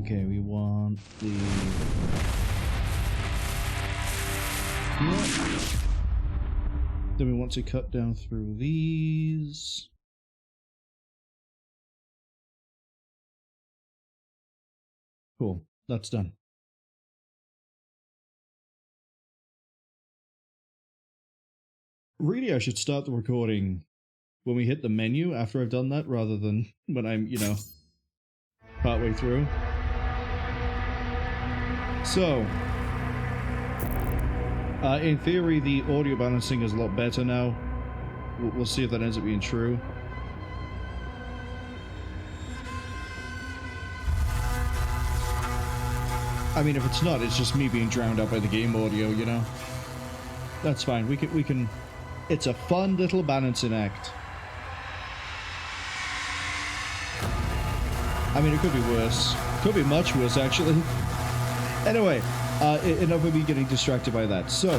Okay, we want the... Yeah. Then we want to cut down through these. Cool, that's done. Really, I should start the recording when we hit the menu after I've done that, rather than when I'm, you know, partway through. So, in theory, the audio balancing is a lot better now. We'll see if that ends up being true. I mean, if it's not, it's just me being drowned out by the game audio, you know? That's fine. We can... It's a fun little balancing act. I mean, it could be worse. Could be much worse, actually. Anyway, enough of me getting distracted by that. So,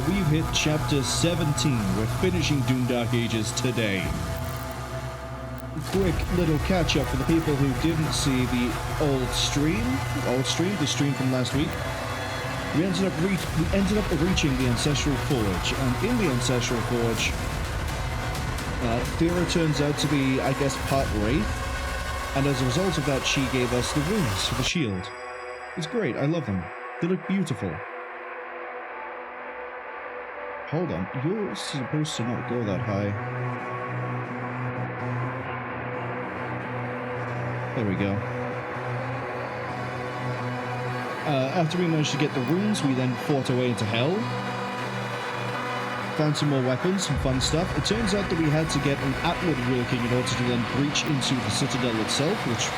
we've hit chapter 17. We're finishing Doom Dark Ages today. Quick little catch-up for the people who didn't see the the stream from last week. We ended up reaching the Ancestral Forge, and in the Ancestral Forge, Thera turns out to be, I guess, part Wraith, and as a result of that, she gave us the runes for the shield. It's great, I love them. They look beautiful. Hold on, you're supposed to not go that high. There we go. After we managed to get the runes, we then fought our way into Hell. Found some more weapons, some fun stuff. It turns out that we had to get an Atwood working in order to then breach into the Citadel itself, which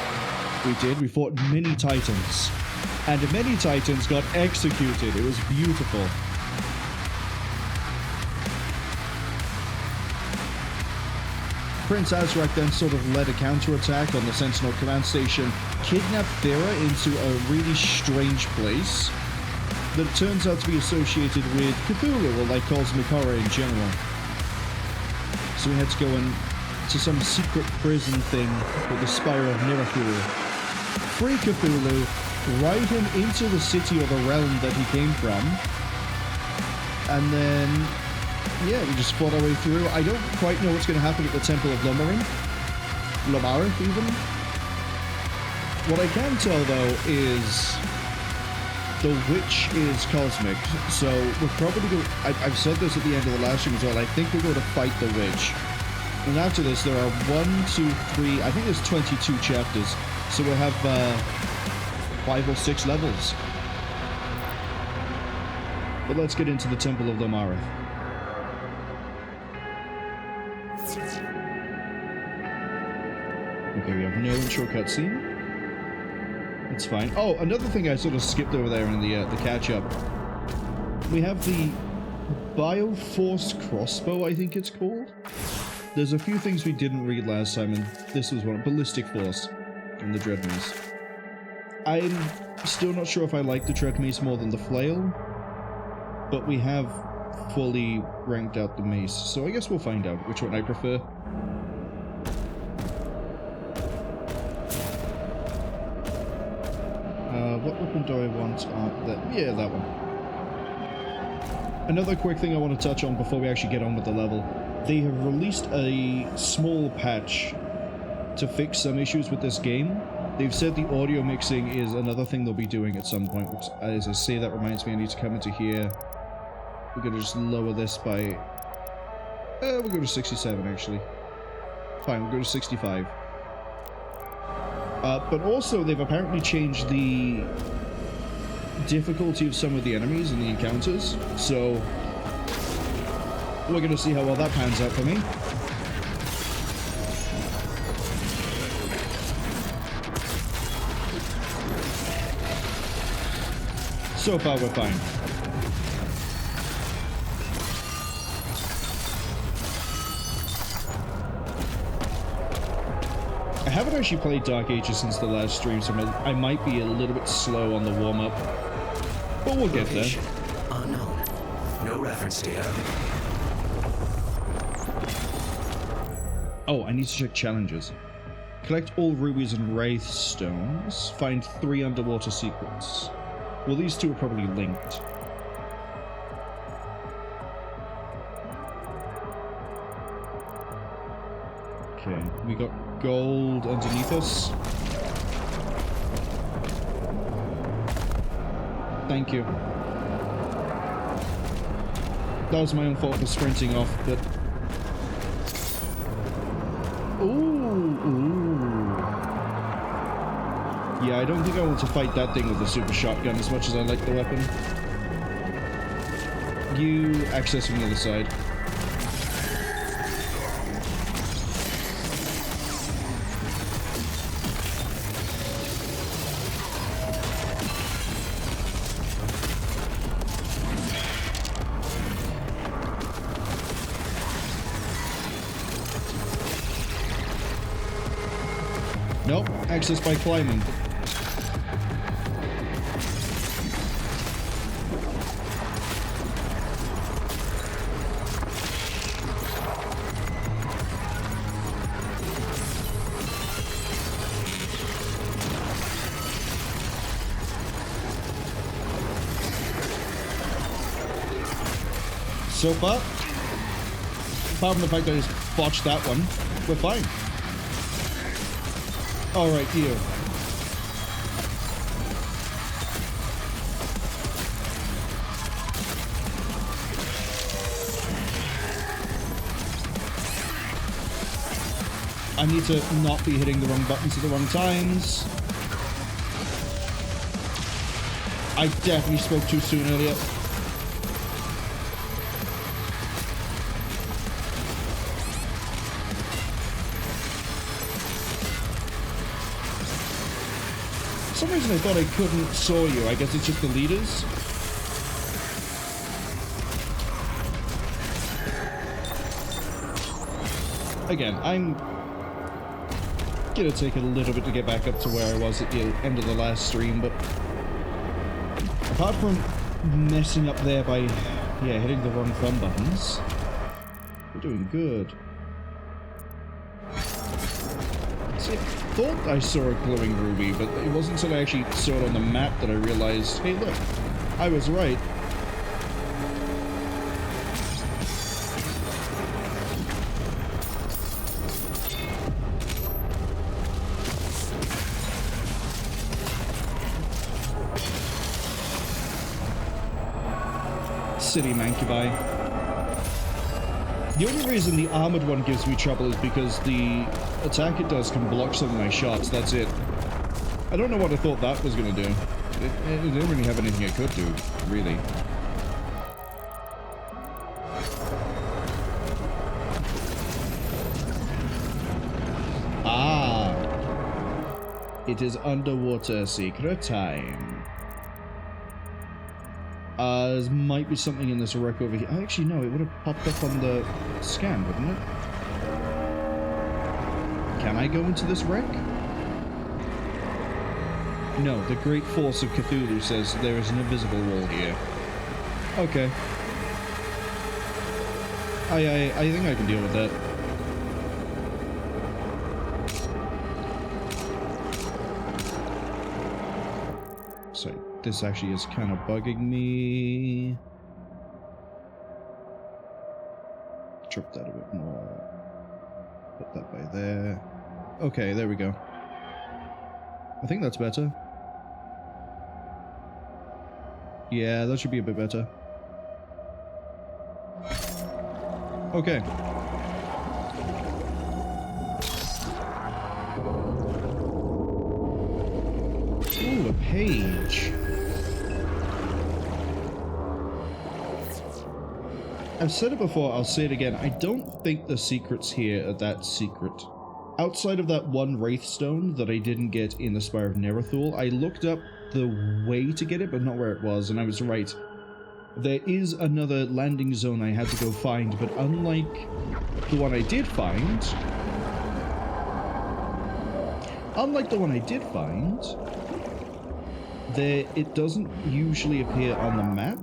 we did. We fought many Titans. And many Titans got executed. It was beautiful. Prince Azrak then sort of led a counterattack on the Sentinel command station, kidnapped Thera into a really strange place that turns out to be associated with Cthulhu, or like cosmic horror in general. So we had to go into some secret prison thing with the Spire of Miracle. Free Cthulhu, ride him into the city or the realm that he came from, and then... yeah, we just fought our way through. I don't quite know what's going to happen at the Temple of Lomarith, even. What I can tell, though, is the witch is cosmic, so we're probably going to... I've said this at the end of the last stream as well. I think we're going to fight the witch. And after this, there are 1, 2, 3... I think there's 22 chapters, so we'll have 5 or 6 levels. But let's get into the Temple of Lomarith. Okay, we have no intro cutscene. It's fine. Oh, another thing I sort of skipped over there in the catch-up. We have the Bioforce crossbow, I think it's called. There's a few things we didn't read last time, and this was one. Ballistic Force from the Dread Mace. I'm still not sure if I like the Dread Mace more than the Flail, but we have fully ranked out the mace, so I guess we'll find out which one I prefer. What weapon do I want? Yeah, that one. Another quick thing I want to touch on before we actually get on with the level. They have released a small patch to fix some issues with this game. They've said the audio mixing is another thing they'll be doing at some point, which, as I say, that reminds me I need to come into here. We're going to just lower this by... we'll go to 67, actually. Fine, we'll go to 65. But also, they've apparently changed the difficulty of some of the enemies and the encounters, so we're going to see how well that pans out for me. So far, we're fine. I haven't actually played Dark Ages since the last stream, so I might be a little bit slow on the warm-up. But we'll get there. Unknown. No reference data. Oh, I need to check challenges. Collect all rubies and wraith stones. Find 3 underwater secrets. Well, these two are probably linked. Okay, we got gold underneath us. Thank you. That was my own fault for sprinting off, but... Ooh. Yeah, I don't think I want to fight that thing with the super shotgun as much as I like the weapon. You access from the other side. Nope, access by climbing. So far, apart from the fact that I just botched that one, we're fine. Alright, you. I need to not be hitting the wrong buttons at the wrong times. I definitely spoke too soon earlier. For some reason I thought I couldn't saw you. I guess it's just the leaders. Again, I'm gonna take a little bit to get back up to where I was at the end of the last stream, but apart from messing up there by, yeah, hitting the wrong thumb buttons, we're doing good. See, I thought I saw a glowing ruby, but it wasn't until I actually saw it on the map that I realized, hey look, I was right. City Mancubi. The only reason the armored one gives me trouble is because the attack it does can block some of my shots, that's it. I don't know what I thought that was going to do. It didn't really have anything it could do, really. Ah! It is underwater secret time. There might be something in this wreck over here. Actually, no, it would have popped up on the scan, wouldn't it? Can I go into this wreck? No, the great force of Cthulhu says there is an invisible wall here. Okay. I think I can deal with that. Sorry, this actually is kind of bugging me. Drop that a bit more. Put that by there. Okay, there we go. I think that's better. Yeah, that should be a bit better. Okay. Ooh, a page. I've said it before, I'll say it again. I don't think the secrets here are that secret. Outside of that one Wraith Stone that I didn't get in the Spire of Nerethul, I looked up the way to get it, but not where it was, and I was right. There is another landing zone I had to go find, but unlike the one I did find... it doesn't usually appear on the map,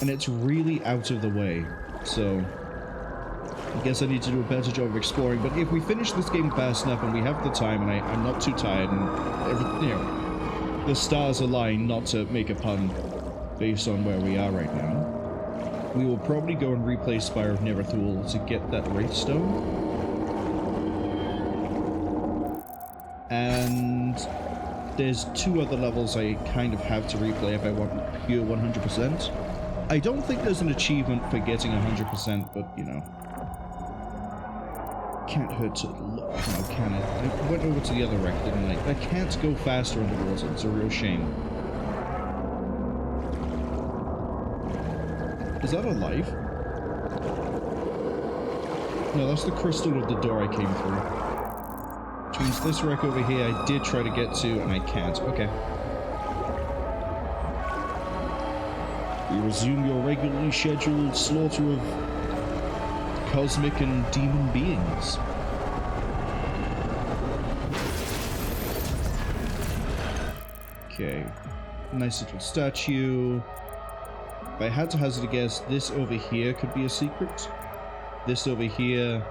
and it's really out of the way, so... I guess I need to do a better job of exploring, but if we finish this game fast enough and we have the time and I'm not too tired and the stars align, not to make a pun based on where we are right now, we will probably go and replay Spire of Neverthul to get that Wraith Stone. And there's 2 other levels I kind of have to replay if I want pure 100%. I don't think there's an achievement for getting 100%, but, you know. Can't hurt to look, now can it? I went over to the other wreck, didn't I? I can't go faster underwater, it's a real shame. Is that alive? No, that's the crystal of the door I came through. Which means this wreck over here I did try to get to, and I can't. Okay. You resume your regularly scheduled slaughter of cosmic and demon beings. Okay. Nice little statue. If I had to hazard a guess, this over here could be a secret. This over here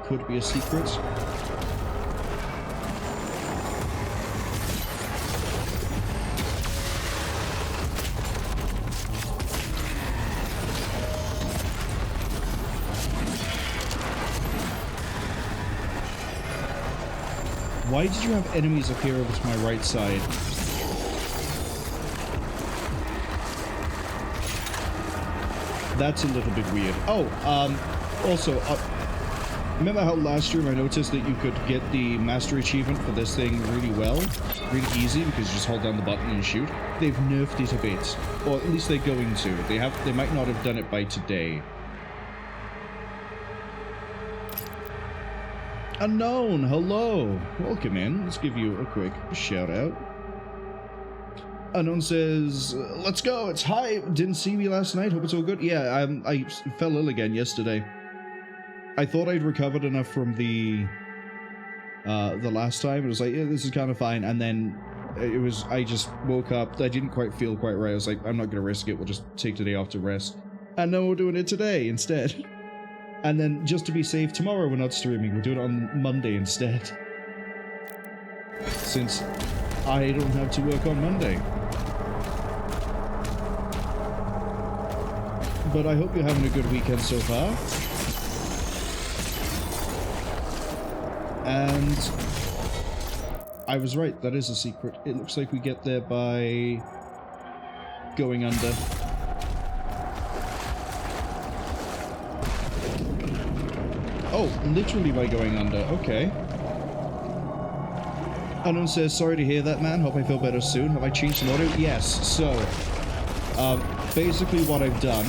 could be a secret. Why did you have enemies appear over to my right side? That's a little bit weird. Oh, also, remember how last stream I noticed that you could get the mastery achievement for this thing really well? Really easy, because you just hold down the button and shoot? They've nerfed it a bit. Or at least they're going to. They might not have done it by today. Unknown, hello! Welcome in. Let's give you a quick shout out. Unknown says, let's go, it's hype! Didn't see me last night, hope it's all good. Yeah, I fell ill again yesterday. I thought I'd recovered enough from the last time. It was like, yeah, this is kind of fine. And then I just woke up, I didn't quite feel quite right. I was like, I'm not gonna risk it, we'll just take today off to rest. And no, we're doing it today instead. And then, just to be safe, tomorrow we're not streaming, we're doing it on Monday instead. Since I don't have to work on Monday. But I hope you're having a good weekend so far. And I was right, that is a secret. It looks like we get there by going under. Oh, literally by going under. Okay. Unknown says, sorry to hear that, man. Hope I feel better soon. Have I changed an audio? Yes. So, basically what I've done...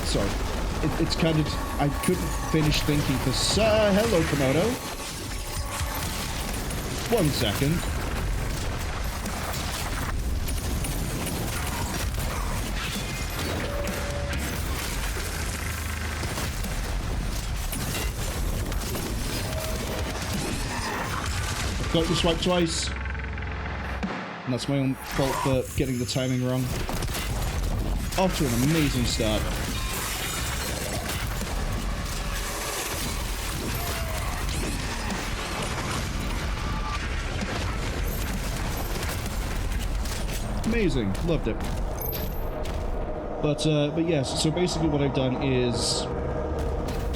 Sorry. It's kind of... I couldn't finish thinking for... hello, Komodo. 1 second. Got you swiped twice. And that's my own fault for getting the timing wrong. Off to an amazing start. Amazing. Loved it. But yes, so basically what I've done is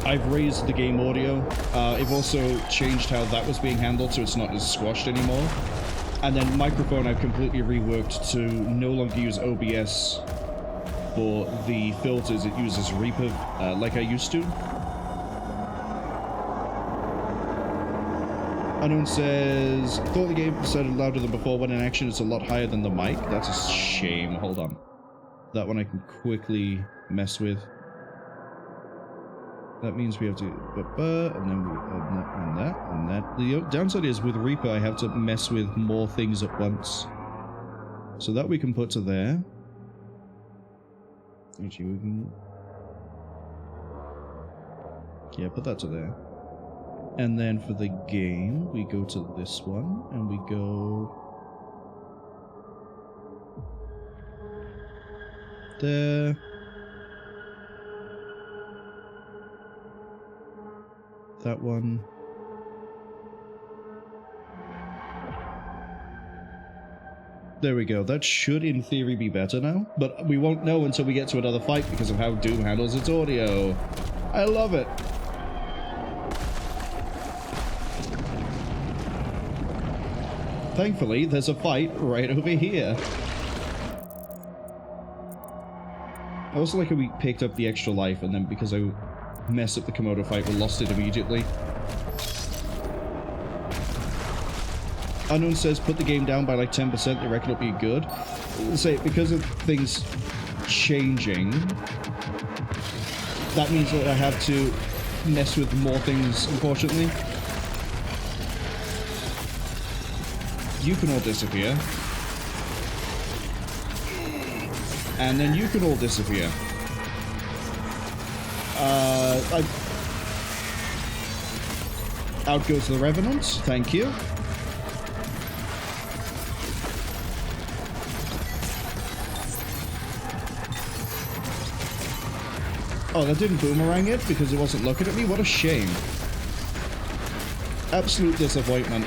I've raised the game audio. I've also changed how that was being handled so it's not as squashed anymore. And then microphone I've completely reworked to no longer use OBS for the filters. It uses Reaper like I used to. Unknown says, thought the game sounded louder than before when in action it's a lot higher than the mic. That's a shame. Hold on. That one I can quickly mess with. That means we have to, and then and that. The downside is with Reaper, I have to mess with more things at once. So that we can put to there. Actually, we can... Yeah, put that to there. And then for the game, we go to this one, and we go... There. that one. There we go. That should, in theory, be better now. But we won't know until we get to another fight because of how Doom handles its audio. I love it. Thankfully, there's a fight right over here. I also like how we picked up the extra life, and then because I messed up the Komodo fight, we lost it immediately. Unknown says put the game down by like 10%, they reckon it'll be good. Say, because of things changing, that means that I have to mess with more things, unfortunately. You can all disappear. And then you can all disappear. Out goes the Revenant, thank you. Oh, that didn't boomerang it because it wasn't looking at me? What a shame. Absolute disappointment.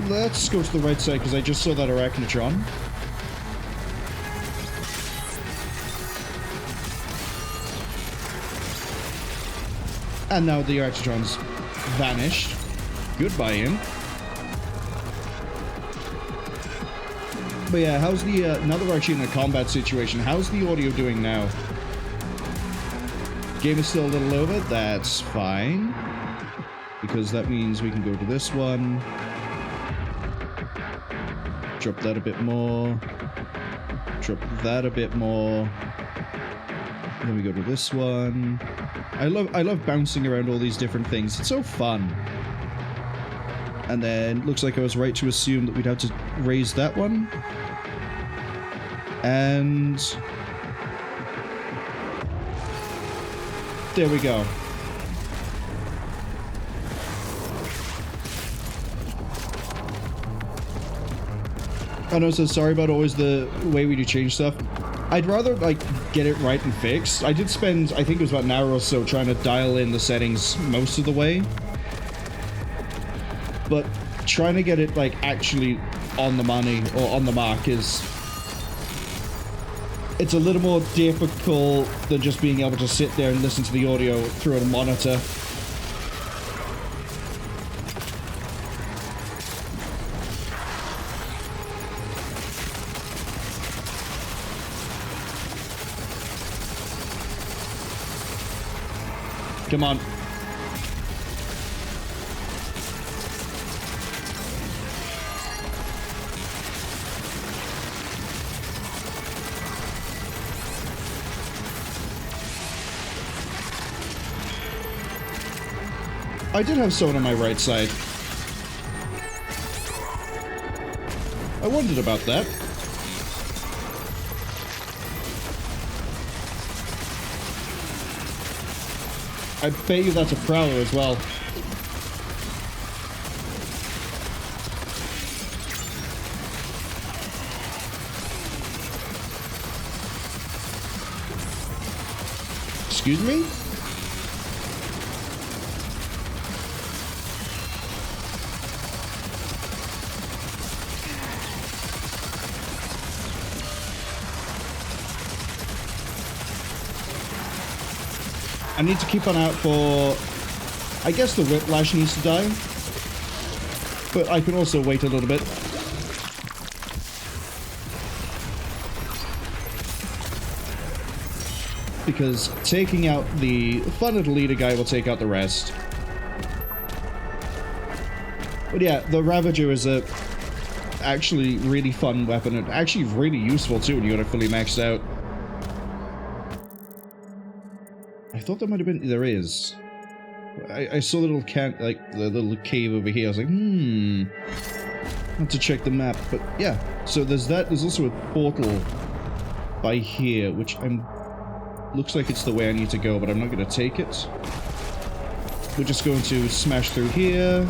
Let's go to the right side because I just saw that Arachnotron. And now the Arachnotron's vanished. Goodbye, him. But yeah, how's the, now that we're actually in a combat situation, how's the audio doing now? Game is still a little over, that's fine. Because that means we can go to this one. Drop that a bit more. Drop that a bit more. Then we go to this one. I love bouncing around all these different things. It's so fun. And then, looks like I was right to assume that we'd have to raise that one. And... there we go. I know, so sorry about always the way we do change stuff. I'd rather, like, get it right and fixed. I did spend, I think it was about an hour or so trying to dial in the settings most of the way. But trying to get it, like, actually on the money or on the mark is... it's a little more difficult than just being able to sit there and listen to the audio through a monitor. Come on. I did have someone on my right side. I wondered about that. I bet you that's a Prowler as well. Excuse me? I need to keep an eye out for... I guess the Whiplash needs to die. But I can also wait a little bit. Because taking out the fun leader guy will take out the rest. But yeah, the Ravager is a actually really fun weapon, and actually really useful too when you got it fully maxed out. I thought there might have been... there is. I saw the little the little cave over here. I was like, I have to check the map. But yeah, so there's that. There's also a portal by here, which looks like it's the way I need to go, but I'm not going to take it. We're just going to smash through here.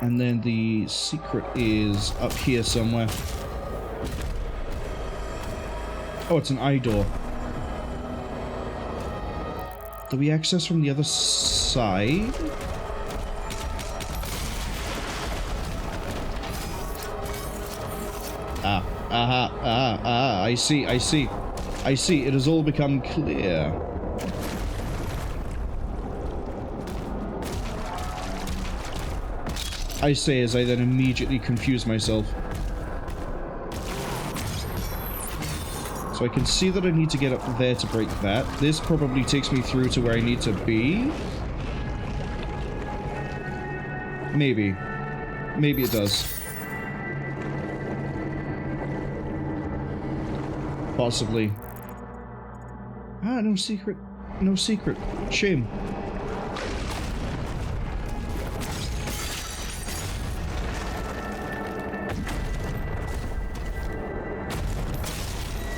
And then the secret is up here somewhere. Oh, it's an eye door. Do we access from the other side? I see. It has all become clear. I say as I then immediately confuse myself. So I can see that I need to get up there to break that. This probably takes me through to where I need to be. Maybe. Maybe it does. Possibly. Ah, no secret. No secret. Shame.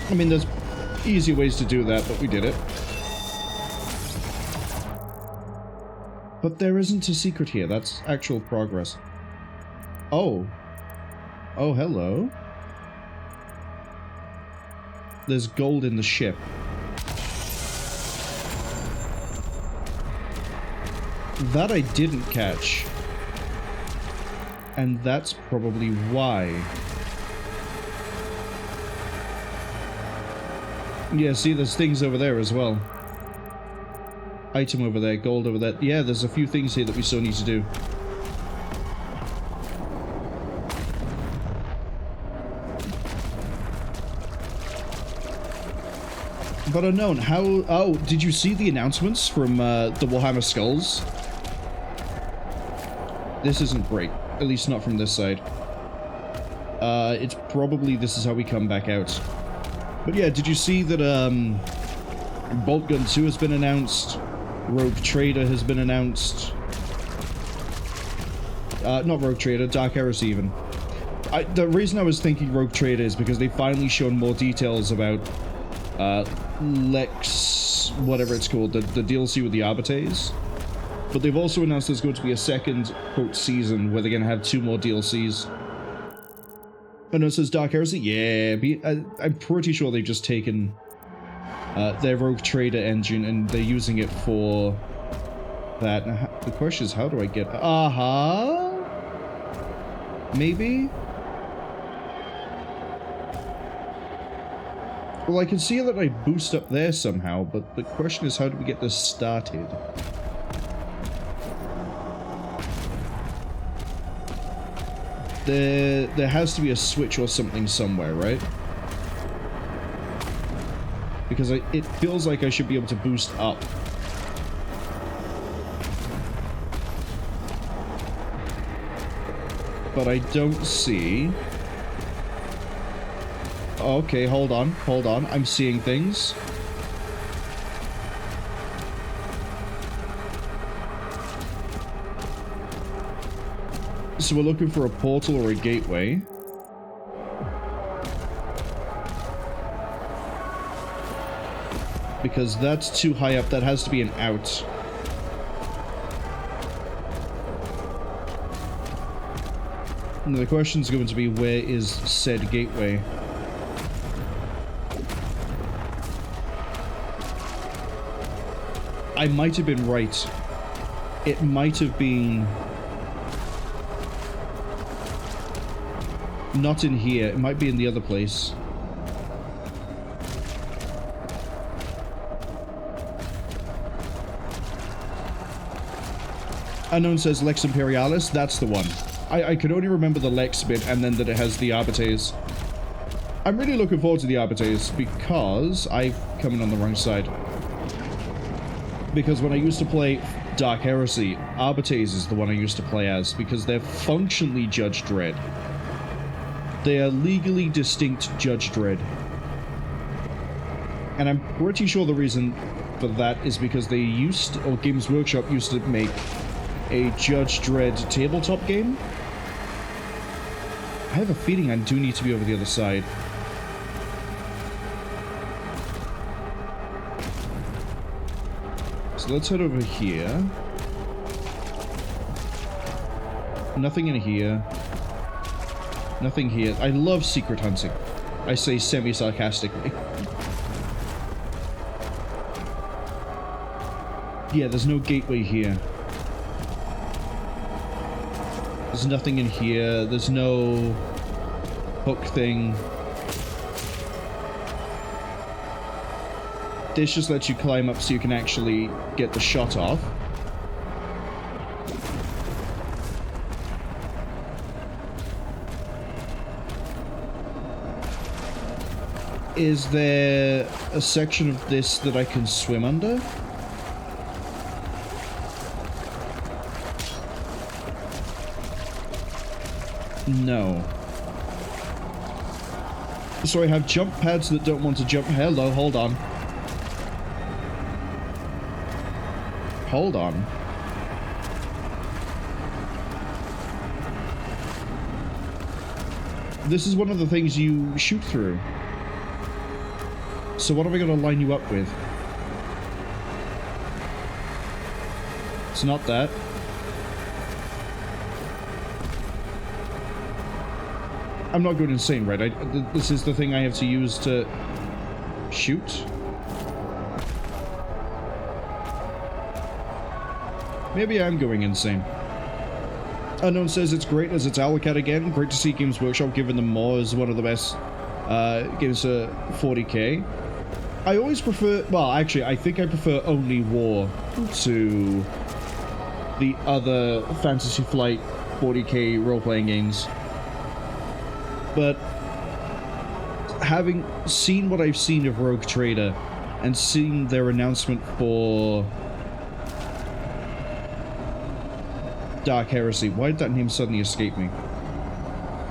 I mean, there's easy ways to do that, but we did it. But there isn't a secret here. That's actual progress. Oh. Oh, hello. There's gold in the ship. That I didn't catch. And that's probably why. Yeah, see, there's things over there as well. Item over there, gold over there. Yeah, there's a few things here that we still need to do. But unknown, how... Oh, did you see the announcements from the Warhammer Skulls? This isn't great. At least not from this side. It's probably this is how we come back out. But yeah, did you see that Bolt Gun 2 has been announced? Rogue Trader has been announced. Not Rogue Trader, Dark Heresy even. The reason I was thinking Rogue Trader is because they've finally shown more details about Lex, whatever it's called, the DLC with the Arbites. But they've also announced there's going to be a second, quote, season where they're going to have 2 more DLCs. Oh no, it says Dark Heresy? Yeah, I'm pretty sure they've just taken their Rogue Trader engine and they're using it for that. Now, the question is, how do I get... Maybe? Well, I can see that I boost up there somehow, but the question is, how do we get this started? There has to be a switch or something somewhere, right? Because it feels like I should be able to boost up. But I don't see... Okay, hold on. I'm seeing things. So we're looking for a portal or a gateway. Because that's too high up. That has to be an out. And the question is going to be, where is said gateway? I might have been right. It might have been... not in here. It might be in the other place. Unknown says Lex Imperialis. That's the one. I could only remember the Lex bit and then that it has the Arbites. I'm really looking forward to the Arbites because I've come in on the wrong side. Because when I used to play Dark Heresy, Arbites is the one I used to play as because they're functionally Judge Dredd. They are legally distinct Judge Dredd. And I'm pretty sure the reason for that is because they used, or Games Workshop used to make a Judge Dredd tabletop game. I have a feeling I do need to be over the other side. So let's head over here. Nothing in here. Nothing here. I love secret hunting. I say semi-sarcastically. Yeah, there's no gateway here. There's nothing in here. There's no hook thing. This just lets you climb up so you can actually get the shot off. Is there a section of this that I can swim under? No. So I have jump pads that don't want to jump. Hello, hold on. Hold on. This is one of the things you shoot through. So what am I going to line you up with? It's not that. I'm not going insane, right? This is the thing I have to use to shoot. Maybe I'm going insane. Unknown says it's great as it's Alacat again. Great to see Games Workshop giving them more as one of the best games for 40k. I always prefer... Well, actually, I think I prefer only War to the other Fantasy Flight 40k role-playing games. But having seen what I've seen of Rogue Trader and seen their announcement for Dark Heresy, why did that name suddenly escape me?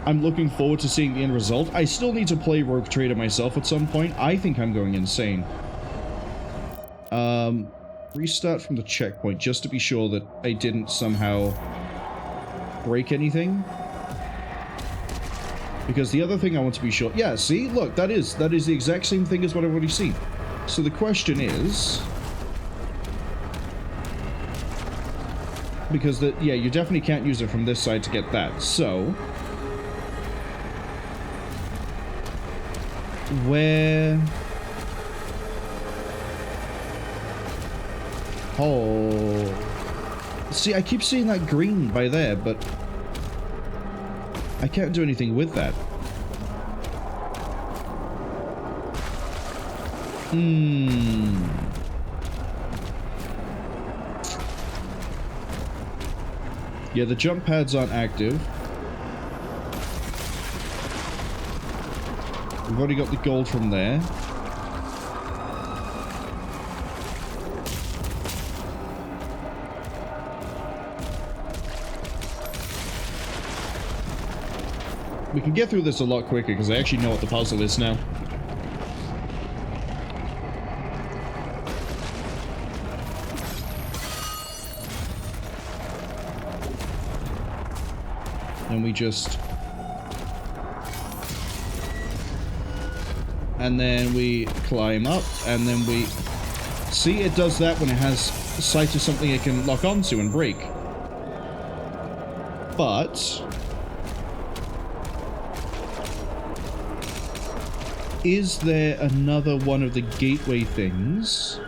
I'm looking forward to seeing the end result. I still need to play Rogue Trader myself at some point. I think I'm going insane. Restart from the checkpoint just to be sure that I didn't somehow break anything. Because the other thing I want to be sure... Yeah, see? Look, that is the exact same thing as what I've already seen. So the question is... Because, yeah, you definitely can't use it from this side to get that. So... Where... Oh... See, I keep seeing that green by there, but... I can't do anything with that. Yeah, the jump pads aren't active. We've already got the gold from there. We can get through this a lot quicker because I actually know what the puzzle is now. And we just... And then we climb up, and then we... See, it does that when it has sight of something it can lock onto and break. But... Is there another one of the gateway things?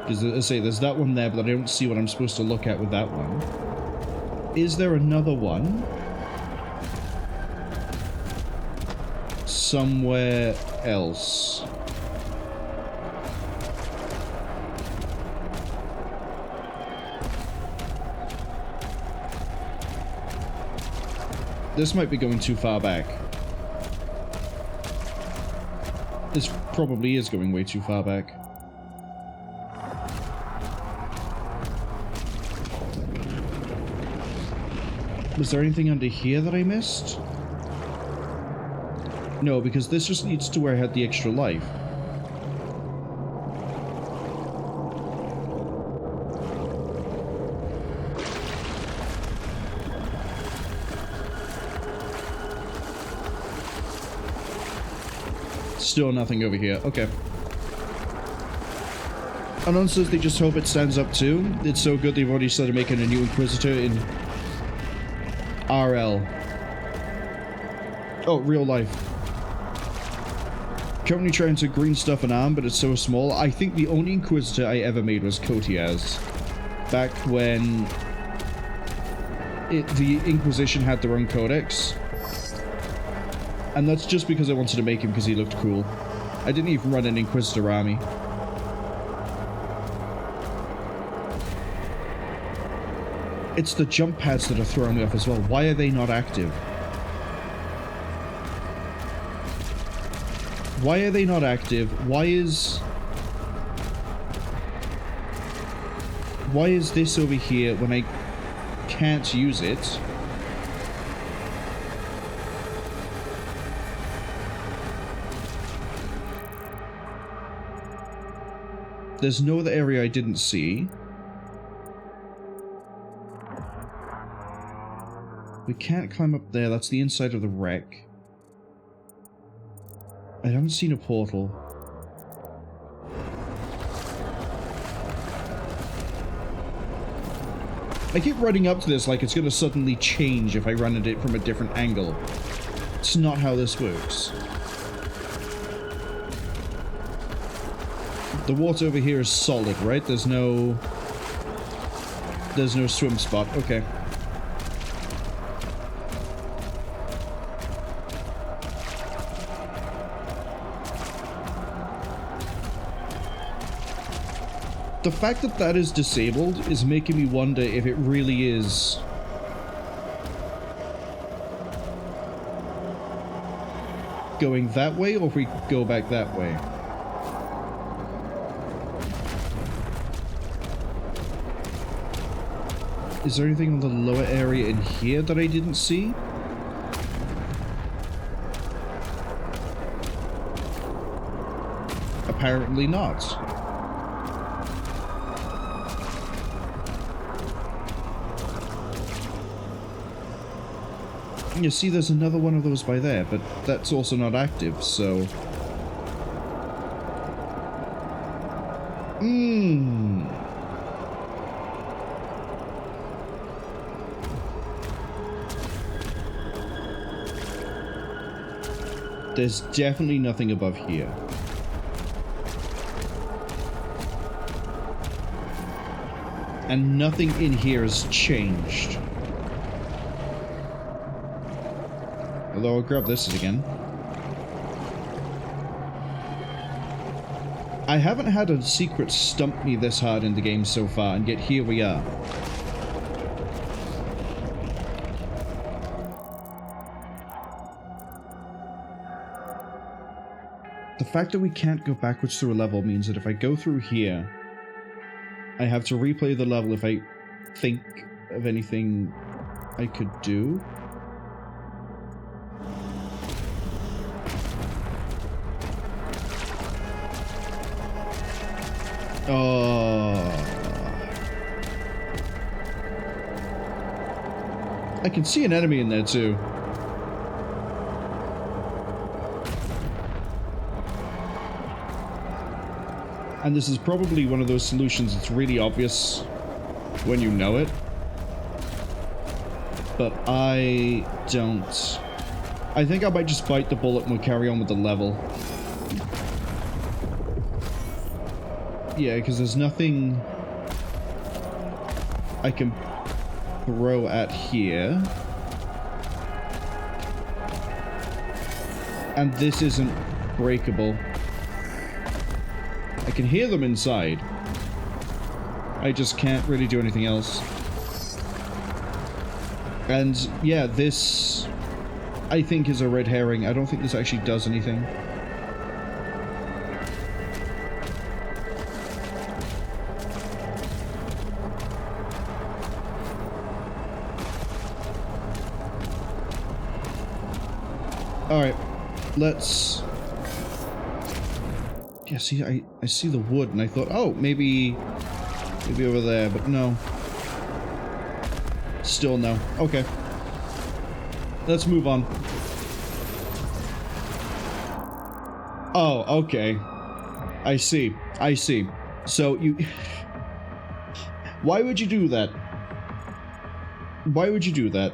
Because, as I say, there's that one there, but I don't see what I'm supposed to look at with that one. Is there another one? Somewhere else. This might be going too far back. This probably is going way too far back. Was there anything under here that I missed? No, because this just leads to where I had the extra life. Still nothing over here. Okay. Anon says they just hope it stands up too. It's so good they've already started making a new Inquisitor in RL. Oh, real life. Currently trying to green stuff an arm, but it's so small. I think the only Inquisitor I ever made was Kotiaz. Back when the Inquisition had their own codex. And that's just because I wanted to make him because he looked cool. I didn't even run an Inquisitor army. It's the jump pads that are throwing me off as well. Why are they not active? Why are they not active? Why is this over here when I can't use it? There's no other area I didn't see. We can't climb up there. That's the inside of the wreck. I haven't seen a portal. I keep running up to this like it's going to suddenly change if I run at it from a different angle. It's not how this works. The water over here is solid, right? There's no swim spot. Okay. The fact that that is disabled is making me wonder if it really is going that way or if we go back that way. Is there anything in the lower area in here that I didn't see? Apparently not. You see, there's another one of those by there, but that's also not active, so... There's definitely nothing above here. And nothing in here has changed. Although I'll grab this again. I haven't had a secret stump me this hard in the game so far, and yet here we are. The fact that we can't go backwards through a level means that if I go through here, I have to replay the level if I think of anything I could do. I can see an enemy in there too. And this is probably one of those solutions that's really obvious when you know it. But I don't. I think I might just bite the bullet and we'll carry on with the level. Yeah, because there's nothing I can throw at here. And this isn't breakable. I can hear them inside. I just can't really do anything else. And yeah, this I think is a red herring. I don't think this actually does anything. Alright, let's... Yeah, see, I see the wood, and I thought, oh, maybe over there, but no. Still no. Okay. Let's move on. Oh, okay. I see. I see. So, you... Why would you do that? Why would you do that?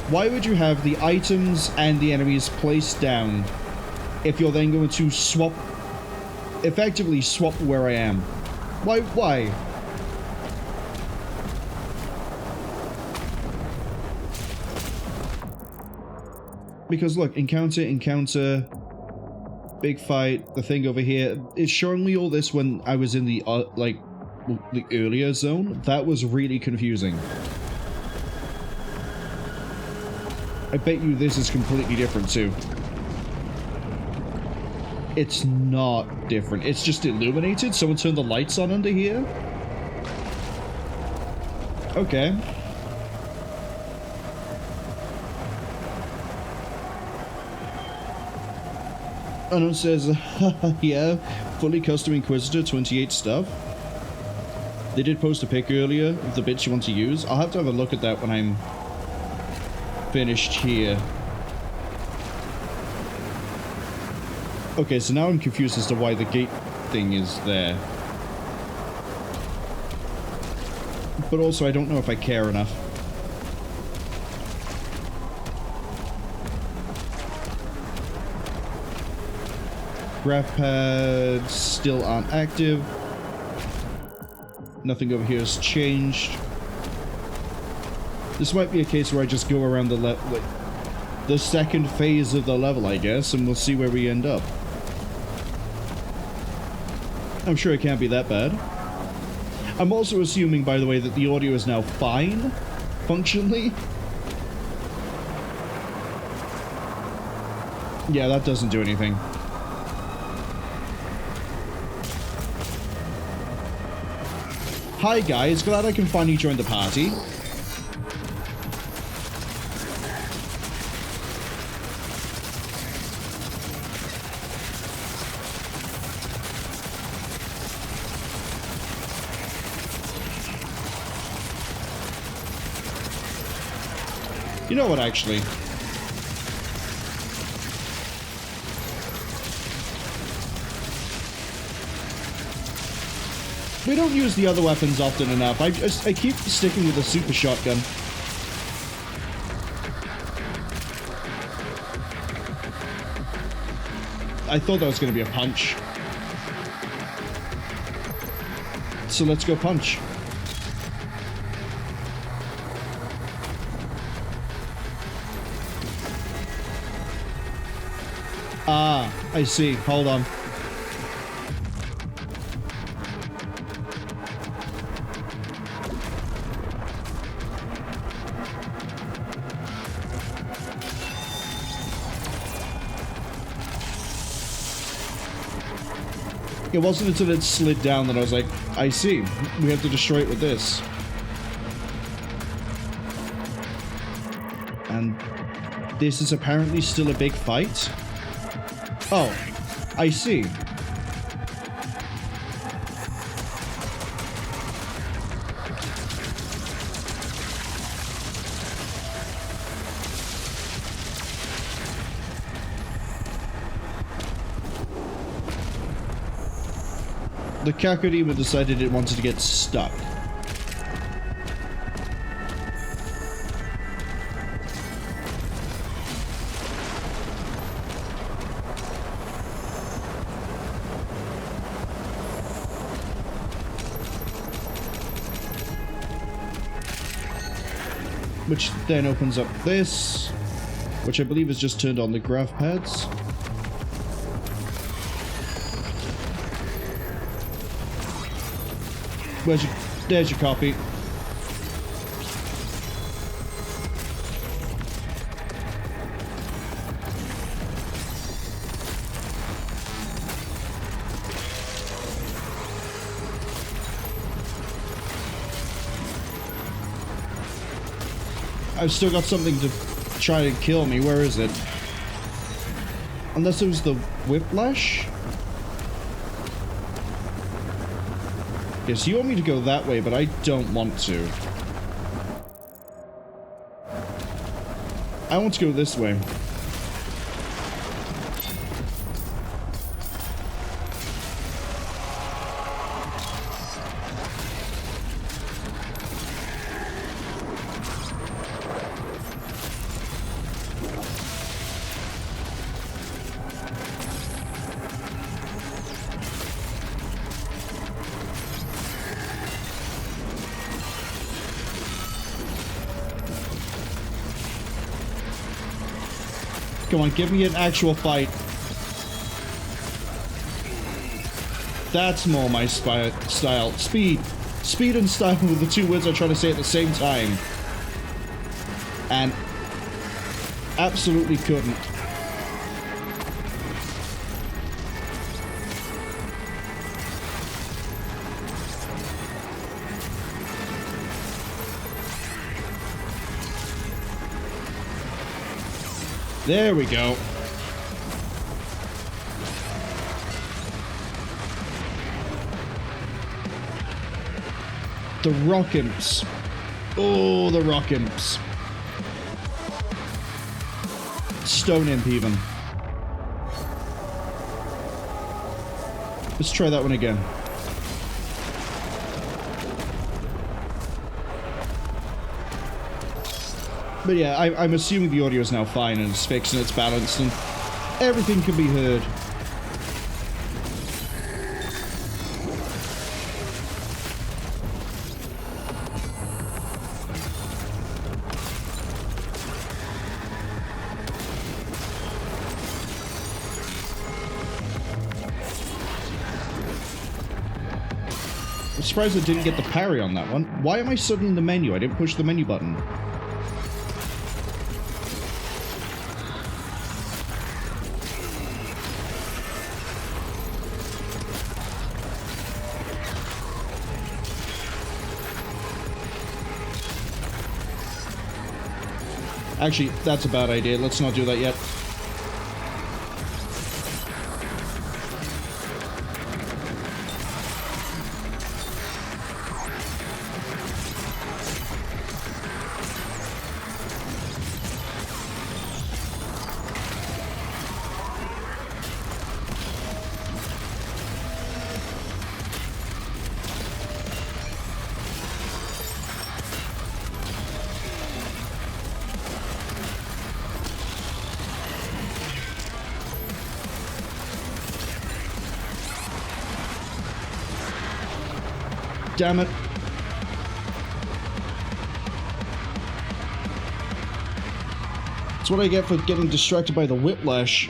Why would you have the items and the enemies placed down if you're then going to swap, effectively swap where I am? Why? Because look, encounter, big fight, the thing over here. It's showing me all this when I was in the, like, the earlier zone. That was really confusing. I bet you this is completely different too. It's not different. It's just illuminated. Someone turned the lights on under here. Okay. And it says, yeah, fully custom Inquisitor 28 stuff. They did post a pic earlier of the bits you want to use. I'll have to have a look at that when I'm finished here. Okay, so now I'm confused as to why the gate thing is there. But also, I don't know if I care enough. Graph pads still aren't active. Nothing over here has changed. This might be a case where I just go around the second phase of the level, I guess, and we'll see where we end up. I'm sure it can't be that bad. I'm also assuming, by the way, that the audio is now fine, functionally. Yeah, that doesn't do anything. Hi guys, glad I can finally join the party. You know what, actually? We don't use the other weapons often enough. I keep sticking with the super shotgun. I thought that was going to be a punch. So let's go punch. Ah, I see. Hold on. It wasn't until it slid down that I was like, I see. We have to destroy it with this. And this is apparently still a big fight? Oh, I see. The Kakadima decided it wanted to get stuck. Which then opens up this, which I believe has just turned on the graph pads. There's your copy. I've still got something to try to kill me. Where is it? Unless it was the whiplash? Yes, you want me to go that way, but I don't want to. I want to go this way. Come on, give me an actual fight. That's more my style. Speed. Speed and style were the two words I try to say at the same time. And absolutely couldn't. There we go. The rock imps. Oh, the rock imps. Stone imp even. Let's try that one again. But yeah, I'm assuming the audio is now fine and it's fixed and it's balanced and everything can be heard. I'm surprised I didn't get the parry on that one. Why am I suddenly in the menu? I didn't push the menu button. Actually, that's a bad idea. Let's not do that yet. Damn it. That's what I get for getting distracted by the whiplash.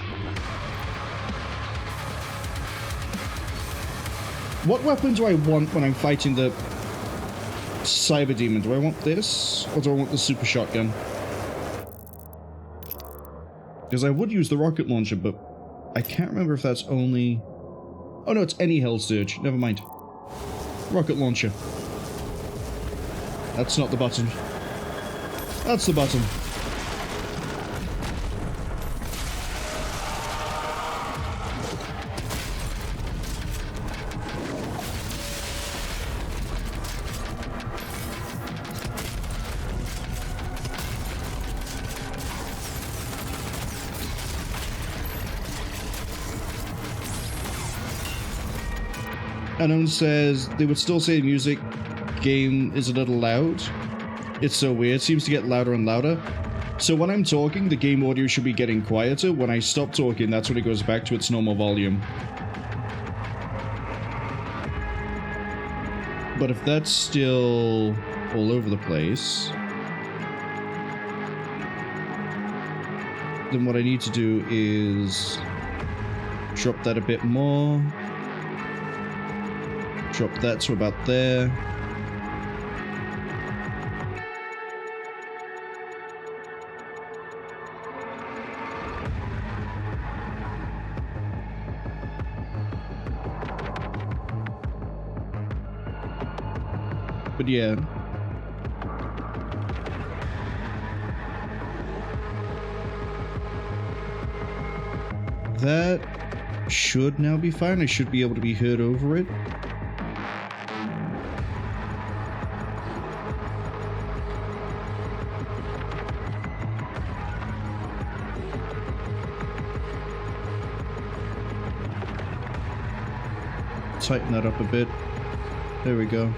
What weapon do I want when I'm fighting the cyber demon? Do I want this? Or do I want the super shotgun? Because I would use the rocket launcher, but I can't remember if that's only... Oh no, it's any Hell Surge. Never mind. Rocket launcher. That's not the button. That's the button. Unknown says they would still say the music game is a little loud. It's so weird. It seems to get louder and louder. So when I'm talking, the game audio should be getting quieter. When I stop talking, that's when it goes back to its normal volume. But if that's still all over the place, then what I need to do is drop that a bit more. Drop that to about there. But yeah. That should now be fine. I should be able to be heard over it. Tighten that up a bit. There we go.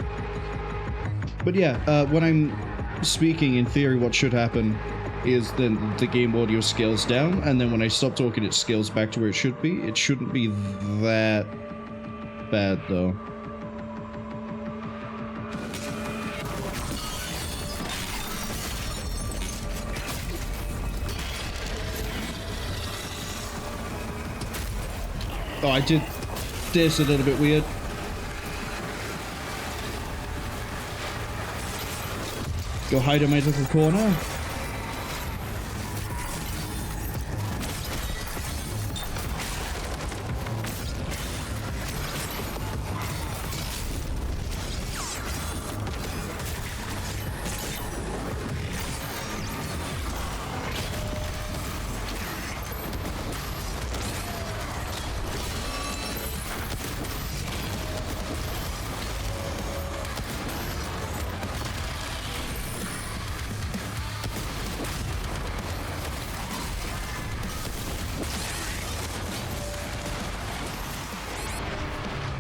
But yeah, when I'm speaking, in theory, what should happen is then the game audio scales down, and then when I stop talking, it scales back to where it should be. It shouldn't be that bad, though. Oh, I did this a little bit weird. Go hide in my little corner.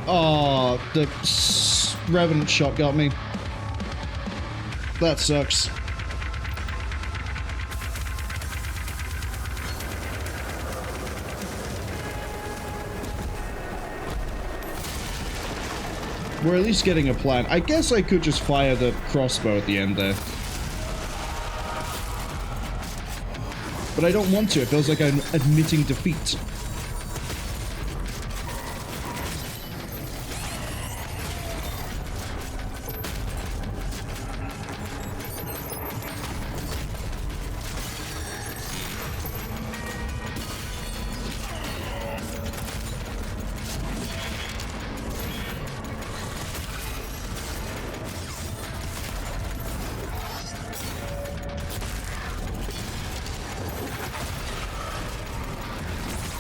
Oh, the Revenant shot got me. That sucks. We're at least getting a plan. I guess I could just fire the crossbow at the end there. But I don't want to. It feels like I'm admitting defeat.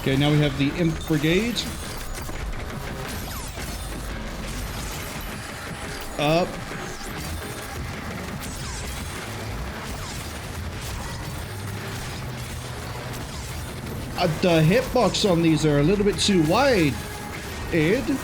Okay, now we have the Imp Brigade. Up. The hitbox on these are a little bit too wide, Ed.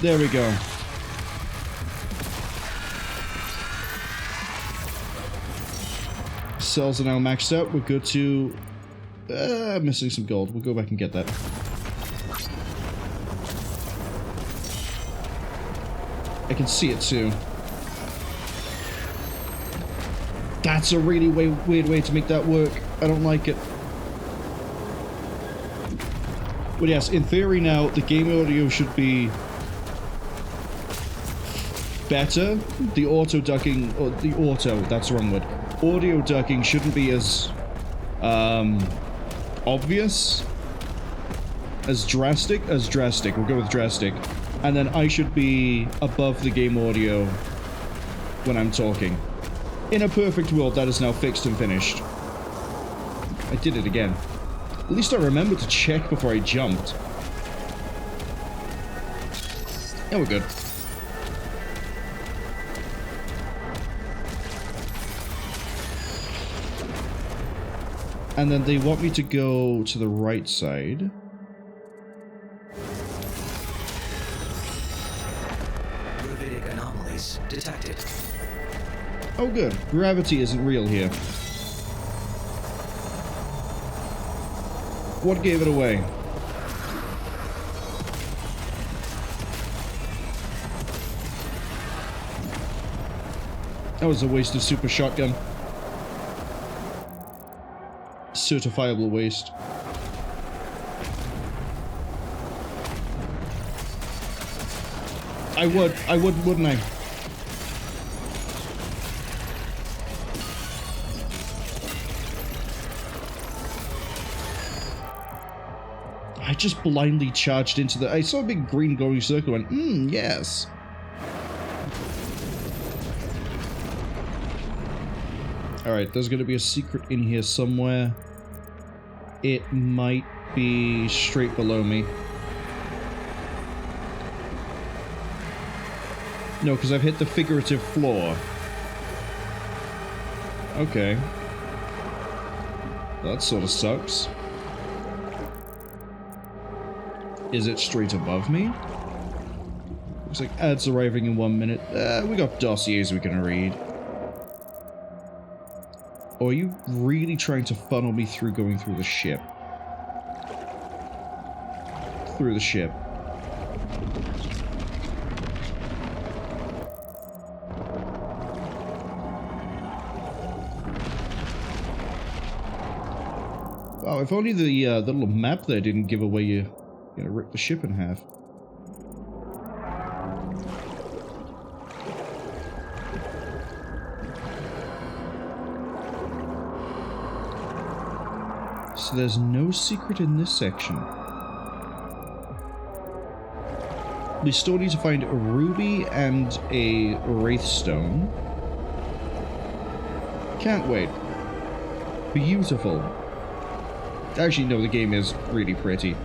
There we go. Cells are now maxed out. We're good to... missing some gold. We'll go back and get that. I can see it too. That's a really weird way to make that work. I don't like it. But yes, in theory now, the game audio should be better. The auto ducking, or the auto, that's the wrong word. Audio ducking shouldn't be as obvious, as drastic. We'll go with drastic. And then I should be above the game audio when I'm talking. In a perfect world, that is now fixed and finished. I did it again. At least I remembered to check before I jumped. Yeah, we're good. And then they want me to go to the right side. Gravitic anomalies detected. Oh good, gravity isn't real here. What gave it away? That was a waste of super shotgun. Certifiable waste. I would, wouldn't I? I just blindly charged into the... I saw a big green glowing circle and went, yes. Alright, there's going to be a secret in here somewhere. It might be straight below me. No, because I've hit the figurative floor. Okay. That sort of sucks. Is it straight above me? Looks like ads arriving in 1 minute. We got dossiers we can read. Or are you really trying to funnel me through going through the ship? Through the ship. Wow, if only the little map there didn't give away you're gonna rip the ship in half. So there's no secret in this section. We still need to find a ruby and a wraithstone. Can't wait. Beautiful. Actually, no, the game is really pretty.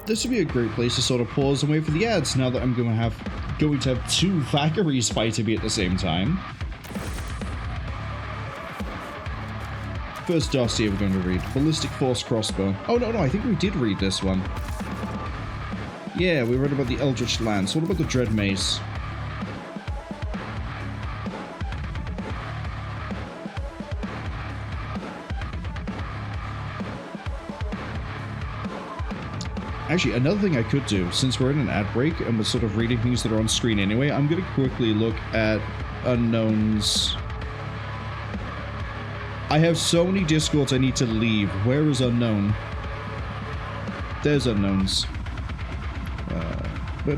This would be a great place to sort of pause and wait for the ads now that I'm going to have two Thackeray's fighting me at the same time. First dossier we're going to read. Ballistic Force Crossbow. Oh, no, I think we did read this one. Yeah, we read about the Eldritch Lance. What about the Dread Mace? Actually, another thing I could do, since we're in an ad break and we're sort of reading things that are on screen anyway, I'm going to quickly look at unknowns. I have so many discords I need to leave. Where is unknown? There's unknowns. You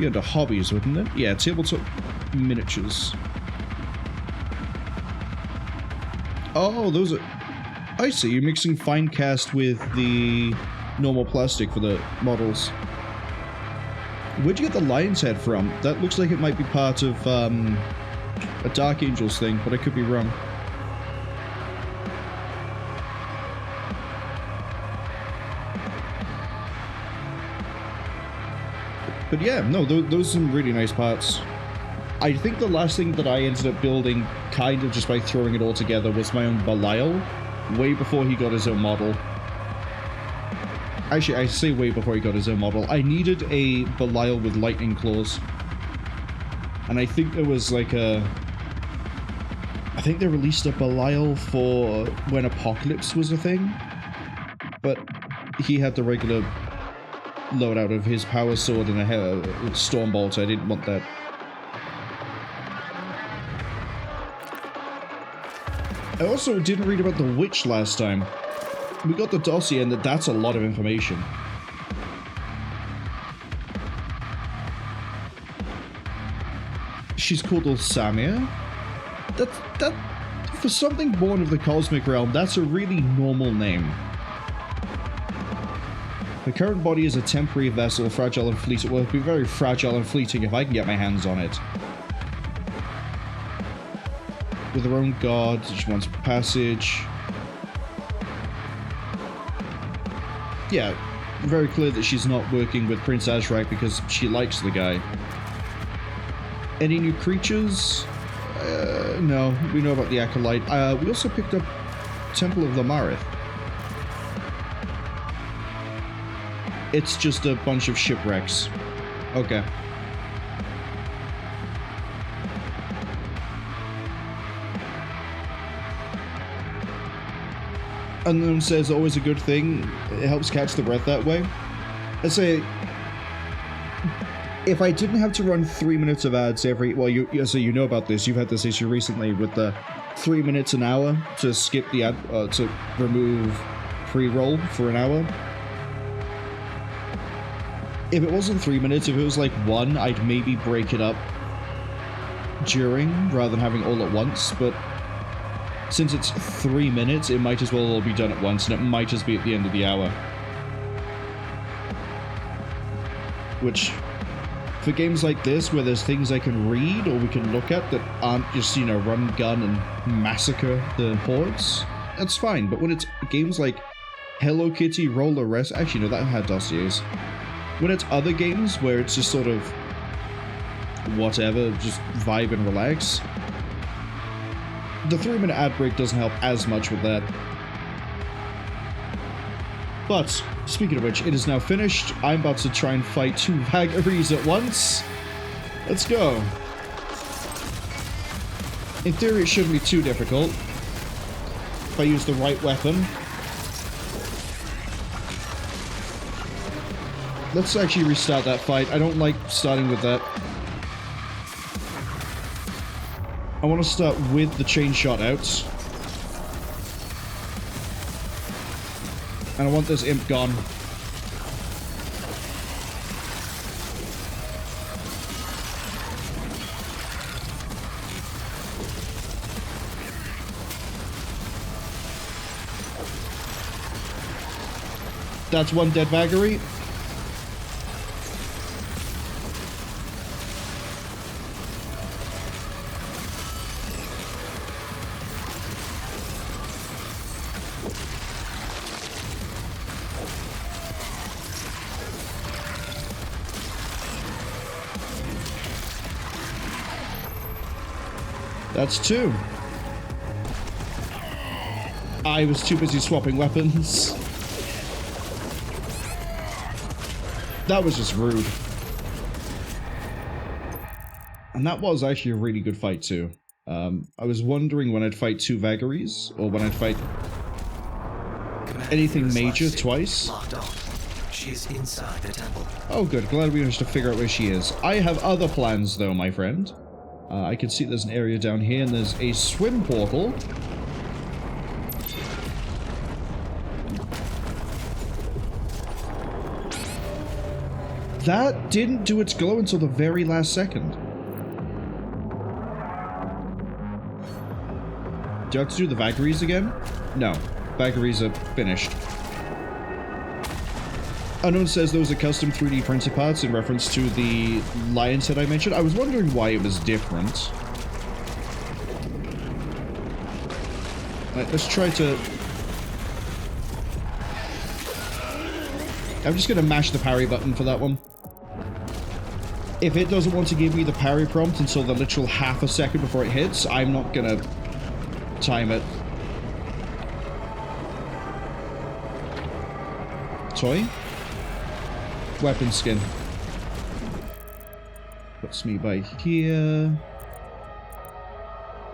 had the hobbies, wouldn't it? Yeah, tabletop miniatures. Oh, those are... I see, you're mixing fine cast with the normal plastic for the models. Where'd you get the lion's head from? That looks like it might be part of a Dark Angels thing, but I could be wrong. But yeah, no, those are some really nice parts. I think the last thing that I ended up building, kind of just by throwing it all together, was my own Belial. Way before he got his own model. Actually, I say way before he got his own model. I needed a Belial with lightning claws. And I think there was like a... I think they released a Belial for when Apocalypse was a thing. But he had the regular loadout of his power sword and a Stormbolt. I didn't want that. I also didn't read about the witch last time. We got the dossier and that's a lot of information. She's called Ulsamia? That for something born of the cosmic realm, that's a really normal name. The current body is a temporary vessel, fragile and fleeting. Well, it'd be very fragile and fleeting if I can get my hands on it. With her own god, she wants passage. Yeah, very clear that she's not working with Prince Azrak because she likes the guy. Any new creatures? No, we know about the Acolyte. We also picked up Temple of Lomarith. It's just a bunch of shipwrecks. Okay. Unknown says always a good thing. It helps catch the breath that way. I say, if I didn't have to run 3 minutes of ads every... Well, so you know about this. You've had this issue recently with the 3 minutes an hour to skip the ad... to remove pre-roll for an hour. If it wasn't 3 minutes, if it was like 1, I'd maybe break it up. during rather than having all at once, but since it's 3 minutes, it might as well all be done at once, and it might just be at the end of the hour. Which, for games like this, where there's things I can read or we can look at that aren't just, you know, run, gun, and massacre the hordes, that's fine. But when it's games like Hello Kitty, Roller Rest, actually no, that had dossiers. When it's other games where it's just sort of whatever, just vibe and relax, the 3-minute ad break doesn't help as much with that. But, speaking of which, it is now finished. I'm about to try and fight 2 vagaries at once. Let's go. In theory, it shouldn't be too difficult if I use the right weapon. Let's actually restart that fight. I don't like starting with that. I want to start with the chain shot out. And I want this imp gone. That's one dead vagary. That's 2. I was too busy swapping weapons. That was just rude. And that was actually a really good fight too. I was wondering when I'd fight 2 vagaries, or when I'd fight anything major twice. She is inside the temple. Oh good, glad we managed to figure out where she is. I have other plans though, my friend. I can see there's an area down here, and there's a swim portal. That didn't do its glow until the very last second. Do I have to do the vagaries again? No. Vagaries are finished. Unknown says those are custom 3D printed parts in reference to the lion's head I mentioned. I was wondering why it was different. Right, let's try to... I'm just going to mash the parry button for that one. If it doesn't want to give me the parry prompt until the literal half a second before it hits, I'm not going to time it. Toy? Weapon skin. Puts me by here.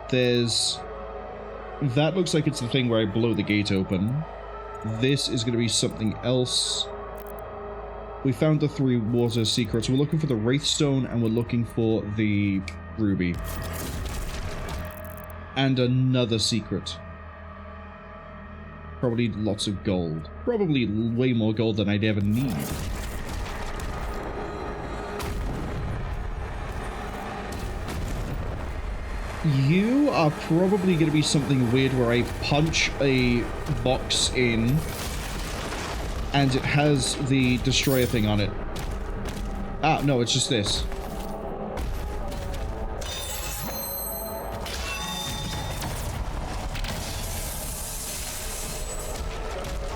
There's... That looks like it's the thing where I blow the gate open. This is going to be something else. We found the 3 water secrets. We're looking for the Wraithstone, and we're looking for the ruby. And another secret. Probably lots of gold. Probably way more gold than I'd ever need. You are probably going to be something weird where I punch a box in and it has the destroyer thing on it. Ah, no, it's just this.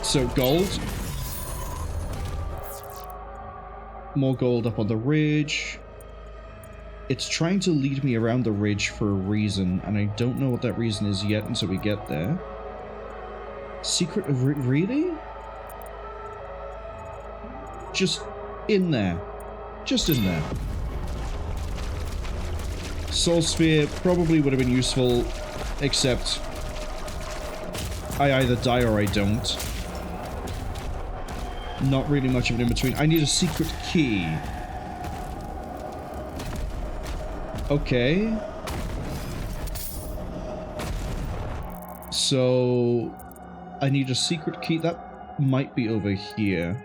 So, gold. More gold up on the ridge. It's trying to lead me around the ridge for a reason, and I don't know what that reason is yet until we get there. Secret of really? Just in there. Just in there. Soul Sphere probably would have been useful, except I either die or I don't. Not really much of an in-between. I need a secret key. Okay. So, I need a secret key. That might be over here.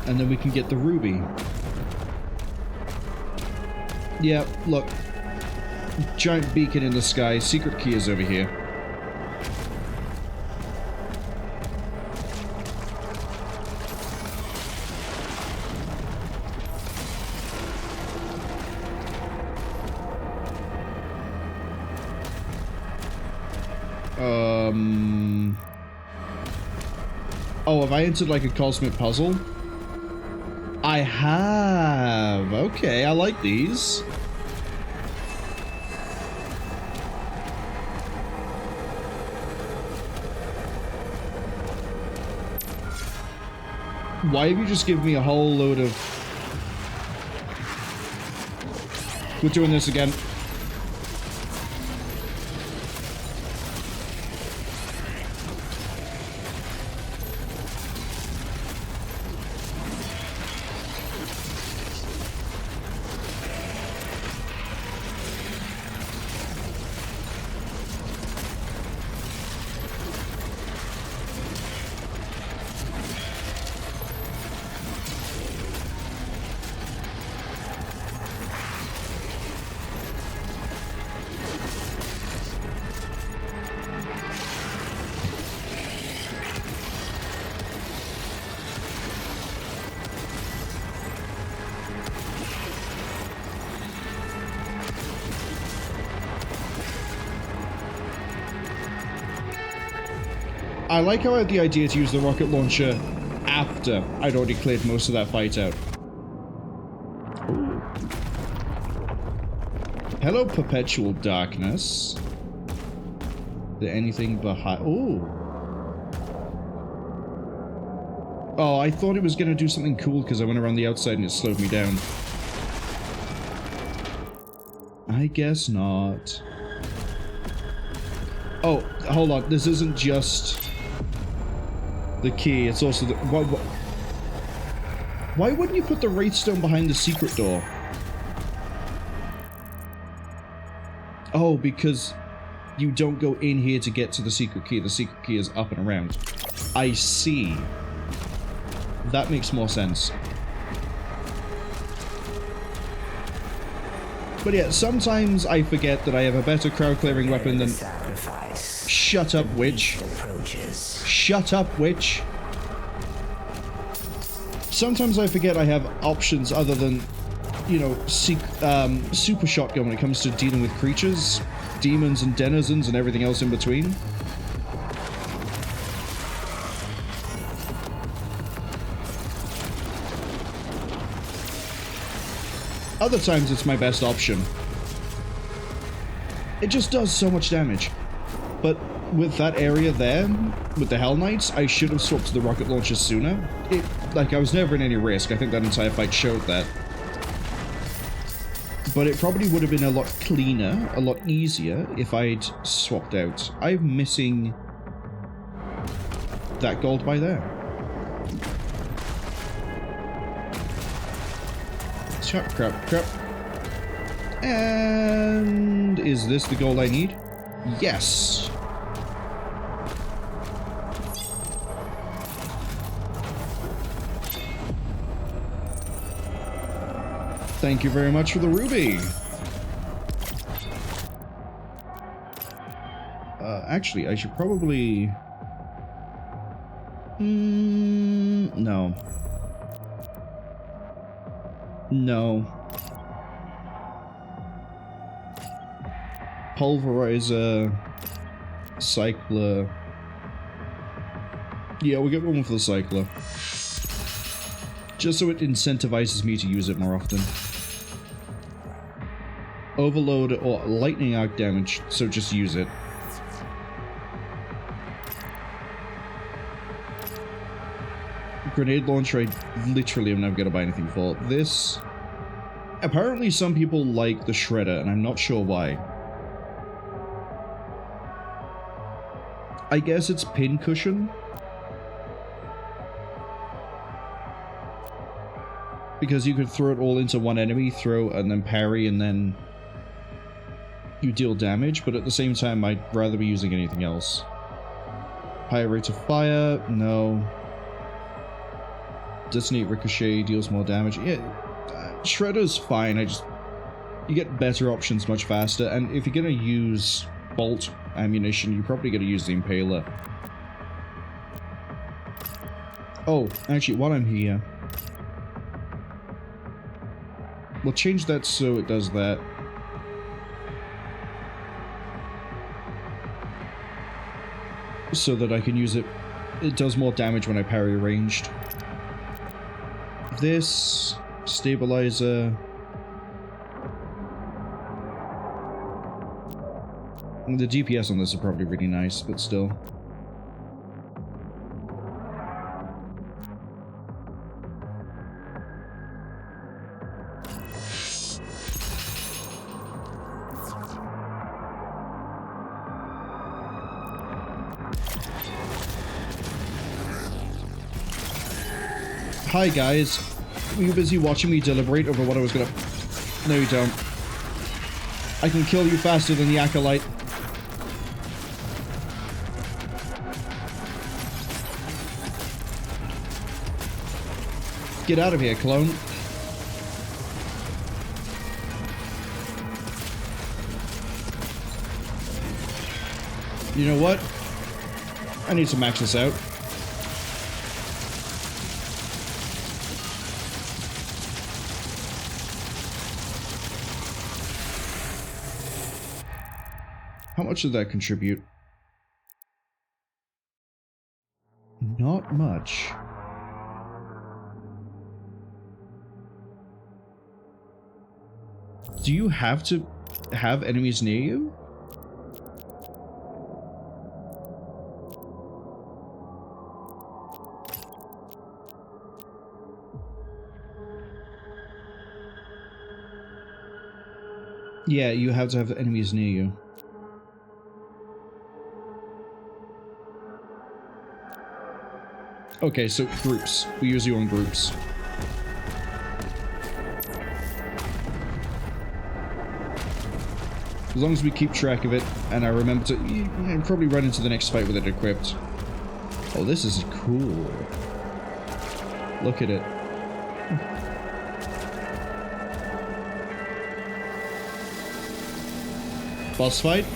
And then we can get the ruby. Yeah, look. Giant beacon in the sky. Secret key is over here. Oh, have I entered like a cosmic puzzle? I have. Okay, I like these. Why have you just given me a whole load of... We're doing this again. I like how I had the idea to use the rocket launcher after I'd already cleared most of that fight out. Ooh. Hello, perpetual darkness. Is there anything behind? Ooh. Oh, I thought it was going to do something cool because I went around the outside and it slowed me down. I guess not. Oh, hold on. This isn't just the key. It's also the... Why wouldn't you put the Wraithstone behind the secret door? Oh, because you don't go in here to get to the secret key. The secret key is up and around. I see. That makes more sense. But yeah, sometimes I forget that I have a better crowd clearing weapon than... Shut up, witch. Shut up, witch. Sometimes I forget I have options other than, you know, super shotgun when it comes to dealing with creatures, demons and denizens and everything else in between. Other times it's my best option. It just does so much damage. But with that area there, with the Hell Knights, I should have swapped to the rocket launcher sooner. Like, I was never in any risk. I think that entire fight showed that. But it probably would have been a lot cleaner, a lot easier if I'd swapped out. I'm missing that gold by there. Crap. And is this the gold I need? Yes. Thank you very much for the ruby. Actually, I should probably... No. No. Pulverizer. Cycler. Yeah, we'll get one for the Cycler. Just so it incentivizes me to use it more often. Overload or lightning arc damage, so just use it. Grenade launcher, I literally am never going to buy anything for. This... Apparently some people like the Shredder, and I'm not sure why. I guess it's pin cushion? Because you could throw it all into one enemy, throw and then parry, and then you deal damage, but at the same time I'd rather be using anything else. Higher rate of fire? No. Detonate ricochet deals more damage. Yeah, Shredder's fine. You get better options much faster, and if you're gonna use bolt ammunition, you're probably gonna use the Impaler. Oh, actually, while I'm here, we'll change that so it does that. So that I can use it. It does more damage when I parry ranged. This stabilizer. The DPS on this are probably really nice, but still. Hi guys, were you busy watching me deliberate over what I was gonna... No you don't. I can kill you faster than the Acolyte. Get out of here, clone. You know what? I need to max this out. How much did that contribute? Not much. Do you have to have enemies near you? Yeah, you have to have enemies near you. Okay, so groups. We use you on groups. As long as we keep track of it, and I remember to... You probably run into the next fight with it equipped. Oh, this is cool. Look at it. Boss fight?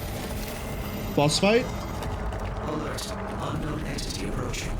Boss fight? Alert. Unknown entity approaching.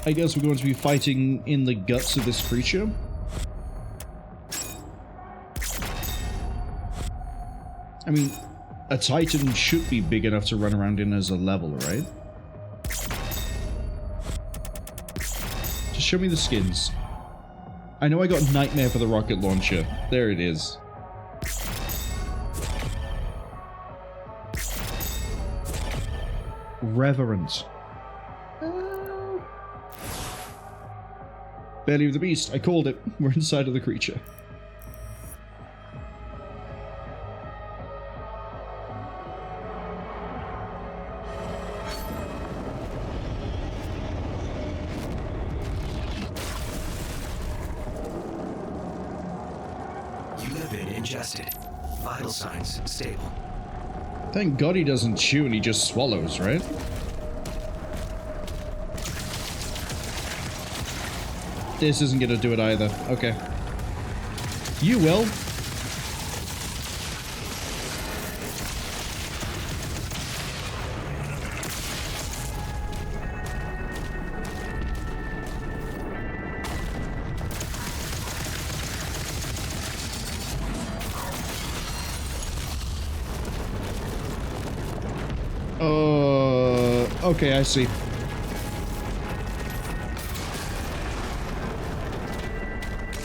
I guess we're going to be fighting in the guts of this creature. I mean, a Titan should be big enough to run around in as a level, right? Just show me the skins. I know I got Nightmare for the rocket launcher. There it is. Reverent. Belly of the beast. I called it. We're inside of the creature. You have been ingested. Vital signs stable. Thank God he doesn't chew and he just swallows, right? This isn't gonna do it either. Okay. You will. Okay, I see.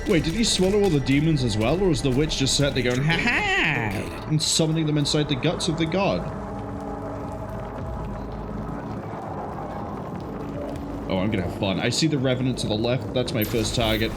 Wait, did he swallow all the demons as well, or is the witch just sat there going, ha-ha, and summoning them inside the guts of the god? Oh, I'm gonna have fun. I see the Revenant to the left. That's my first target.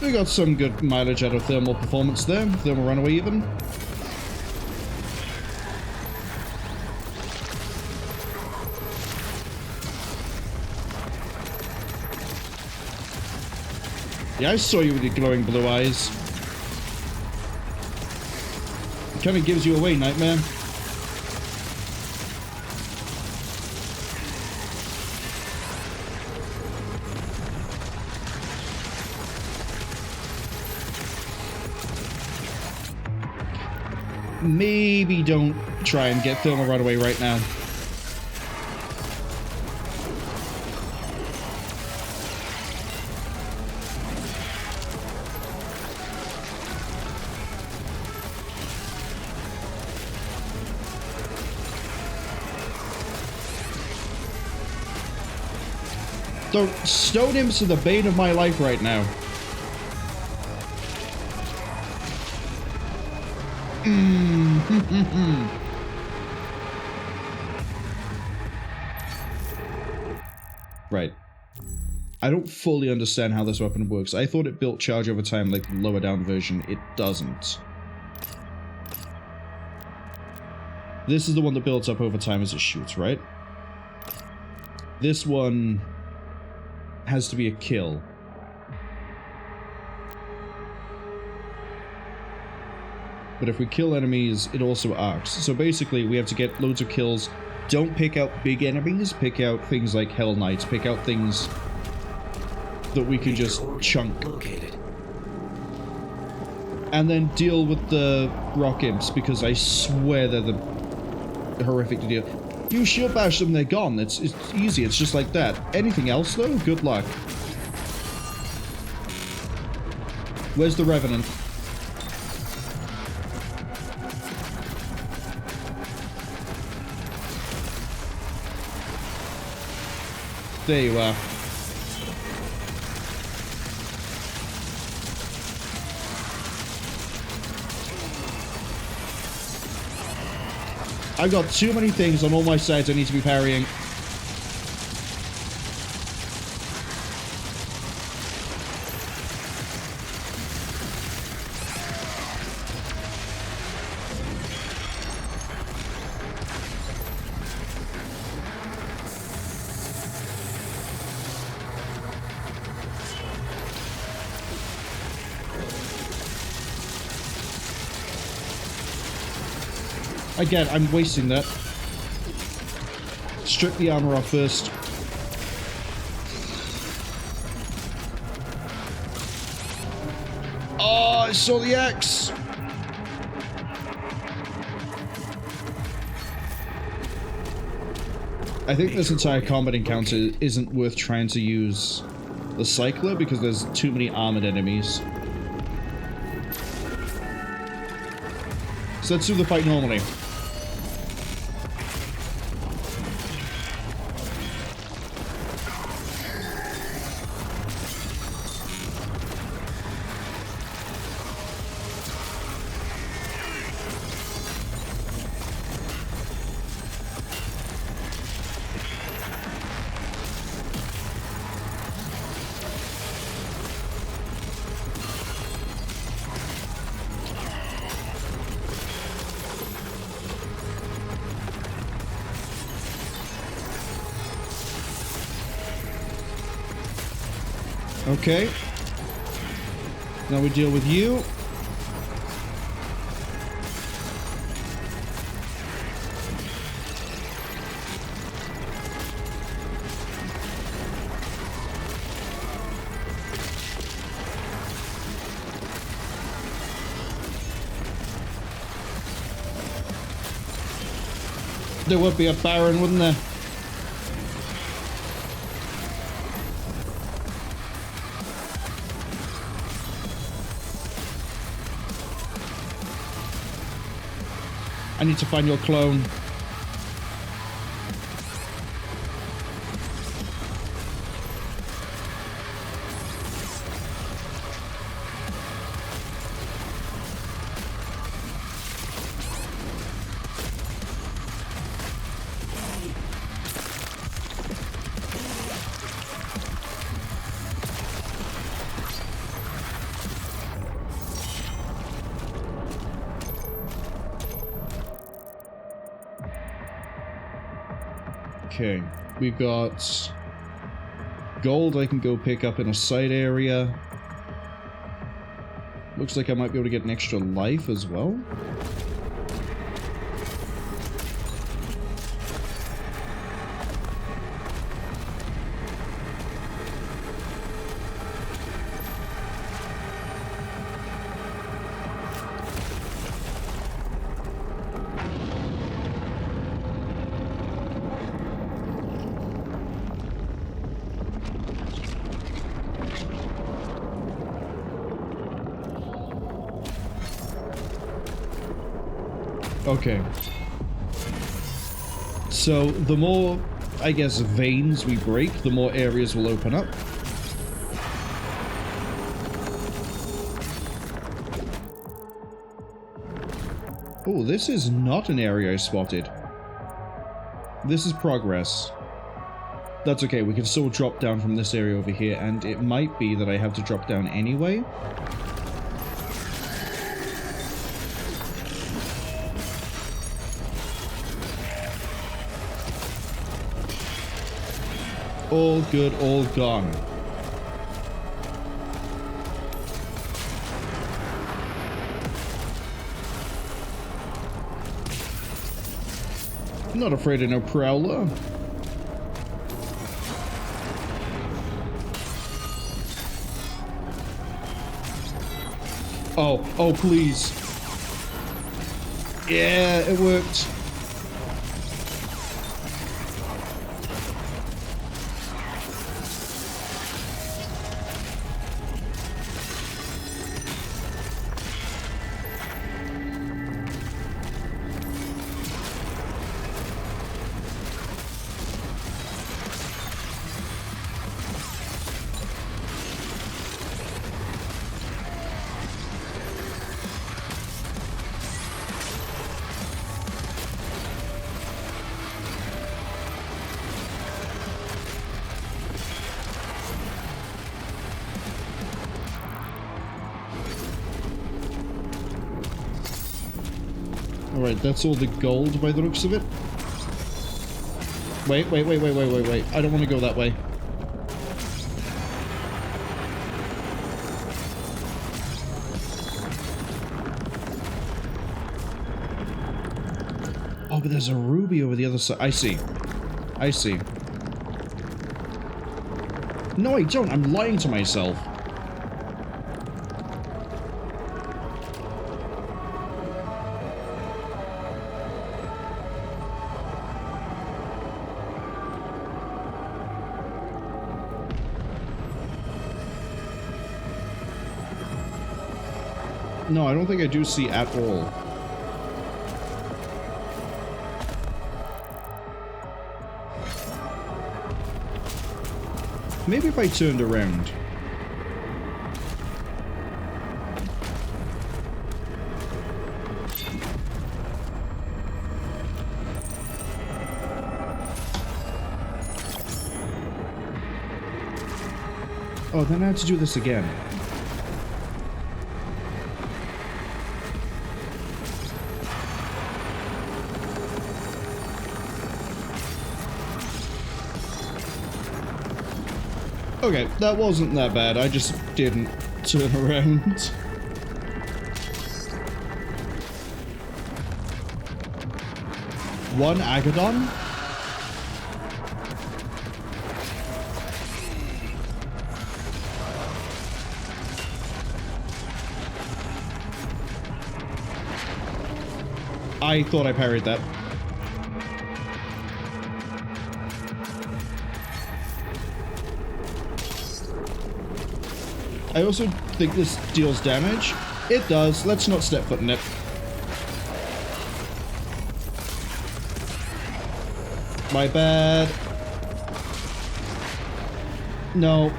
We got some good mileage out of thermal performance there. Thermal runaway even. Yeah, I saw you with your glowing blue eyes. It kind of gives you away, Nightmare. Maybe don't try and get thermal runaway right now. The stone imps are the bane of my life right now. Right. I don't fully understand how this weapon works. I thought it built charge over time like the lower down version. It doesn't. This is the one that builds up over time as it shoots, right? This one has to be a kill. But if we kill enemies, it also arcs. So basically, we have to get loads of kills. Don't pick out big enemies, pick out things like Hell Knights, pick out things that we can just chunk. And then deal with the rock imps, because I swear they're the horrific to deal. You shield bash them, they're gone. It's easy, it's just like that. Anything else though? Good luck. Where's the Revenant? There you are. I've got too many things on all my sides I need to be parrying. Again, I'm wasting that. Strip the armor off first. Oh, I saw the axe! I think this entire combat encounter isn't worth trying to use the Cycler because there's too many armored enemies. So let's do the fight normally. Okay. Now we deal with you. There would be a Baron, wouldn't there? I need to find your clone. Okay, we got gold I can go pick up in a side area. Looks like I might be able to get an extra life as well. Okay. So, the more, I guess, veins we break, the more areas will open up. Oh, this is not an area I spotted. This is progress. That's okay, we can still drop down from this area over here, and it might be that I have to drop down anyway. All good, all gone. I'm not afraid of no prowler. Oh, please. Yeah, it worked. Alright, that's all the gold by the looks of it. Wait. I don't want to go that way. Oh, but there's a ruby over the other side. I see. No, I don't. I'm lying to myself. No, I don't think I do see at all. Maybe if I turned around. Oh, then I have to do this again. Okay, that wasn't that bad. I just didn't turn around. One Agadon? I thought I parried that. I also think this deals damage. It does. Let's not step foot in it. My bad. No.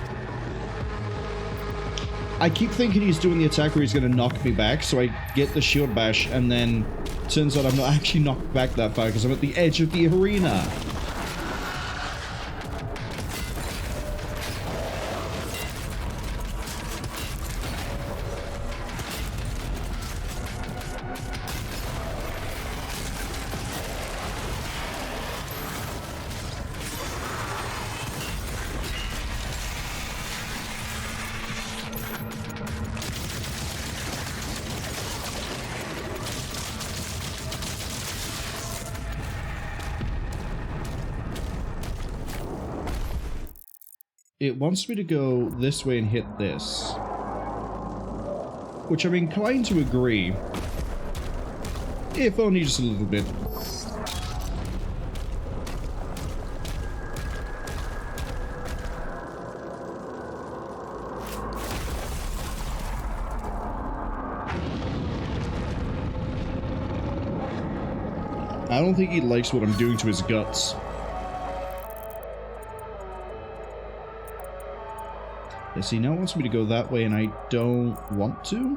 I keep thinking he's doing the attack where he's going to knock me back, so I get the shield bash, and then turns out I'm not actually knocked back that far because I'm at the edge of the arena. It wants me to go this way and hit this. Which I'm inclined to agree. If only just a little bit. I don't think he likes what I'm doing to his guts. Yeah, see, now it wants me to go that way, and I don't want to.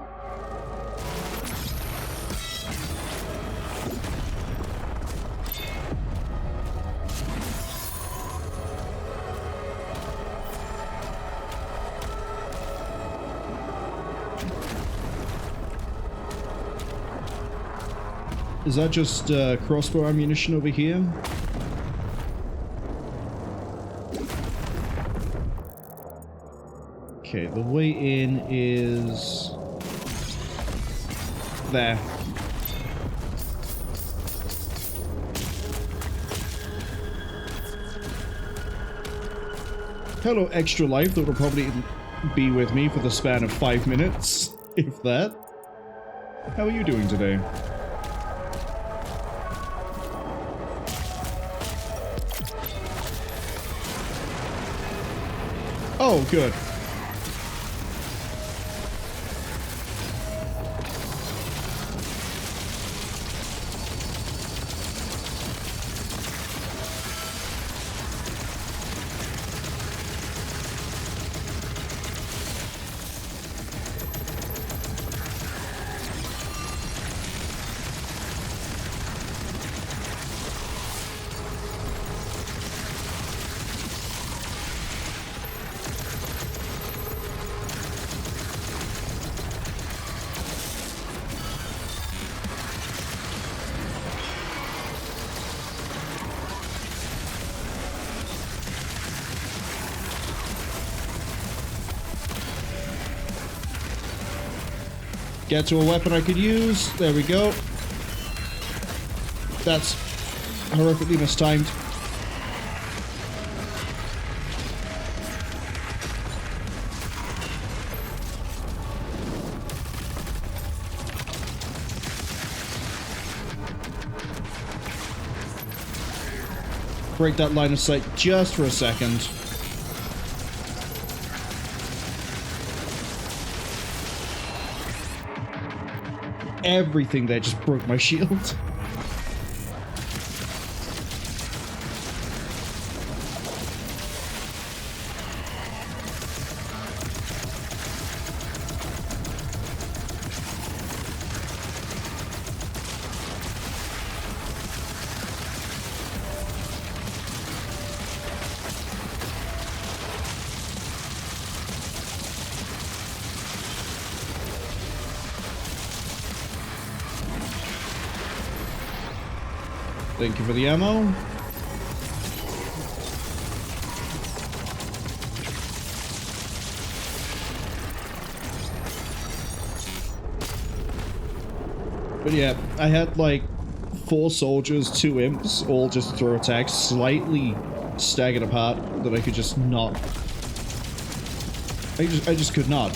Is that just crossbow ammunition over here? Okay, the way in is there. Hello, extra life that will probably be with me for the span of 5 minutes, if that. How are you doing today? Oh, good. Get to a weapon I could use. There we go. That's horrifically mistimed. Break that line of sight just for a second. Everything there just broke my shield. Thank you for the ammo. But yeah, I had like 4 soldiers, 2 imps, all just throw attacks slightly staggered apart that I could just not. I just could not.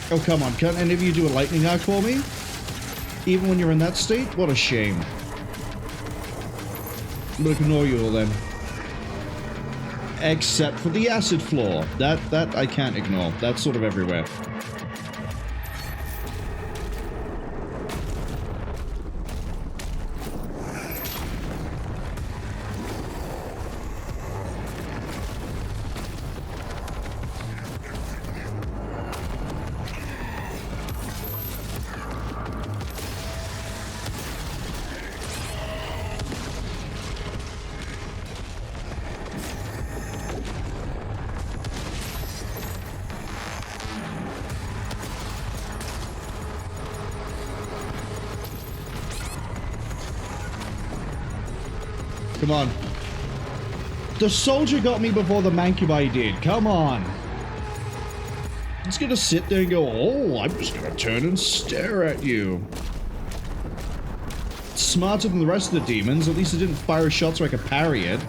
Oh, come on. Can't any of you do a lightning arc for me? Even when you're in that state? What a shame. I'm gonna ignore you all then. Except for the acid floor. That I can't ignore. That's sort of everywhere. Come on. The soldier got me before the Mancubi did. Come on. He's gonna sit there and go, oh, I'm just gonna turn and stare at you. Smarter than the rest of the demons. At least it didn't fire a shot so I could parry it.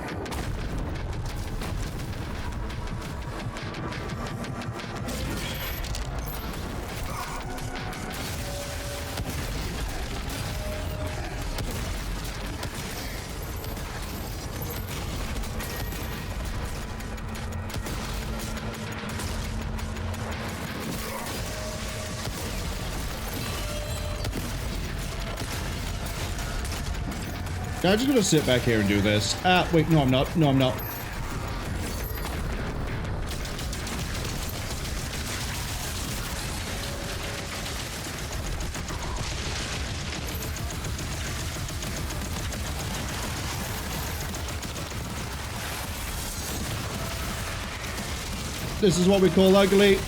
I'm just gonna sit back here and do this. Ah, wait, no I'm not. No, I'm not. This is what we call ugly.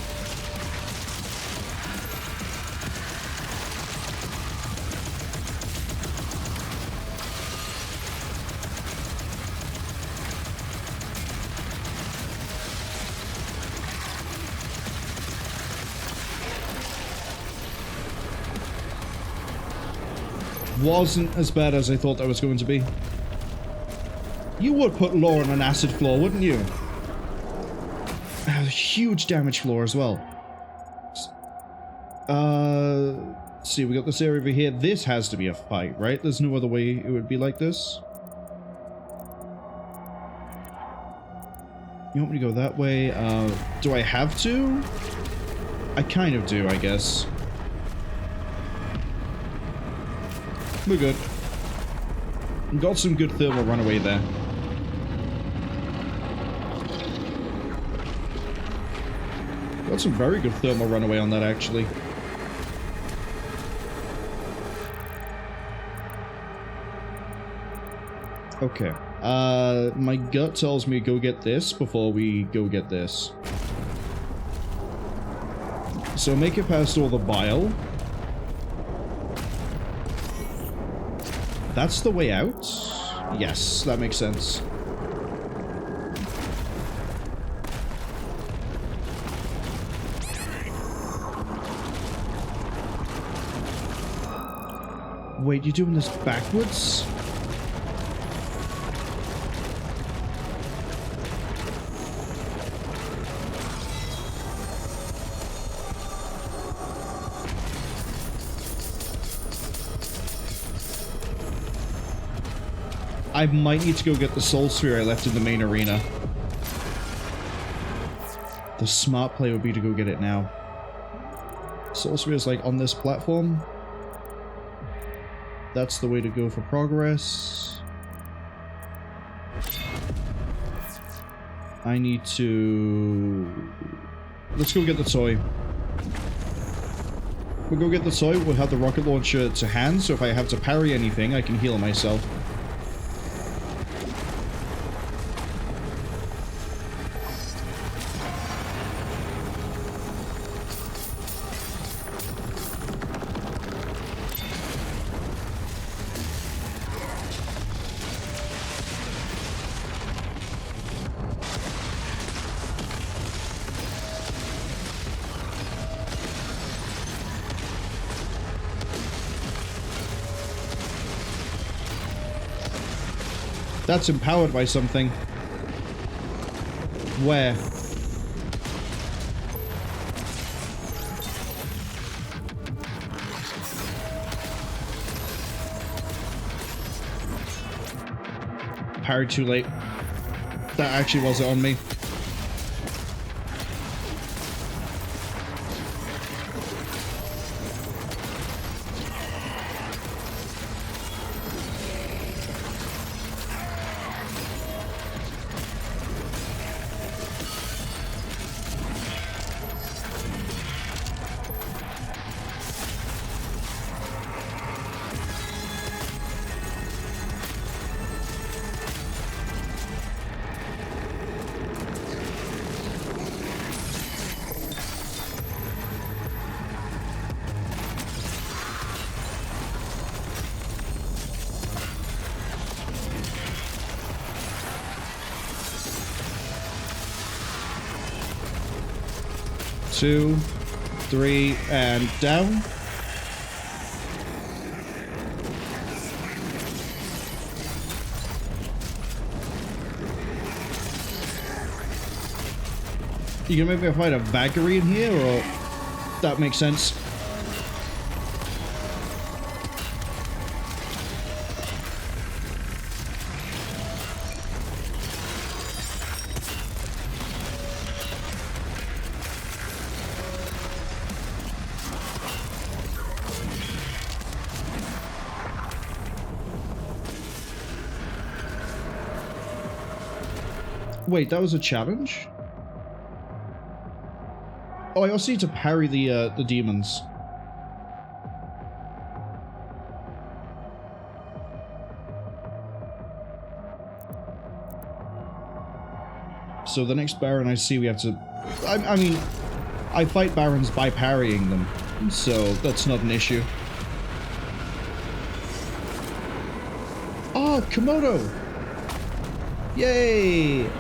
Wasn't as bad as I thought that was going to be. You would put Law on an acid floor, wouldn't you? A huge damage floor as well. See, we got this area over here. This has to be a fight, right? There's no other way it would be like this. You want me to go that way? Do I have to? I kind of do, I guess. We're good. Got some good thermal runaway there. Got some very good thermal runaway on that, actually. Okay. My gut tells me go get this before we go get this. So make it past all the bile. That's the way out? Yes, that makes sense. Wait, you're doing this backwards? I might need to go get the soul sphere I left in the main arena. The smart play would be to go get it now. Soul sphere is like on this platform. That's the way to go for progress. I need to... Let's go get the toy. We'll go get the toy. We'll have the rocket launcher to hand, so if I have to parry anything, I can heal myself. That's empowered by something. Where? Parried too late. That actually wasn't on me. Two, three, and down. You can maybe find a Valkyrie in here, or that makes sense. Wait, that was a challenge? Oh, I also need to parry the demons. So the next Baron I see, we have to... I mean, I fight Barons by parrying them, so that's not an issue. Oh, Komodo! Yay!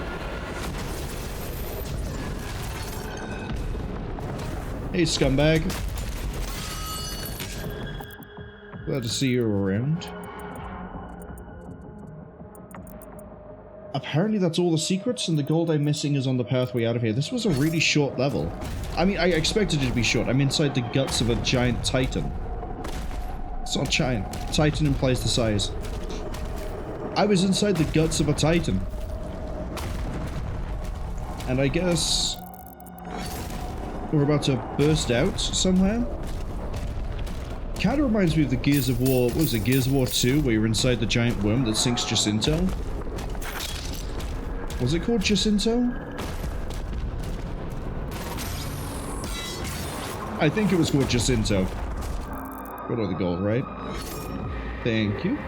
Hey, scumbag. Glad to see you around. Apparently that's all the secrets, and the gold I'm missing is on the pathway out of here. This was a really short level. I mean, I expected it to be short. I'm inside the guts of a giant titan. It's not giant. Titan implies the size. I was inside the guts of a titan. And I guess... we're about to burst out somewhere. Kind of reminds me of the Gears of War. What was it, Gears of War 2, where you're inside the giant worm that sinks Jacinto? Was it called Jacinto? I think it was called Jacinto. Got all the gold, right? Thank you.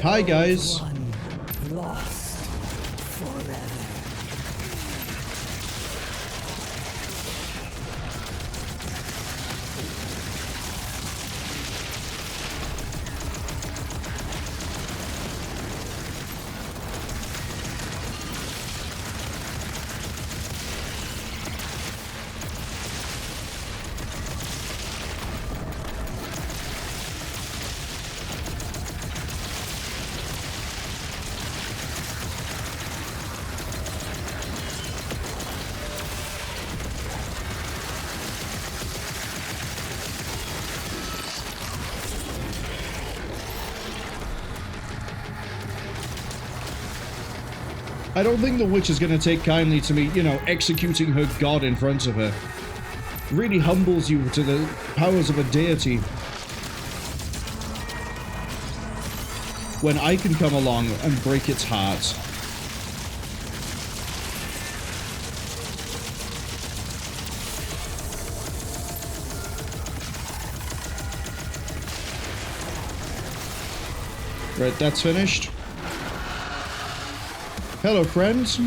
Hi guys. Lost forever. I don't think the witch is going to take kindly to me, you know, executing her god in front of her. Really humbles you to the powers of a deity. When I can come along and break its heart. Right, that's finished. Hello, friends.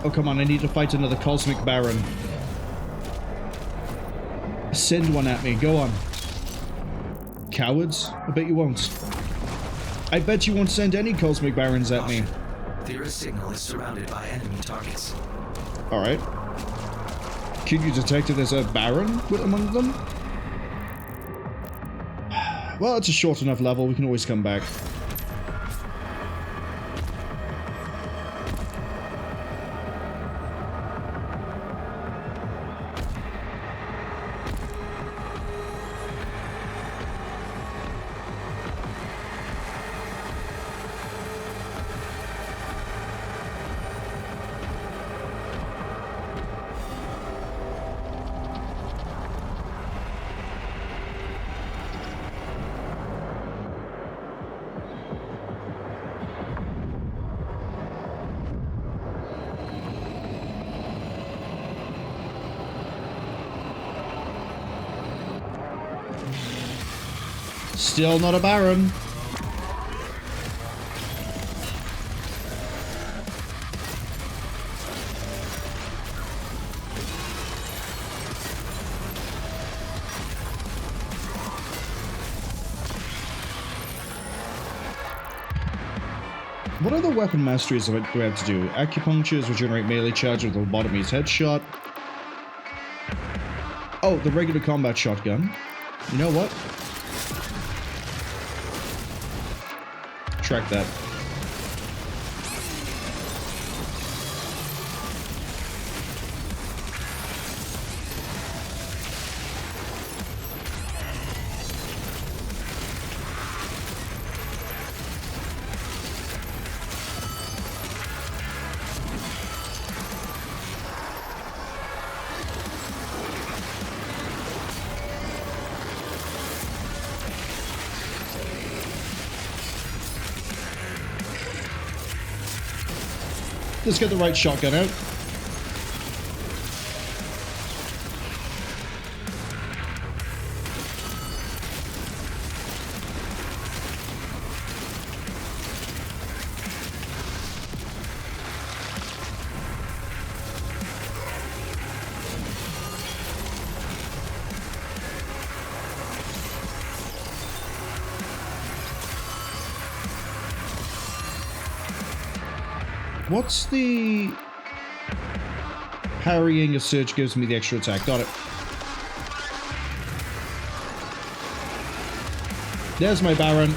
Oh, come on, I need to fight another Cosmic Baron. Send one at me, go on. Cowards? I bet you won't. I bet you won't send any Cosmic Barons at me. Thea's signal is surrounded by enemy targets. Alright. Could you detect if there's a Baron among them? Well, it's a short enough level, we can always come back. Still not a Baron. What other weapon masteries do I have to do? Acupunctures regenerate melee charge with lobotomy's headshot. Oh, the regular combat shotgun. You know what? Track that. Let's get the right shotgun out. What's the... Parrying a surge gives me the extra attack. Got it. There's my Baron.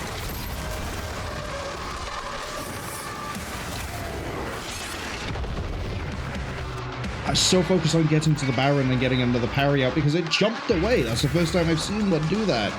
I was so focused on getting to the Baron and getting another parry out because it jumped away. That's the first time I've seen one do that.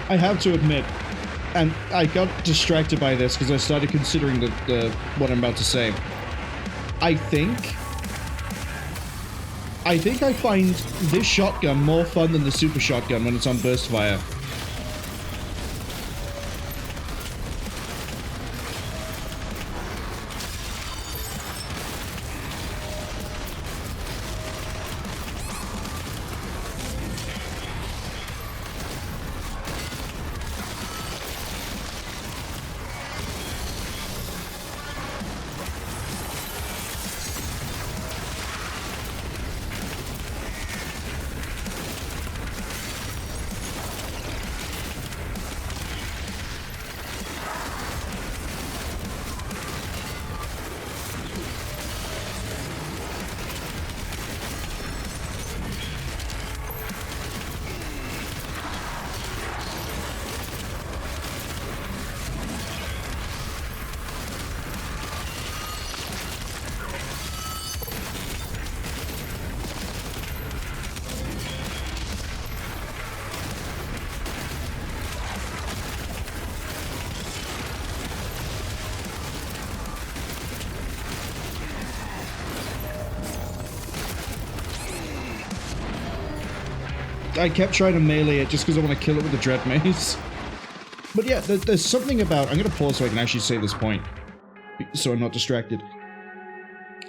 I have to admit, and I got distracted by this because I started considering what I'm about to say. I think I think I find this shotgun more fun than the super shotgun when it's on burst fire. I kept trying to melee it just because I want to kill it with the dread mace. But yeah, there's something about... I'm going to pause so I can actually say this point, so I'm not distracted.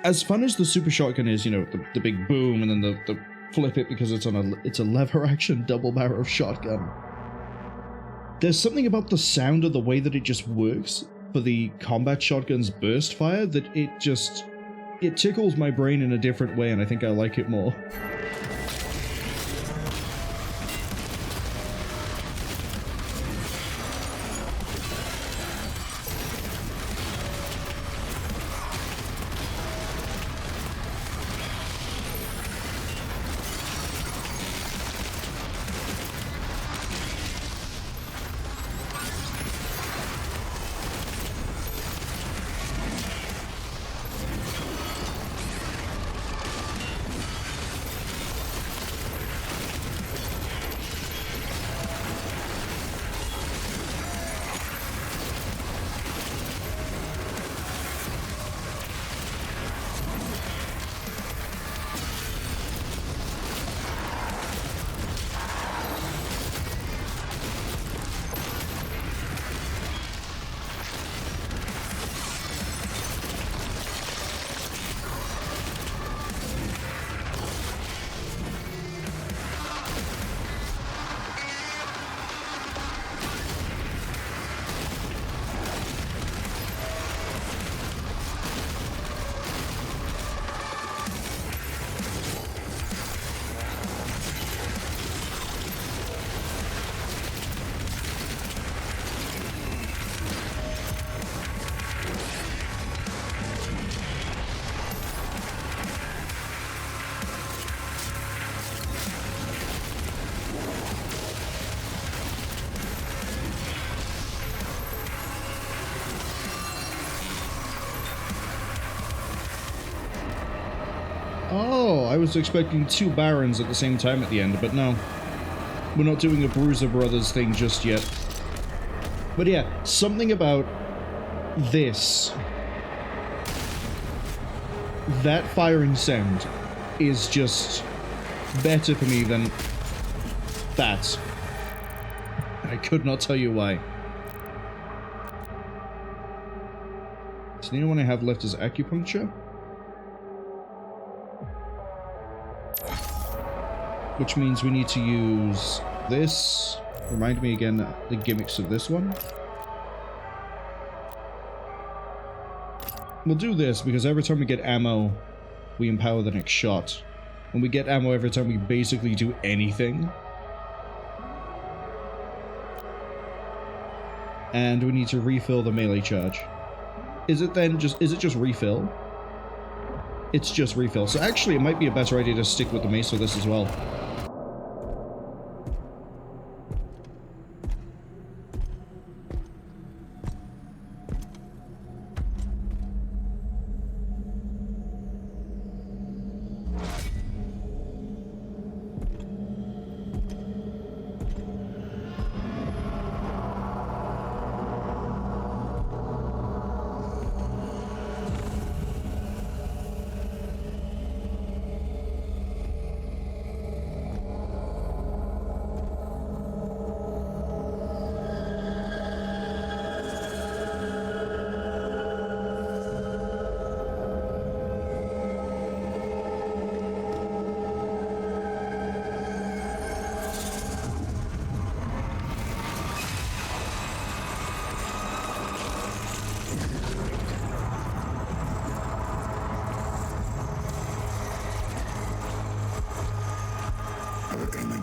As fun as the super shotgun is, you know, the big boom and then the flip it because it's on it's a lever action double barrel shotgun. There's something about the sound of the way that it just works for the combat shotgun's burst fire that it tickles my brain in a different way, and I think I like it more. Oh, I was expecting 2 Barons at the same time at the end, but no. We're not doing a Bruiser Brothers thing just yet. But yeah, something about this. That firing sound is just better for me than that. I could not tell you why. Does anyone I have left is acupuncture? Which means we need to use this. Remind me again the gimmicks of this one. We'll do this because every time we get ammo, we empower the next shot. And we get ammo every time we basically do anything. And we need to refill the melee charge. Is it just refill? It's just refill. So actually it might be a better idea to stick with the mace for this as well.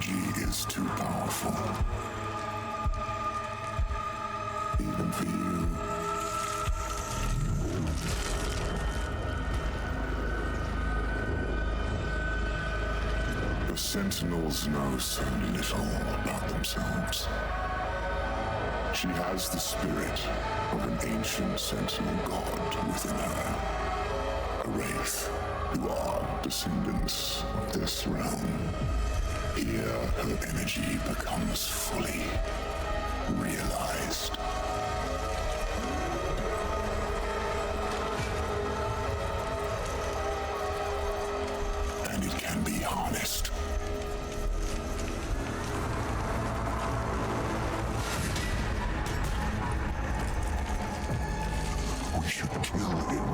energy is too powerful. Even for you. The Sentinels know so little about themselves. She has the spirit of an ancient Sentinel god within her. A wraith who are descendants of this realm. Here, her energy becomes fully realized. And it can be harnessed. We should kill him.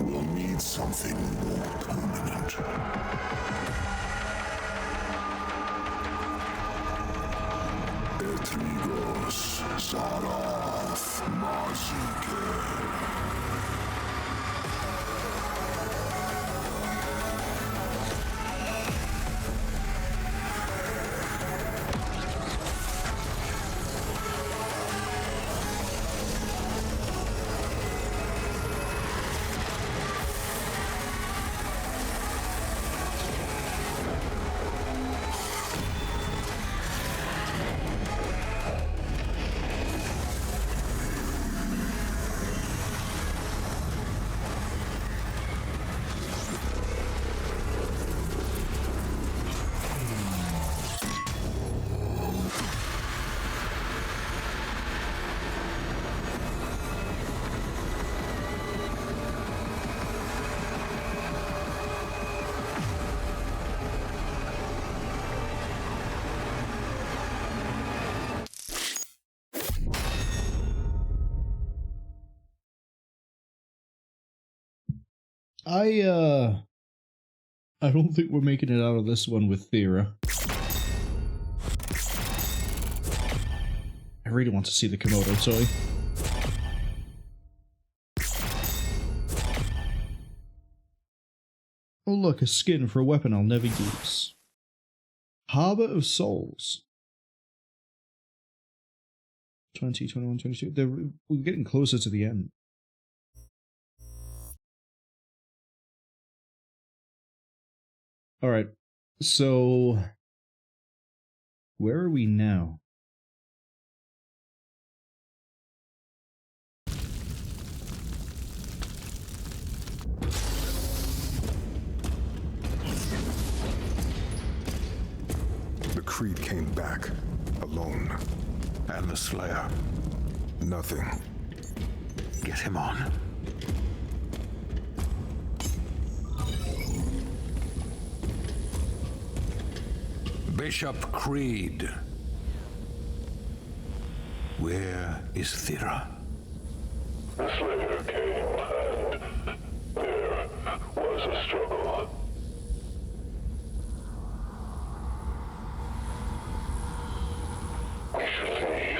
We'll need something more permanent. Etrigos, Zarath, Mazike. I don't think we're making it out of this one with Thera. I really want to see the Komodo toy. Oh look, a skin for a weapon I'll never use. Harbor of Souls. 20, 21, 22. We're getting closer to the end. Alright, so where are we now? The Creed came back, alone. And the Slayer. Nothing. Get him on. Bishop Creed. Where is Thera? The Slayer came, and there was a struggle. We should leave.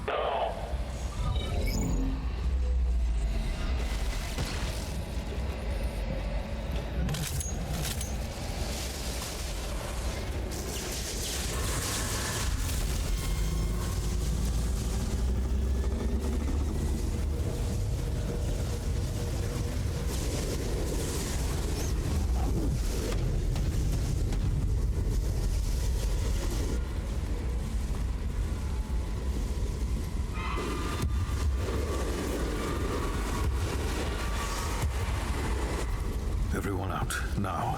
Now. Everyone out, now.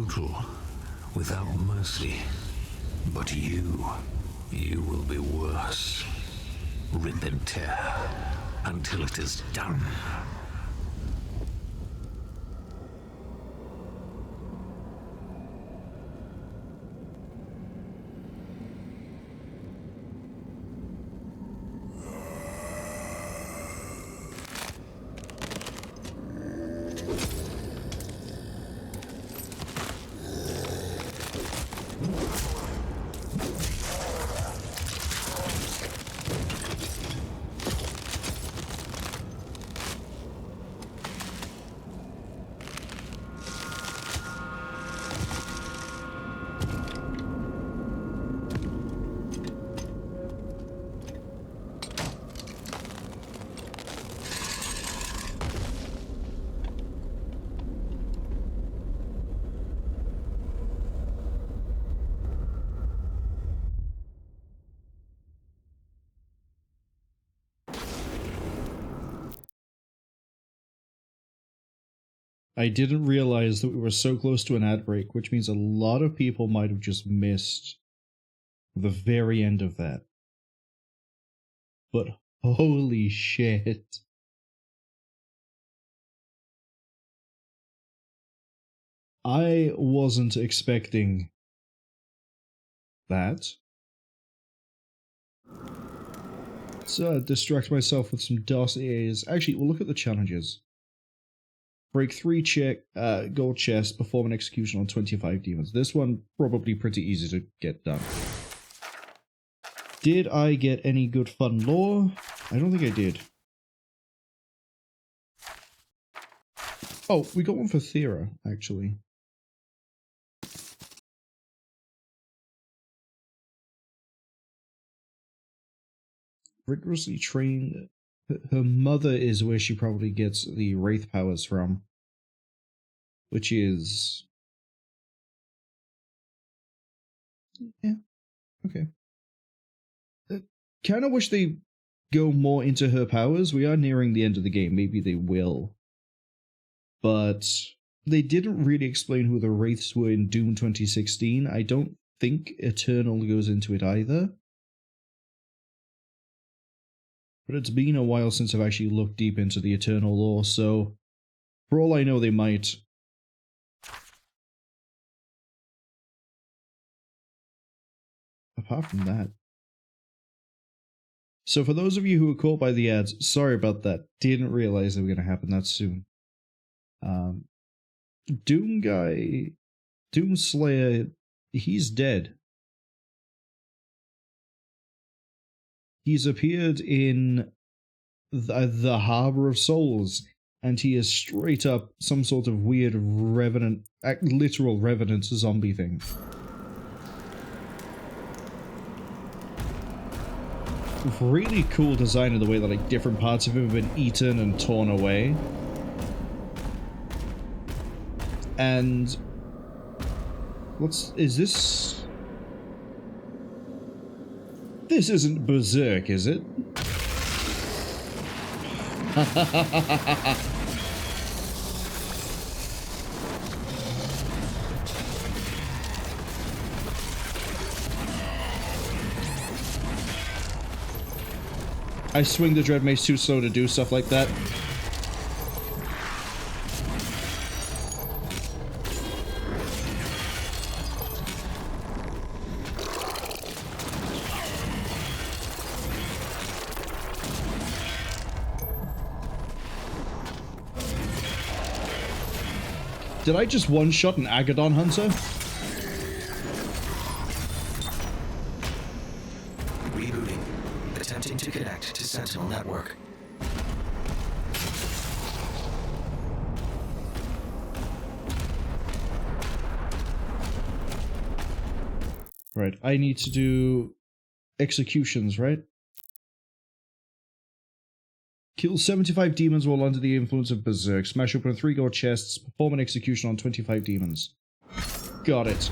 brutal, without mercy. But you will be worse. Rip and tear until it is done. I didn't realize that we were so close to an ad break, which means a lot of people might have just missed the very end of that. But holy shit. I wasn't expecting that. So distract myself with some dossiers. Actually, we'll look at the challenges. Break 3 gold chests, perform an execution on 25 demons. This one, probably pretty easy to get done. Did I get any good fun lore? I don't think I did. Oh, we got one for Thera, actually. Rigorously trained. Her mother is where she probably gets the Wraith powers from. Which is... yeah, okay. Kind of wish they go more into her powers. We are nearing the end of the game. Maybe they will. But they didn't really explain who the Wraiths were in Doom 2016. I don't think Eternal goes into it either. But it's been a while since I've actually looked deep into the Eternal lore, so for all I know, they might. Apart from that. So for those of you who were caught by the ads, sorry about that. Didn't realize they were going to happen that soon. Doom guy, Doom Slayer, he's dead. He's appeared in the Harbor of Souls, and he is straight up some sort of weird revenant, literal revenant zombie thing. Really cool design in the way that like different parts of him have been eaten and torn away. And is this? This isn't Berserk, is it? I swing the Dread Mace too slow to do stuff like that. Did I just one-shot an Agadon Hunter? Rebooting. Attempting to connect to Sentinel Network. Right, I need to do executions, right? Kill 75 demons while under the influence of Berserk. Smash open 3 gold chests. Perform an execution on 25 demons. Got it.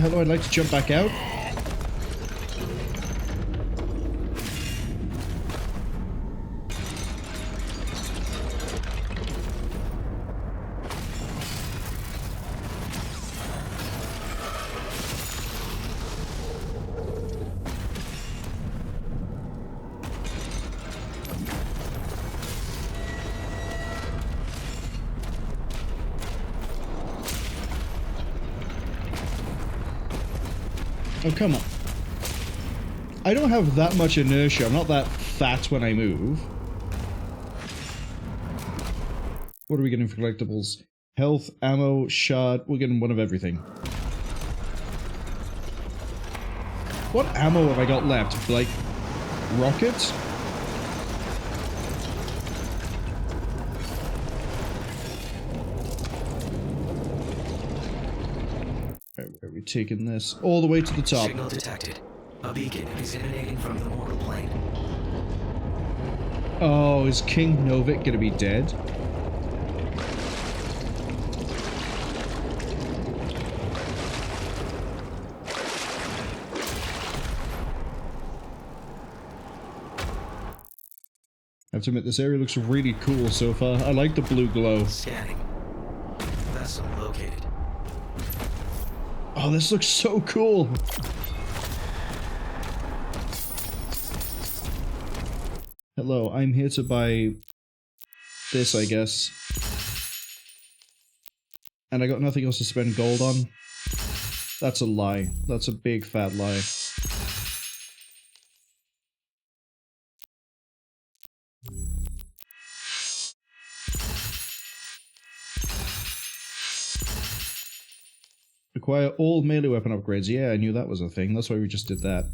hello, I'd like to jump back out. Oh, come on. I don't have that much inertia. I'm not that fat when I move. What are we getting for collectibles? Health, ammo, shard. We're getting one of everything. What ammo have I got left? Like, rockets? Are we taking this all the way to the top? Signal detected. A beacon is emanating from the mortal plane. Oh, is King Novik gonna be dead? I have to admit, this area looks really cool so far. I like the blue glow. Scanning. Vessel located. Oh, this looks so cool. Hello, I'm here to buy this, I guess. And I got nothing else to spend gold on. That's a lie. That's a big fat lie. Acquire all melee weapon upgrades. Yeah, I knew that was a thing. That's why we just did that.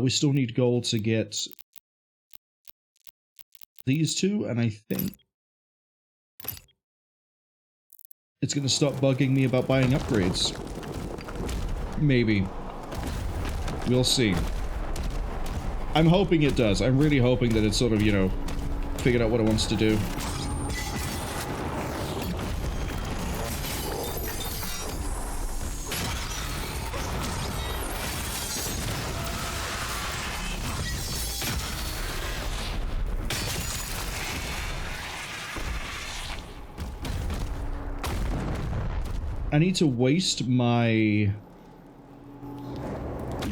We still need gold to get these two, and I think it's going to stop bugging me about buying upgrades. Maybe. We'll see. I'm hoping it does. I'm really hoping that it's sort of, you know, figured out what it wants to do. I need to waste my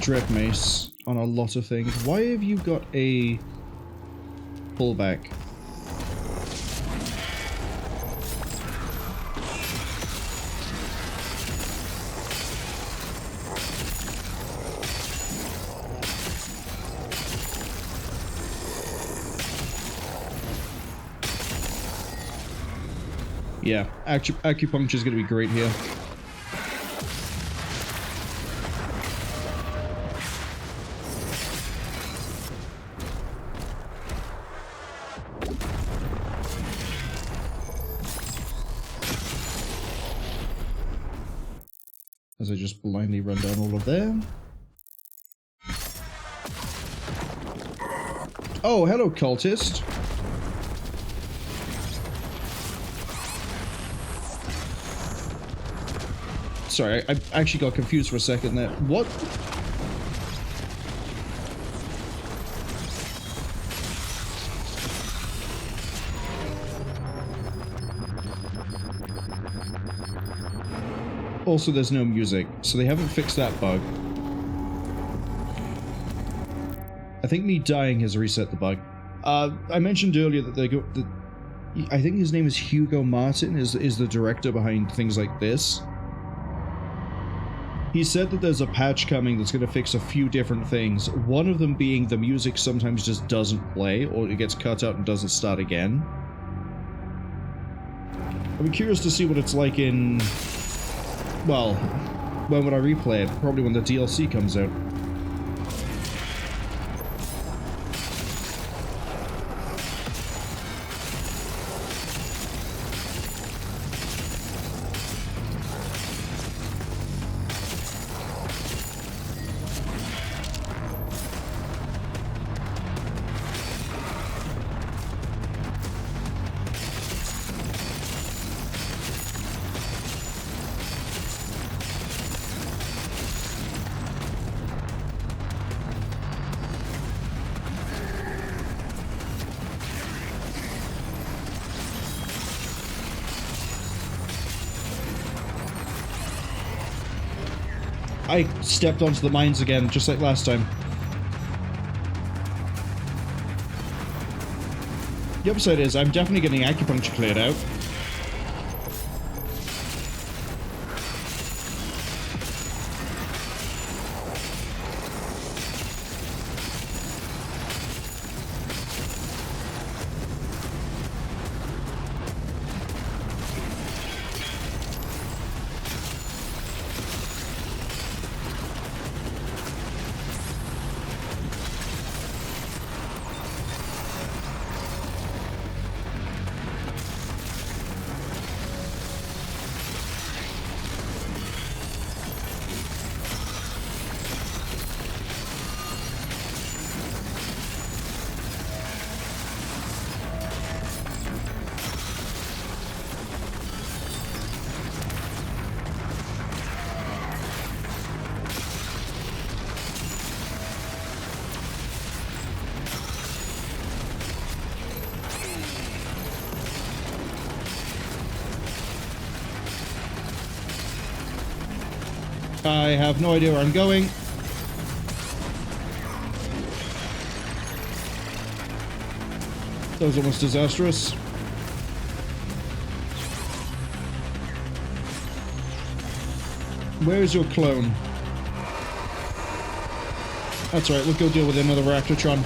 Dread Mace on a lot of things. Why have you got a pullback? Yeah, acupuncture is going to be great here. As I just blindly run down all of them. Oh, hello, cultist. Sorry, I actually got confused for a second there. What? Also, there's no music, so they haven't fixed that bug. I think me dying has reset the bug. I mentioned earlier that they go. I think his name is Hugo Martin, is the director behind things like this. He said that there's a patch coming that's going to fix a few different things. One of them being the music sometimes just doesn't play, or it gets cut out and doesn't start again. I'm curious to see what it's like in... Well, when would I replay it? Probably when the DLC comes out. I stepped onto the mines again, just like last time. The upside is I'm definitely getting acupuncture cleared out. I have no idea where I'm going. That was almost disastrous. Where is your clone? That's right, we'll go deal with another Reactotron.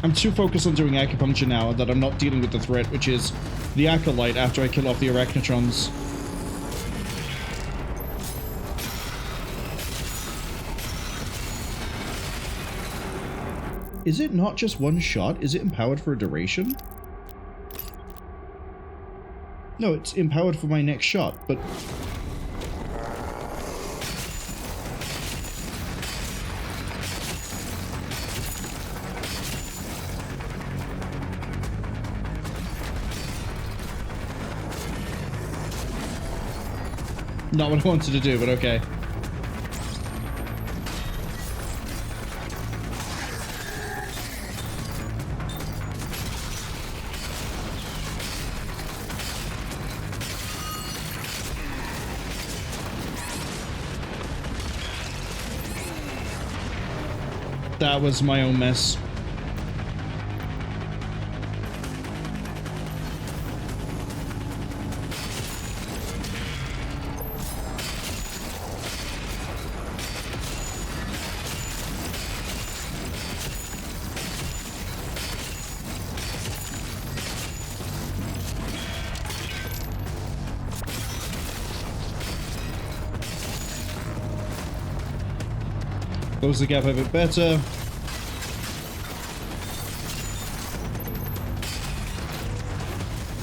I'm too focused on doing acupuncture now that I'm not dealing with the threat, which is the Acolyte after I kill off the Arachnotrons. Is it not just one shot? Is it empowered for a duration? No, it's empowered for my next shot, but... Not what I wanted to do, but okay. That was my own mess. Close the gap a bit better.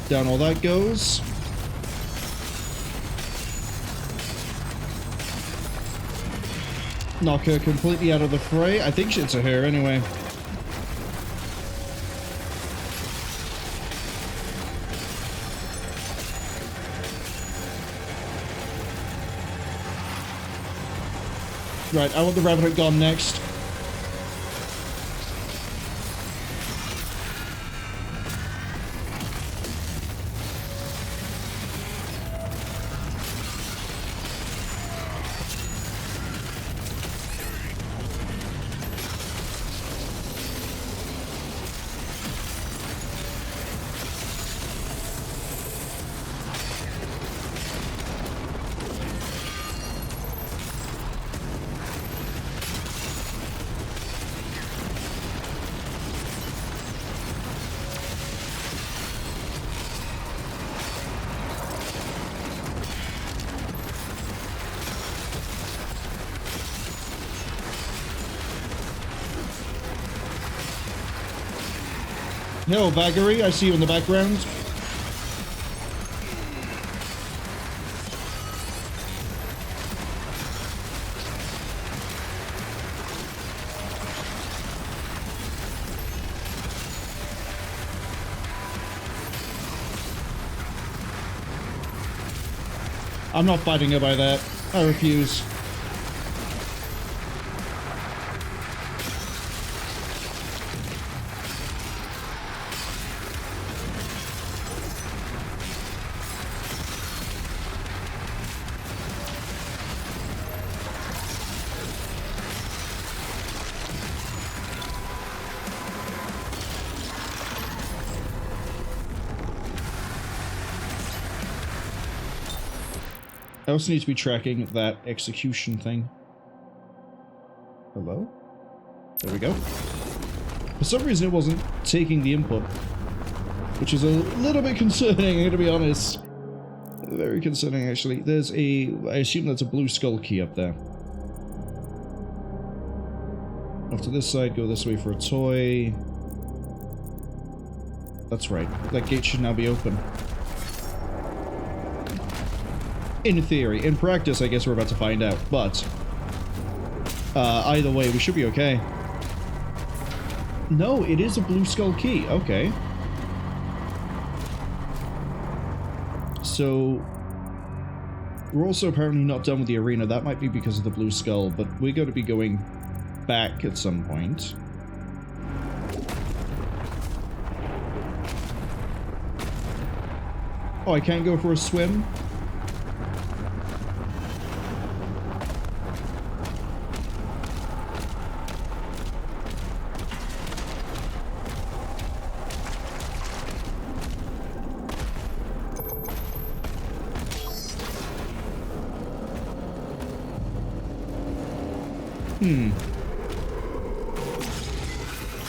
Down all that goes. Knock her completely out of the fray. I think it's a her anyway. Right, I want the Revenant gone next. Hello, Vagary. I see you in the background. I'm not fighting her by that. I refuse. I also need to be tracking that execution thing. Hello? There we go. For some reason it wasn't taking the input, which is a little bit concerning, I'm gonna be honest. Very concerning, actually. There's a... I assume that's a blue skull key up there. Off to this side, go this way for a toy. That's right. That gate should now be open. In theory. In practice, I guess we're about to find out, but... either way, we should be okay. No, it is a blue skull key. Okay. So... we're also apparently not done with the arena. That might be because of the blue skull, but we're going to be going back at some point. Oh, I can't go for a swim?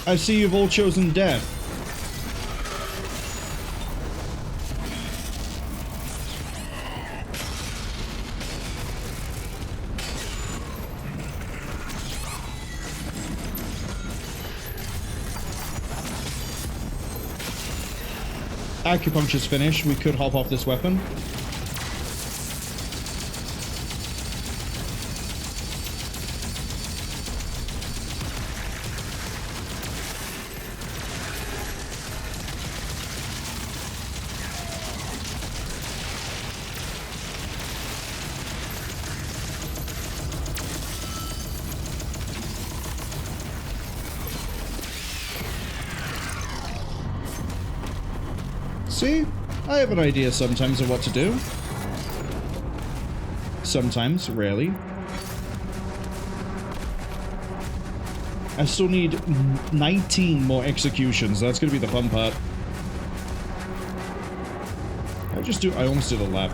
I see you've all chosen death. Acupuncture's finished. We could hop off this weapon. See? I have an idea sometimes of what to do. Sometimes, rarely. I still need 19 more executions. That's gonna be the fun part. I almost did a lap.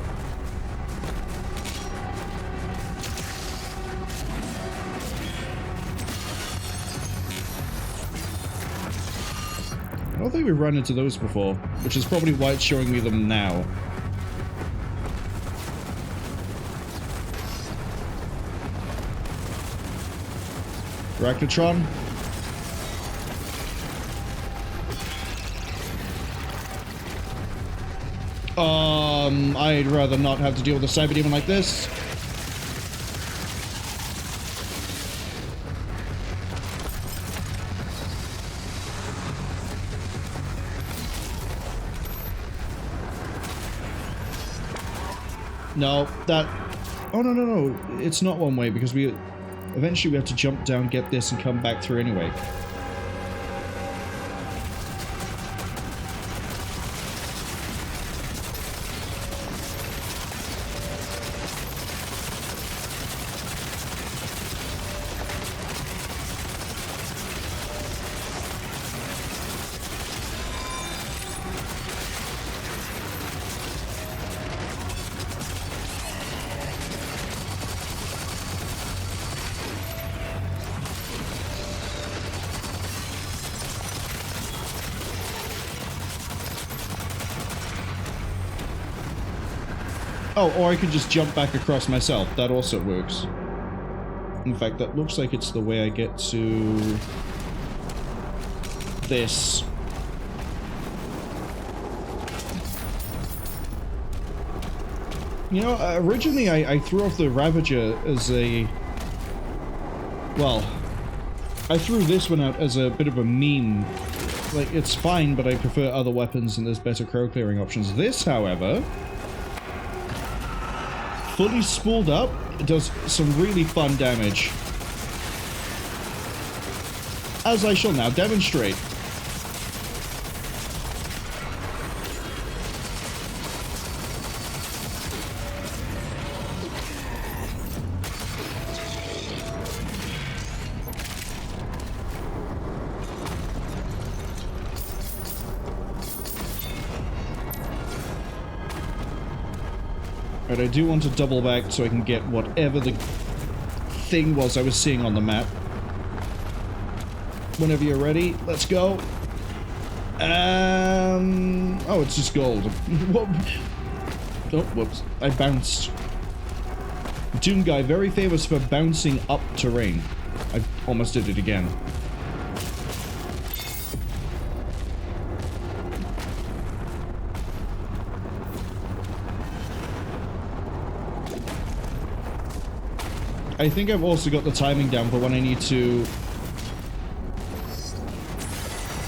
I don't think we've run into those before, which is probably why it's showing me them now. Rakatron. I'd rather not have to deal with a cyber demon like this. No, that... Oh, no. It's not one way, because eventually we have to jump down, get this, and come back through anyway. Oh, or I could just jump back across myself. That also works. In fact, that looks like it's the way I get to... this. You know, originally I threw off the Ravager as a... well, I threw this one out as a bit of a meme. Like, it's fine, but I prefer other weapons and there's better crow clearing options. This, however... fully spooled up, it does some really fun damage. As I shall now demonstrate. But I do want to double back so I can get whatever the thing was I was seeing on the map. Whenever you're ready, let's go. Oh, it's just gold. Oh, whoops. I bounced. Doom guy, very famous for bouncing up terrain. I almost did it again. I think I've also got the timing down for when I need to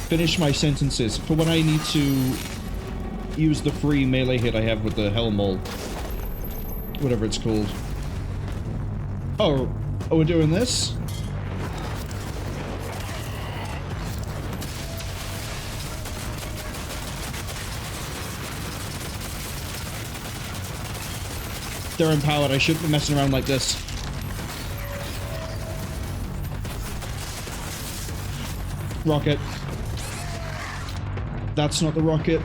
finish my sentences, for when I need to use the free melee hit I have with the Helmol. Whatever it's called. Oh, we're doing this? They're empowered, I shouldn't be messing around like this. Rocket. That's not the rocket.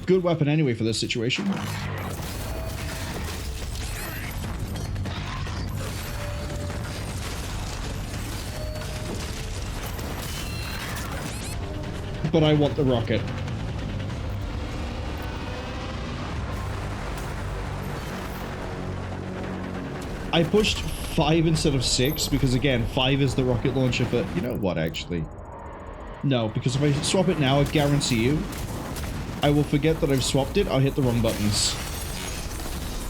Good weapon anyway for this situation. But I want the rocket. I pushed 5 instead of 6 because, again, 5 is the rocket launcher for... You know what, actually? No, because if I swap it now, I guarantee you, I will forget that I've swapped it. I'll hit the wrong buttons.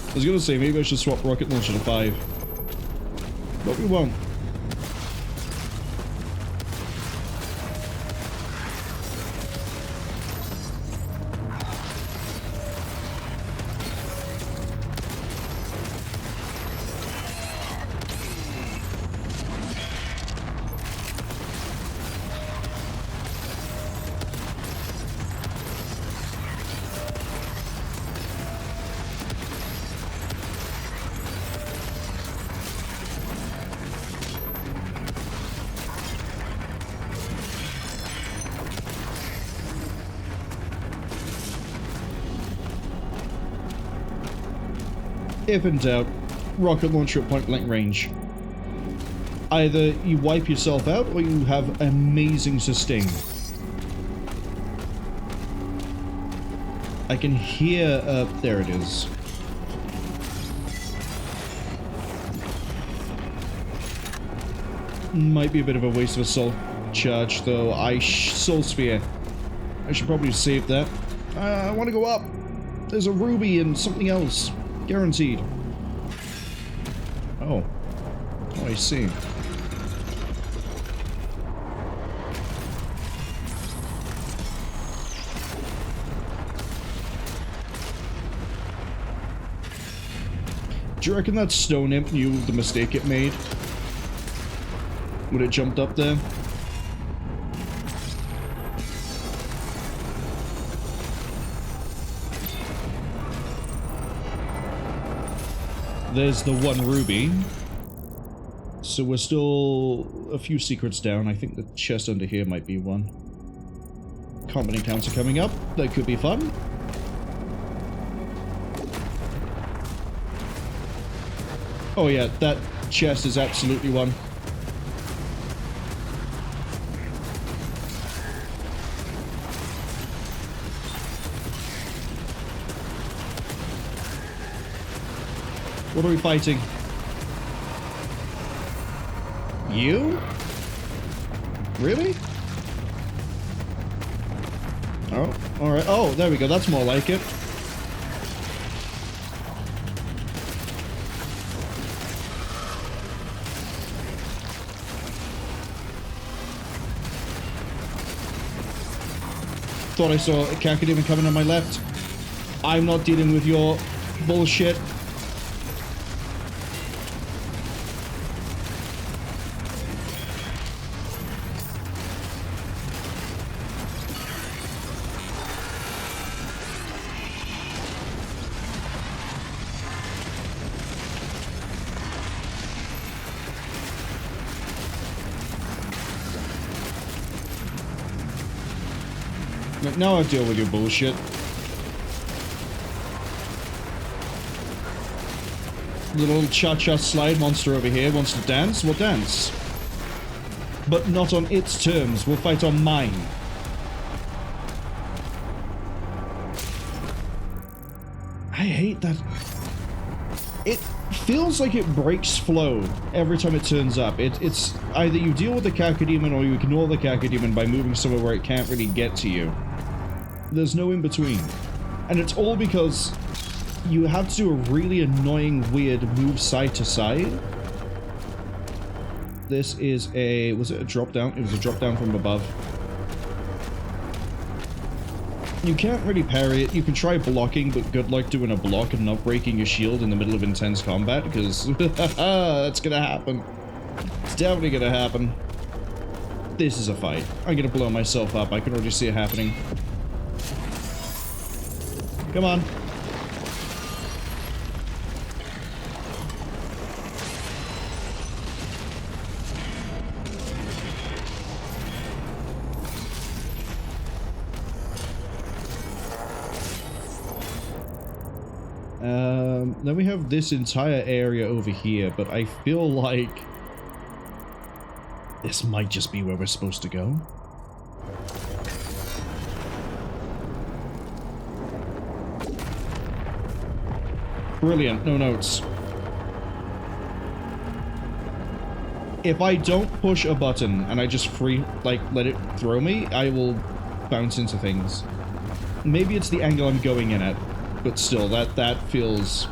I was going to say, maybe I should swap rocket launcher to 5. But we won't. If in doubt, rocket launcher at point blank range. Either you wipe yourself out or you have amazing sustain. I can hear, there it is. Might be a bit of a waste of a soul charge though. Soul sphere. I should probably save that. I want to go up. There's a ruby and something else. Guaranteed. Oh. Oh, I see. Do you reckon that stone imp knew the mistake it made when it jumped up there? There's the one ruby. So we're still a few secrets down. I think the chest under here might be one. Combat encounter coming up. That could be fun. Oh yeah, that chest is absolutely one. What are we fighting? You? Really? Oh, alright. Oh, there we go. That's more like it. Thought I saw a Cacodemon coming on my left. I'm not dealing with your bullshit. Now I deal with your bullshit. The little cha-cha slide monster over here wants to dance. We'll dance. But not on its terms. We'll fight on mine. I hate that. It feels like it breaks flow every time it turns up. It's either you deal with the Cacodemon or you ignore the Cacodemon by moving somewhere where it can't really get to you. There's no in between. And it's all because you have to do a really annoying, weird move side to side. This is a... was it a drop down? It was a drop down from above. You can't really parry it. You can try blocking, but good luck doing a block and not breaking your shield in the middle of intense combat, because that's gonna happen. It's definitely gonna happen. This is a fight. I'm gonna blow myself up. I can already see it happening. Come on. Then we have this entire area over here, but I feel like this might just be where we're supposed to go. Brilliant, no notes. If I don't push a button and I just let it throw me, I will bounce into things. Maybe it's the angle I'm going in at, but still, that feels...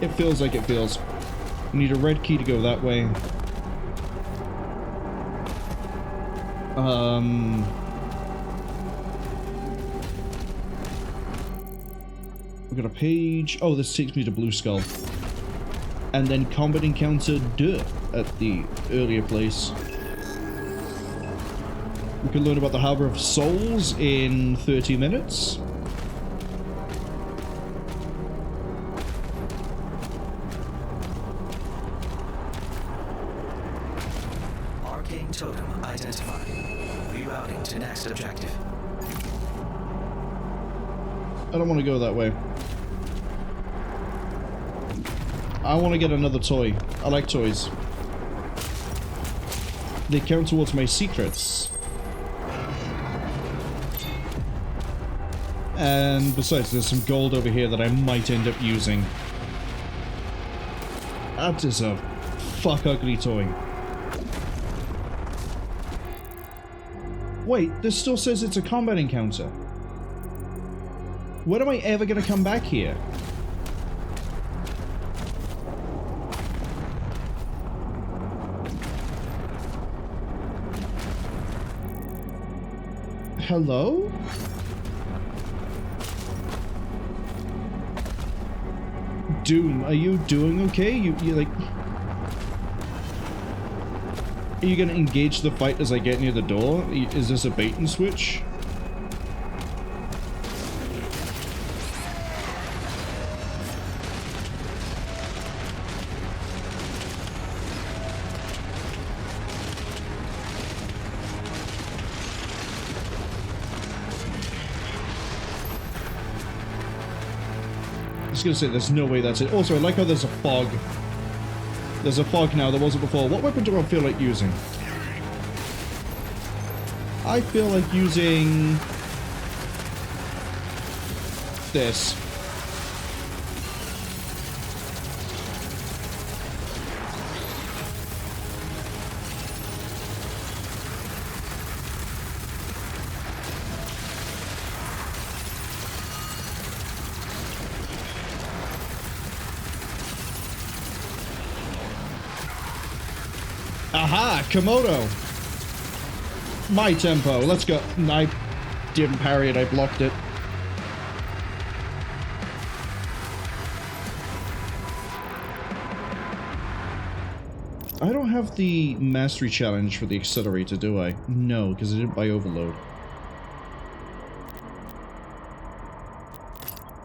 it feels like it feels. We need a red key to go that way. We've got a page. Oh, this takes me to Blue Skull. And then combat encounter 2 at the earlier place. We can learn about the Harbor of Souls in 30 minutes. Arcane totem identified. Rerouting to next objective. I don't want to go that way. I want to get another toy. I like toys. They count towards my secrets. And besides, there's some gold over here that I might end up using. That is a fuck ugly toy. Wait, this still says it's a combat encounter. When am I ever going to come back here? Hello? Doom, are you doing okay? You like... Are you gonna engage the fight as I get near the door? Is this a bait and switch? I was gonna say, there's no way that's it. Also, I like how there's a fog. There's a fog now, there wasn't before. What weapon do I feel like using? I feel like using... this. Aha! Komodo! My tempo. Let's go. I didn't parry it, I blocked it. I don't have the mastery challenge for the accelerator, do I? No, because I didn't buy overload.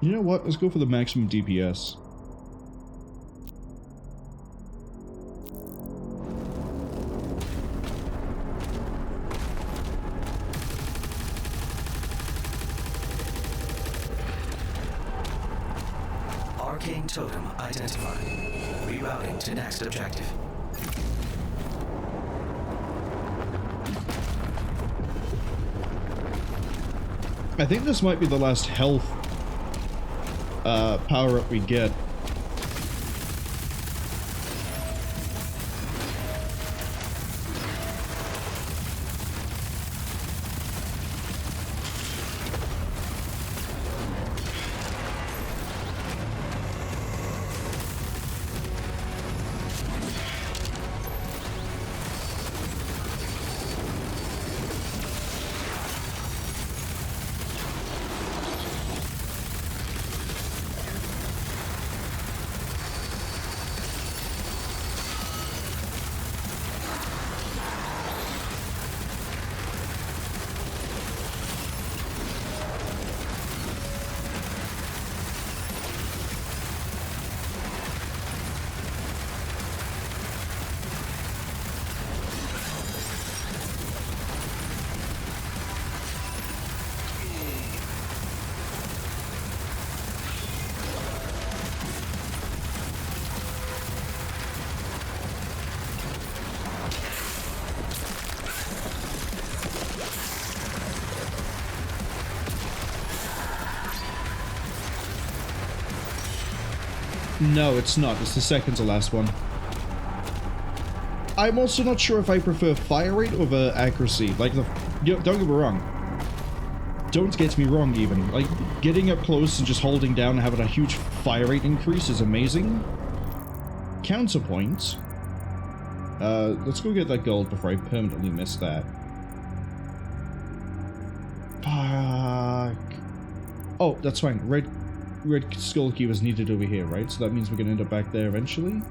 You know what? Let's go for the maximum DPS. arcane totem identified. Rerouting to next objective. I think this might be the last health power-up we get. No, it's not. It's the second to last one. I'm also not sure if I prefer fire rate over accuracy. Like, don't get me wrong. Don't get me wrong, even. Like, getting up close and just holding down and having a huge fire rate increase is amazing. Counterpoint. Let's go get that gold before I permanently miss that. Fuck. Oh, that's fine. Red skull key was needed over here, right? So that means we're going to end up back there eventually.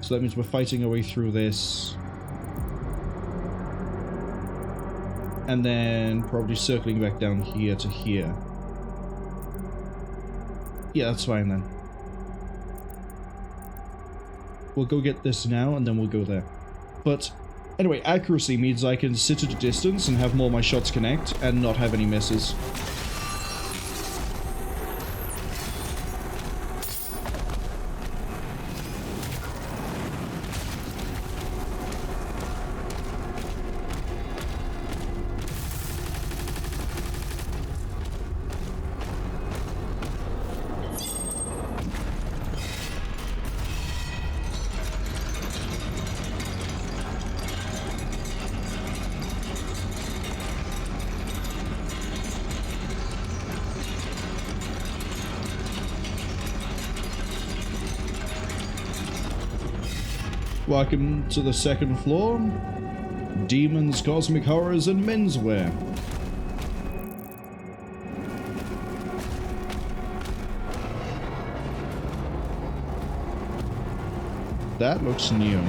So that means we're fighting our way through this. And then probably circling back down here to here. Yeah, that's fine then. We'll go get this now and then we'll go there. But anyway, accuracy means I can sit at a distance and have more of my shots connect and not have any misses. Welcome to the second floor. Demons, cosmic horrors, and menswear. That looks new.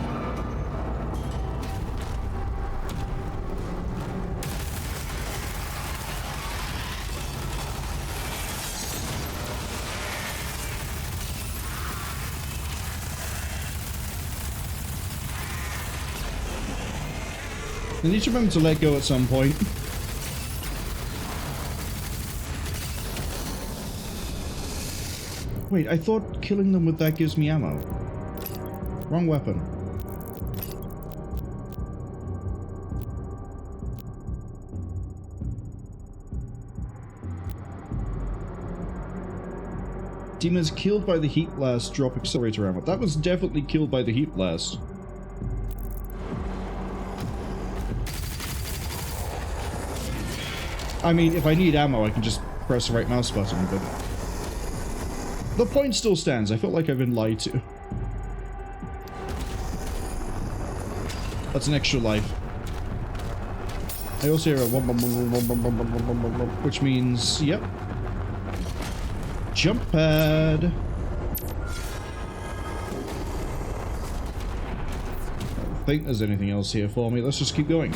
I need to remember to let go at some point. Wait, I thought killing them with that gives me ammo. Wrong weapon. Demons killed by the heat blast drop accelerator ammo. That was definitely killed by the heat blast. I mean, if I need ammo, I can just press the right mouse button, but... the point still stands. I felt like I've been lied to. That's an extra life. I also hear a which means, yep. Jump pad. I don't think there's anything else here for me. Let's just keep going.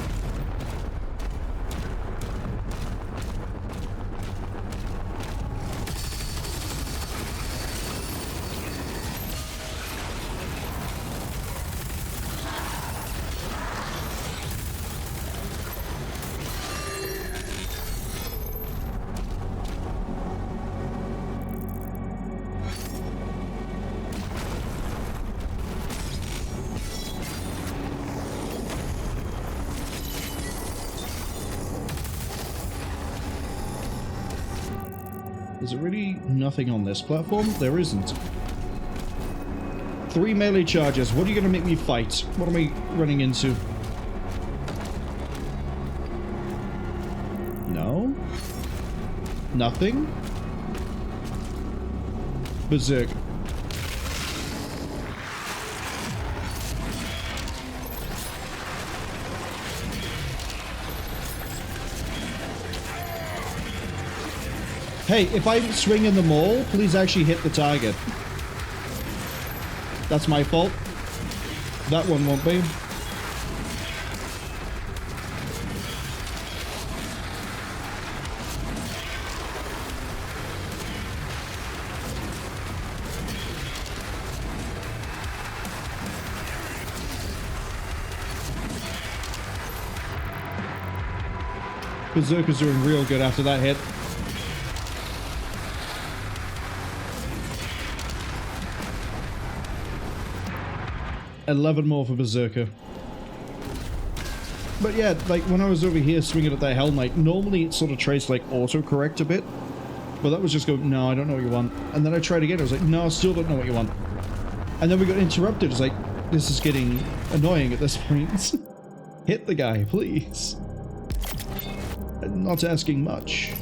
Is there really nothing on this platform? There isn't. 3 melee charges. What are you going to make me fight? What am I running into? No? Nothing? Berserk. Hey, if I swing in the mall, please actually hit the target. That's my fault. That one won't be. Berserker's doing real good after that hit. $11 more for Berserker. But yeah, like when I was over here swinging at that Hell Knight, normally it sort of tries to like auto-correct a bit. But that was just go, no, I don't know what you want. And then I tried again, I was like, no, I still don't know what you want. And then we got interrupted. It's like, this is getting annoying at this point. Hit the guy, please. I'm not asking much.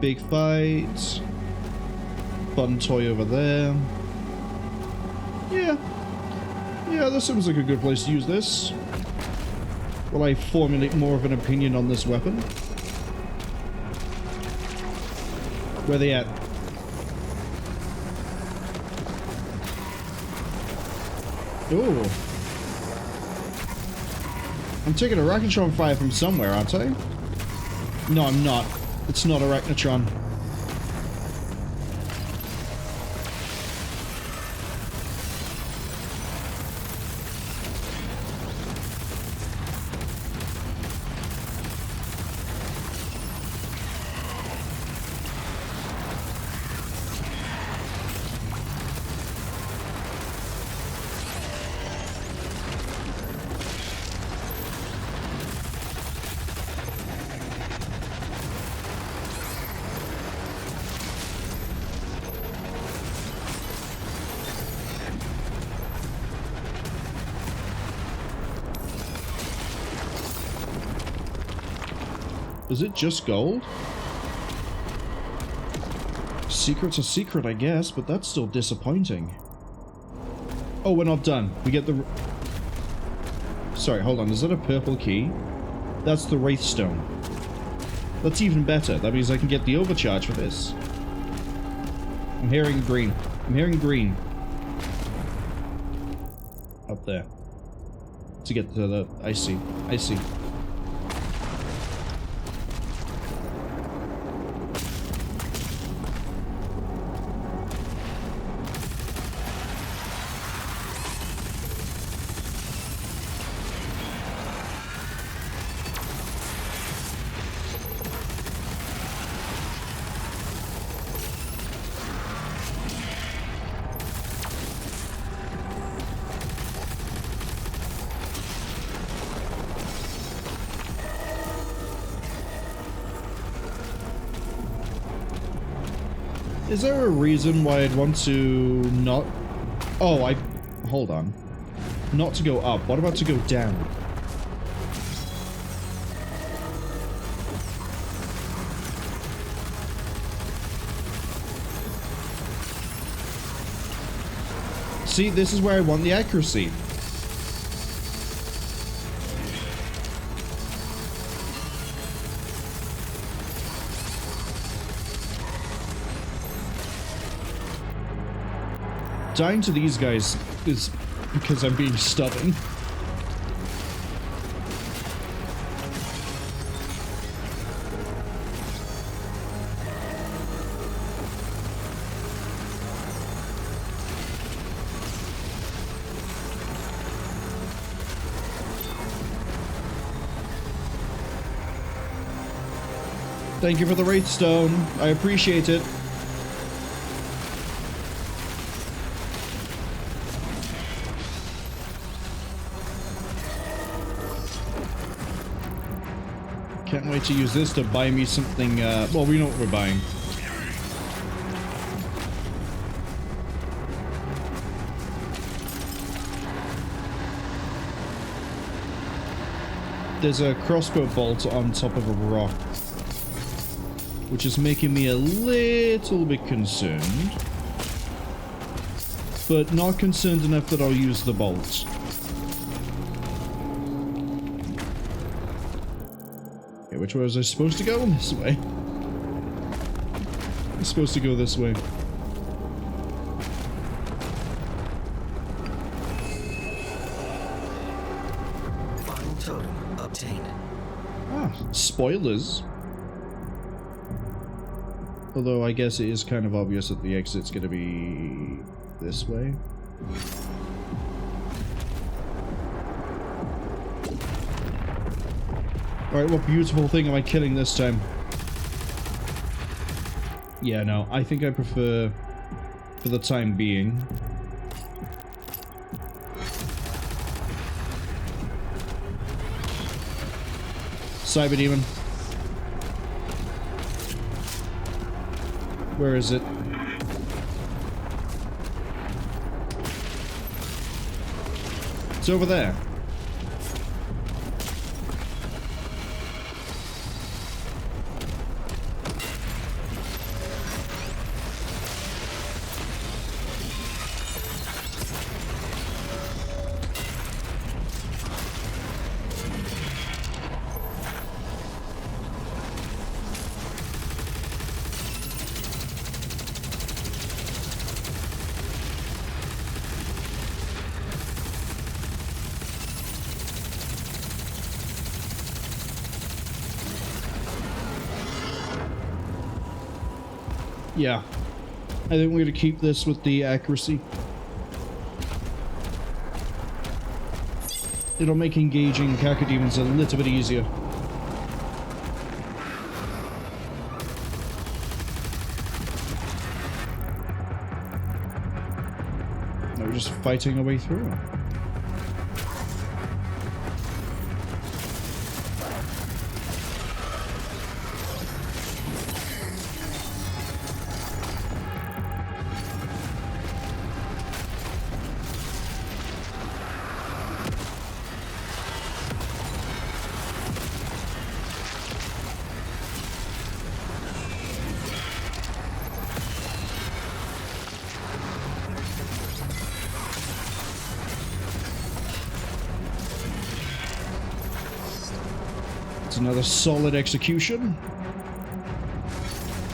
Big fight. Fun toy over there. Yeah. Yeah, this seems like a good place to use this. Will I formulate more of an opinion on this weapon? Where they at? Ooh. I'm taking a Arachnotron fire from somewhere, aren't I? No, I'm not. It's not Arachnotron. Is it just gold? Secret's a secret, I guess, but that's still disappointing. Oh, we're not done. We get the... Sorry, hold on. Is that a purple key? That's the Wraith Stone. That's even better. That means I can get the overcharge for this. I'm hearing green. I'm hearing green. Up there. To get to the... I see. I see. Is there a reason why I'd want to not... Oh, Hold on. Not to go up. What about to go down? See, this is where I want the accuracy. Dying to these guys is because I'm being stubborn. Thank you for the Wraith Stone. I appreciate it. Can't wait to use this to buy me something, well, we know what we're buying. There's a crossbow bolt on top of a rock, which is making me a little bit concerned. But not concerned enough that I'll use the bolt. Okay, which way was I supposed to go? This way. I'm supposed to go this way. Final totem obtained. Ah, spoilers. Although I guess it is kind of obvious that the exit's gonna be this way. Alright, what beautiful thing am I killing this time? Yeah, no, I think I prefer, for the time being, Cyber Demon. Where is it? It's over there. Yeah, I think we're going to keep this with the accuracy. It'll make engaging cacodemons a little bit easier. Now we're just fighting our way through. Another solid execution.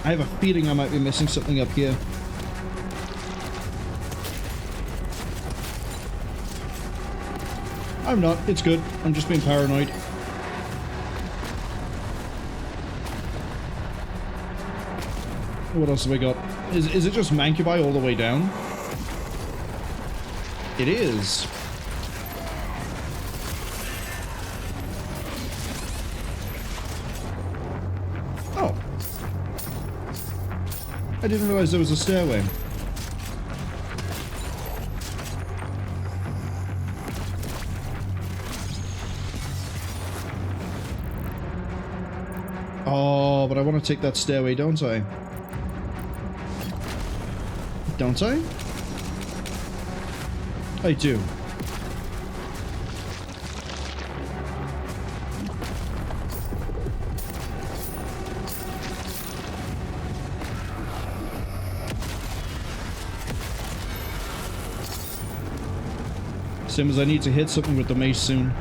I have a feeling I might be missing something up here. I'm not. It's good. I'm just being paranoid. What else have we got? Is it just Mancubi all the way down? It is. I didn't realize there was a stairway. Oh, but I want to take that stairway, don't I? Don't I? I do. Same as I need to hit something with the mace soon.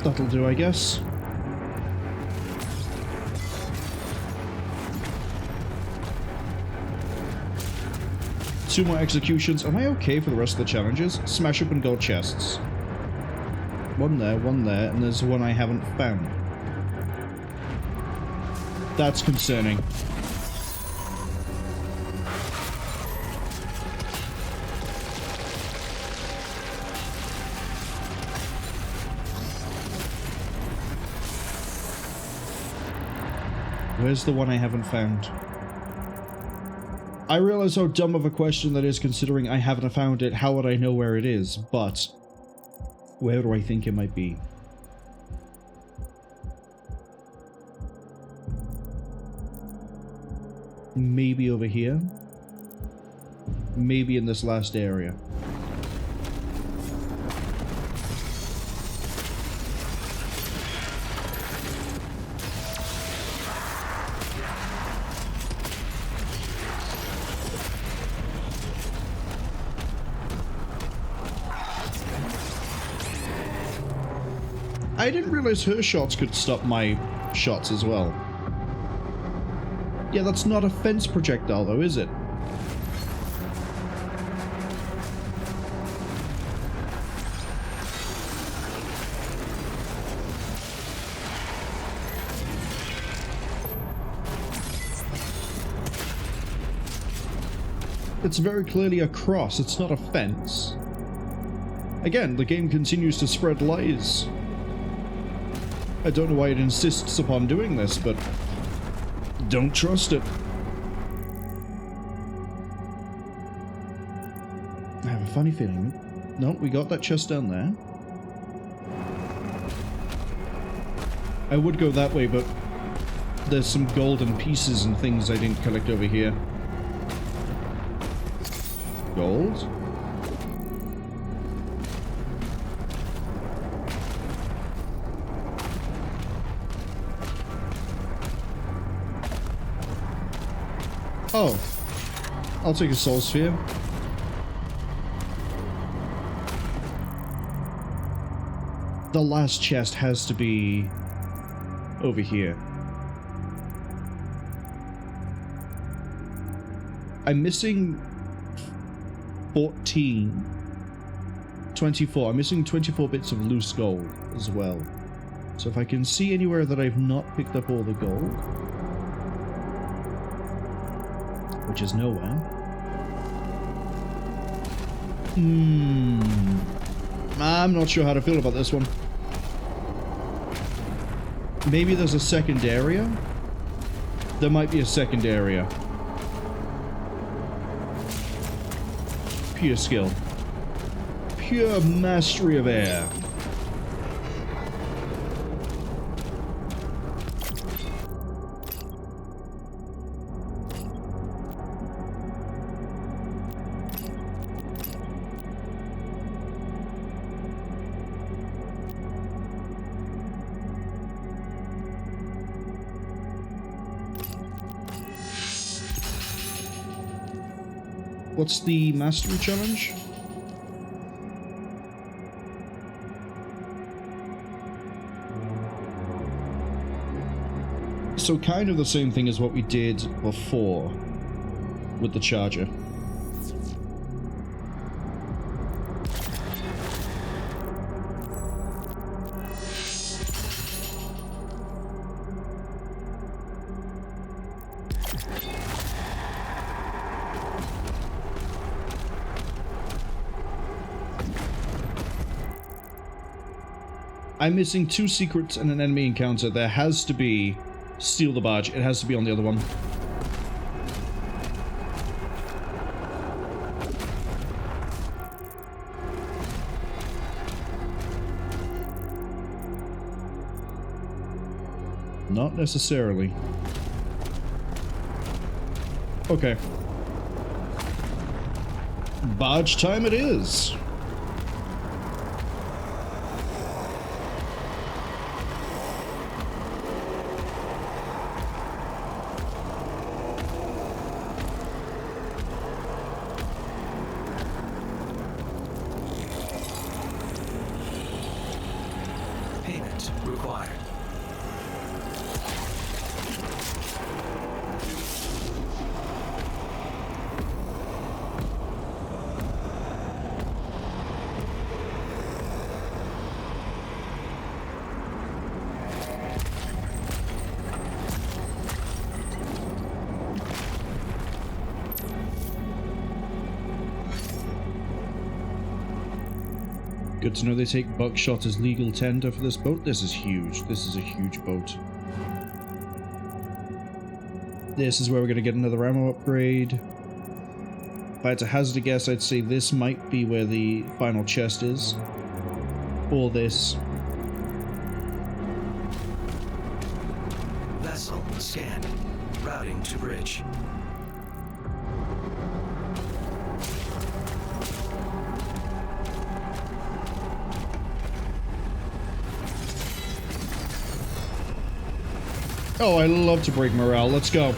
That'll do, I guess. Two more executions. Am I okay for the rest of the challenges? Smash open gold chests. One there, and there's one I haven't found. That's concerning. Where's the one I haven't found? I realize how dumb of a question that is, considering I haven't found it. How would I know where it is? But where do I think it might be? Maybe over here? Maybe in this last area. I didn't realize her shots could stop my shots as well. Yeah, that's not a fence projectile though, is it? It's very clearly a cross, it's not a fence. Again, the game continues to spread lies. I don't know why it insists upon doing this, but don't trust it. I have a funny feeling. No, we got that chest down there. I would go that way, but there's some golden pieces and things I didn't collect over here. Gold? Oh, I'll take a soul sphere. The last chest has to be over here. I'm missing 24. I'm missing 24 bits of loose gold as well. So if I can see anywhere that I've not picked up all the gold, which is nowhere. I'm not sure how to feel about this one. Maybe there's a second area? There might be a second area. Pure skill. Pure mastery of air. What's the mastery challenge? So kind of the same thing as what we did before with the charger. I'm missing 2 secrets and an enemy encounter. There has to be steal the barge. It has to be on the other one. Not necessarily. Okay. Barge time it is. Good to know they take buckshot as legal tender for this boat. This is huge. This is a huge boat. This is where we're going to get another ammo upgrade. If I had to hazard a guess, I'd say this might be where the final chest is. Or this. Vessel scanned. Routing to bridge. Oh, I love to break morale. Let's go.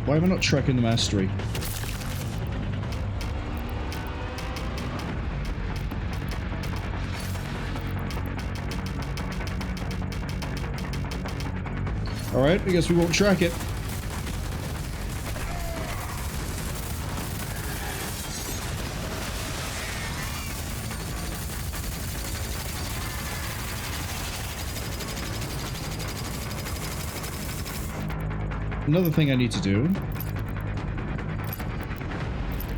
Why am I not tracking the mastery? Alright, I guess we won't track it. Another thing I need to do.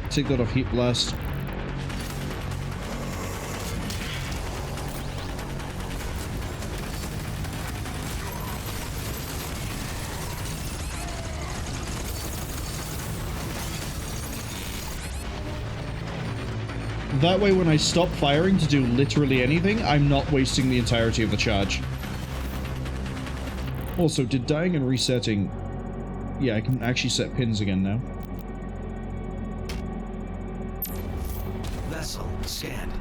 Take that off Heat Blast. That way when I stop firing to do literally anything, I'm not wasting the entirety of the charge. Also, did dying and resetting... Yeah, I can actually set pins again now. Vessel scanned.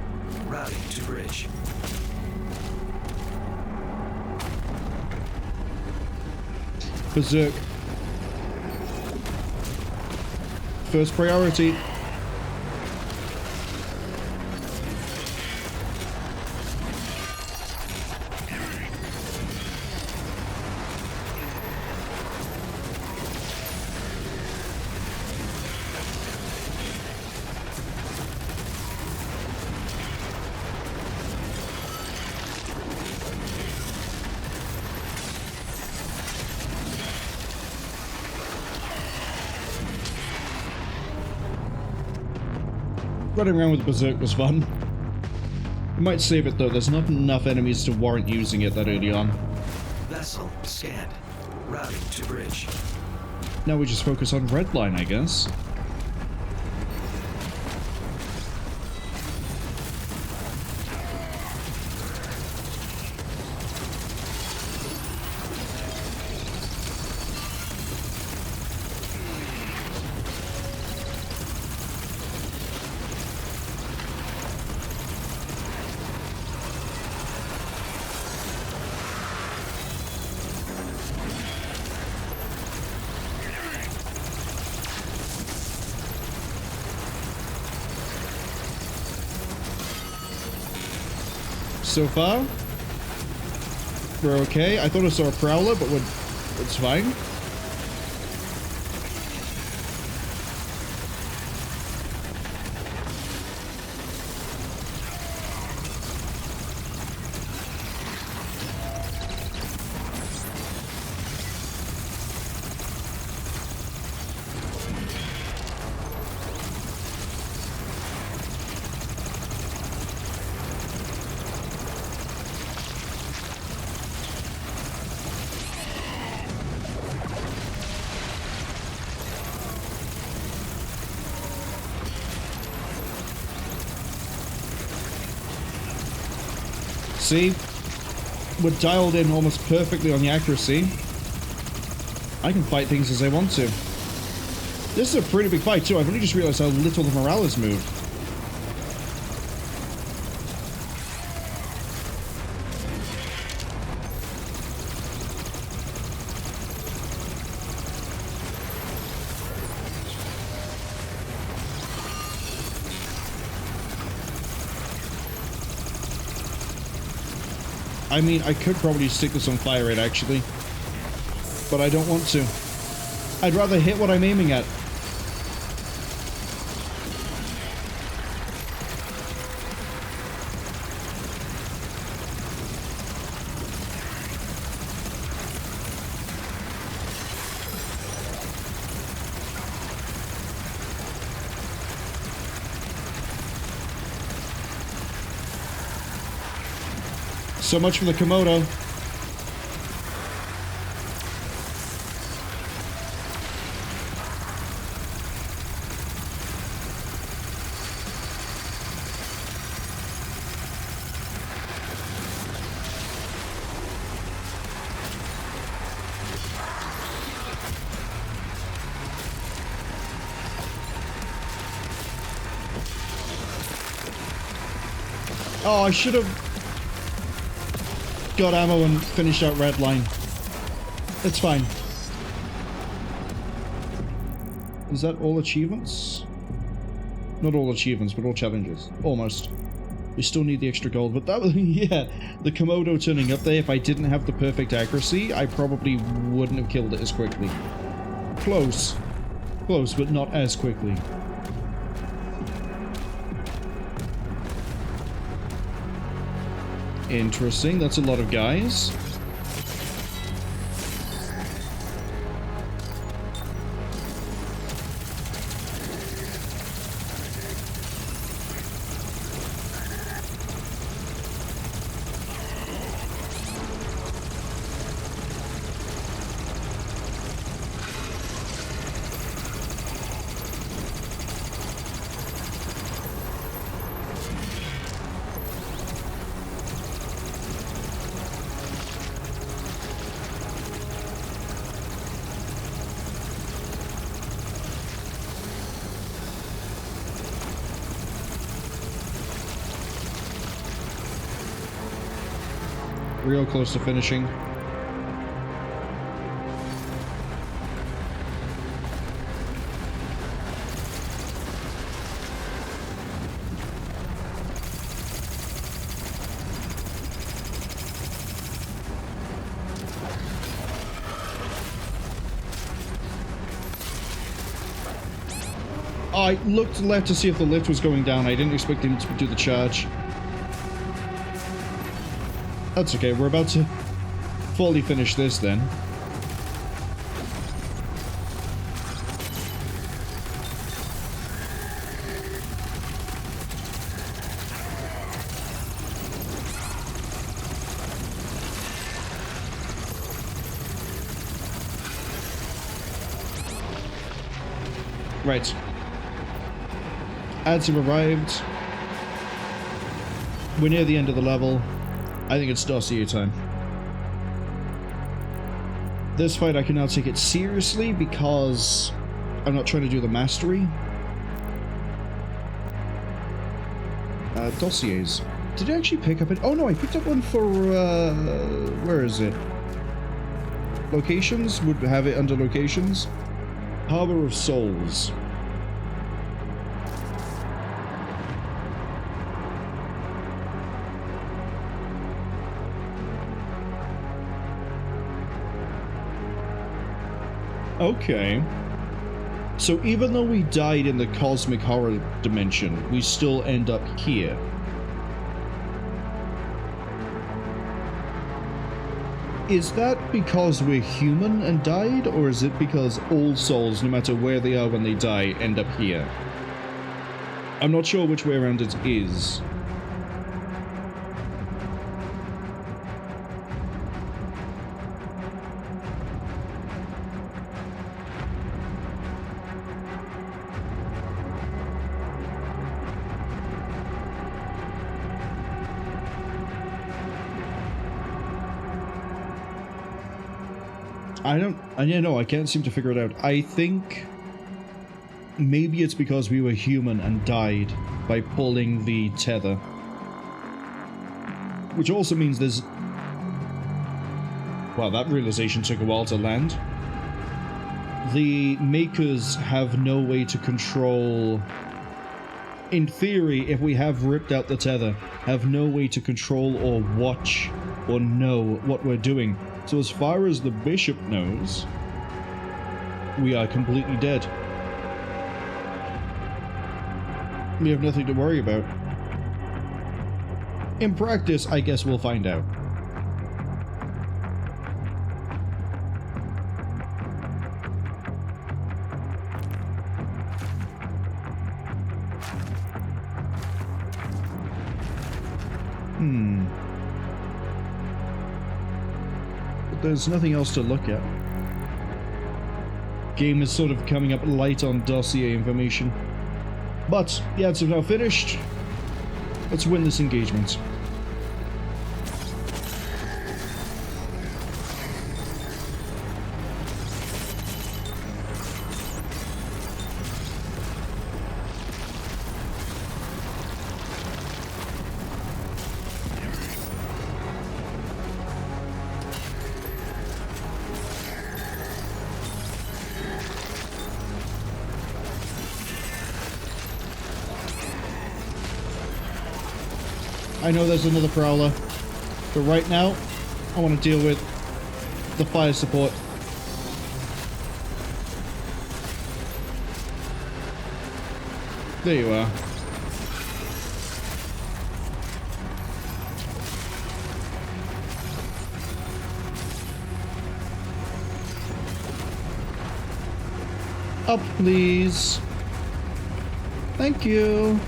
Routing to bridge. Berserk. First priority. Running around with Berserk was fun. We might save it though, there's not enough enemies to warrant using it that early on. Vessel scanned. Routing to bridge. Now we just focus on Redline, I guess. So far, we're okay. I thought I saw a Prowler, but it's fine. See? We're dialed in almost perfectly on the accuracy. I can fight things as I want to. This is a pretty big fight too. I've only just realized how little the morale has moved. I mean, I could probably stick this on fire rate, actually. But I don't want to. I'd rather hit what I'm aiming at. So much for the Komodo. Oh, I should have got ammo and finished out red line. It's fine. Is that all achievements? Not all achievements, but all challenges. Almost. We still need the extra gold, but that was, yeah, the Komodo turning up there, if I didn't have the perfect accuracy, I probably wouldn't have killed it as quickly. Close. Close, but not as quickly. Interesting, that's a lot of guys. Real close to finishing. I looked left to see if the lift was going down. I didn't expect him to do the charge. That's okay, we're about to fully finish this then. Right. Ads have arrived. We're near the end of the level. I think it's dossier time. This fight I can now take it seriously because I'm not trying to do the mastery. Dossiers. Did I actually pick up it? Oh no, I picked up one for, where is it? Locations? Would have it under locations. Harbor of Souls. Okay. So even though we died in the cosmic horror dimension, we still end up here. Is that because we're human and died, or is it because all souls, no matter where they are when they die, end up here? I'm not sure which way around it is. I can't seem to figure it out. I think maybe it's because we were human and died by pulling the tether. Which also means there's... Wow, that realization took a while to land. The makers have no way to control... In theory, if we have ripped out the tether, have no way to control or watch or know what we're doing. So as far as the bishop knows, we are completely dead. We have nothing to worry about. In practice, I guess we'll find out. but there's nothing else to look at. Game is sort of coming up light on dossier information. But the ads have now finished. Let's win this engagement. I know there's another prowler, but right now, I want to deal with the fire support. There you are. Up, please. Thank you.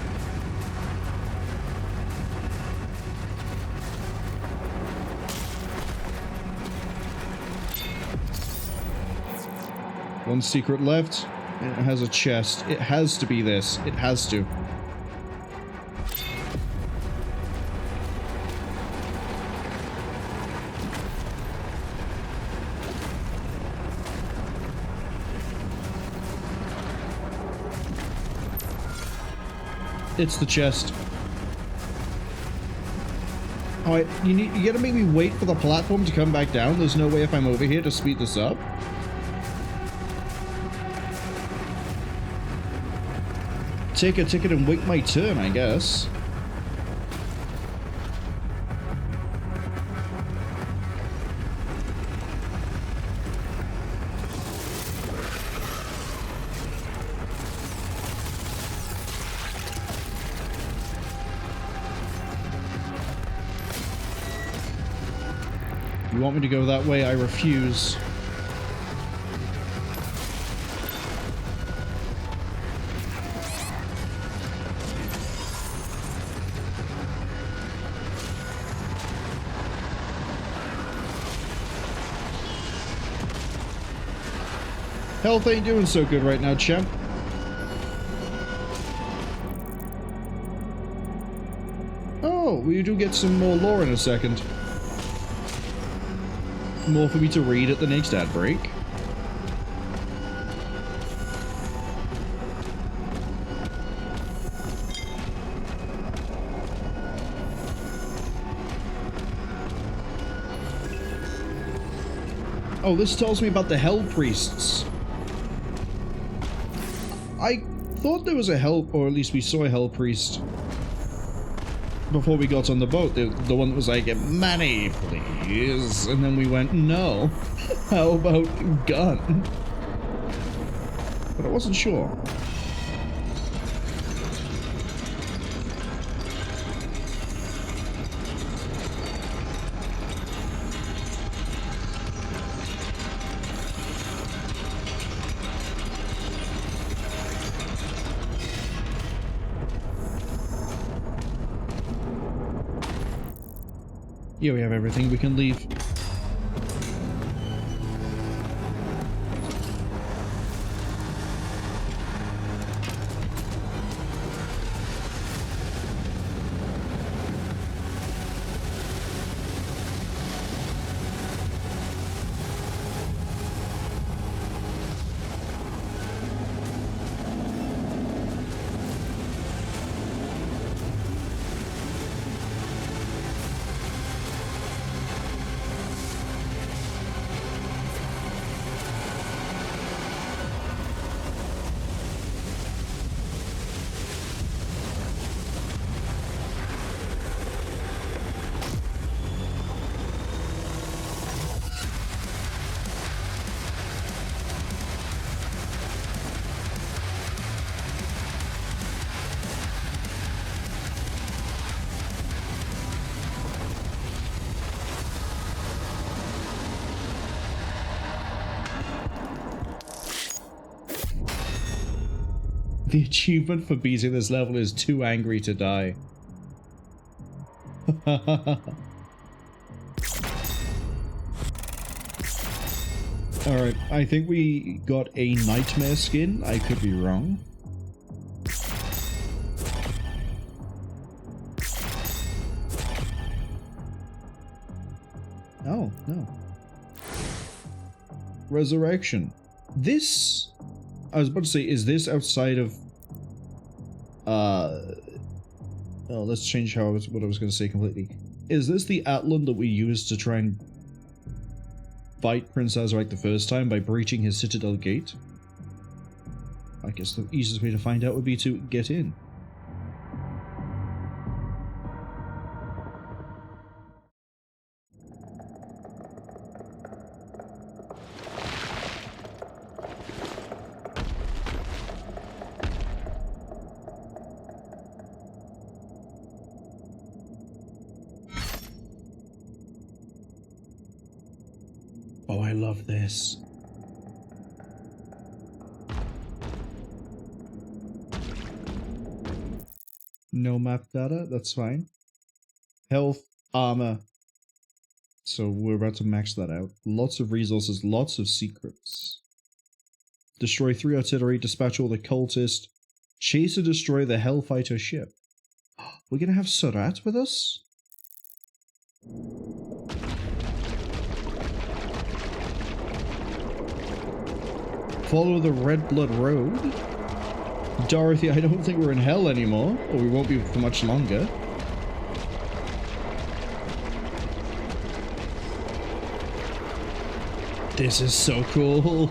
One secret left, and it has a chest. It has to be this. It has to. It's the chest. Alright, you gotta make me wait for the platform to come back down. There's no way if I'm over here to speed this up. Take a ticket and wait my turn, I guess. You want me to go that way? I refuse. Health ain't doing so good right now, champ. Oh, we do get some more lore in a second. More for me to read at the next ad break. Oh, this tells me about the Hell Priests. I thought there was a Hell, or at least we saw a Hell Priest before we got on the boat. The one that was like, money, please. And then we went, no. How about gun? But I wasn't sure. Yeah, we have everything. We can leave. The achievement for beating this level is too angry to die. Alright, I think we got a nightmare skin. I could be wrong. Oh, no. Resurrection. This... I was about to say, is this outside of... Oh, let's change what I was going to say completely. Is this the Atlan that we used to try and fight Prince Azerite the first time by breaching his Citadel gate? I guess the easiest way to find out would be to get in. Oh, I love this. No map data, that's fine. Health, armor. So we're about to max that out. Lots of resources, lots of secrets. Destroy 3 artillery, dispatch all the cultists. Chase and destroy the Hellfighter ship. We're gonna have Surat with us? Follow the Red Blood Road. Dorothy, I don't think we're in hell anymore, or we won't be for much longer. This is so cool.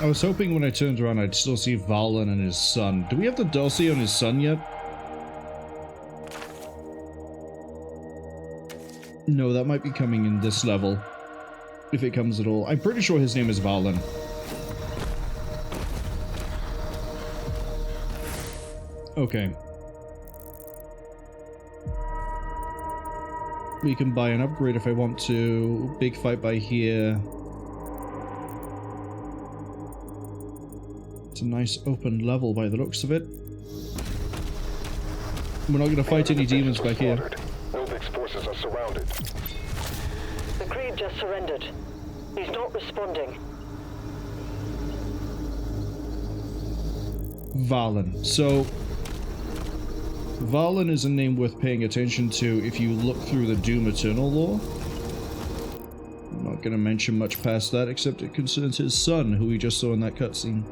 I was hoping when I turned around I'd still see Valen and his son. Do we have the dossier on his son yet? No, that might be coming in this level. If it comes at all. I'm pretty sure his name is Valen. Okay. We can buy an upgrade if I want to. Big fight by here. It's a nice open level by the looks of it. We're not going to fight any demons back here. Novic's forces are surrounded. The Creed just surrendered. He's not responding. Valen. So, Valen is a name worth paying attention to if you look through the Doom Eternal lore. I'm not going to mention much past that, except it concerns his son, who we just saw in that cutscene.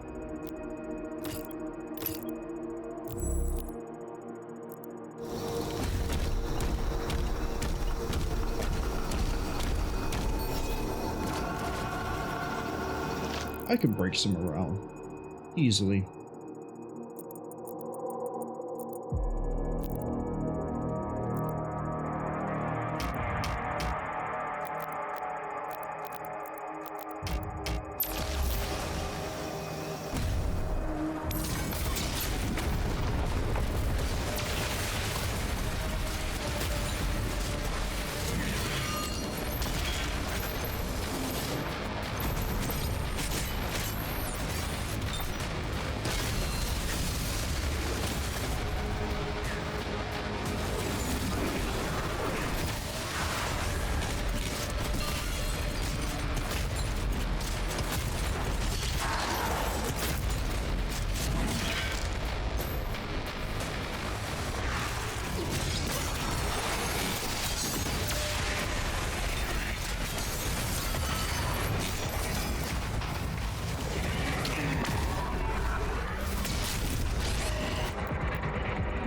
I can break some morale. Easily.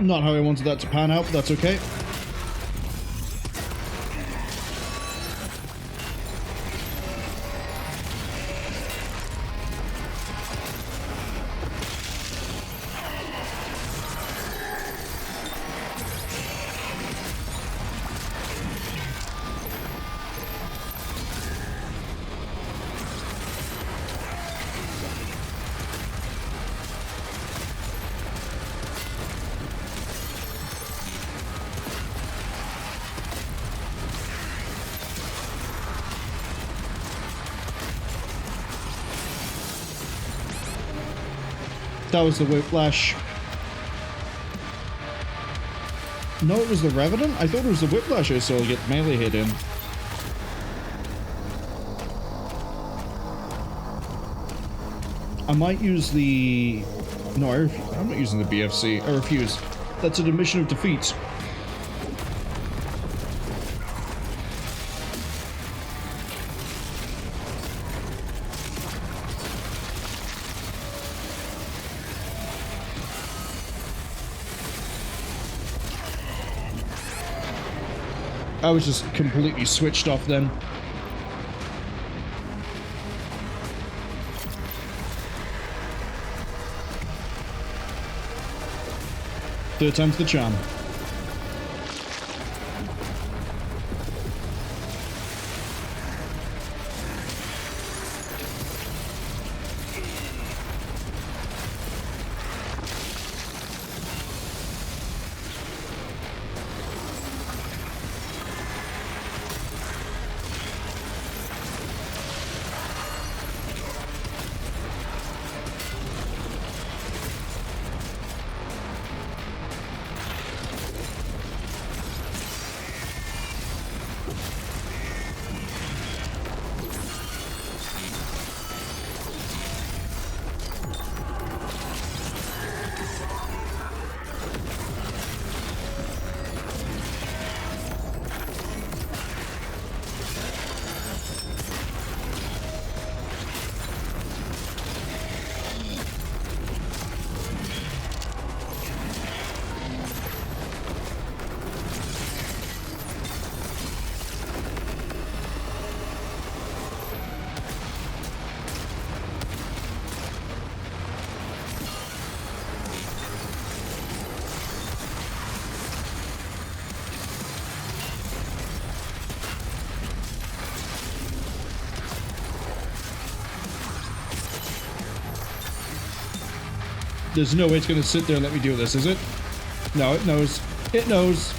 Not how I wanted that to pan out, but that's okay. That was the Whiplash. No, it was the Revenant? I thought it was the Whiplash I saw get melee hit in. I might use the... No, I'm not using the BFC. I refuse. That's an admission of defeat. I was just completely switched off then. Third time's the charm. There's no way it's gonna sit there and let me do this, is it? No, it knows. It knows.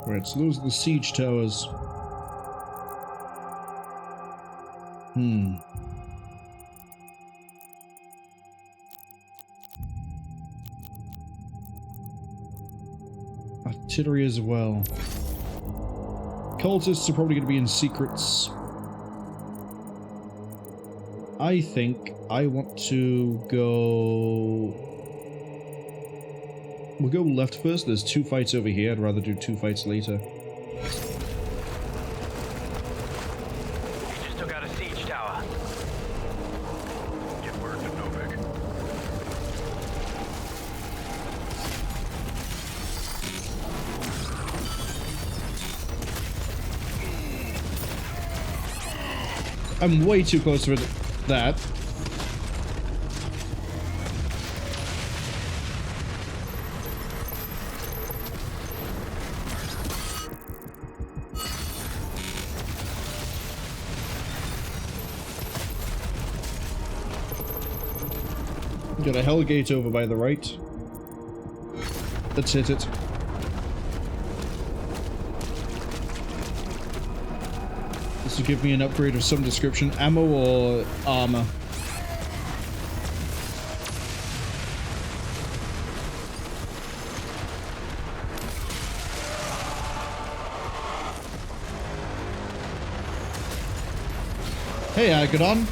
Right, so those are the siege towers. Artillery as well. Cultists are probably going to be in secrets. I think I want to go... We'll go left first. There's 2 fights over here. I'd rather do 2 fights later. Still got a siege tower. Get word to Novik. I'm way too close to that. Got a Hellgate over by the right. Let's hit it. This will give me an upgrade of some description. Ammo or armor? Hey, get on.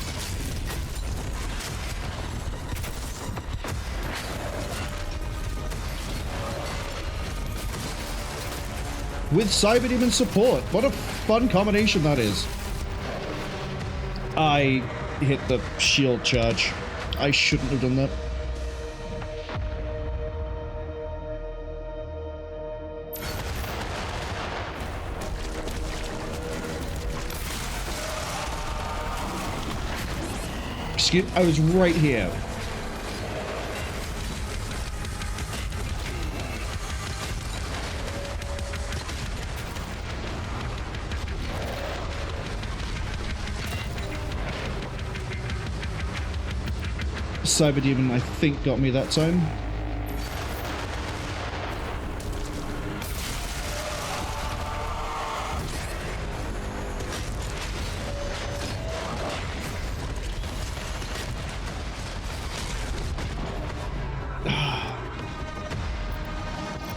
With Cyberdemon support. What a fun combination that is. I hit the shield charge. I shouldn't have done that. Excuse, I was right here. Cyberdemon, I think, got me that time.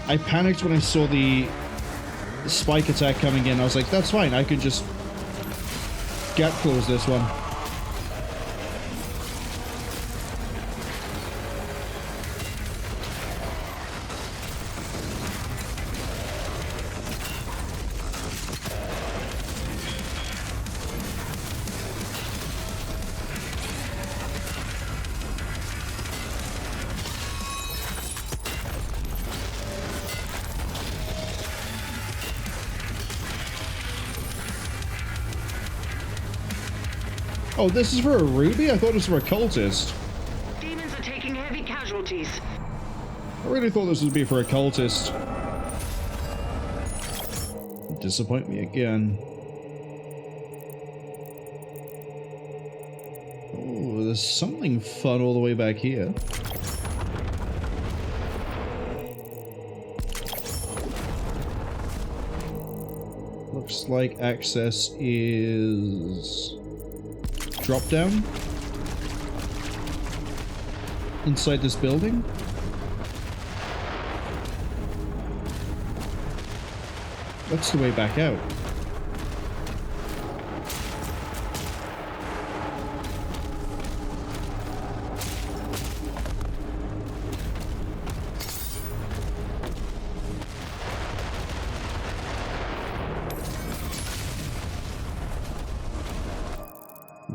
I panicked when I saw the spike attack coming in. I was like, that's fine, I can just gap close this one. Oh, this is for a ruby? I thought it was for a cultist. Demons are taking heavy casualties. I really thought this would be for a cultist. Disappoint me again. Oh, there's something fun all the way back here. Looks like access is... drop down inside this building. That's the way back out.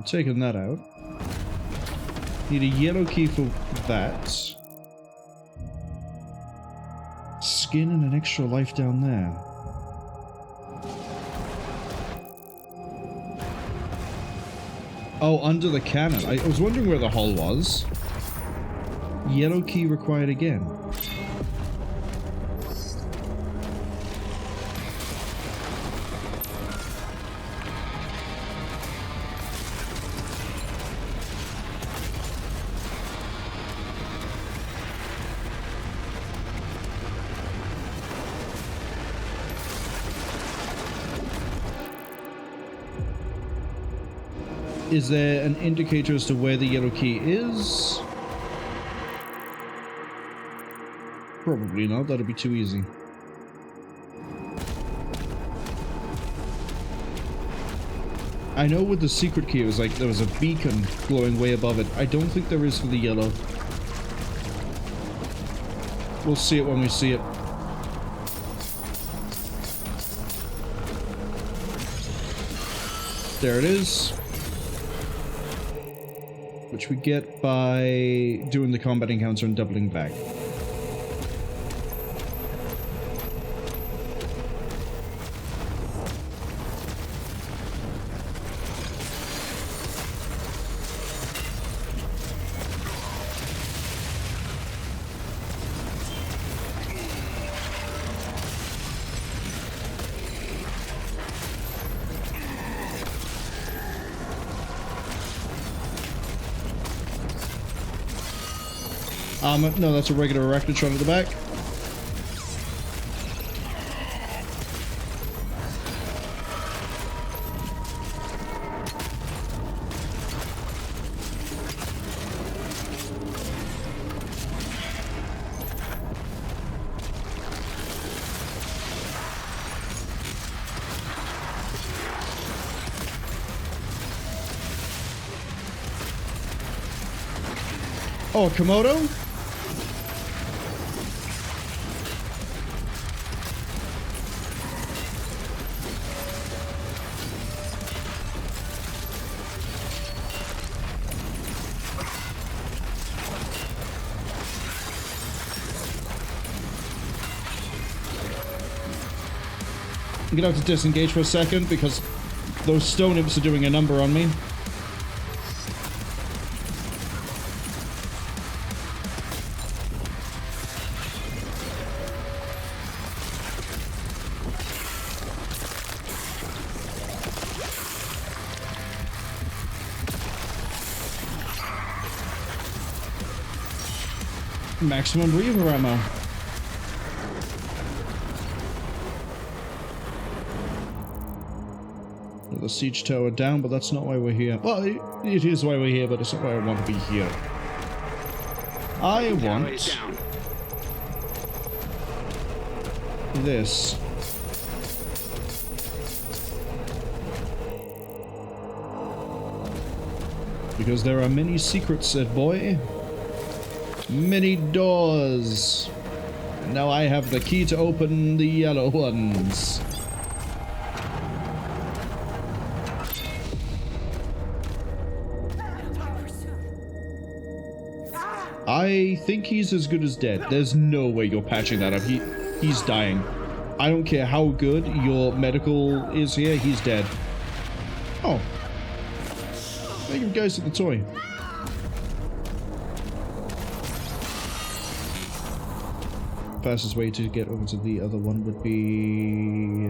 Taking that out. Need a yellow key for that. Skin and an extra life down there. Oh, under the cannon. I was wondering where the hole was. Yellow key required again. Is there an indicator as to where the yellow key is? Probably not, that'd be too easy. I know with the secret key it was like there was a beacon glowing way above it. I don't think there is for the yellow. We'll see it when we see it. There it is. Which we get by doing the combat encounter and doubling back. No, that's a regular Arachnotron at the back. Oh, Komodo? I'm gonna have to disengage for a second because those stone imps are doing a number on me. Maximum Reaver ammo. The siege tower down, but that's not why we're here. Well, it is why we're here, but it's not why I want to be here. I want this. Because there are many secrets, said boy. Many doors. And now I have the key to open the yellow ones. I think he's as good as dead. There's no way you're patching that up. He's dying. I don't care how good your medical is here, he's dead. Oh. Thank you guys at the toy. Fastest way to get over to the other one would be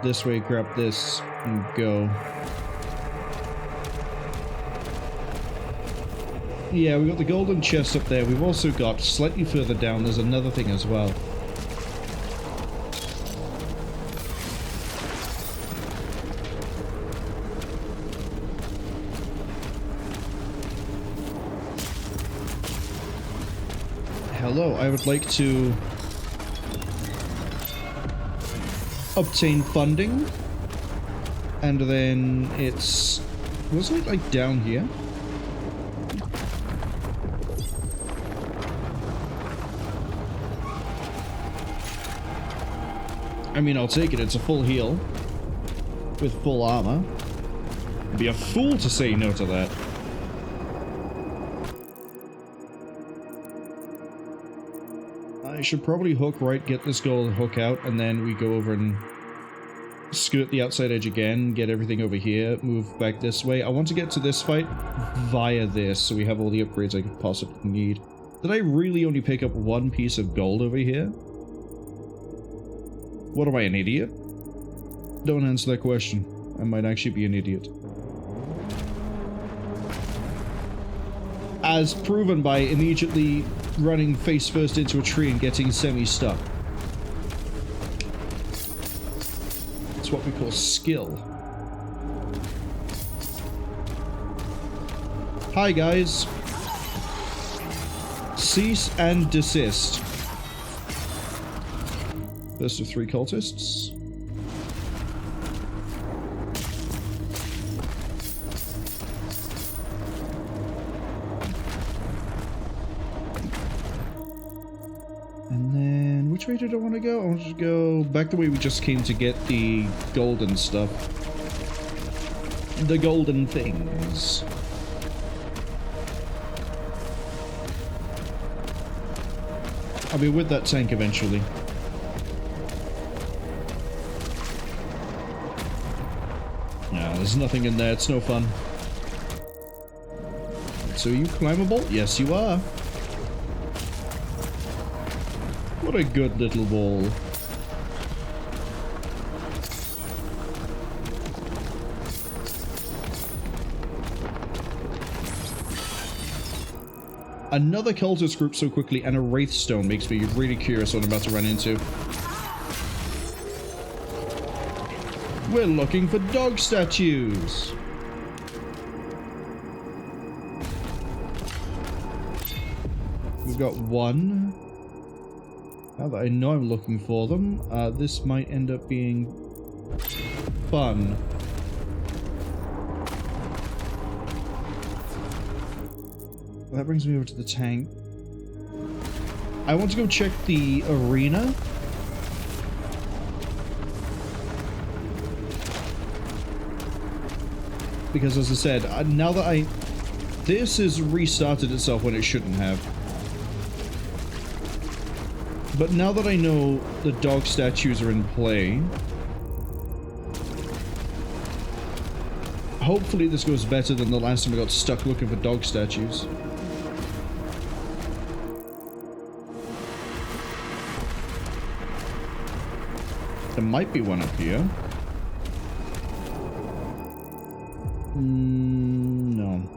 this way, grab this, and go. Yeah, we've got the golden chest up there. We've also got, slightly further down, there's another thing as well. Hello, I would like to obtain funding. And then it's... wasn't it like down here? I mean, I'll take it. It's a full heal with full armor. I'd be a fool to say no to that. I should probably hook right, get this gold hook out, and then we go over and skirt the outside edge again, get everything over here, move back this way. I want to get to this fight via this, so we have all the upgrades I could possibly need. Did I really only pick up one piece of gold over here? What am I, an idiot? Don't answer that question. I might actually be an idiot. As proven by immediately running face first into a tree and getting semi-stuck. It's what we call skill. Hi guys. Cease and desist. First of 3 cultists. Which way did I want to go? I want to go back the way we just came to get the golden stuff. The golden things. I'll be with that tank eventually. No, there's nothing in there. It's no fun. So are you climbable? Yes, you are. What a good little wall. Another cultist group so quickly and a wraith stone makes me really curious what I'm about to run into. We're looking for dog statues. We've got one. Now that I know I'm looking for them, this might end up being fun. That brings me over to the tank. I want to go check the arena. Because as I said, now that this has restarted itself when it shouldn't have. But now that I know the dog statues are in play, hopefully this goes better than the last time I got stuck looking for dog statues. There might be one up here. No.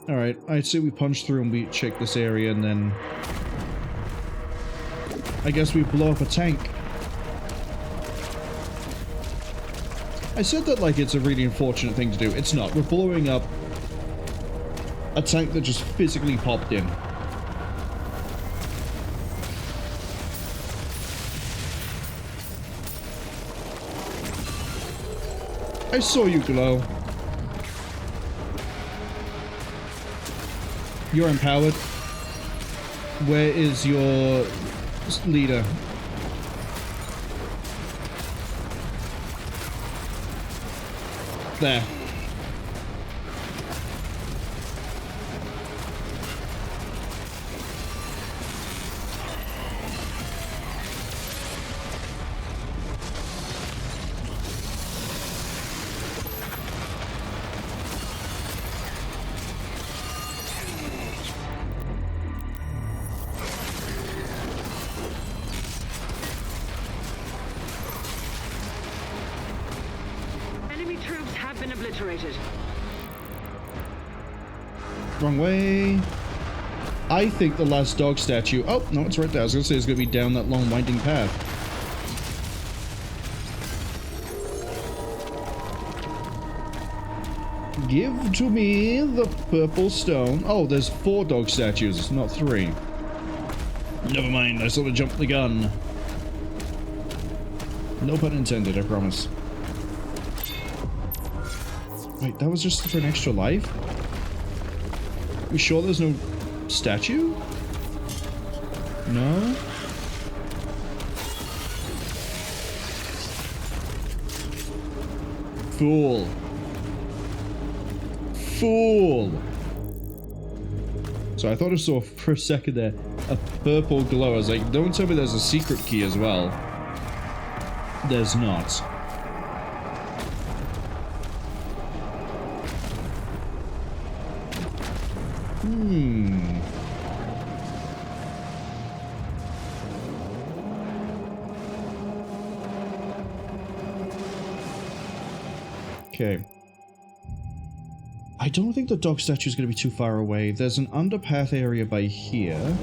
Alright, I'd say we punch through and we check this area and then I guess we blow up a tank. I said that like it's a really unfortunate thing to do. It's not. We're blowing up a tank that just physically popped in. I saw you glow. You're empowered. Where is your leader? There. Wrong way. I think the last dog statue... Oh, no, it's right there. I was going to say it's going to be down that long winding path. Give to me the purple stone. Oh, there's 4 dog statues. It's not 3. Never mind. I sort of jumped the gun. No pun intended, I promise. Wait, that was just for an extra life? You sure there's no statue? No? Fool. Fool! So I thought I saw for a second there a purple glow. I was like, don't tell me there's a secret key as well. There's not. Okay. I don't think the dog statue is going to be too far away. There's an underpath area by here.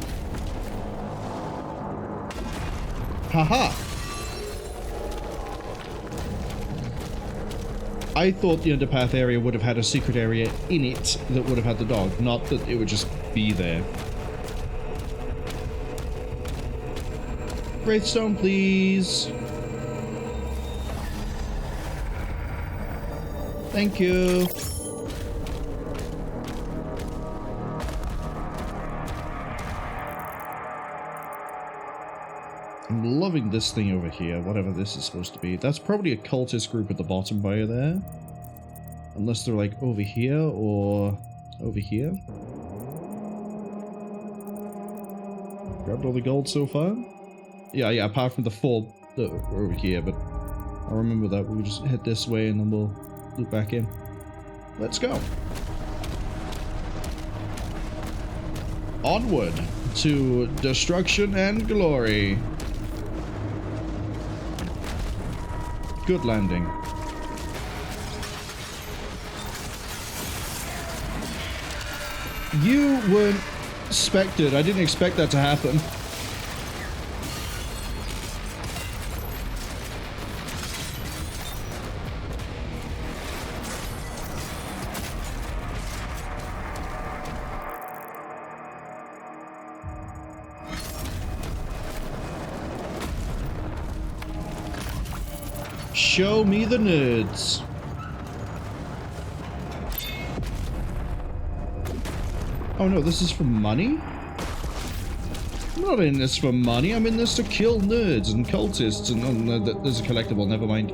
Haha! I thought the underpath area would have had a secret area in it that would have had the dog, not that it would just be there. Wraithstone, please. Thank you. loving this thing over here, whatever this is supposed to be. That's probably a cultist group at the bottom by there. Unless they're like over here or over here. Grabbed all the gold so far? Yeah, apart from the 4 that are over here, but I'll remember that. We'll just head this way and then we'll loop back in. Let's go. Onward to destruction and glory. Good landing. You weren't expected. I didn't expect that to happen. Show me the nerds. Oh no, this is for money? I'm not in this for money, I'm in this to kill nerds and cultists and... Oh, no, there's a collectible, never mind.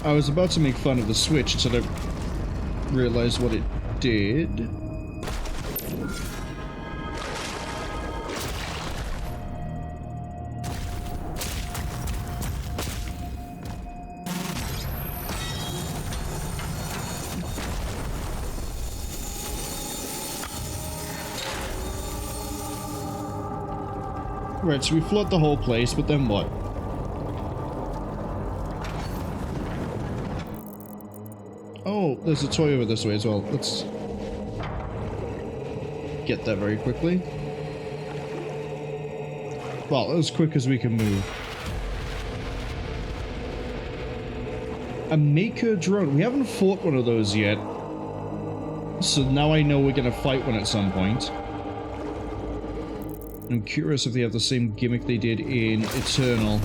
I was about to make fun of the switch until I realized what it did. Right, so we flood the whole place, but then what? Oh, there's a toy over this way as well. Let's get that very quickly. Well, as quick as we can move. A maker drone. We haven't fought one of those yet. So now I know we're gonna fight one at some point. I'm curious if they have the same gimmick they did in Eternal.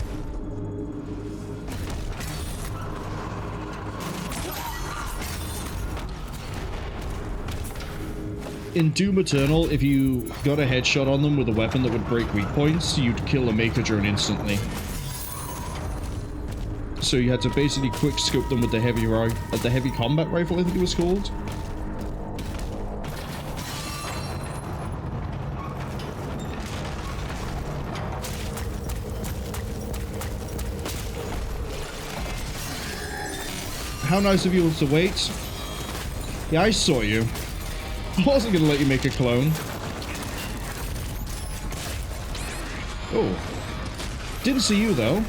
In Doom Eternal, if you got a headshot on them with a weapon that would break weak points, you'd kill a Maker Drone instantly. So you had to basically quick scope them with the heavy combat rifle, I think it was called. How nice of you to wait. Yeah, I saw you. I wasn't gonna let you make a clone. Oh. Didn't see you, though.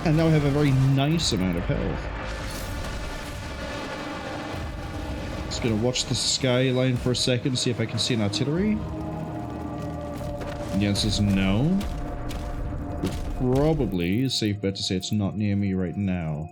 And now I have a very nice amount of health. Just gonna watch the skyline for a second, see if I can see an artillery. The answer is no. Probably a safe bet to say it's not near me right now.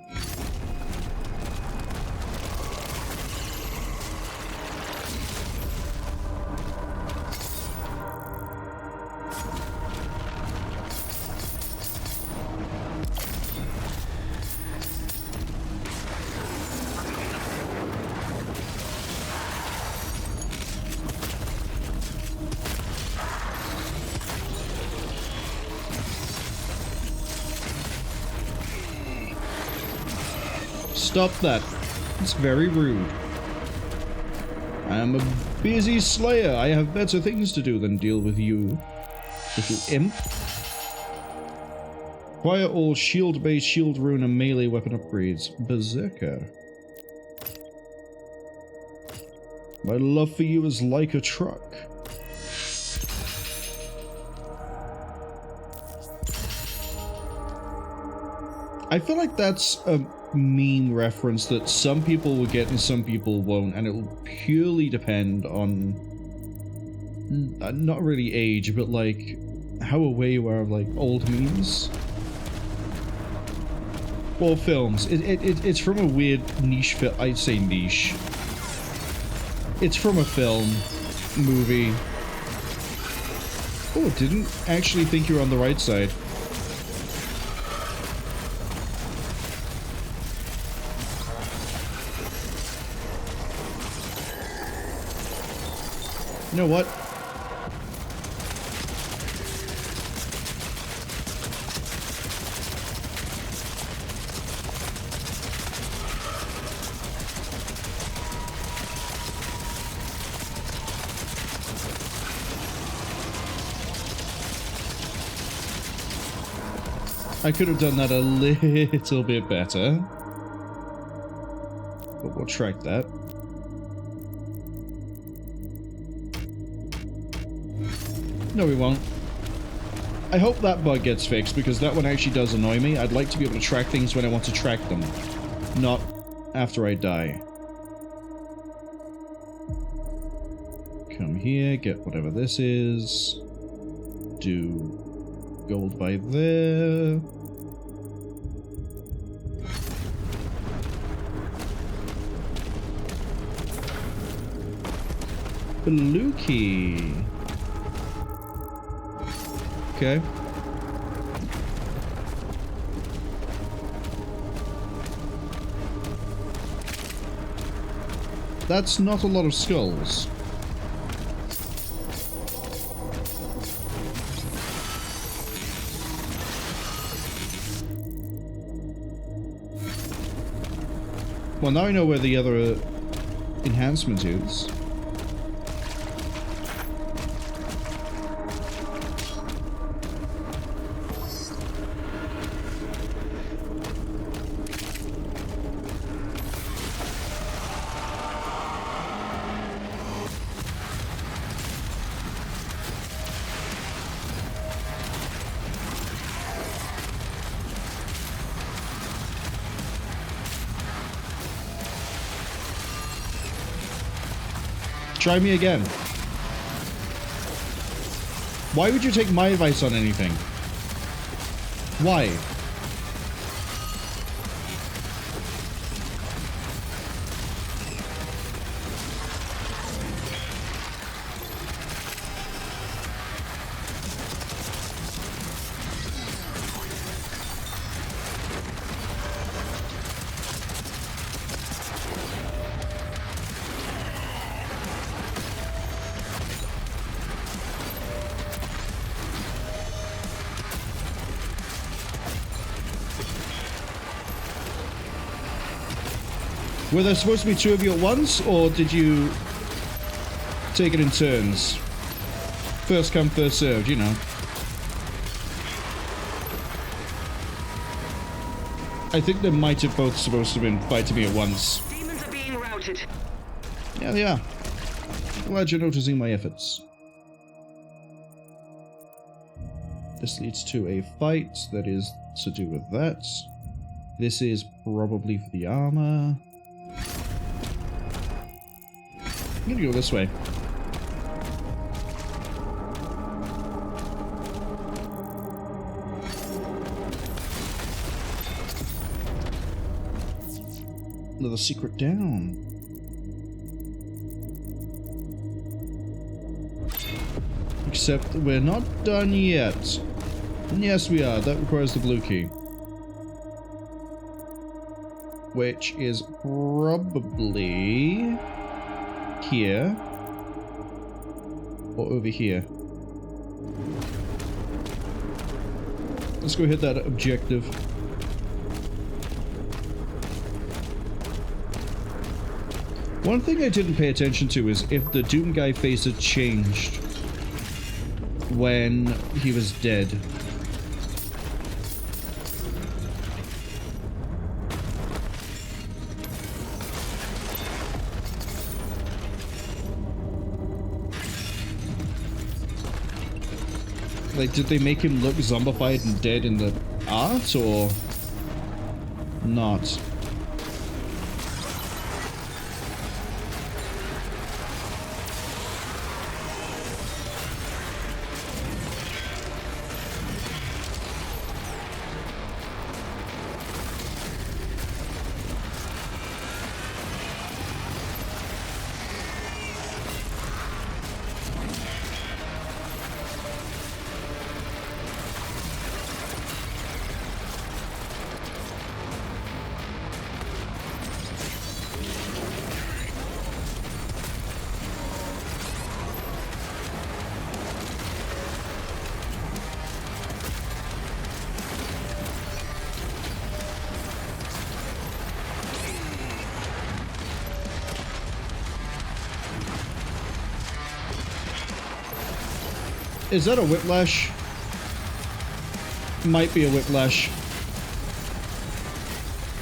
Stop that. It's very rude. I am a busy slayer. I have better things to do than deal with you, little imp. Acquire all shield-based, shield rune, and melee weapon upgrades. Berserker. My love for you is like a truck. I feel like that's a meme reference that some people will get and some people won't, and it will purely depend on not really age, but like how aware you are of like old memes. or films. It's from a weird niche film. I'd say niche. It's from a film, movie. Oh, didn't actually think you were on the right side. You know what? I could have done that a little bit better. But we'll track that. No, we won't. I hope that bug gets fixed, because that one actually does annoy me. I'd like to be able to track things when I want to track them, not after I die. Come here, get whatever this is. Do gold by there. Blue key. Okay. That's not a lot of skulls. Well, now I know where the other enhancement is. Try me again. Why would you take my advice on anything? Why? Were there supposed to be two of you at once, or did you take it in turns? First come, first served, you know. I think they might have both supposed to have been fighting me at once. Demons are being routed. Yeah, they are. Glad you're noticing my efforts. This leads to a fight that is to do with that. This is probably for the armor. I'm gonna go this way. Another secret down. Except we're not done yet. And yes, we are. That requires the blue key. Which is probably here or over here. Let's go hit that objective. One thing I didn't pay attention to is if the Doom guy face had changed when he was dead. Like, did they make him look zombified and dead in the art, or not? Is that a whiplash? Might be a whiplash.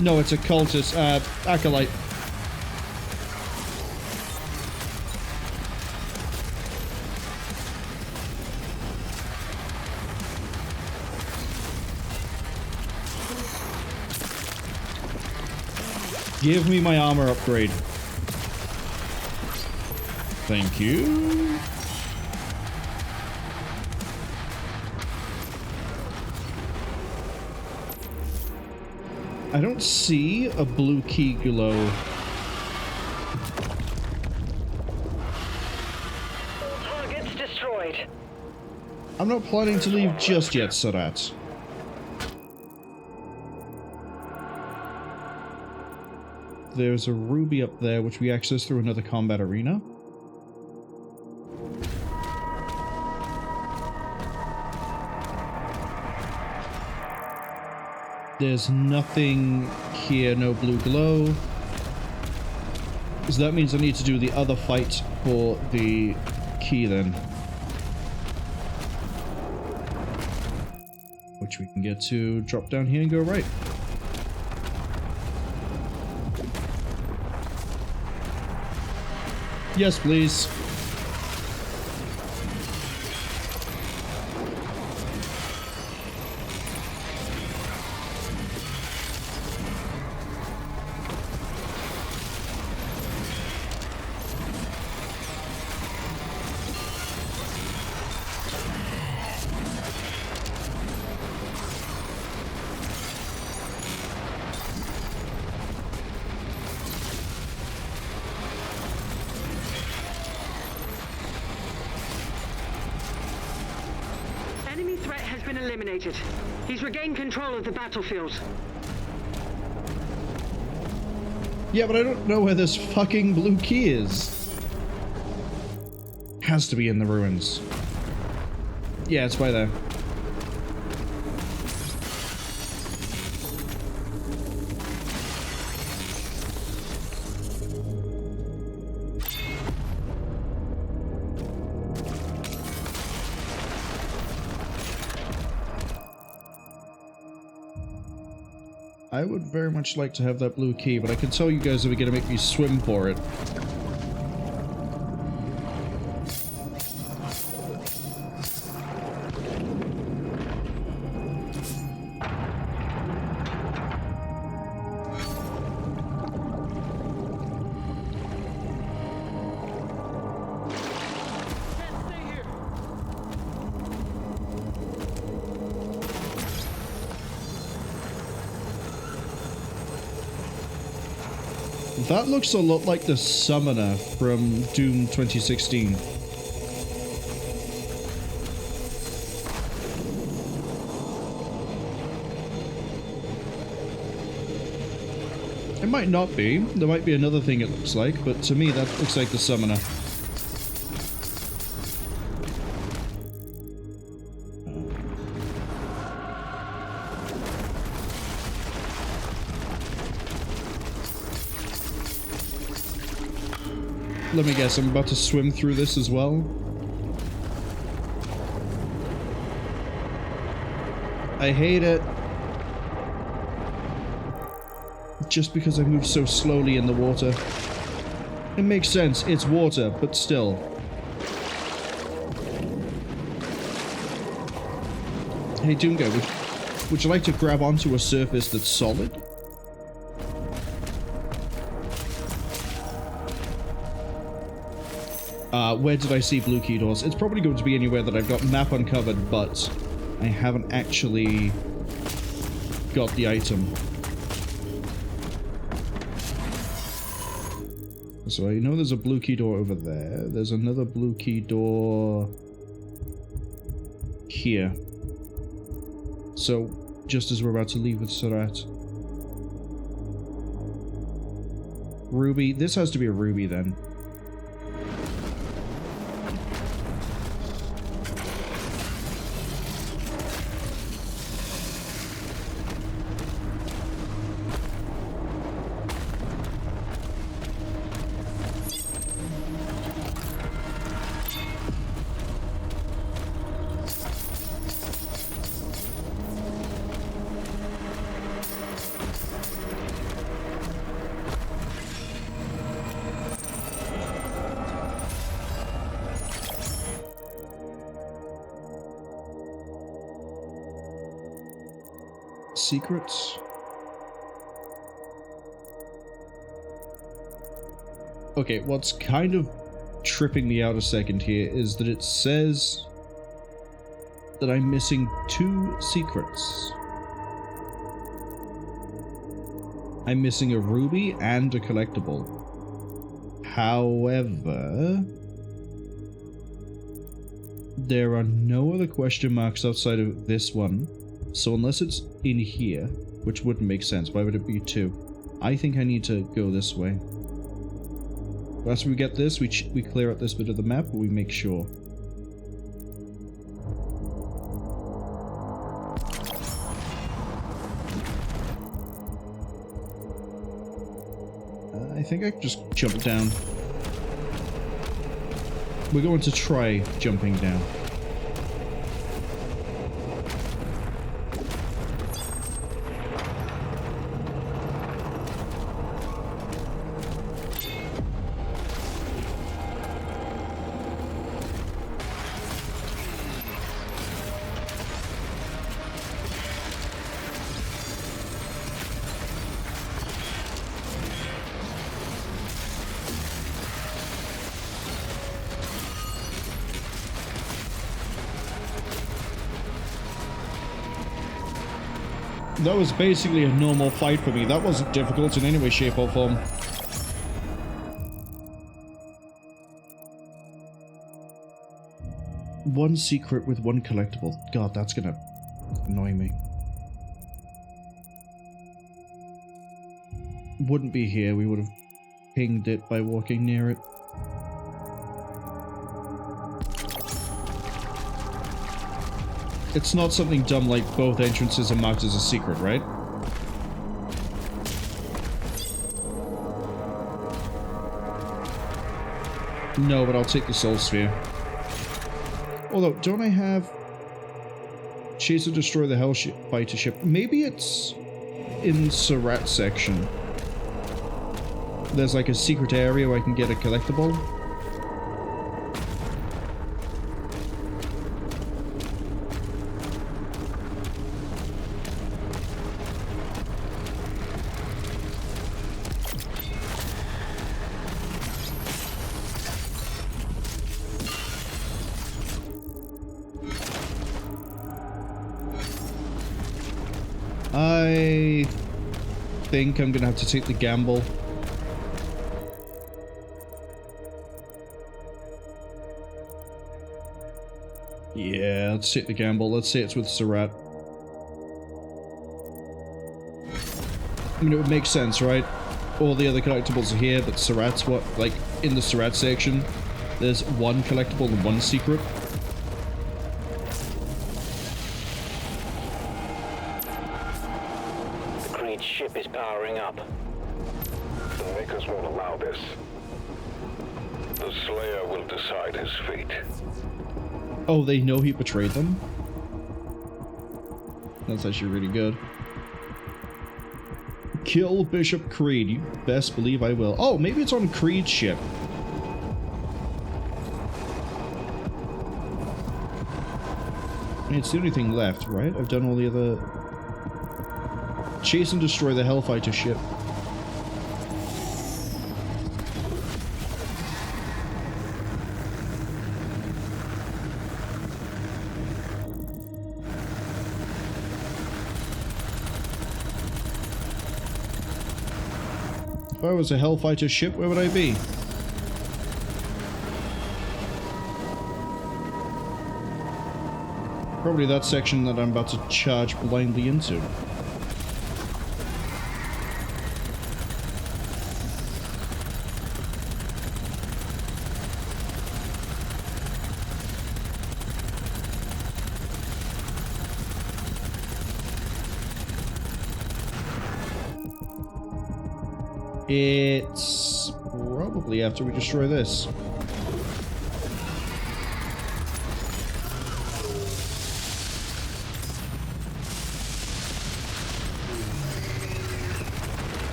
No, it's a cultist. Acolyte. Give me my armor upgrade. Thank you. I don't see a blue key glow. Targets destroyed. I'm not planning to leave just yet, Sarat. There's a ruby up there, which we access through another combat arena. There's nothing here, no blue glow. So that means I need to do the other fight for the key then. Which we can get to drop down here and go right. Yes, please. Enemy threat has been eliminated. He's regained control of the battlefield. Yeah, but I don't know where this fucking blue key is. Has to be in the ruins. Yeah, it's by there. I would very much like to have that blue key, but I can tell you guys are going to make me swim for it. That looks a lot like the summoner from DooM 2016. It might not be. There might be another thing it looks like, but to me that looks like the summoner. Let me guess, I'm about to swim through this as well. I hate it. Just because I move so slowly in the water. It makes sense, it's water, but still. Hey Doomgo, would you like to grab onto a surface that's solid? Where did I see blue key doors? It's probably going to be anywhere that I've got map uncovered, but I haven't actually got the item. So I know there's a blue key door over there. There's another blue key door here. So, just as we're about to leave with Sarat. Ruby. This has to be a ruby then. secrets. Okay, what's kind of tripping me out a second here is that it says that I'm missing 2 secrets. I'm missing a ruby and a collectible. However, there are no other question marks outside of this one. So unless it's in here, which wouldn't make sense, why would it be 2? I think I need to go this way. After we get this, we clear out this bit of the map, but we make sure. I think I can just jump down. We're going to try jumping down. That was basically a normal fight for me. That wasn't difficult in any way, shape, or form. One secret with 1 collectible. God, that's gonna annoy me. Wouldn't be here. We would have pinged it by walking near it. It's not something dumb like both entrances are marked as a secret, right? No, but I'll take the Soul Sphere. Although, don't I have... Chase and destroy the Hellfighter ship? Maybe it's in Surat section. There's like a secret area where I can get a collectible. I think I'm gonna have to take the gamble. Yeah, let's take the gamble. Let's say it's with Surat. I mean, it would make sense, right? All the other collectibles are here, but Surat's what? Like, in the Surat section, there's 1 collectible and 1 secret. Ship is powering up. The Makers won't allow this. The Slayer will decide his fate. Oh, they know he betrayed them? That's actually really good. Kill Bishop Creed. You best believe I will. Oh, maybe it's on Creed's ship. I mean, it's the only thing left, right? I've done all the other... Chase and destroy the Hellfighter ship. If I was a Hellfighter ship, where would I be? Probably that section that I'm about to charge blindly into. It's probably after we destroy this.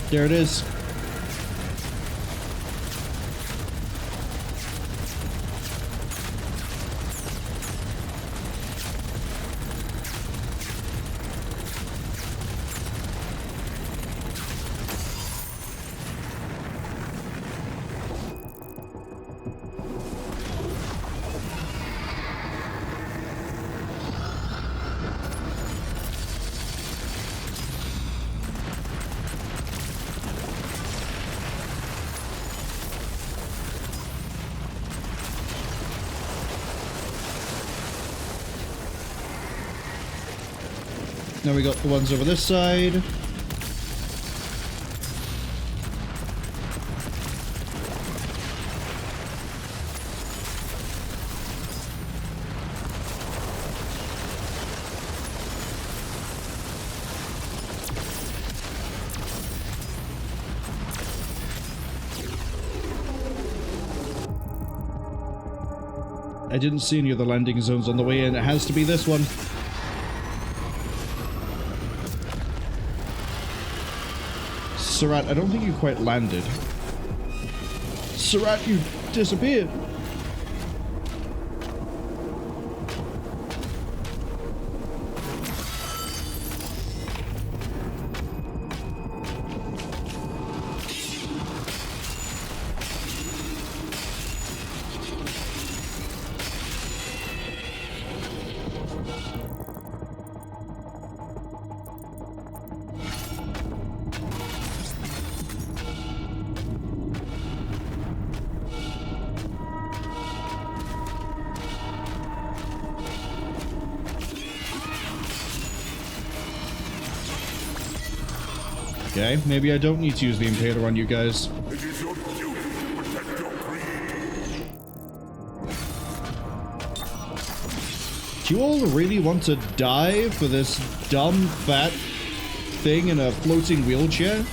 There it is. Now we got the ones over this side. I didn't see any other landing zones on the way in. It has to be this one. Surat, I don't think you quite landed. Surat, you disappeared. Okay, maybe I don't need to use the Impaler on you guys. It is your duty to protect your creed. Do you all really want to die for this dumb, fat thing in a floating wheelchair?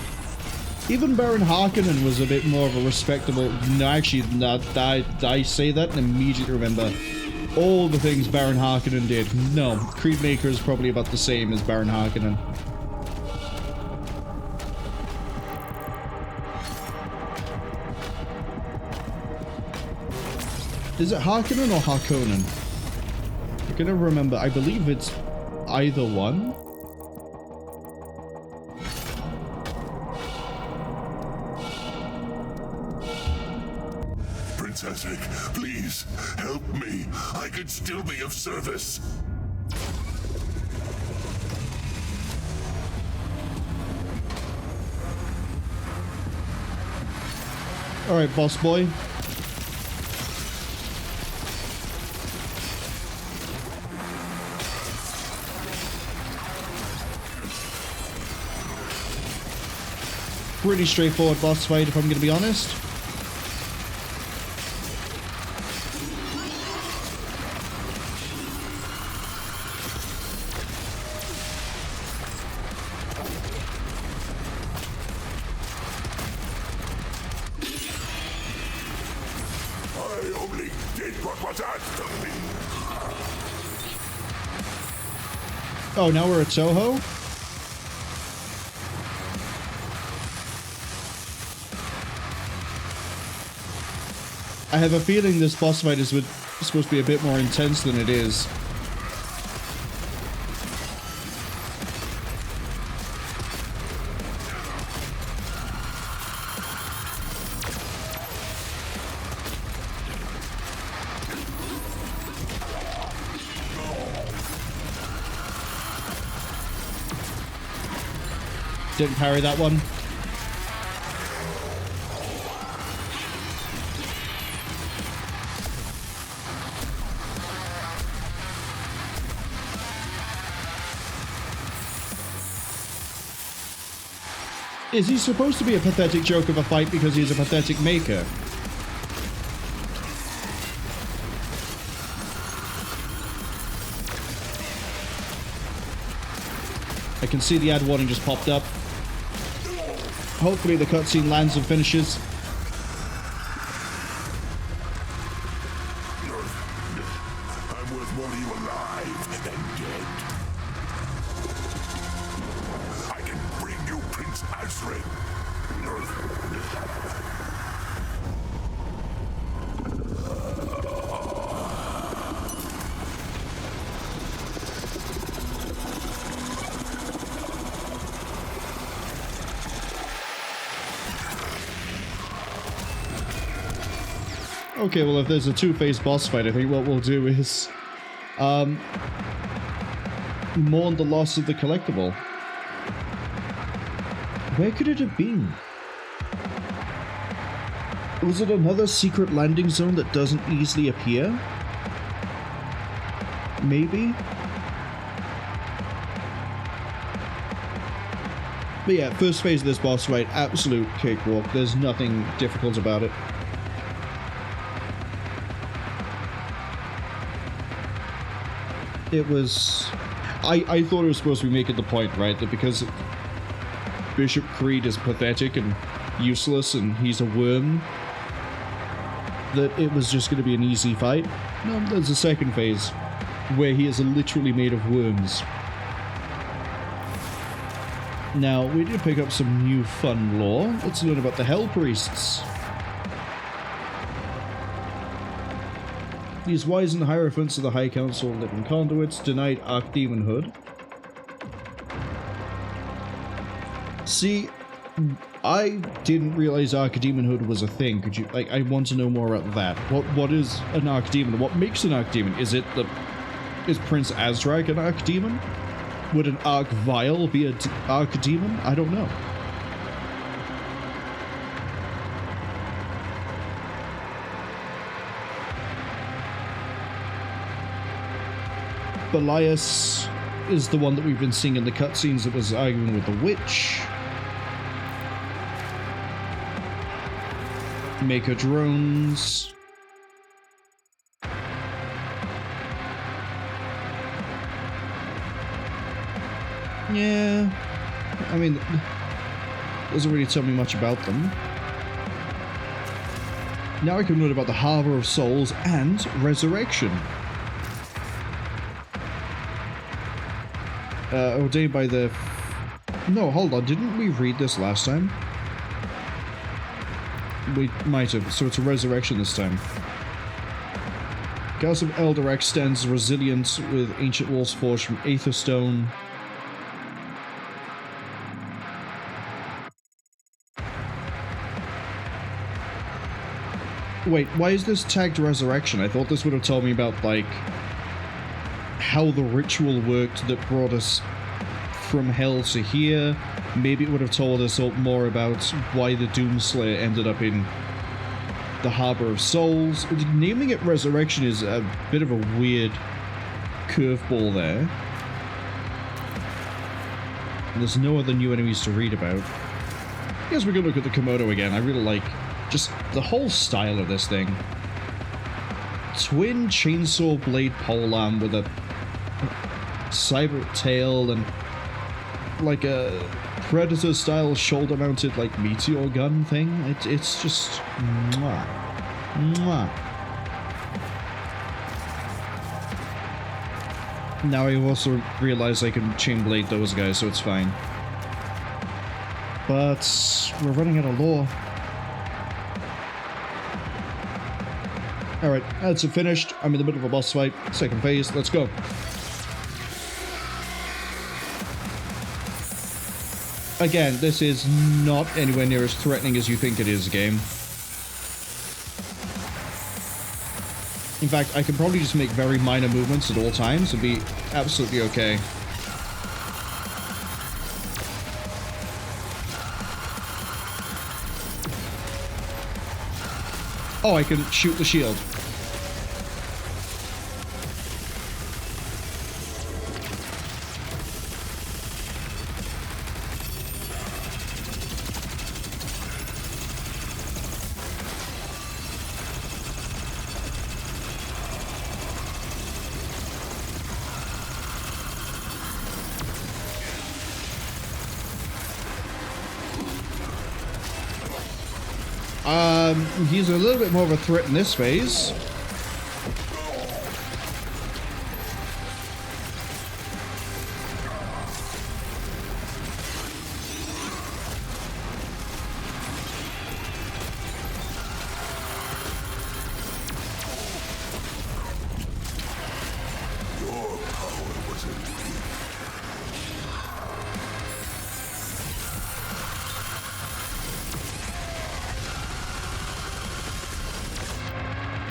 Even Baron Harkonnen was a bit more of a respectable... No, actually, I say that and immediately remember all the things Baron Harkonnen did. No, Creedmaker is probably about the same as Baron Harkonnen. Is it Harkonnen or Harkonnen? I'm gonna remember. I believe it's either one. Princess Egg, please help me. I could still be of service. All right, boss boy. Pretty straightforward boss fight, if I'm going to be honest. I only did what was asked of me. Oh, now we're at Soho? I have a feeling this boss fight is supposed to be a bit more intense than it is. Didn't parry that one. Is he supposed to be a pathetic joke of a fight because he's a pathetic maker? I can see the ad warning just popped up. Hopefully the cutscene lands and finishes. I'm worth more to you alive than dead. I can bring you Prince Asrin. Okay, well, if there's a two-phase boss fight, I think what we'll do is mourn the loss of the collectible. Where could it have been? Was it another secret landing zone that doesn't easily appear? But yeah, first phase of this boss fight, absolute cakewalk. There's nothing difficult about it. It was... I thought it was supposed to be making the point, right, that because Bishop Creed is pathetic and useless and he's a worm, that it was just going to be an easy fight. No, there's a second phase where he is literally made of worms. Now, we did pick up some new fun lore. Let's learn about the Hell Priests. These wizened hierophants of the High Council of Living Conduits denied archdemonhood. See, I didn't realize archdemonhood was a thing. Could you, like, I want to know more about that. What is an archdemon? What makes an archdemon? Is Prince Azrak an archdemon? Would an Archvile be an archdemon? I don't know. Belias is the one that we've been seeing in the cutscenes that was arguing with the witch. Maker drones. Yeah, I mean, doesn't really tell me much about them. Now I can learn about the Harbor of Souls and Resurrection. Ordained by the... No, hold on, didn't we read this last time? We might have, so it's a Resurrection this time. House of Elderek stands resilient with ancient walls forged from Aetherstone. Wait, why is this tagged Resurrection? I thought this would have told me about, like, how the ritual worked that brought us from hell to here. Maybe it would have told us more about why the Doomslayer ended up in the Harbor of Souls. Naming it Resurrection is a bit of a weird curveball there. And there's no other new enemies to read about. I guess we're gonna look at the Komodo again. I really like just the whole style of this thing. Twin chainsaw blade polearm with a cyber tail and like a Predator style shoulder mounted like meteor gun thing. It's just mwah. Mwah. Now I've also realized I can chain blade those guys, so it's fine. But we're running out of lore. Alright, that's it finished. I'm in the middle of a boss fight. Second phase, let's go. Again, this is not anywhere near as threatening as you think it is, game. In fact, I can probably just make very minor movements at all times and be absolutely okay. Oh, I can shoot the shield. He's a little bit more of a threat in this phase.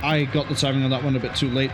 I got the timing on that one a bit too late.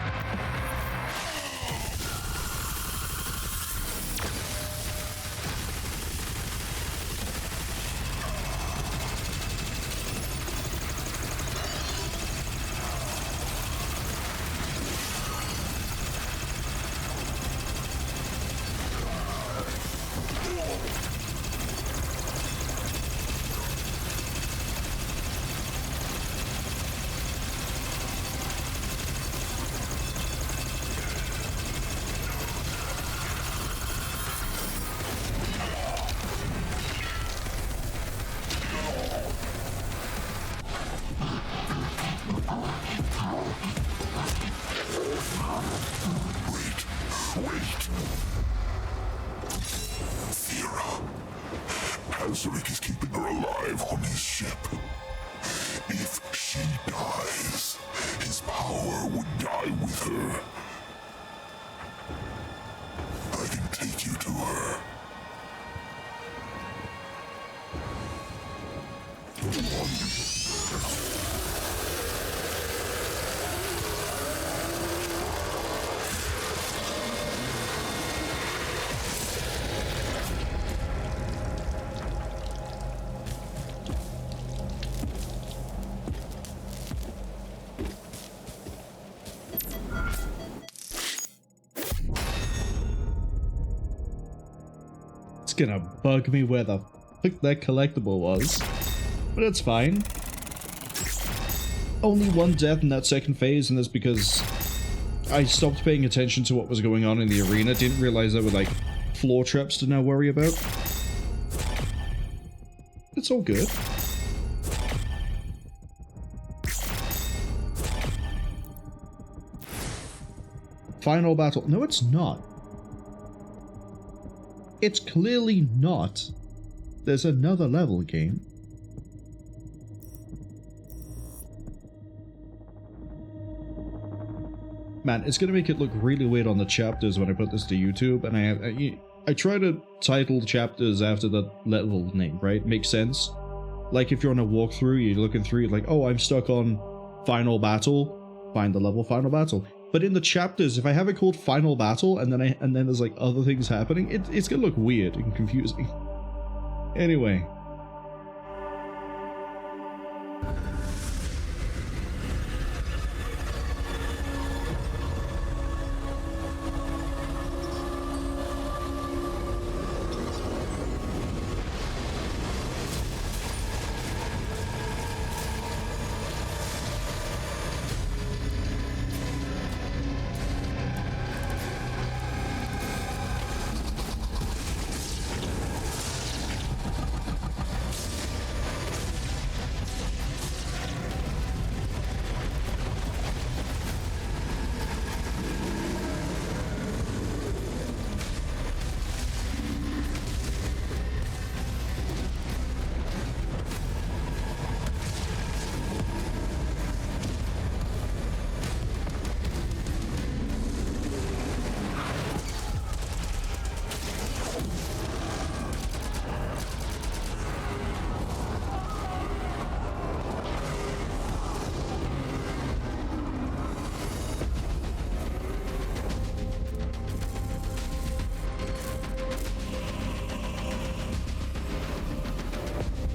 Azaric is keeping her alive on his ship. If she dies, his power would die with her. I can take you to her. It's gonna bug me where the fuck that collectible was, but it's fine. Only one death in that second phase, and that's because I stopped paying attention to what was going on in the arena. Didn't realize there were like floor traps to now worry about. It's all good. Final battle. No, it's not. It's clearly not. There's another level game. Man, it's gonna make it look really weird on the chapters when I put this to YouTube, and I try to title chapters after the level name, right? Makes sense. Like if you're on a walkthrough, you're looking through, you're like, oh, I'm stuck on Final Battle, find the level Final Battle. But in the chapters, if I have it called Final Battle, and then there's like other things happening, it's gonna look weird and confusing. Anyway.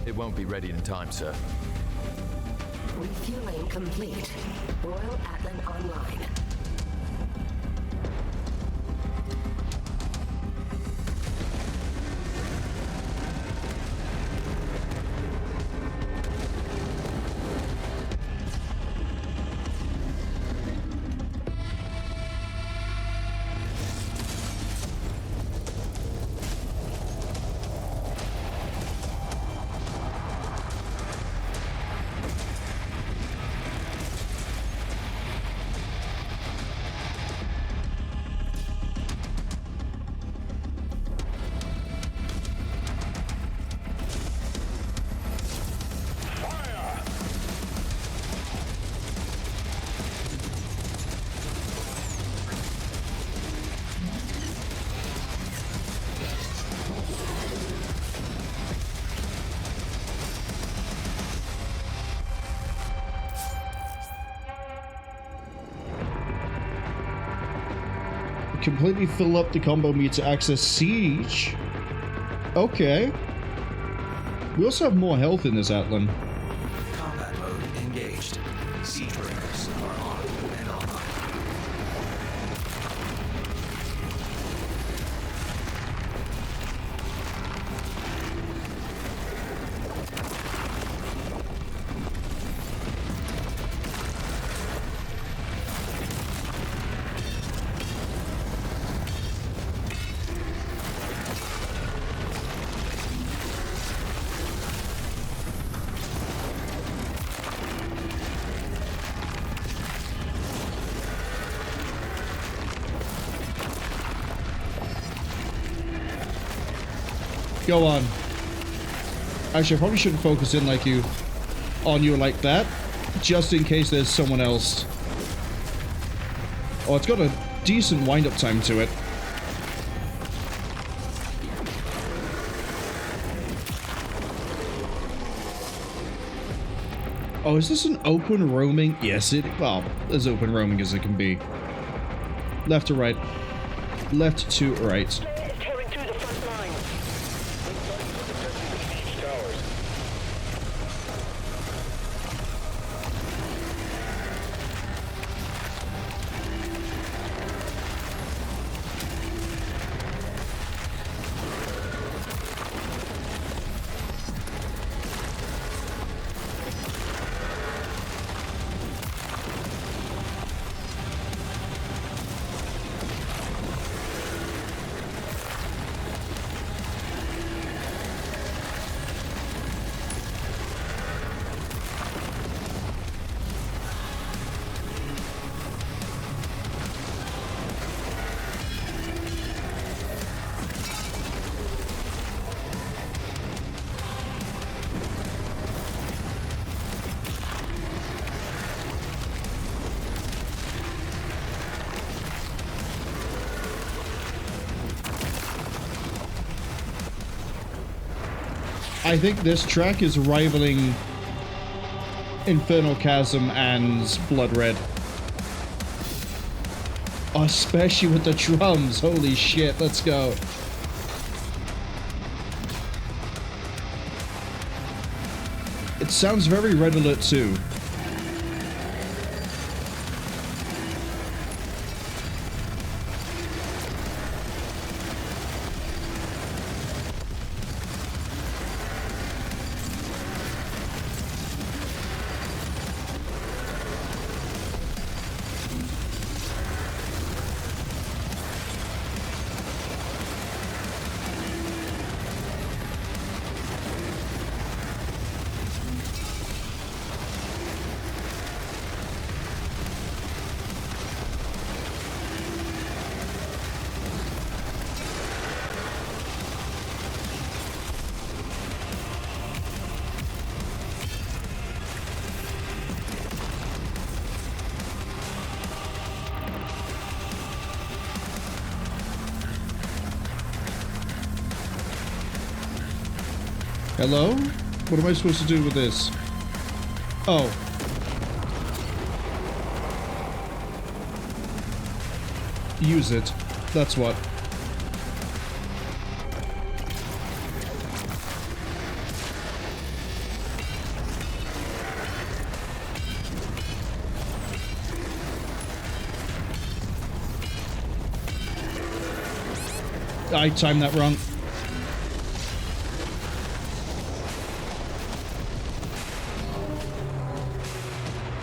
It won't be ready in time, sir. Refueling complete. Royal Atlan online. Completely fill up the combo meter to access Siege. Okay. We also have more health in this Atlan. Combat mode engaged. Siege breakers are on and online. Go on. Actually, I probably shouldn't focus in like you on you like that, just in case there's someone else. Oh, it's got a decent wind-up time to it. Oh, is this an open roaming? Yes, well, as open roaming as it can be. Left to right. Left to right. Slayer is tearing through the front line. I think this track is rivaling Infernal Chasm and Blood Red. Especially with the drums. Holy shit, let's go. It sounds very Red Alert 2. Hello? What am I supposed to do with this? Oh. Use it. That's what. I timed that wrong.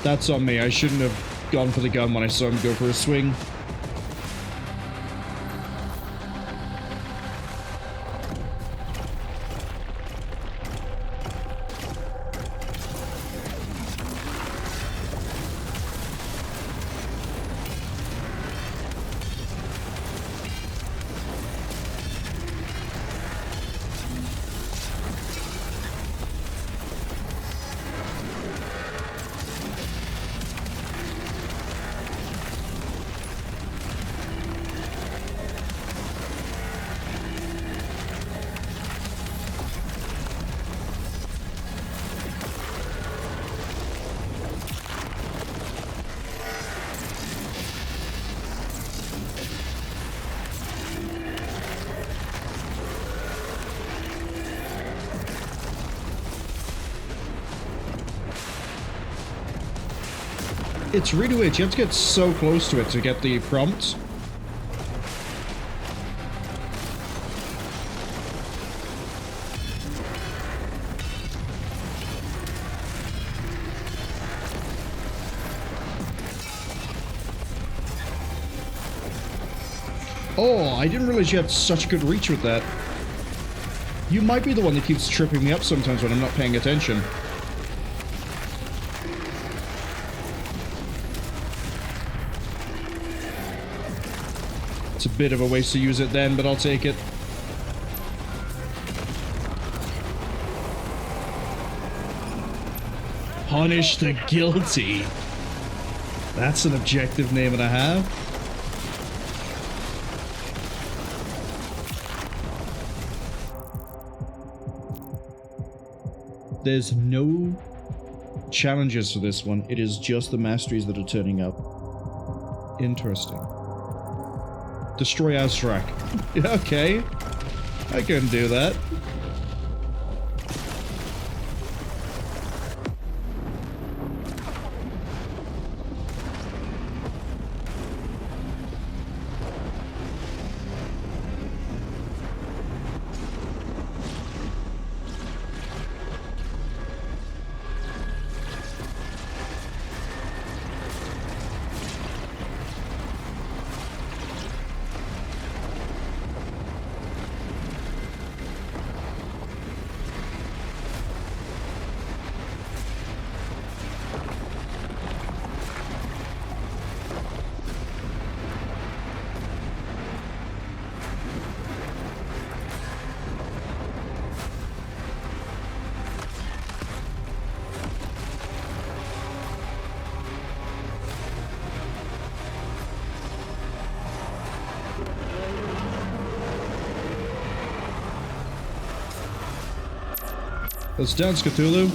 That's on me. I shouldn't have gone for the gun when I saw him go for a swing. It's really weird. You have to get so close to it to get the prompt. Oh, I didn't realize you had such good reach with that. You might be the one that keeps tripping me up sometimes when I'm not paying attention. It's a bit of a waste to use it then, but I'll take it. Punish the guilty. That's an objective name and a half. There's no challenges for this one. It is just the masteries that are turning up. Interesting. Destroy Azrak. Okay. I can do that. Let's dance, Cthulhu.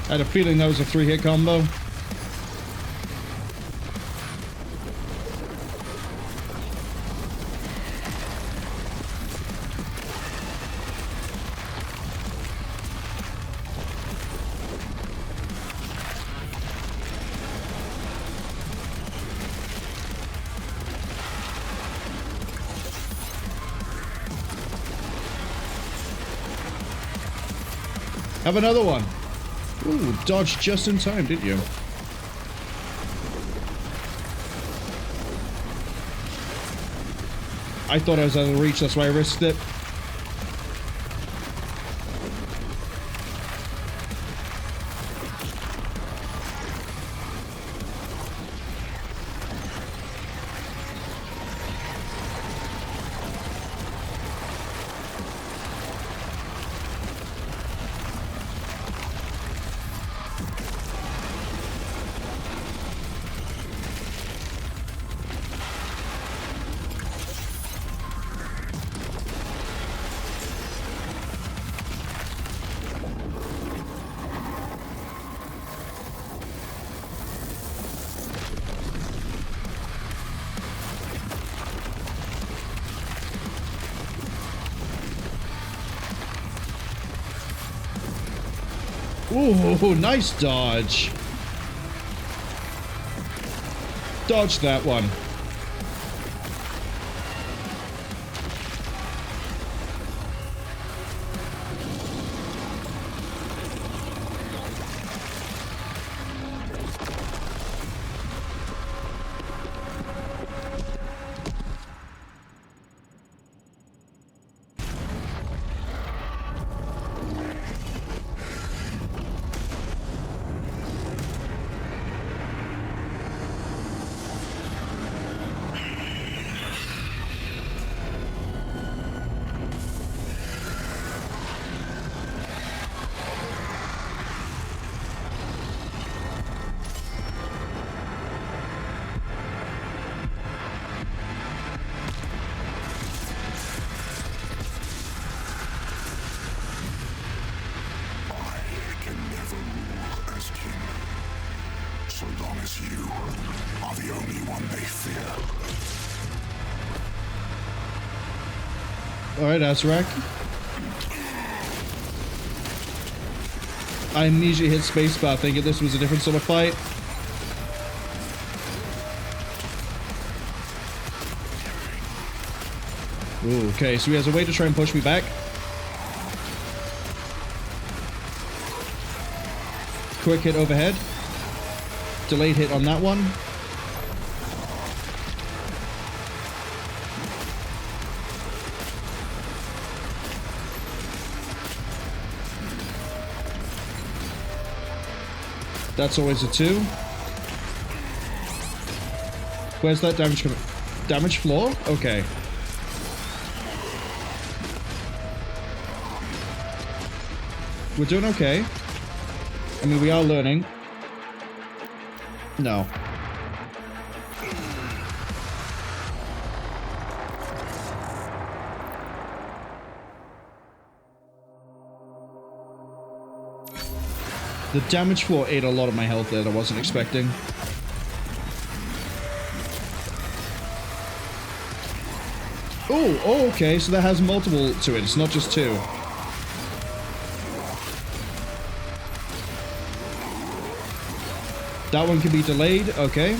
I had a feeling that was a 3-hit combo. Have another one. Ooh, dodged just in time, didn't you? I thought I was out of reach, that's why I risked it. Ooh, nice dodge. Dodge that one. Alright, Azrak. I immediately hit spacebar thinking this was a different sort of fight. Ooh, okay, so he has a way to try and push me back. Quick hit overhead. Delayed hit on that one. That's always a 2. Where's that damage coming? Damage floor? Okay. We're doing okay. I mean, we are learning. No. The damage floor ate a lot of my health that I wasn't expecting. Oh, okay, so that has multiple to it. It's not just 2. That one can be delayed. Okay.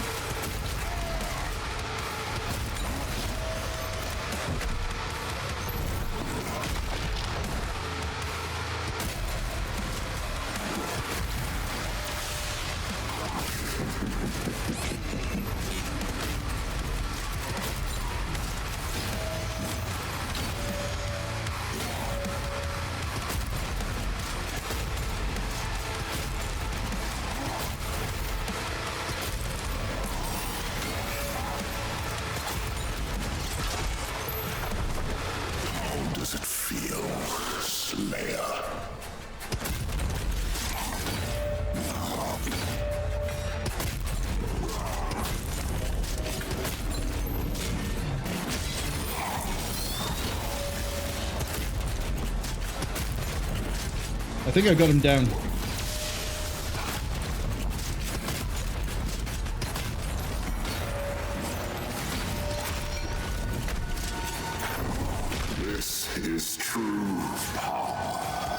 I think I got him down. This is true power.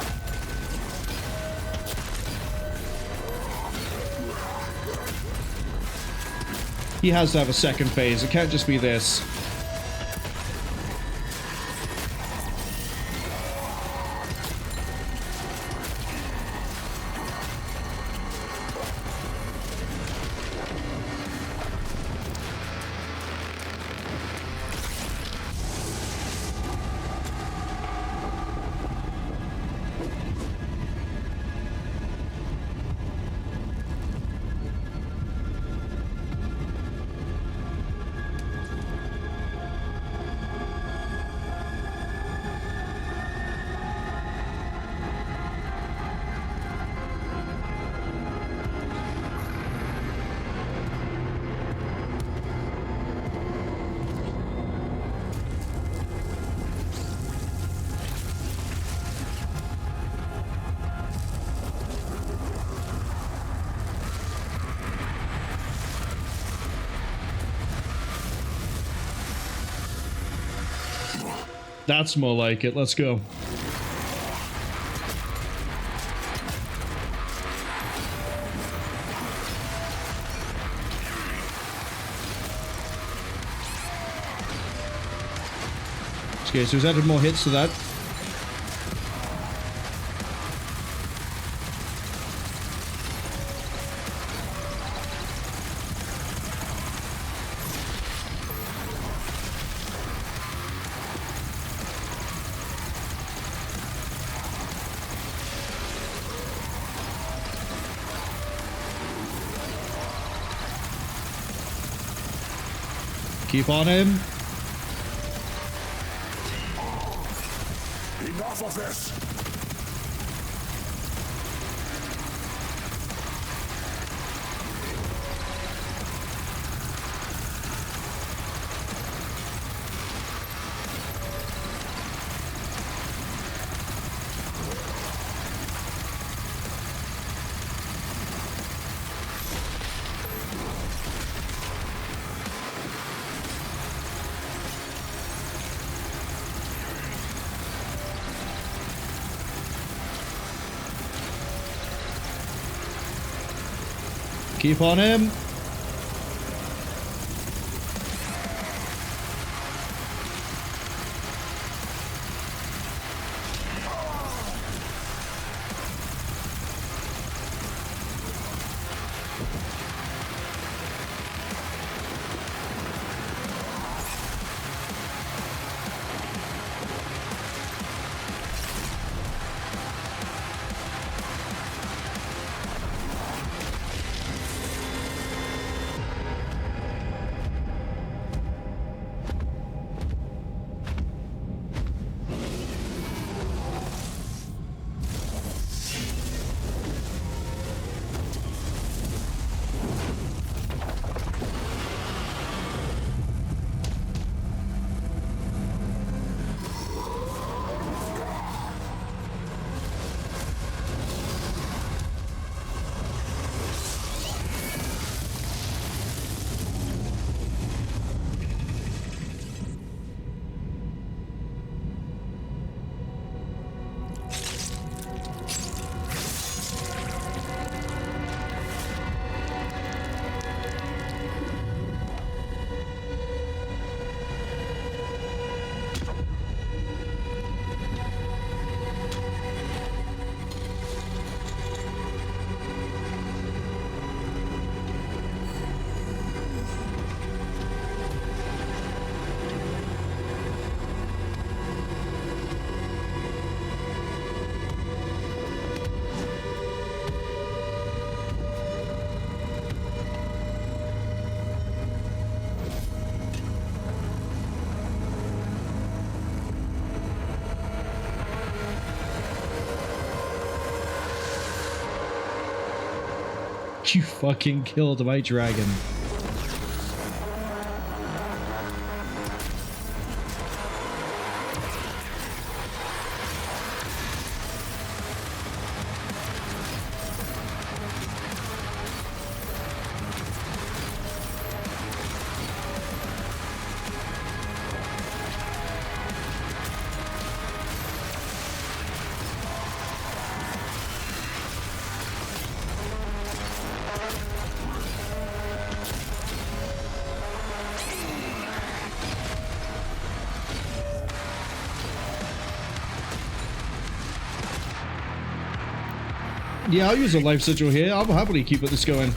He has to have a second phase. It can't just be this. That's more like it. Let's go. Okay, so he's added more hits to that. Keep on him. Enough of this. Keep on him. You fucking killed my dragon. Yeah, I'll use a life sigil here. I'll happily keep this going.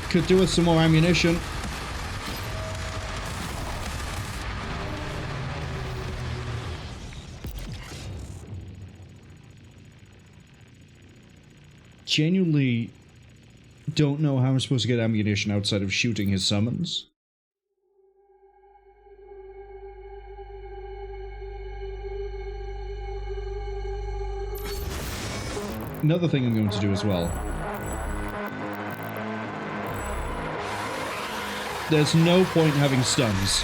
Could do with some more ammunition. Genuinely don't know how I'm supposed to get ammunition outside of shooting his summons. Another thing I'm going to do as well. There's no point in having stuns.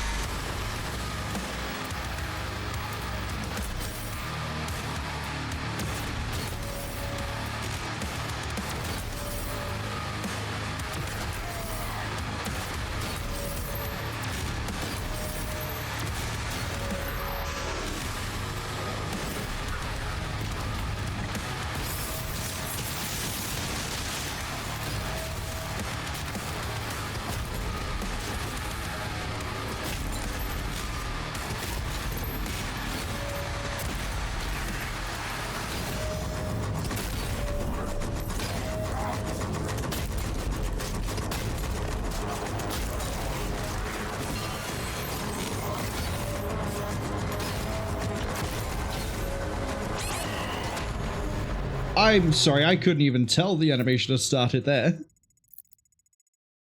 I'm sorry, I couldn't even tell the animation had started there.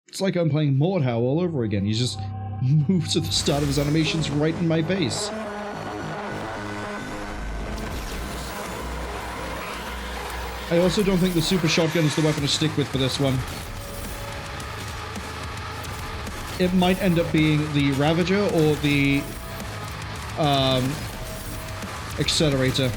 It's like I'm playing Mordhau all over again. He's just moved to the start of his animations right in my face. I also don't think the super shotgun is the weapon to stick with for this one. It might end up being the Ravager or the Accelerator.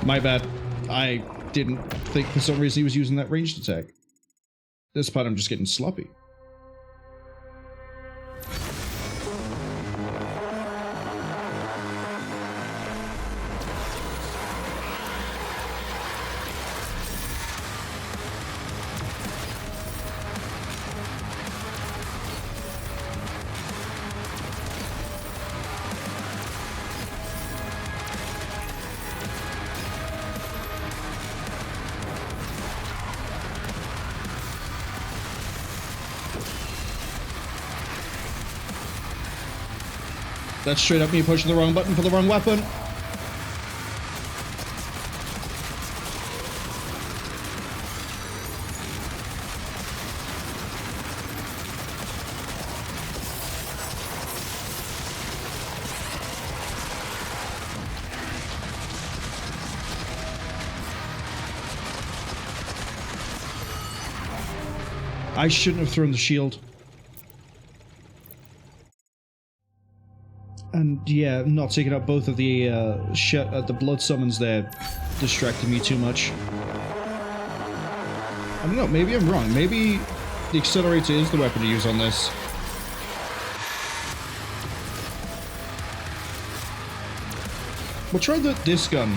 My bad. I didn't think for some reason he was using that ranged attack. This part I'm just getting sloppy. That's straight up me pushing the wrong button for the wrong weapon. I shouldn't have thrown the shield. And yeah, not taking out both of the the blood summons there distracted me too much. I don't know, maybe I'm wrong. Maybe The accelerator is the weapon to use on this. We'll try this gun.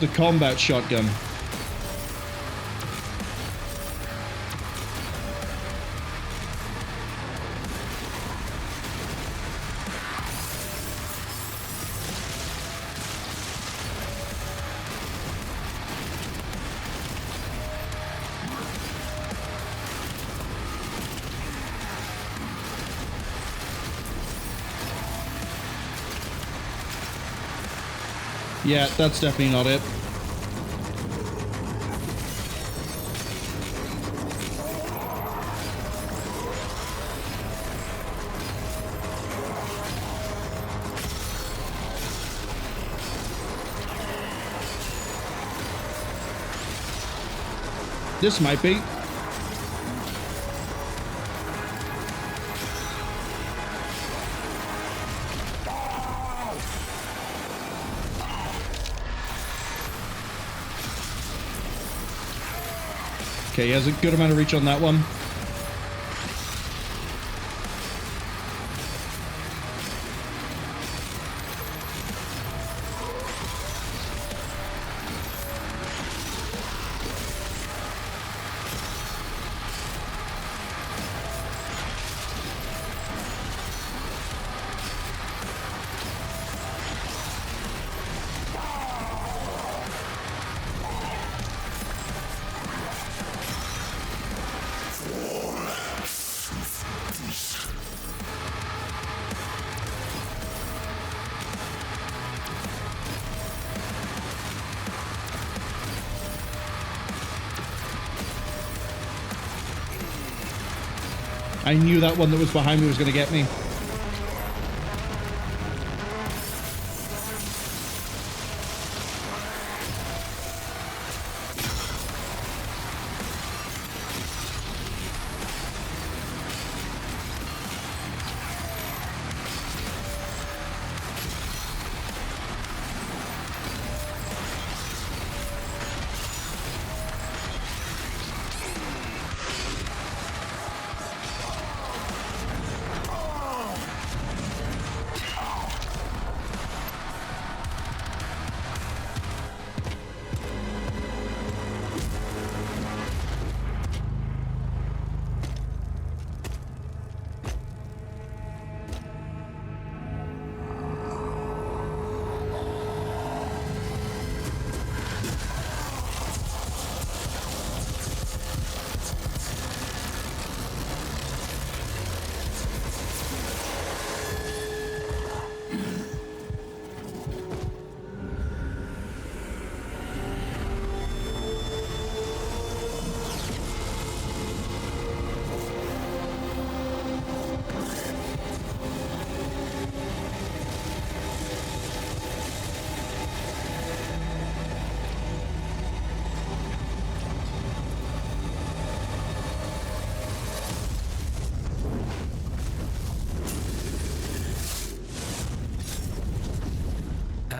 The combat shotgun. Yeah, that's definitely not it. This might be. Okay, he has a good amount of reach on that one. I knew that one that was behind me was going to get me.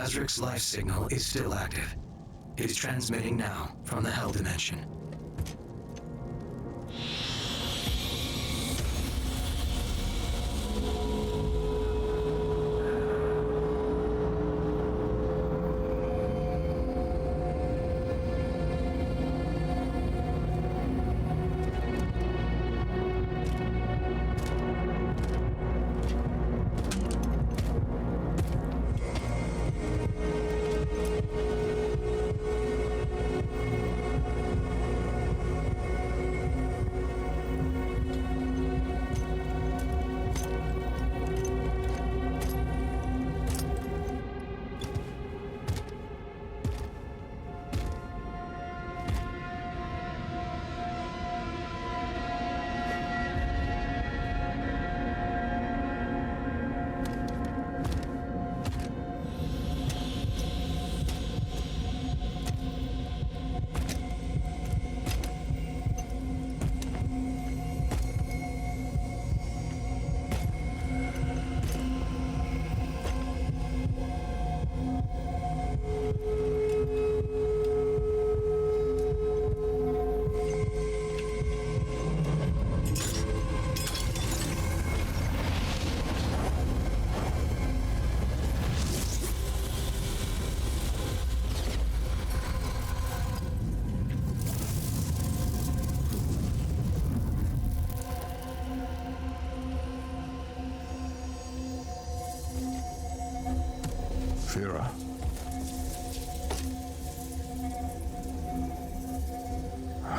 Azric's life signal is still active. It is transmitting now from the Hell Dimension.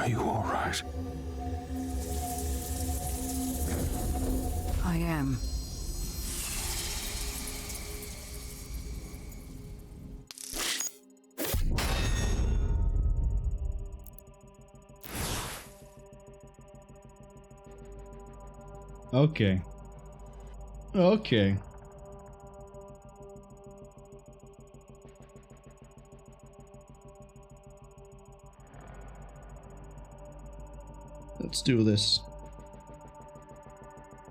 Are you all right? I am. Okay. Okay. Let's do this.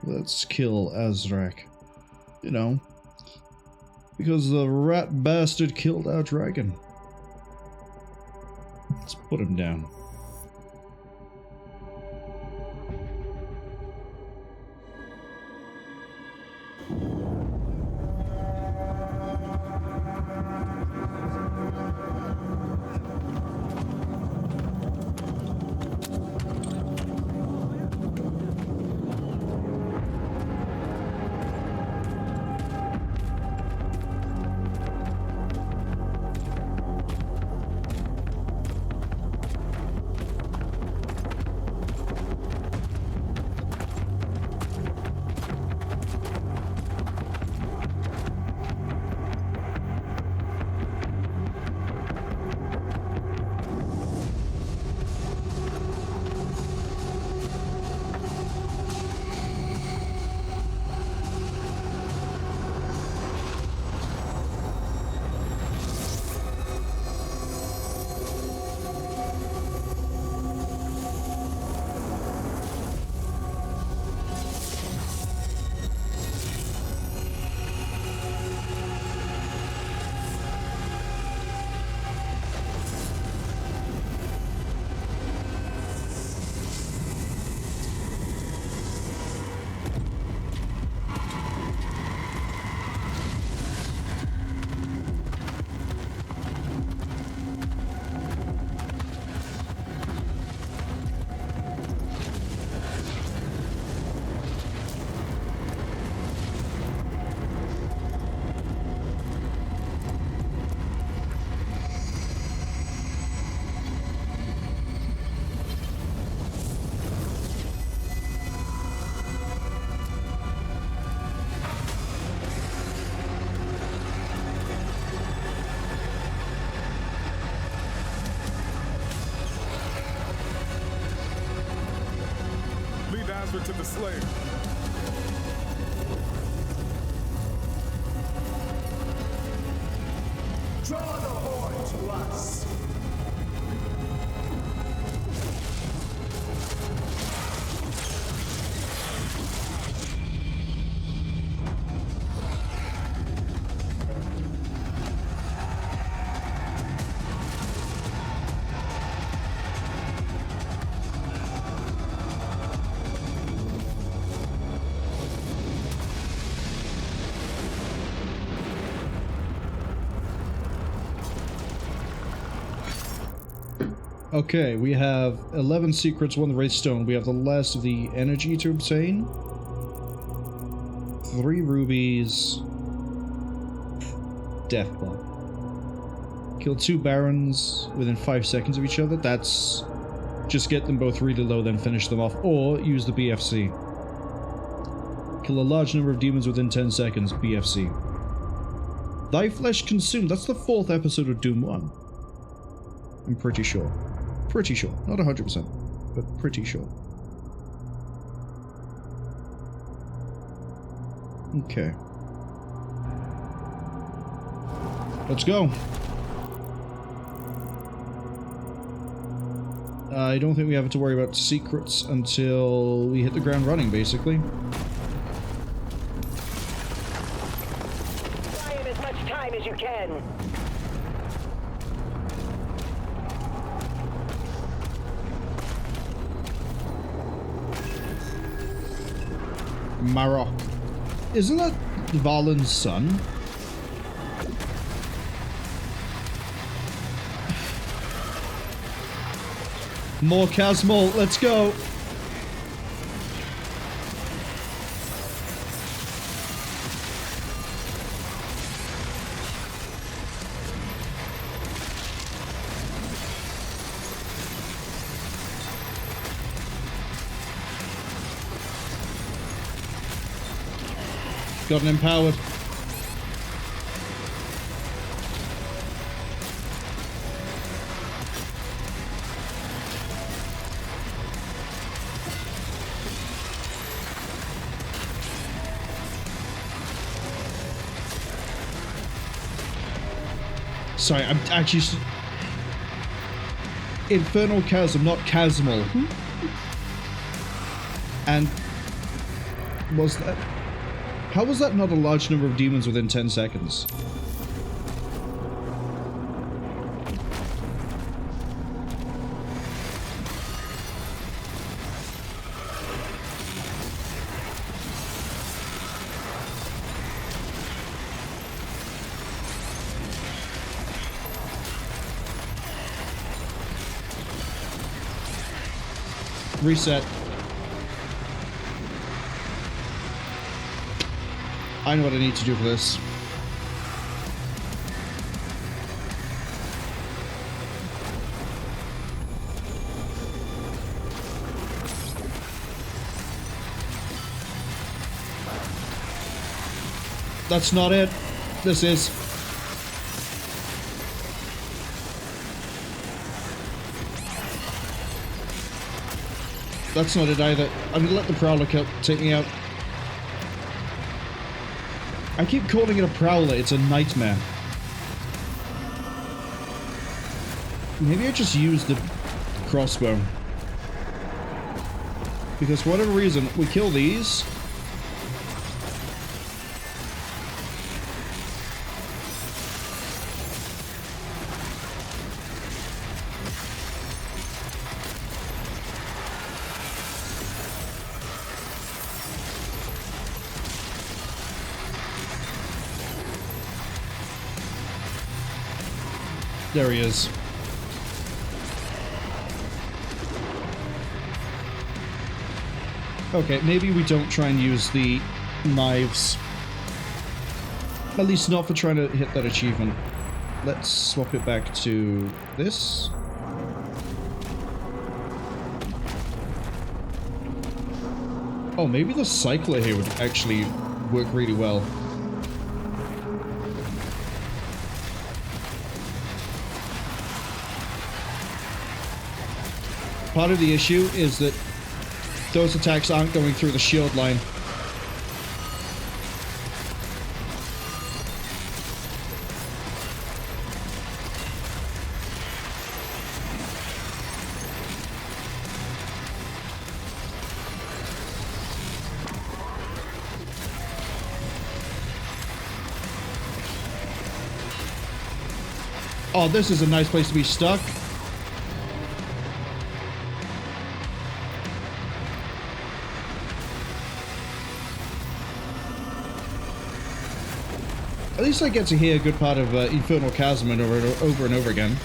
Let's kill Azrak. You know, because the rat bastard killed our dragon. Let's put him down. To the slayer. Draw the horde to us. Okay, we have 11 secrets, 1 wraith stone. We have the last of the energy to obtain. 3 rubies. Death bomb. Kill 2 barons within 5 seconds of each other. That's just get them both really low, then finish them off. Or use the BFC. Kill a large number of demons within 10 seconds. BFC. Thy flesh consumed. That's the 4th episode of Doom 1. I'm pretty sure. Pretty sure. Not 100%, but pretty sure. Okay. Let's go. I don't think we have to worry about secrets until we hit the ground running, basically. Buy him as much time as you can. Marwol. Isn't that Valen's son? More Casmol, let's go! gotten empowered. Sorry, I'm actually... Infernal Chasm, not Chasmal. And... was that... How was that not a large number of demons within 10 seconds? Reset. I know what I need to do for this. That's not it. This is. That's not it either. I'm gonna let the Prowler take me out. I keep calling it a Prowler, it's a nightmare. Maybe I just use the crossbow. Because for whatever reason, we kill these. There he is. Okay, maybe we don't try and use the knives. At least not for trying to hit that achievement. Let's swap it back to this. Oh, maybe the cycler here would actually work really well. Part of the issue is that those attacks aren't going through the shield line. Oh, this is a nice place to be stuck. At least I get to hear a good part of Infernal Chasm over and over again.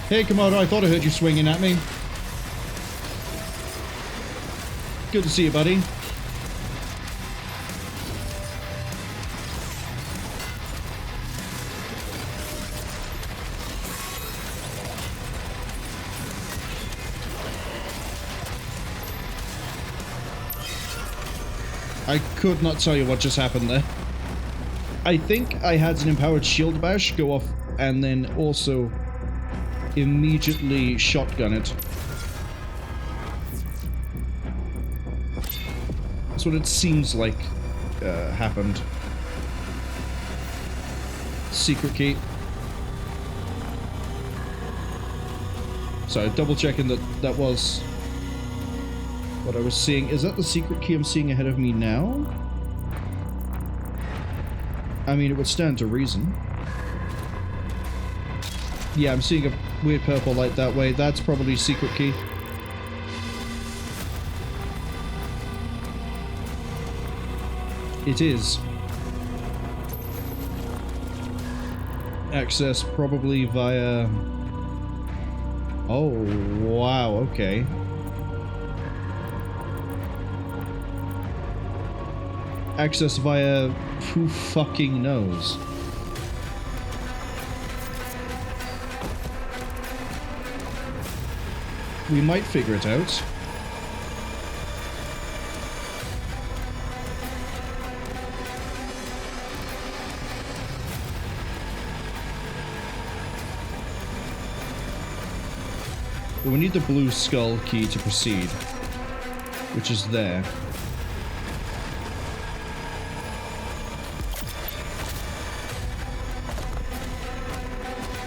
Hey, Komodo, I thought I heard you swinging at me. Good to see you, buddy. I could not tell you what just happened there. I think I had an empowered shield bash go off and then also immediately shotgun it. That's what it seems like happened. Secret key. So double checking that that was what I was seeing. Is that the secret key I'm seeing ahead of me now? I mean, it would stand to reason. Yeah, I'm seeing a weird purple light that way. That's probably secret key. It is. Access probably via... Oh, wow, okay. Access via who fucking knows? We might figure it out. But we need the blue skull key to proceed, which is there.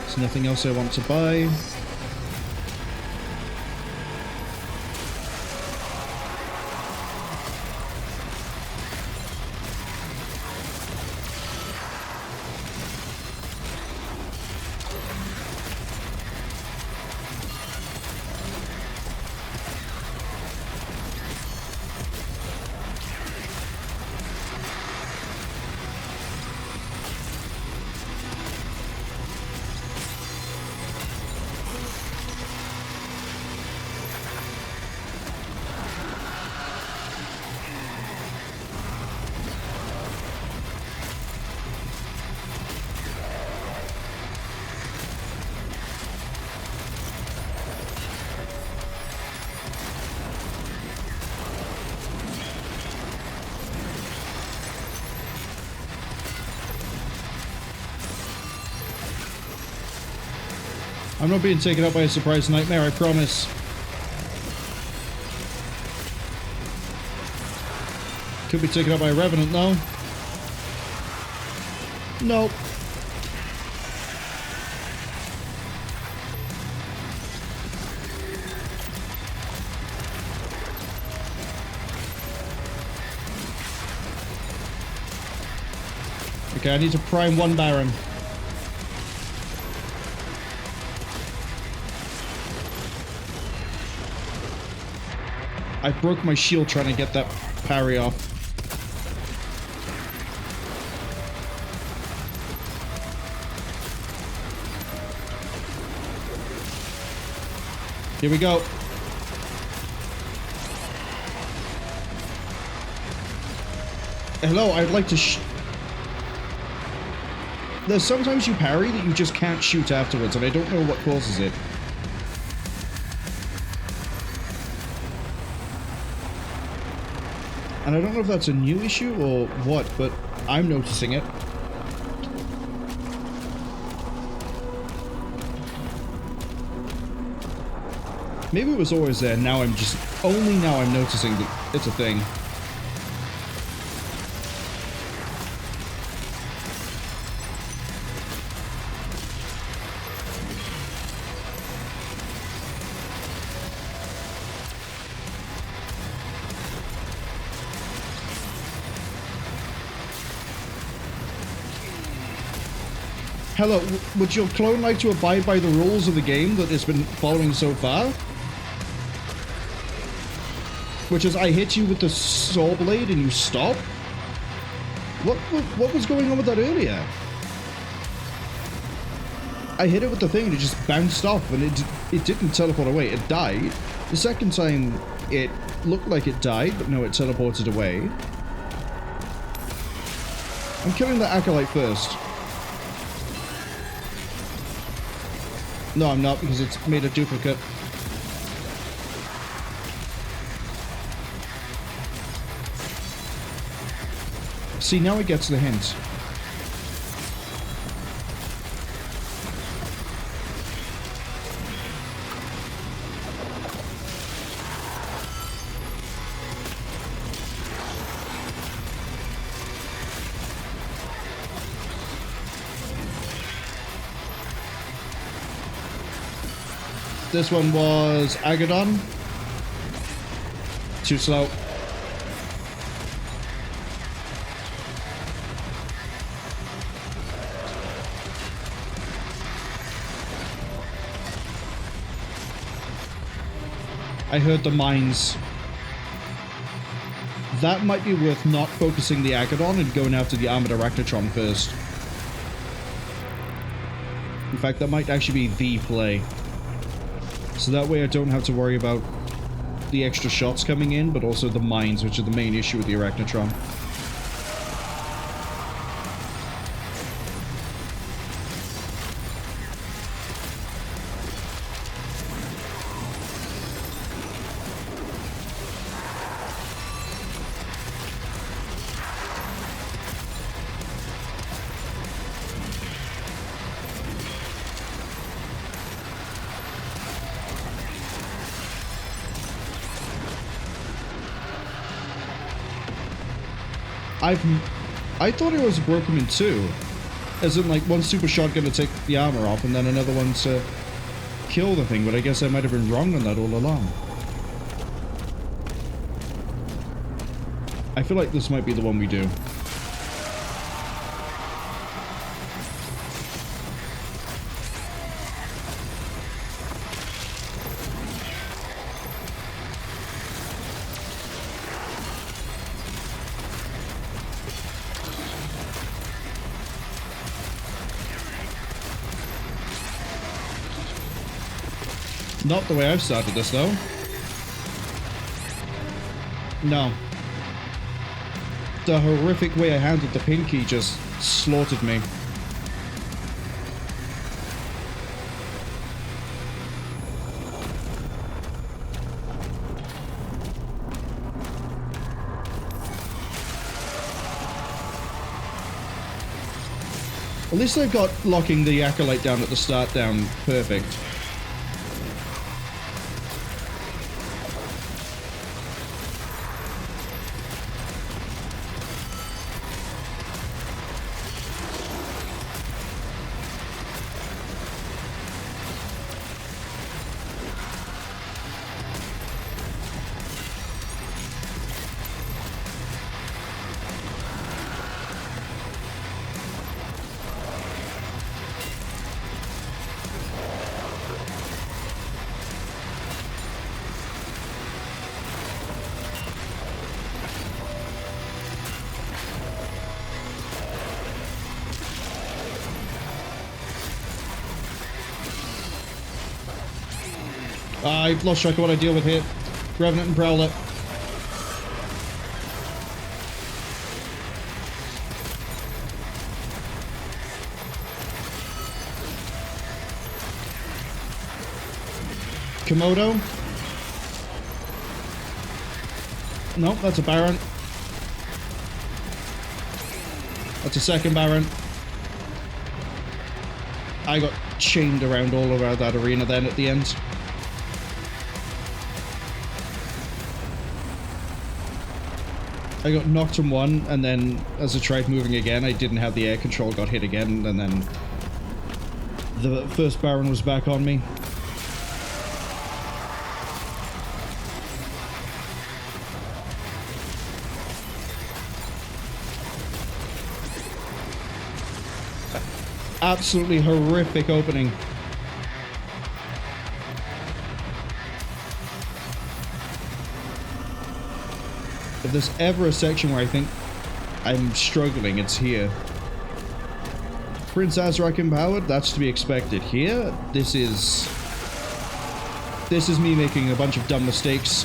There's nothing else I want to buy. I'm not being taken out by a surprise nightmare, I promise. Could be taken out by a revenant, though. Nope. Okay, I need to prime one Baron. I broke my shield trying to get that parry off. Here we go. Hello, I'd like to There's sometimes you parry that you just can't shoot afterwards, and I don't know what causes it. And I don't know if that's a new issue or what, but I'm noticing it. Maybe it was always there, now I'm just... Only now I'm noticing that it's a thing. Hello, would your clone like to abide by the rules of the game that it's been following so far? Which is, I hit you with the saw blade and you stop? What was going on with that earlier? I hit it with the thing and it just bounced off and it didn't teleport away, it died. The second time it looked like it died, but no, it teleported away. I'm killing the Acolyte first. No, I'm not, because it's made a duplicate. See, now it gets the hint. This one was Agadon. Too slow. I heard the mines. That might be worth not focusing the Agadon and going after the Armored Arachnotron first. In fact, that might actually be the play. So that way I don't have to worry about the extra shots coming in, but also the mines, which are the main issue with the Arachnotron. I thought it was broken in two. As in, like, one super shotgun to take the armor off and then another one to kill the thing, but I guess I might have been wrong on that all along. I feel like this might be the one we do. Not the way I've started this, though. No. The horrific way I handled the pinky just slaughtered me. At least I've got locking the Acolyte down at the start down perfect. I've lost track of what I deal with here. Revenant and Prowler. Komodo. Nope, that's a Baron. That's a second Baron. I got chained around all around that arena then at the end. I got knocked on one, and then as I tried moving again, I didn't have the air control, got hit again, and then the first Baron was back on me. Absolutely horrific opening. If there's ever a section where I think I'm struggling, it's here. Prince Azrak empowered, that's to be expected. Here, this is me making a bunch of dumb mistakes.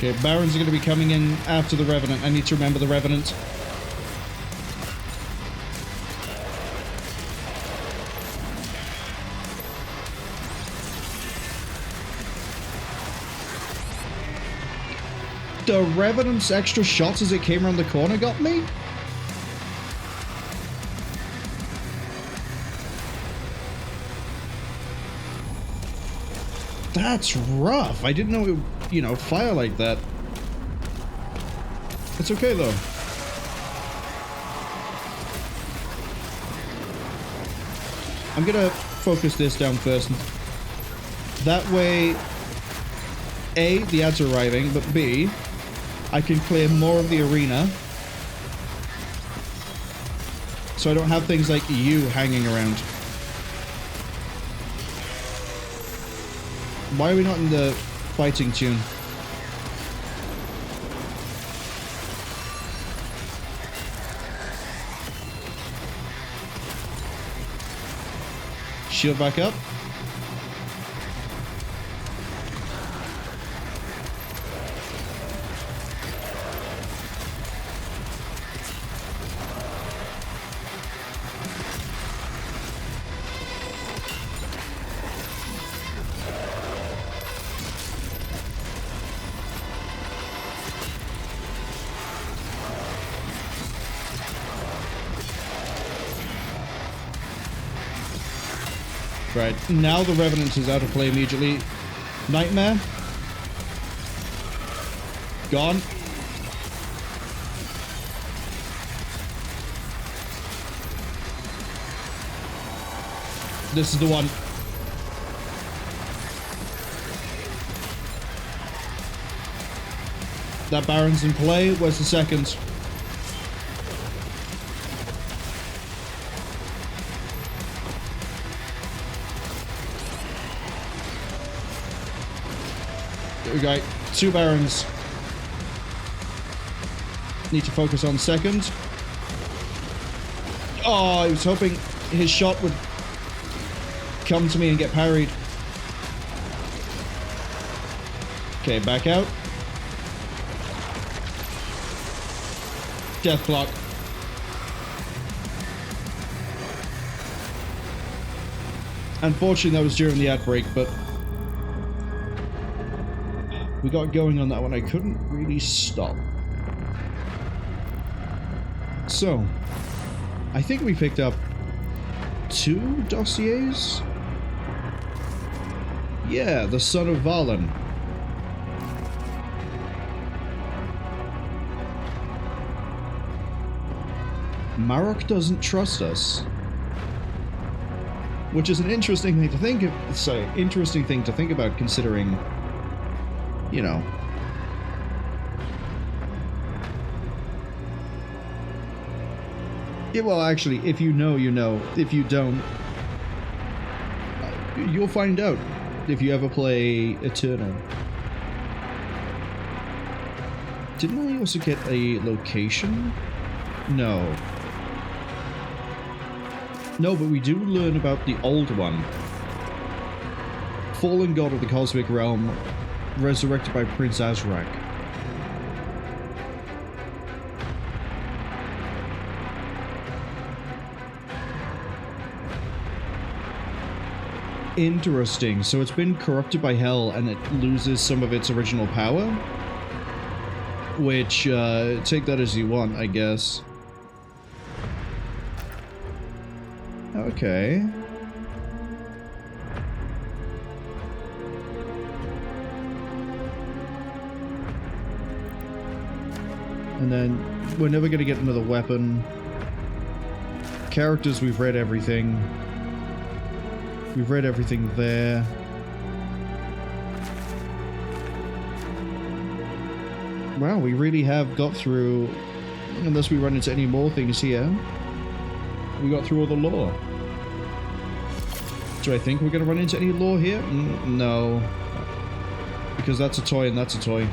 Okay, Barons are going to be coming in after the Revenant. I need to remember the Revenant. The Revenant's extra shots as it came around the corner got me? That's rough. I didn't know it would, you know, fire like that. It's okay, though. I'm gonna focus this down first. That way, A, the ads are arriving, but B, I can clear more of the arena. So I don't have things like you hanging around. Why are we not in the fighting tune? Shield back up. Right, now the Revenant is out of play immediately. Nightmare. Gone. This is the one. That Baron's in play. Where's the second? We got 2 Barons. Need to focus on second. Oh, I was hoping his shot would come to me and get parried. Okay, back out. Death block. Unfortunately, that was during the ad break, but we got going on that one. I couldn't really stop. So, I think we picked up 2 dossiers? Yeah, the Son of Valen. Marok doesn't trust us. Which is an interesting thing to think of. Interesting thing to think about, considering, you know. Yeah, well, actually, if you know, you know. If you don't, you'll find out if you ever play Eternal. Didn't I also get a location? No. No, but we do learn about the old one. Fallen god of the cosmic realm, resurrected by Prince Azrak. Interesting. So it's been corrupted by hell and it loses some of its original power? Which, take that as you want, I guess. Okay. And then we're never going to get another weapon. Characters, we've read everything. We've read everything there. Wow, we really have got through, unless we run into any more things here, we got through all the lore. Do I think we're going to run into any lore here? No. Because that's a toy and that's a toy.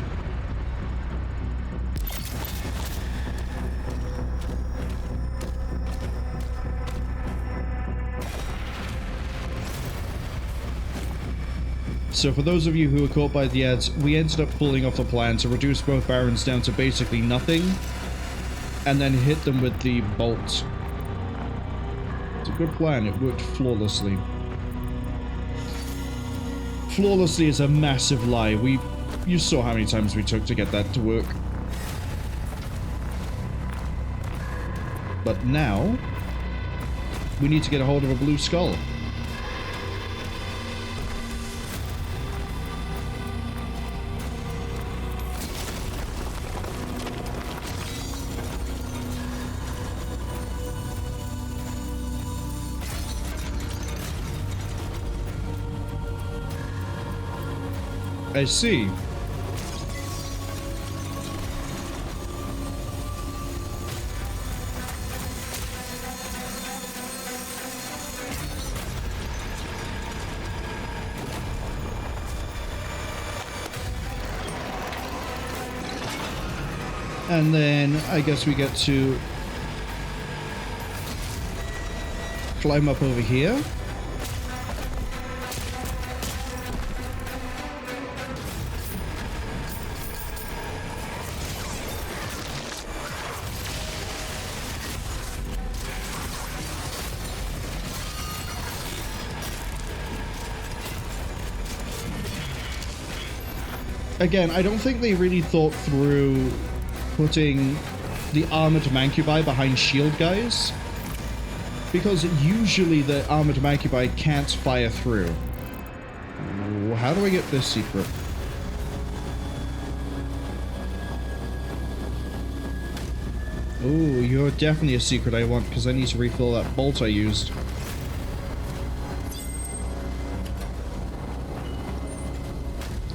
So for those of you who were caught by the ads, we ended up pulling off a plan to reduce both barons down to basically nothing, and then hit them with the bolt. It's a good plan, it worked flawlessly. Flawlessly is a massive lie. You saw how many times we took to get that to work. But now, we need to get a hold of a blue skull. I see. And then I guess we get to climb up over here. Again, I don't think they really thought through putting the armored mancubi behind shield guys, because usually the armored mancubi can't fire through. How do I get this secret? Oh, you're definitely a secret I want, because I need to refill that bolt I used.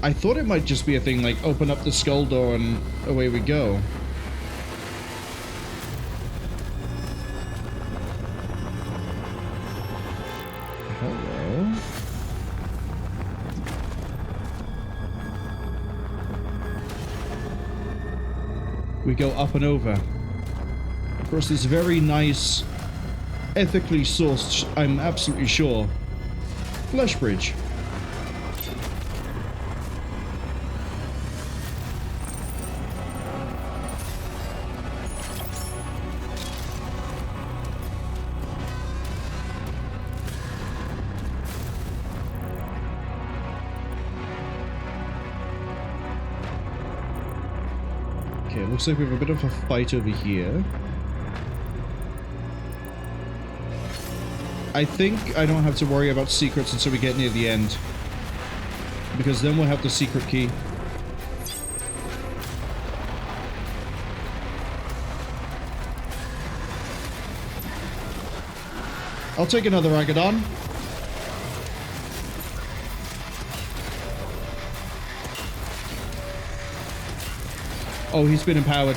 I thought it might just be a thing like open up the skull door and away we go. Hello. We go up and over. Across this very nice, ethically sourced, I'm absolutely sure, flesh bridge. Looks like we have a bit of a fight over here. I think I don't have to worry about secrets until we get near the end, because then we'll have the secret key. I'll take another Agadon. Oh, he's been empowered.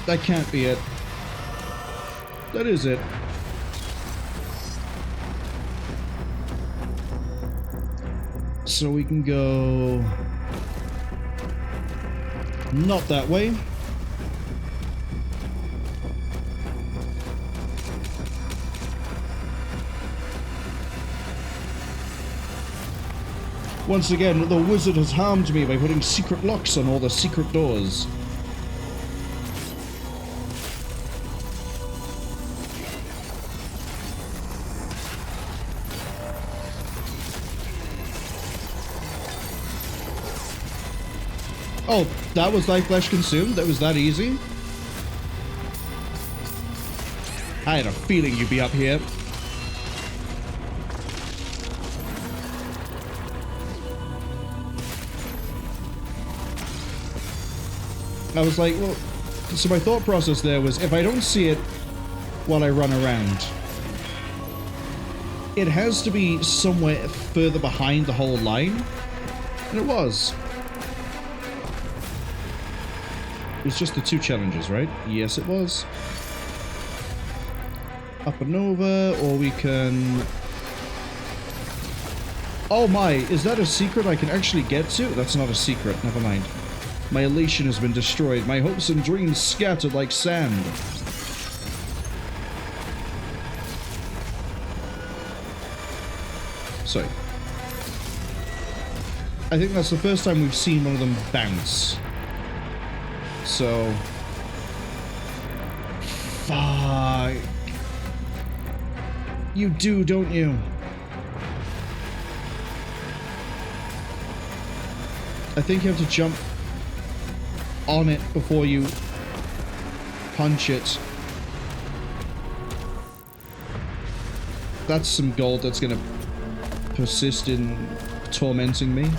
That can't be it. That is it. So we can go not that way. Once again, the wizard has harmed me by putting secret locks on all the secret doors. Oh, that was life flesh consumed? That was that easy? I had a feeling you'd be up here. I was like, well, so my thought process there was, if I don't see it while I run around, it has to be somewhere further behind the whole line. And it was. It was just the two challenges, right? Yes, it was. up and over, or we can... Oh my, is that a secret I can actually get to? That's not a secret, never mind. My elation has been destroyed, my hopes and dreams scattered like sand. So, I think that's the first time we've seen one of them bounce. So... Fuck. You do, don't you? I think you have to jump on it before you punch it. That's some gold that's gonna persist in tormenting me.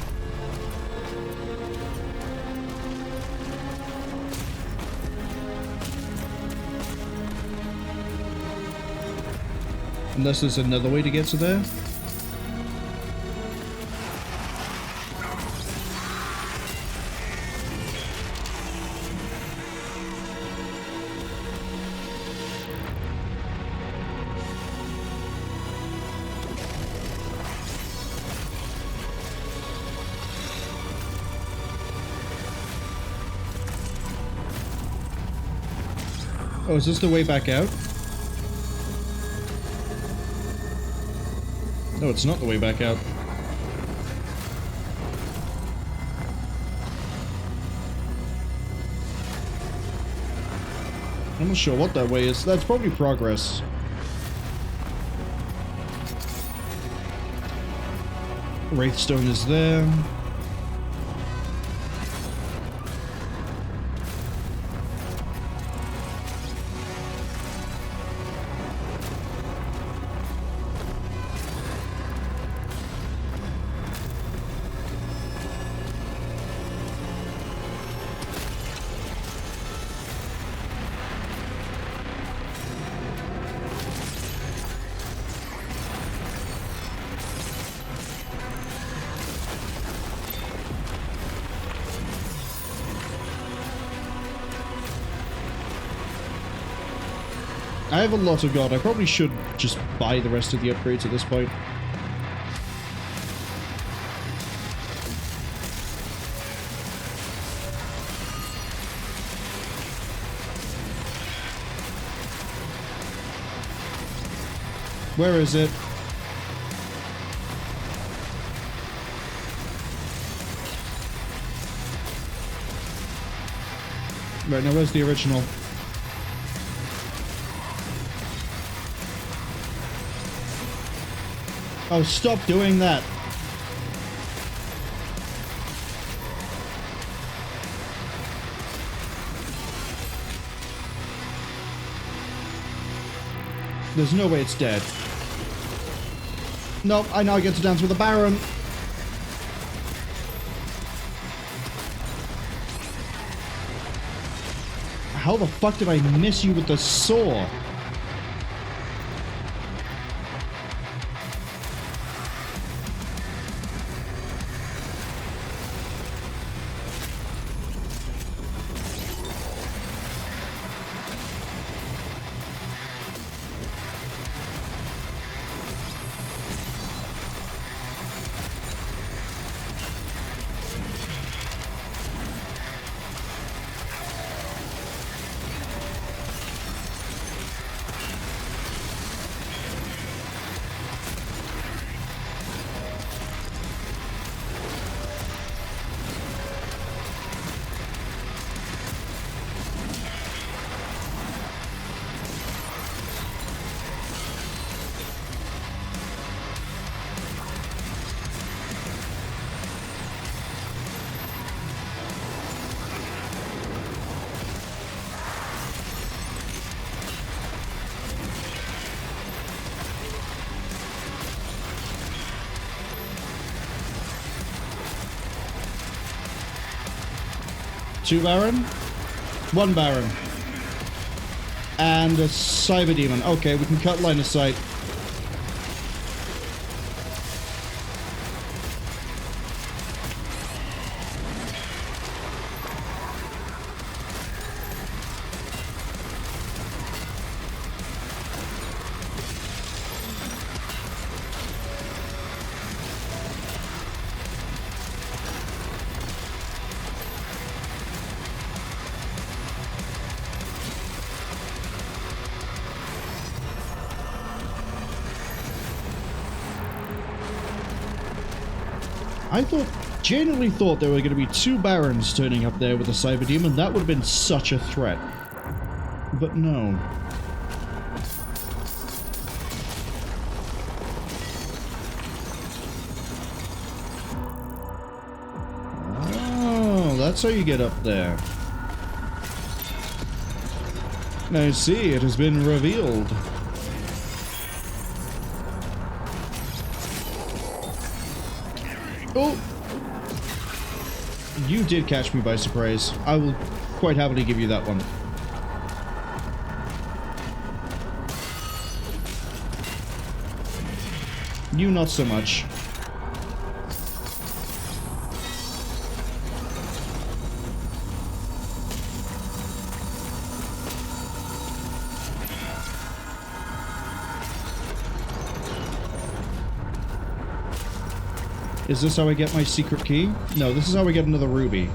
Unless there's another way to get to there. Oh, is this the way back out? No, it's not the way back out. I'm not sure what that way is. That's probably progress. Wraithstone is there. I have a lot of gold. I probably should just buy the rest of the upgrades at this point. Where is it? Right, now where's the original? Oh, stop doing that. There's no way it's dead. Nope, I now get to dance with the Baron. How the fuck did I miss you with the saw? Two Baron, one Baron, and a Cyber Demon. Okay, we can cut line of sight. I genuinely thought there were going to be 2 Barons turning up there with a Cyber Demon. That would have been such a threat. But no. Oh, that's how you get up there. I see, it has been revealed. Oh! You did catch me by surprise. I will quite happily give you that one. You not so much. Is this how I get my secret key? No, this is how I get another ruby.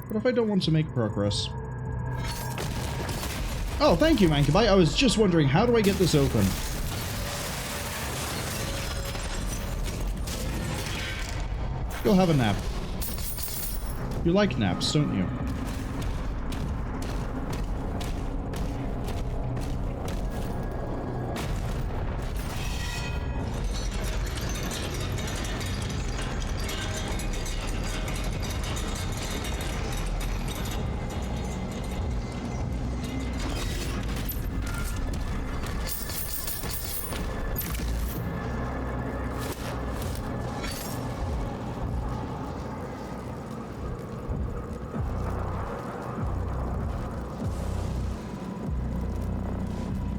What if I don't want to make progress? Oh, thank you, Mankabai. I was just wondering, how do I get this open? Go have a nap. You like naps, don't you?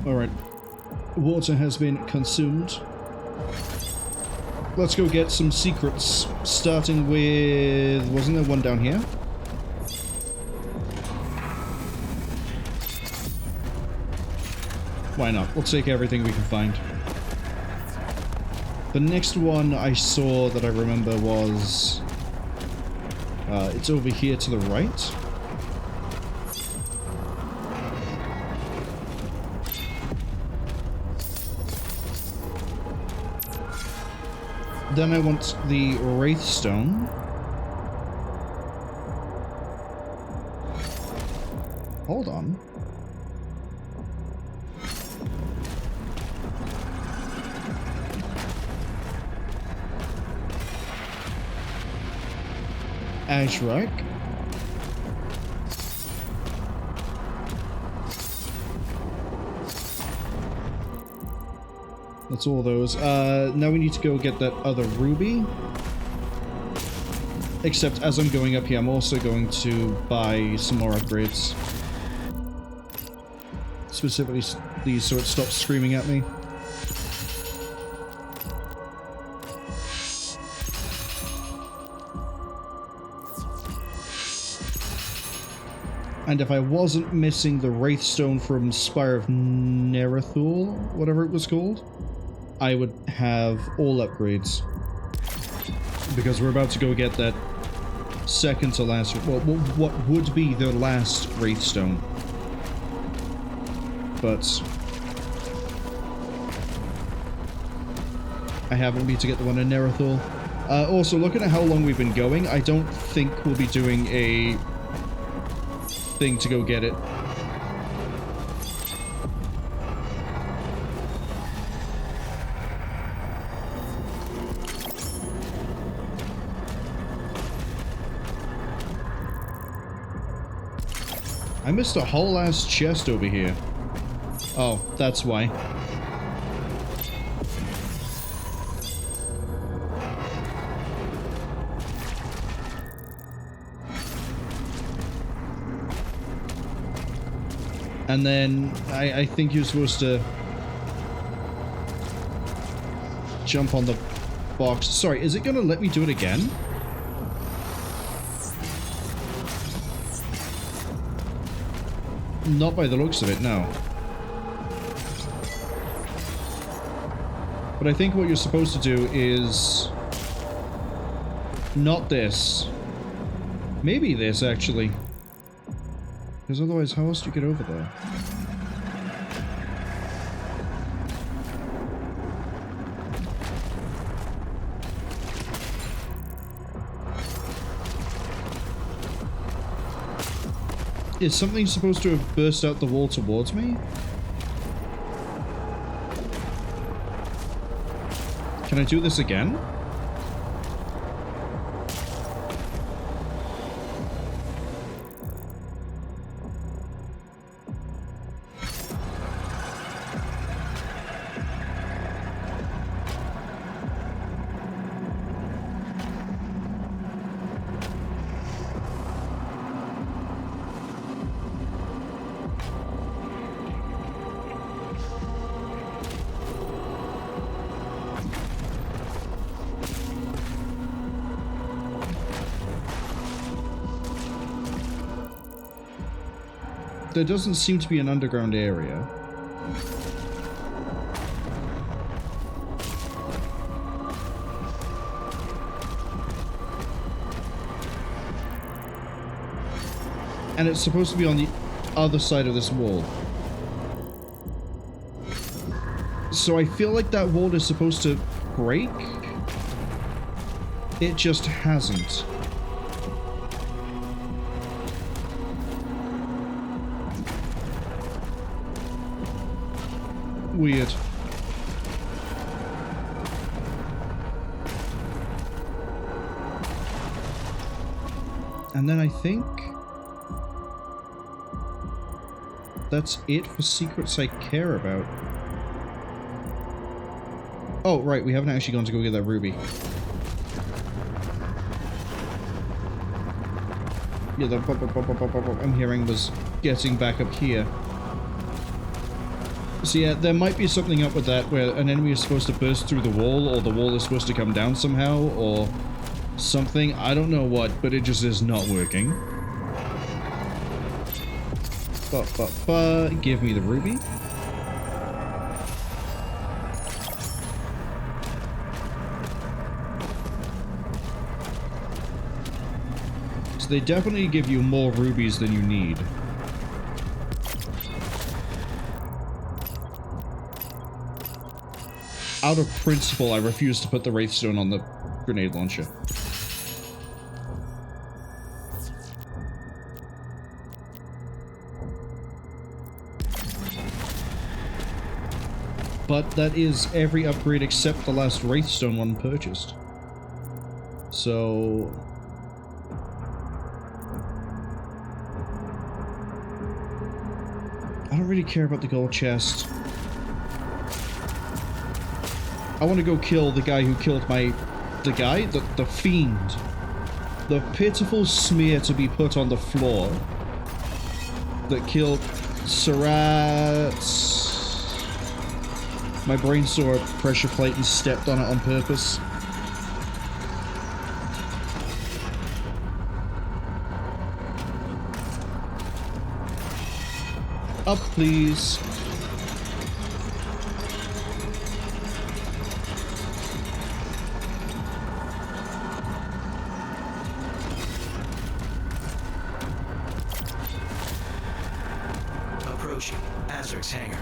Alright. Water has been consumed. Let's go get some secrets. Starting with... wasn't there one down here? Why not? We'll take everything we can find. The next one I saw that I remember was... it's over here to the right. Then I want the Wraith Stone. Hold on. Ashrak. That's all those. Now we need to go get that other ruby. Except as I'm going up here, I'm also going to buy some more upgrades. Specifically these, so it stops screaming at me. And if I wasn't missing the Wraith Stone from Spire of Nerethul, whatever it was called, I would have all upgrades. Because we're about to go get that second to last, well, what would be the last Wraith Stone. But I haven't been to get the one in Nerethul. Also, looking at how long we've been going, I don't think we'll be doing a thing to go get it. I missed a whole ass chest over here. Oh, that's why. And then I think you're supposed to jump on the box. Sorry, is it gonna let me do it again? Not by the looks of it, no. But I think what you're supposed to do is... not this. Maybe this, actually. Because otherwise, how else do you get over there? Is something supposed to have burst out the wall towards me? Can I do this again? There doesn't seem to be an underground area. And it's supposed to be on the other side of this wall. So I feel like that wall is supposed to break. It just hasn't. Weird. And then I think that's it for secrets I care about. Oh, right, we haven't actually gone to go get that ruby. Yeah, the pop I'm hearing was getting back up here. So yeah, there might be something up with that where an enemy is supposed to burst through the wall, or the wall is supposed to come down somehow, or something. I don't know what, but it just is not working. Give me the ruby. So they definitely give you more rubies than you need. Out of principle, I refuse to put the Wraithstone on the grenade launcher. But that is every upgrade except the last Wraithstone one purchased. So... I don't really care about the gold chest. I want to go kill the guy who killed the fiend. The pitiful smear to be put on the floor that killed Surat. My brain saw a pressure plate and stepped on it on purpose. Up, please. Approaching Azric's hangar.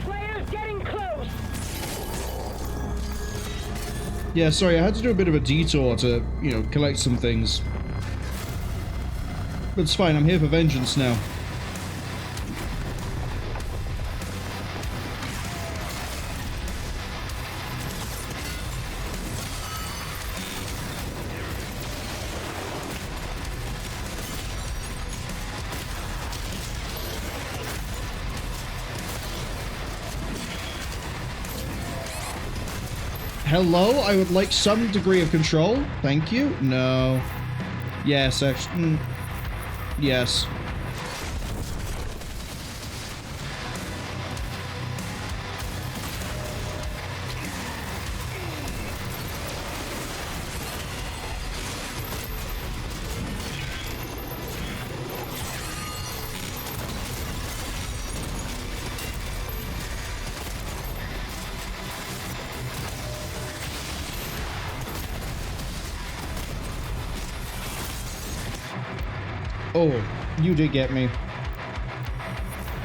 Slayer's getting close! Yeah, sorry, I had to do a bit of a detour to, you know, collect some things. But it's fine, I'm here for vengeance now. Hello? I would like some degree of control. Thank you. No. Yes, actually. Yes. Oh, you did get me.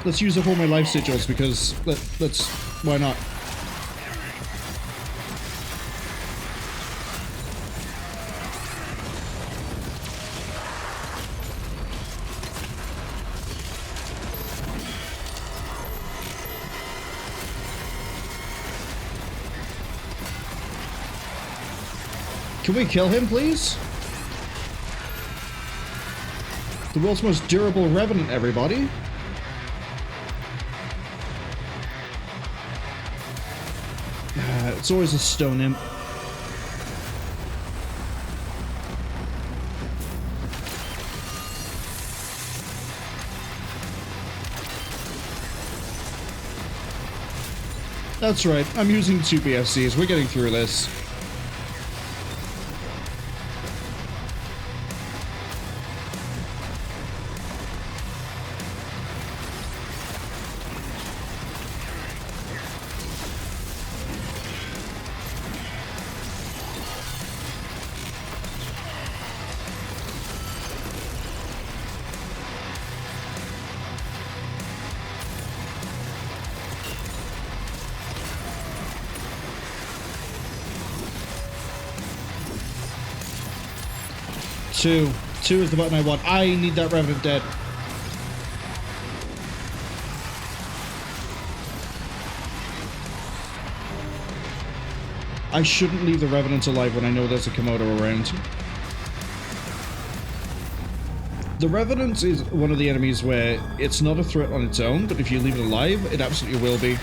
Let's use up all my life sigils because let's why not? Can we kill him, please? The world's most durable revenant, everybody. It's always a stone imp. That's right, I'm using 2 BFCs. We're getting through this. Two is the button I want. I need that Revenant dead. I shouldn't leave the Revenant alive when I know there's a Komodo around. The Revenant is one of the enemies where it's not a threat on its own, but if you leave it alive, it absolutely will be.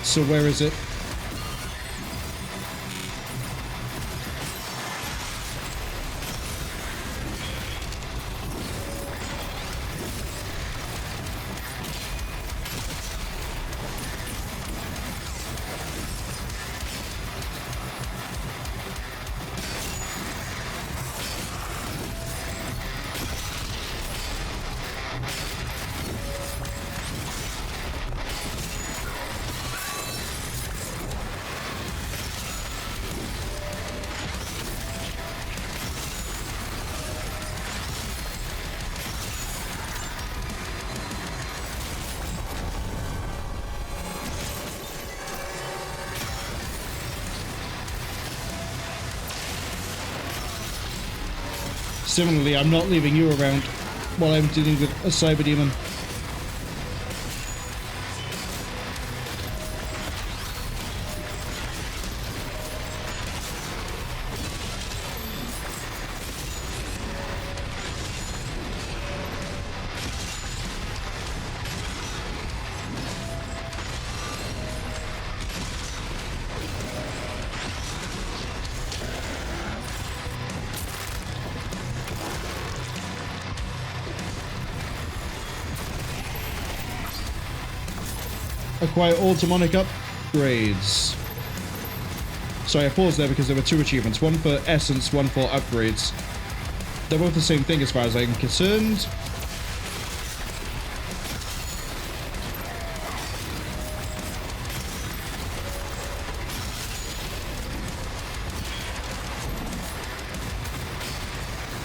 So where is it? Similarly, I'm not leaving you around while I'm dealing with a cyber demon. Acquire all demonic upgrades. Sorry, I paused there because there were 2 achievements. One for essence, one for upgrades. They're both the same thing as far as I'm concerned.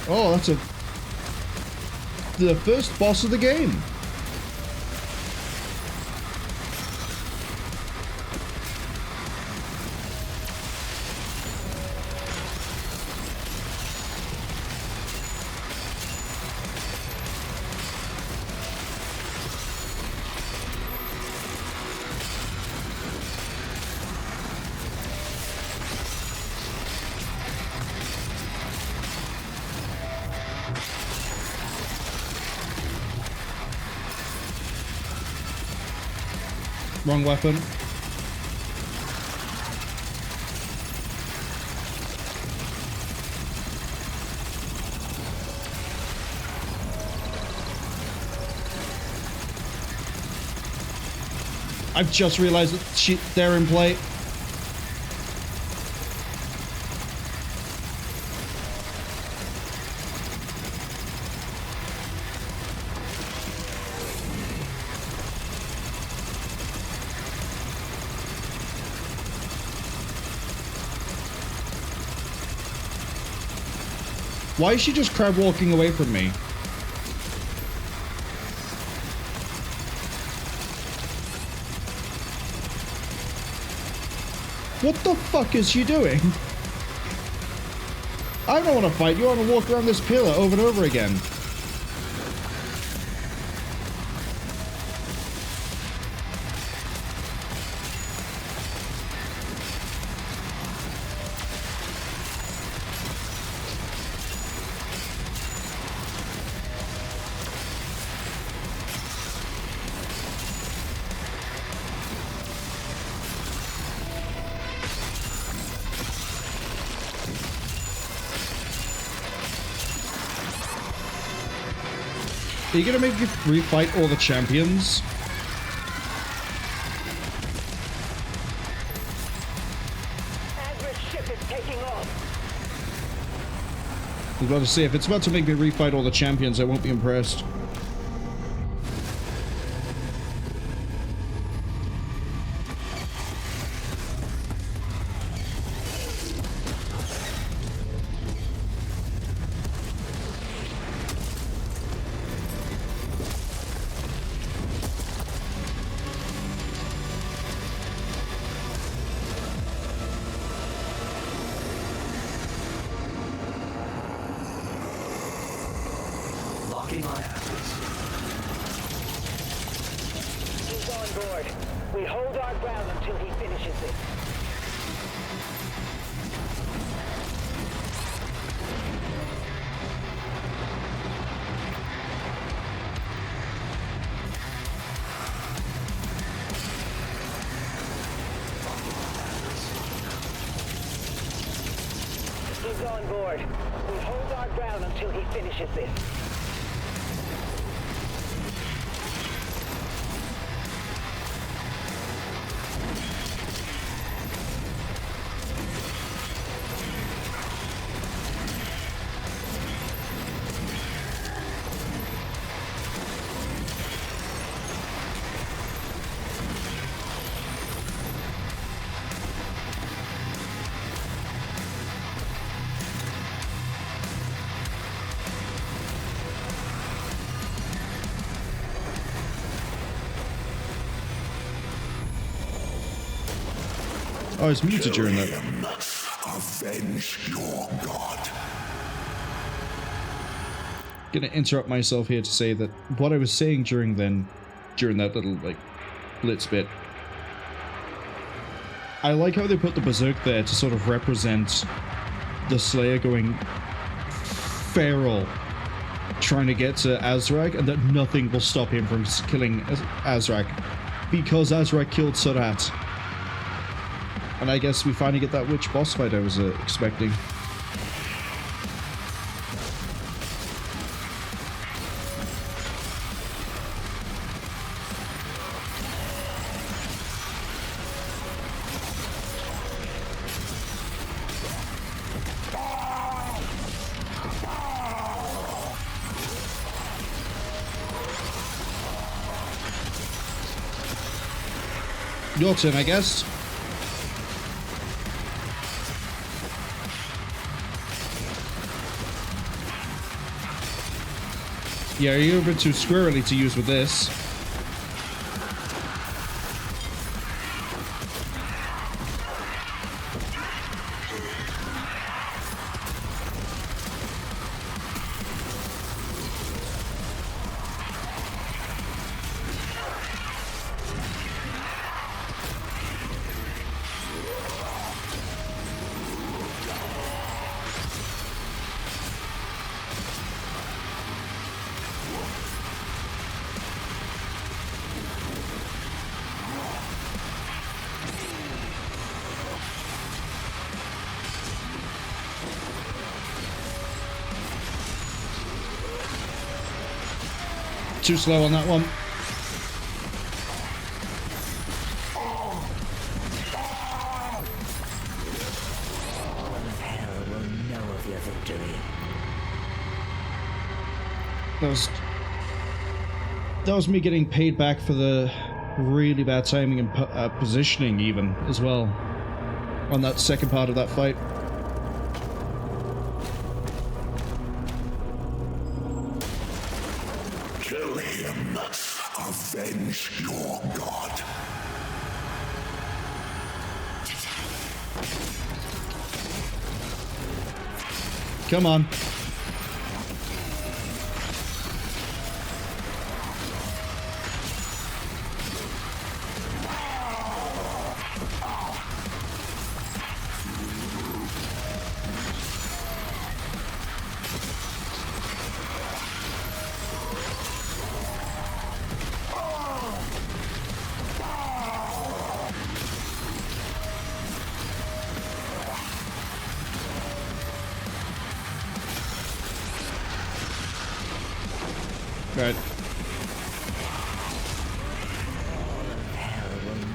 Oh, that's the first boss of the game. Wrong weapon. I've just realized that they're in play. Why is she just crab walking away from me? What the fuck is she doing? I don't want to fight you. I want to walk around this pillar over and over again. Are you gonna make me refight all the champions? Azra's ship is taking off. I've got to say, if it's about to make me refight all the champions, I won't be impressed. Locking on axis. He's on board. We hold our ground until he finishes it. He's on board. We hold our ground until he finishes this. Oh, I was muted during that. Avenge your god. Gonna interrupt myself here to say that what I was saying during that little, like, blitz bit. I like how they put the berserk there to sort of represent the Slayer going feral, trying to get to Azrak, and that nothing will stop him from killing Azrak, because Azrak killed Surat. And I guess we finally get that witch boss fight I was expecting. Your turn, I guess. Yeah, you're a bit too squirrely to use with this. Too slow on that one. That was me getting paid back for the really bad timing and positioning even as well on that second part of that fight. Kill him. Avenge your god. Come on. Right.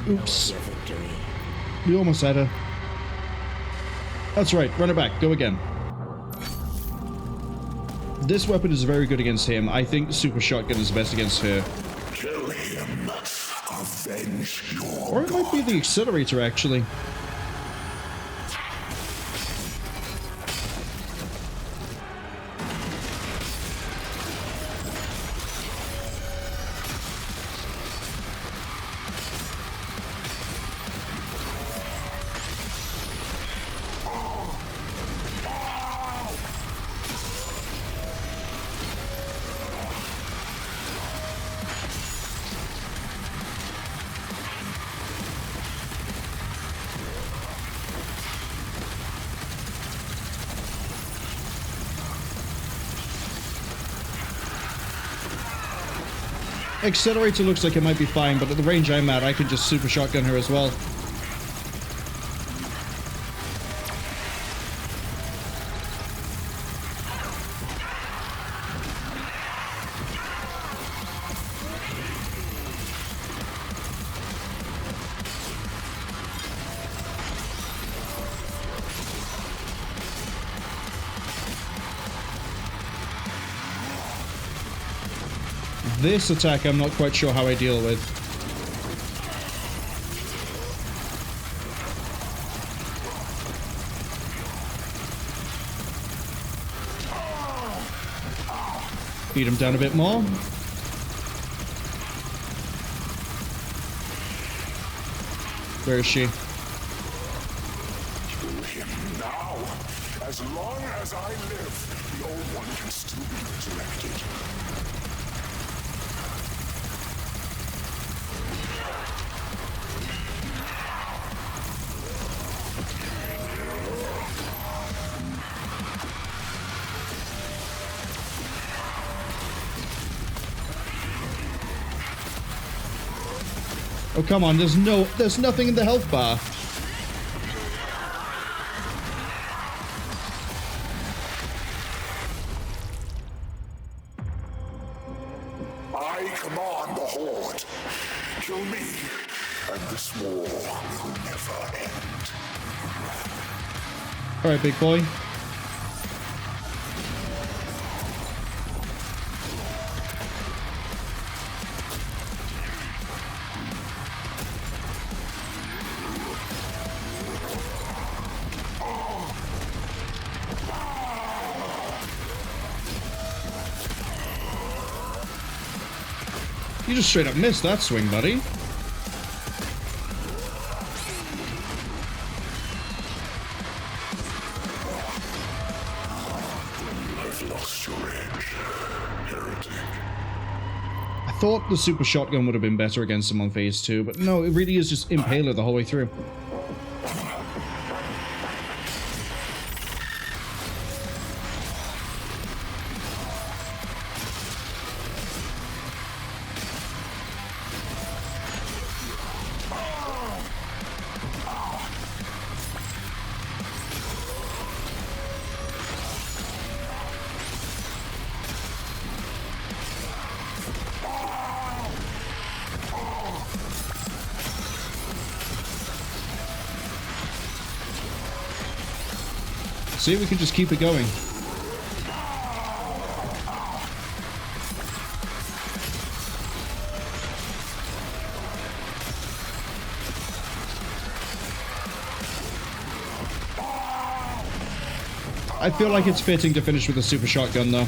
Oops. We almost had her. That's right. Run it back. Go again. This weapon is very good against him. I think Super Shotgun is best against her. Kill him. Avenge your Or it might be the Accelerator, actually. Accelerator looks like it might be fine, but at the range I'm at, I can just Super Shotgun her as well. This attack, I'm not quite sure how I deal with. Beat him down a bit more. Where is she? Kill him now. As long as I live, the old one can still be resurrected. Oh, come on, there's nothing in the health bar. I command the Horde. Kill me, and this war will never end. Alright, big boy. You just straight up missed that swing, buddy. I've lost your edge, heretic. I thought the Super Shotgun would have been better against him on phase 2, but no, it really is just Impaler the whole way through. See, we can just keep it going. I feel like it's fitting to finish with a super shotgun, though.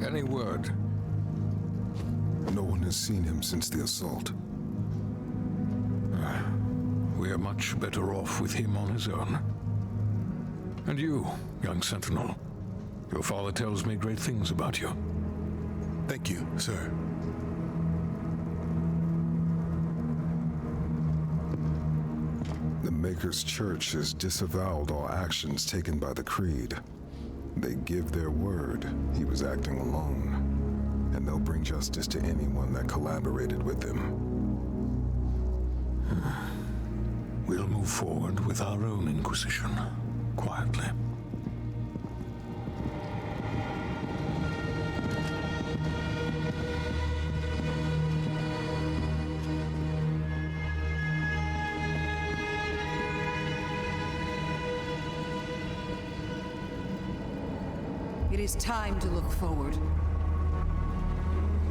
Any word? No one has seen him since the assault. We are much better off with him on his own. And you, young sentinel. Your father tells me great things about you. Thank you, sir. The Maker's Church has disavowed all actions taken by the Creed. They give their word he was acting alone, and they'll bring justice to anyone that collaborated with them. We'll move forward with our own Inquisition, quietly. It is time to look forward.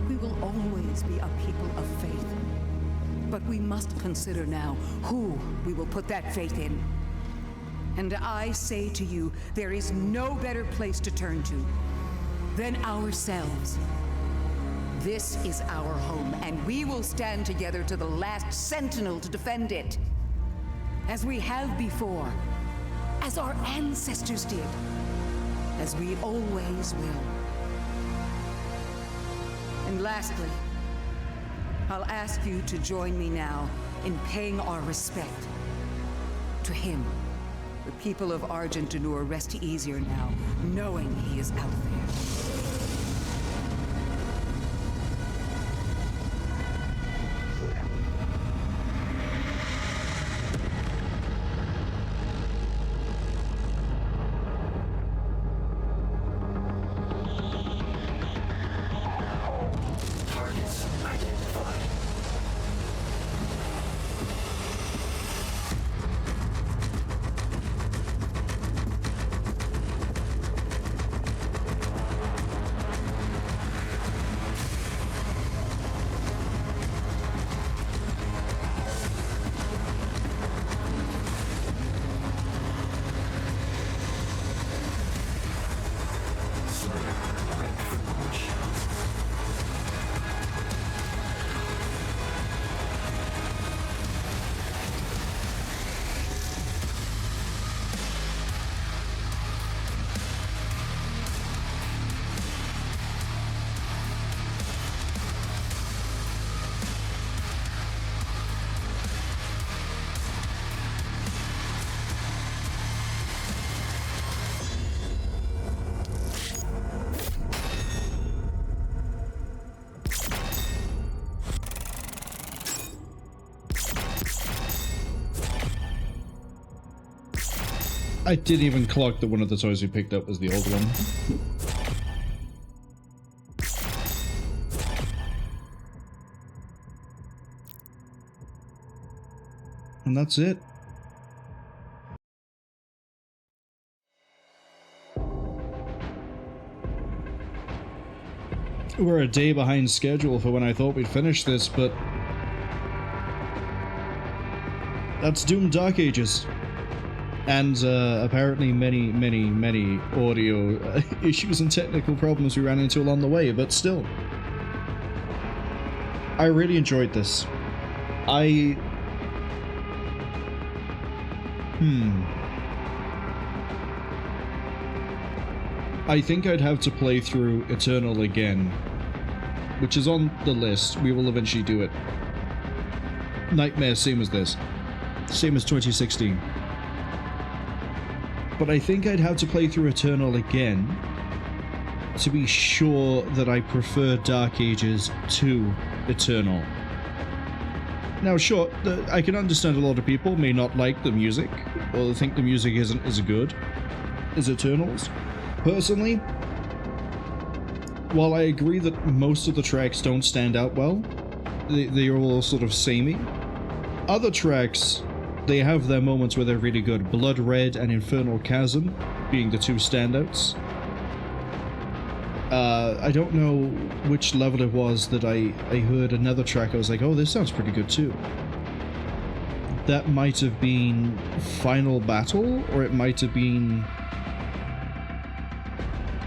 We will always be a people of faith. But we must consider now who we will put that faith in. And I say to you, there is no better place to turn to than ourselves. This is our home, and we will stand together to the last sentinel to defend it. As we have before, as our ancestors did, as we always will. And lastly, I'll ask you to join me now in paying our respect to him. The people of Argent-Denur rest easier now, knowing he is out there. I didn't even clock that one of the toys we picked up was the old one. And that's it. We're a day behind schedule for when I thought we'd finish this, but that's DooM Dark Ages. And apparently many audio issues and technical problems we ran into along the way, but still. I really enjoyed this. I think I'd have to play through Eternal again, which is on the list. We will eventually do it. Nightmare, same as this. Same as 2016. But I think I'd have to play through Eternal again to be sure that I prefer Dark Ages to Eternal. Now, sure, I can understand a lot of people may not like the music, or think the music isn't as good as Eternal's. Personally, while I agree that most of the tracks don't stand out well, they are all sort of samey, other tracks, they have their moments where they're really good. Blood Red and Infernal Chasm being the two standouts. I don't know which level it was that I heard another track. I was like, oh, this sounds pretty good too. That might have been Final Battle, or it might have been...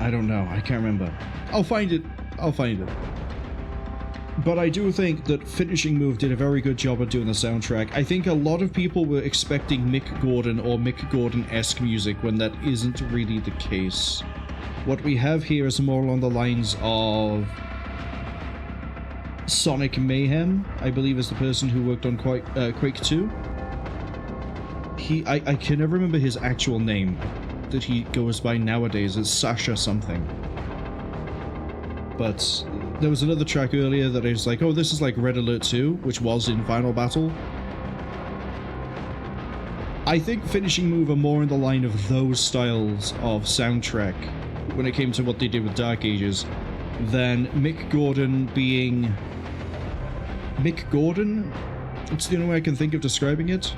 I don't know. I can't remember. I'll find it. I'll find it. But I do think that Finishing Move did a very good job of doing the soundtrack. I think a lot of people were expecting Mick Gordon or Mick Gordon-esque music when that isn't really the case. What we have here is more along the lines of Sonic Mayhem, I believe is the person who worked on Quake 2. I can never remember his actual name that he goes by nowadays. It's Sasha something. But there was another track earlier that I was like, oh, this is like Red Alert 2, which was in Final Battle. I think Finishing Move are more in the line of those styles of soundtrack when it came to what they did with Dark Ages than Mick Gordon being... Mick Gordon? It's the only way I can think of describing it.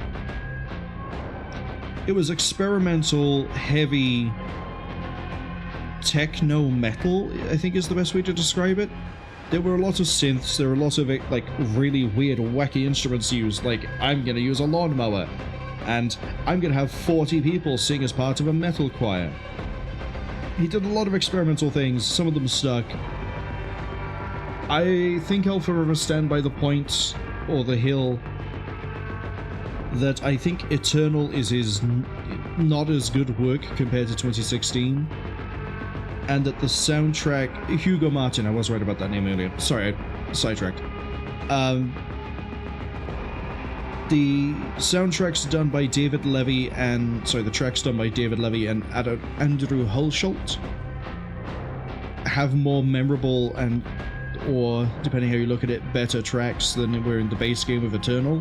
It was experimental, heavy... techno metal, I think is the best way to describe it. there were a lot of synths, there were a lot of like really weird, wacky instruments used, like I'm gonna use a lawnmower, and I'm gonna have 40 people sing as part of a metal choir. He did a lot of experimental things, some of them stuck. I think I'll forever stand by the point, or the hill, that I think Eternal is his not as good work compared to 2016. And that the soundtrack, Hugo Martin, I was right about that name earlier. Sorry, I sidetracked. The soundtrack's done by David Levy and... Sorry, the track's done by David Levy and Andrew Hulshult have more memorable and, or, depending how you look at it, better tracks than were in the base game of Eternal.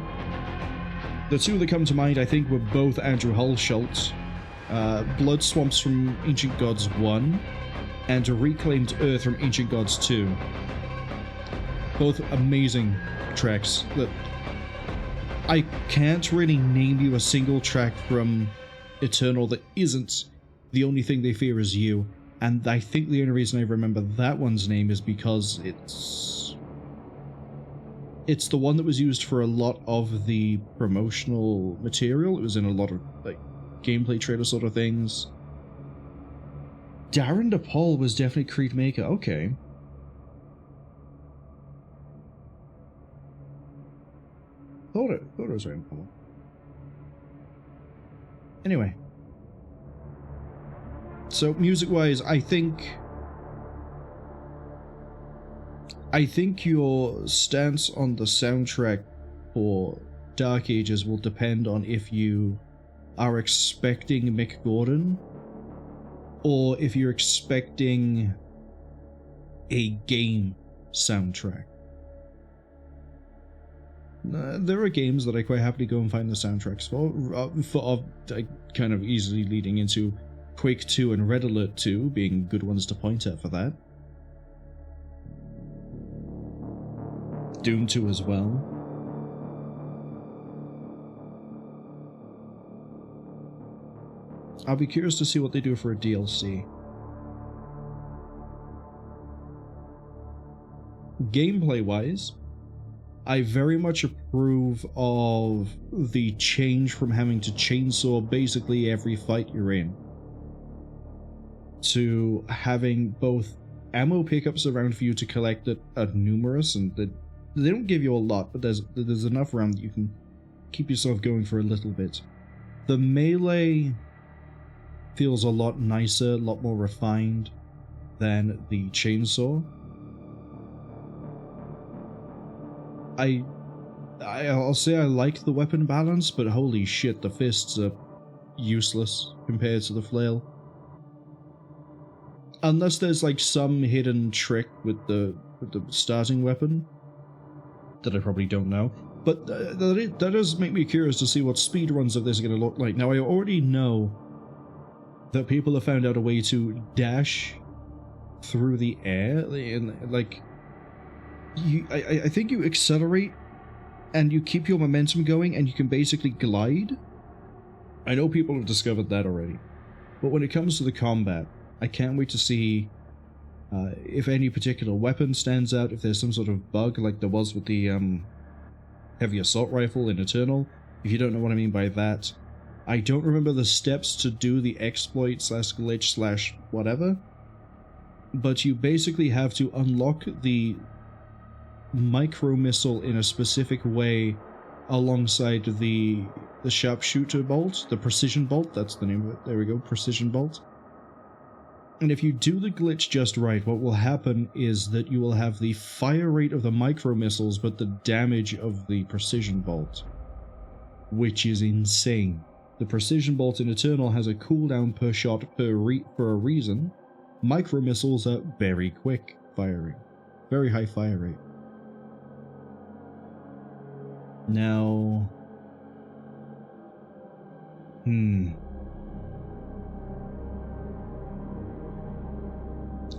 The two that come to mind, I think, were both Andrew Hulshult. Blood Swamps from Ancient Gods 1, and Reclaimed Earth from Ancient Gods 2. Both amazing tracks that I can't really name you a single track from Eternal that isn't The Only Thing They Fear Is You, and I think the only reason I remember that one's name is because it's the one that was used for a lot of the promotional material. It was in a lot of like gameplay trailer sort of things. Darren DePaul was definitely Creed Maker. Okay. Thought it was Ryan Paul. Anyway. So music-wise, I think your stance on the soundtrack for Dark Ages will depend on if you are expecting Mick Gordon, or if you're expecting a game soundtrack. There are games that I quite happily go and find the soundtracks for kind of easily leading into Quake 2 and Red Alert 2 being good ones to point at for that. Doom 2 as well. I'll be curious to see what they do for a DLC. Gameplay-wise, I very much approve of the change from having to chainsaw basically every fight you're in, to having both ammo pickups around for you to collect that are numerous, and that they don't give you a lot, but there's enough around that you can keep yourself going for a little bit. The melee feels a lot nicer, a lot more refined than the chainsaw. I'll say I like the weapon balance, but holy shit, the fists are useless compared to the flail. Unless there's like some hidden trick with the starting weapon that I probably don't know. But that does make me curious to see what speedruns of this are going to look like. Now, I already know that people have found out a way to dash through the air, and like I think you accelerate and you keep your momentum going and you can basically glide. I know people have discovered that already. But when it comes to the combat, I can't wait to see if any particular weapon stands out, if there's some sort of bug like there was with the heavy assault rifle in Eternal. If you don't know what I mean by that, I don't remember the steps to do the exploit / glitch / whatever, but you basically have to unlock the micro missile in a specific way alongside the sharpshooter bolt, the precision bolt, that's the name of it, there we go, precision bolt. And if you do the glitch just right, what will happen is that you will have the fire rate of the micro missiles but the damage of the precision bolt, which is insane. The precision bolt in Eternal has a cooldown per shot for a reason. Micro missiles are very quick firing, very high fire rate. Now,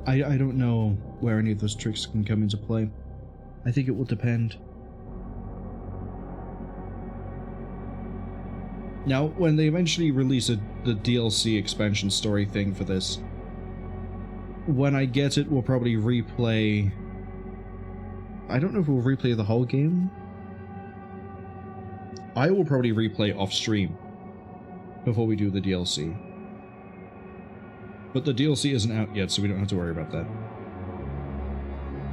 I don't know where any of those tricks can come into play. I think it will depend. Now, when they eventually release the DLC expansion story thing for this, when I get it, we'll probably replay I don't know if we'll replay the whole game. I will probably replay off stream before we do the DLC. But the DLC isn't out yet, so we don't have to worry about that.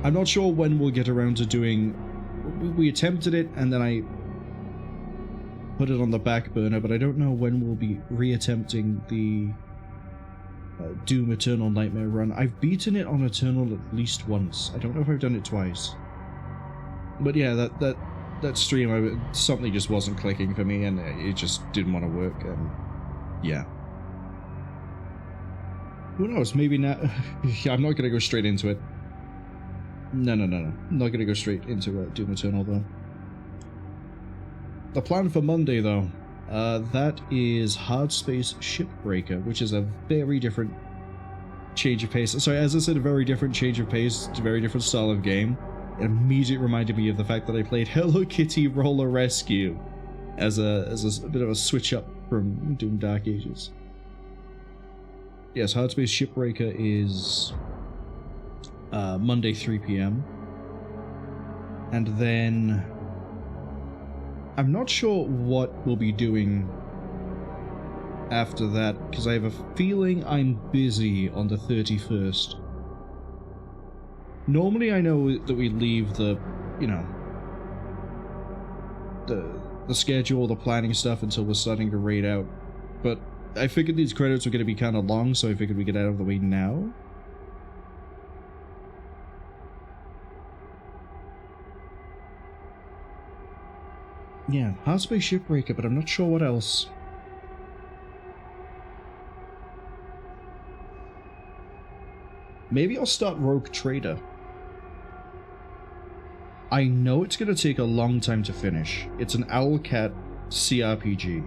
I'm not sure when we'll get around to doing... We attempted it, and then I put it on the back burner, but I don't know when we'll be re-attempting the Doom Eternal Nightmare run. I've beaten it on Eternal at least once. I don't know if I've done it twice. But yeah, that stream, something just wasn't clicking for me, and it just didn't want to work, and yeah. Who knows, maybe now... I'm not going to go straight into it. No. I'm not going to go straight into Doom Eternal, though. The plan for Monday, though, that is Hard Space Shipbreaker, which is a very different change of pace. Sorry, as I said, a very different change of pace, a very different style of game. It immediately reminded me of the fact that I played Hello Kitty Roller Rescue as a bit of a switch up from Doom Dark Ages. Yes, Hard Space Shipbreaker is Monday 3 PM. And then I'm not sure what we'll be doing after that, because I have a feeling I'm busy on the 31st. Normally I know that we leave the, you know, the schedule, the planning stuff until we're starting to raid out, but I figured these credits were going to be kind of long, so I figured we'd get out of the way now. Yeah, Hard Space Shipbreaker, but I'm not sure what else. Maybe I'll start Rogue Trader. I know it's going to take a long time to finish. It's an Owlcat CRPG.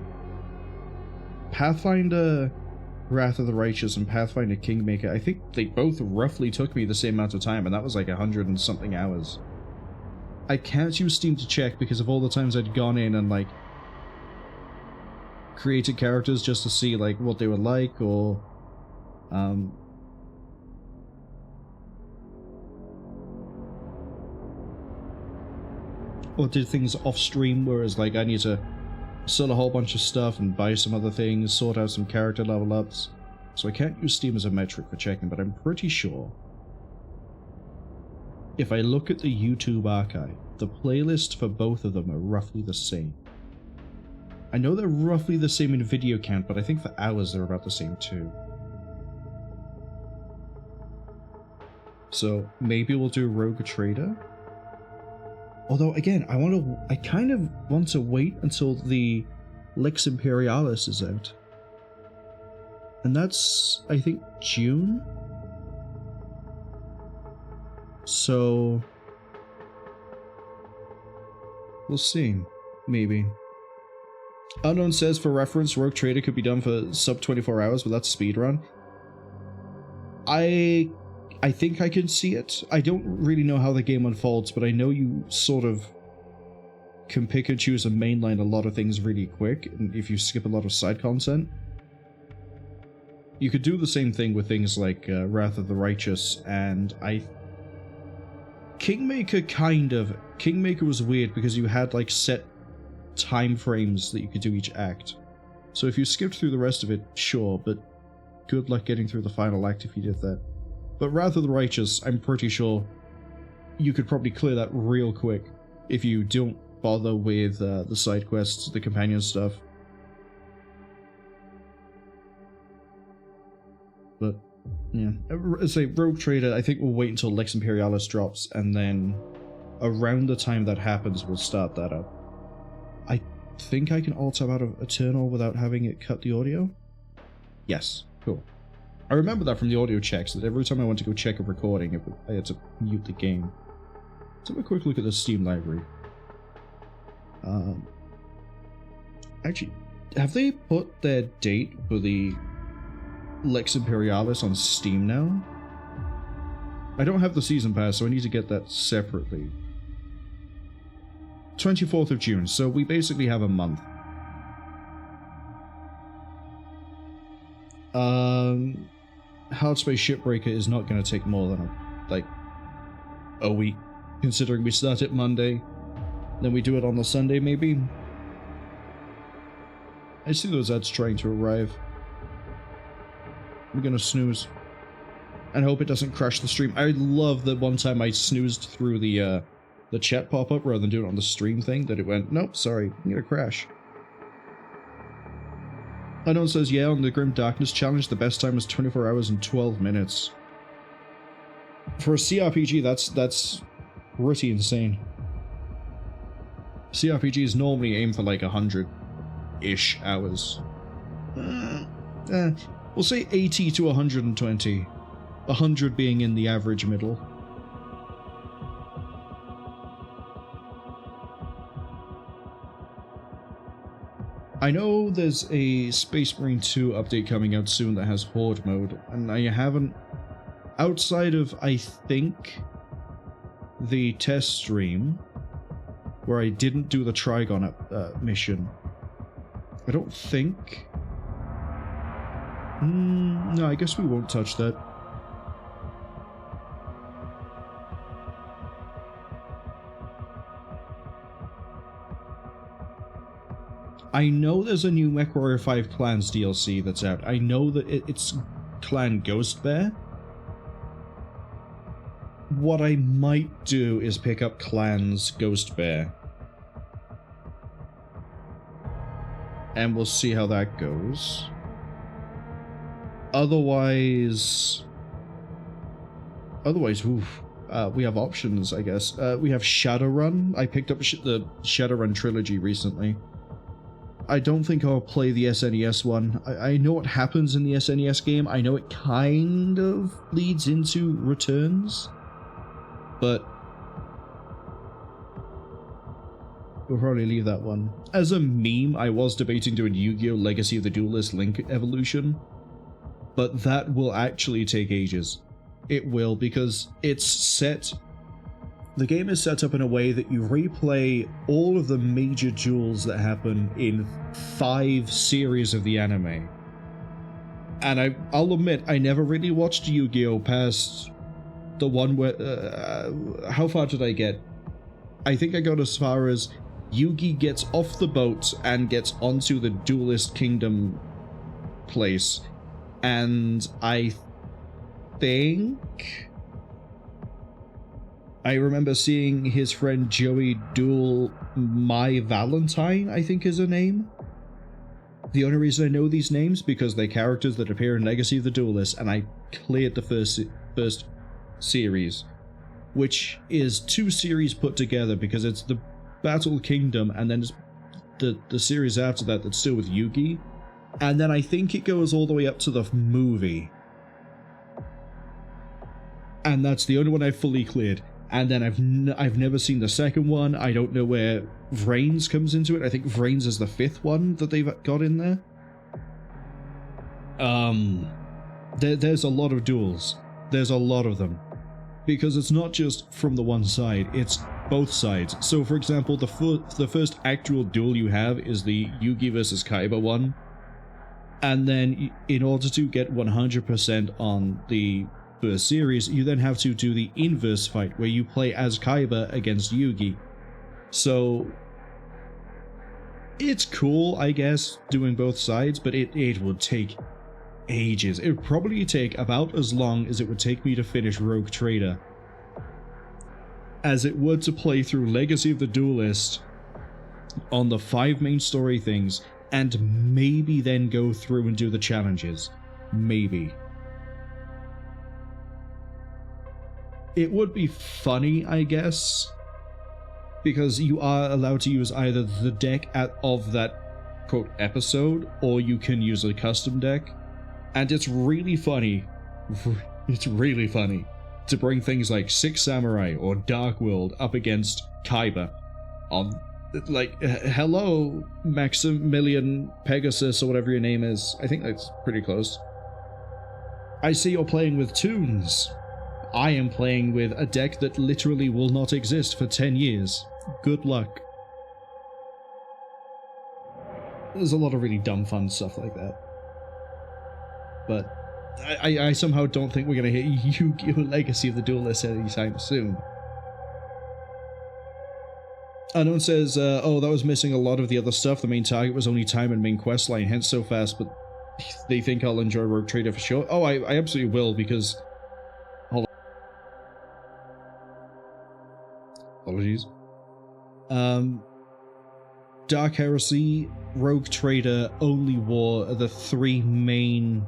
Pathfinder Wrath of the Righteous and Pathfinder Kingmaker, I think they both roughly took me the same amount of time, and that was like 100 and something hours. I can't use Steam to check because of all the times I'd gone in and like created characters just to see like what they were like, or or did things off stream, whereas like I need to sell a whole bunch of stuff and buy some other things, sort out some character level ups. So I can't use Steam as a metric for checking, but I'm pretty sure if I look at the YouTube archive, the playlists for both of them are roughly the same. I know they're roughly the same in video count, but I think for hours they're about the same too. So maybe we'll do Rogue Trader. Although again, I kind of want to wait until the Lex Imperialis is out. And that's, I think, June? So we'll see. Maybe. Unknown says, for reference, Rogue Trader could be done for sub 24 hours without speedrun. I think I can see it. I don't really know how the game unfolds, but I know you sort of can pick and choose and mainline a lot of things really quick, and if you skip a lot of side content. You could do the same thing with things like Wrath of the Righteous, and Kingmaker kind of. Kingmaker was weird because you had like set time frames that you could do each act. So if you skipped through the rest of it, sure, but good luck getting through the final act if you did that. But Wrath of the Righteous, I'm pretty sure you could probably clear that real quick if you don't bother with the side quests, the companion stuff. But yeah, say Rogue Trader, I think we'll wait until Lex Imperialis drops, and then around the time that happens, we'll start that up. I think I can alt out of Eternal without having it cut the audio? Yes, cool. I remember that from the audio checks, that every time I went to go check a recording, I had to mute the game. Let's have a quick look at the Steam library. Actually, have they put their date for the Lex Imperialis on Steam now? I don't have the season pass, so I need to get that separately. 24th of June, so we basically have a month. Hard Space Shipbreaker is not going to take more than, like, a week. considering we start it Monday. Then we do it on the Sunday, maybe? I see those ads trying to arrive. We're gonna snooze. And hope it doesn't crash the stream. I love that one time I snoozed through the chat pop-up rather than do it on the stream thing, that it went, nope, sorry, I'm gonna crash. Unknown says, yeah, on the Grim Darkness challenge, the best time was 24 hours and 12 minutes. For a CRPG, that's pretty insane. CRPGs normally aim for like 100-ish hours. We'll say 80 to 120. 100 being in the average middle. I know there's a Space Marine 2 update coming out soon that has Horde mode, and I haven't... Outside of, I think, the test stream, where I didn't do the Trigon mission, I don't think... no, I guess we won't touch that. I know there's a new MechWarrior 5 Clans DLC that's out. I know that it's Clan Ghost Bear. What I might do is pick up Clans Ghost Bear. And we'll see how that goes. Otherwise, oof. We have options, I guess. We have Shadowrun. I picked up the Shadowrun trilogy recently. I don't think I'll play the SNES one. I know what happens in the SNES game. I know it kind of leads into Returns. But we'll probably leave that one. As a meme, I was debating doing Yu-Gi-Oh! Legacy of the Duelist Link Evolution. But that will actually take ages. It will, because it's set... The game is set up in a way that you replay all of the major duels that happen in 5 series of the anime. And I'll admit, I never really watched Yu-Gi-Oh! Past the one where... how far did I get? I think I got as far as Yugi gets off the boat and gets onto the Duelist Kingdom place. And I think... I remember seeing his friend Joey duel My Valentine, I think is her name. The only reason I know these names because they're characters that appear in Legacy of the Duelist, and I cleared the first series, which is 2 series put together because it's the Battle Kingdom and then it's the series after that that's still with Yugi, and then I think it goes all the way up to the movie. And that's the only one I've fully cleared. And then I've never seen the second one. I don't know where Vrains comes into it. I think Vrains is the 5th one that they've got in there. There's a lot of duels. There's a lot of them. Because it's not just from the one side, it's both sides. So for example, the first actual duel you have is the Yugi versus Kaiba one. And then in order to get 100% on the first series, you then have to do the inverse fight where you play as Kaiba against Yugi. So it's cool, I guess, doing both sides, but it would take ages. It would probably take about as long as it would take me to finish Rogue Trader as it would to play through Legacy of the Duelist on the 5 main story things and maybe then go through and do the challenges. Maybe. It would be funny, I guess, because you are allowed to use either the deck of that, quote, episode, or you can use a custom deck. And it's really funny to bring things like Six Samurai or Dark World up against Kaiba on, like, hello, Maximilian Pegasus, or whatever your name is. I think that's pretty close. I see you're playing with Toons. I am playing with a deck that literally will not exist for 10 years. Good luck. There's a lot of really dumb fun stuff like that. But I somehow don't think we're going to hit Yu-Gi-Oh! Legacy of the Duelist anytime soon. Unknown says, oh, that was missing a lot of the other stuff. The main target was only time and main quest line, hence so fast, but they think I'll enjoy Rogue Trader for sure. Oh, I absolutely will, because... Hold on. Apologies. Dark Heresy, Rogue Trader, Only War are the three main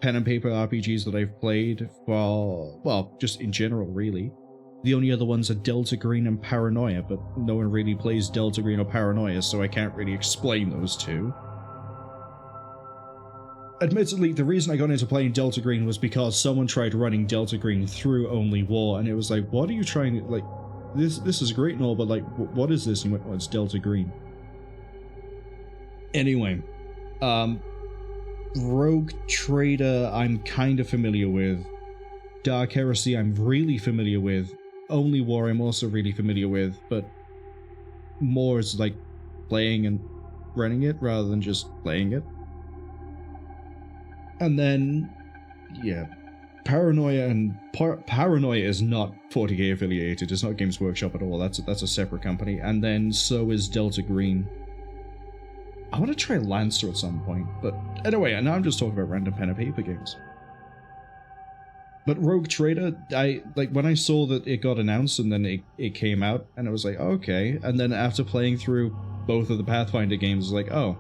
pen and paper RPGs that I've played for, well, just in general, really. The only other ones are Delta Green and Paranoia, but no one really plays Delta Green or Paranoia, so I can't really explain those two. Admittedly, the reason I got into playing Delta Green was because someone tried running Delta Green through Only War, and it was like, what are you trying to, like, this is great and all, but like, what is this? And you went, oh, it's Delta Green. Anyway, Rogue Trader I'm kind of familiar with. Dark Heresy I'm really familiar with. Only War I'm also really familiar with, but more is like playing and running it rather than just playing it. And then, yeah, Paranoia and Paranoia is not 40K affiliated. It's not Games Workshop at all. That's a separate company. And then so is Delta Green. I want to try Lancer at some point, but anyway, now I'm just talking about random pen and paper games. But Rogue Trader, when I saw that it got announced and then it came out, and I was like, okay. And then after playing through both of the Pathfinder games, I was like, oh,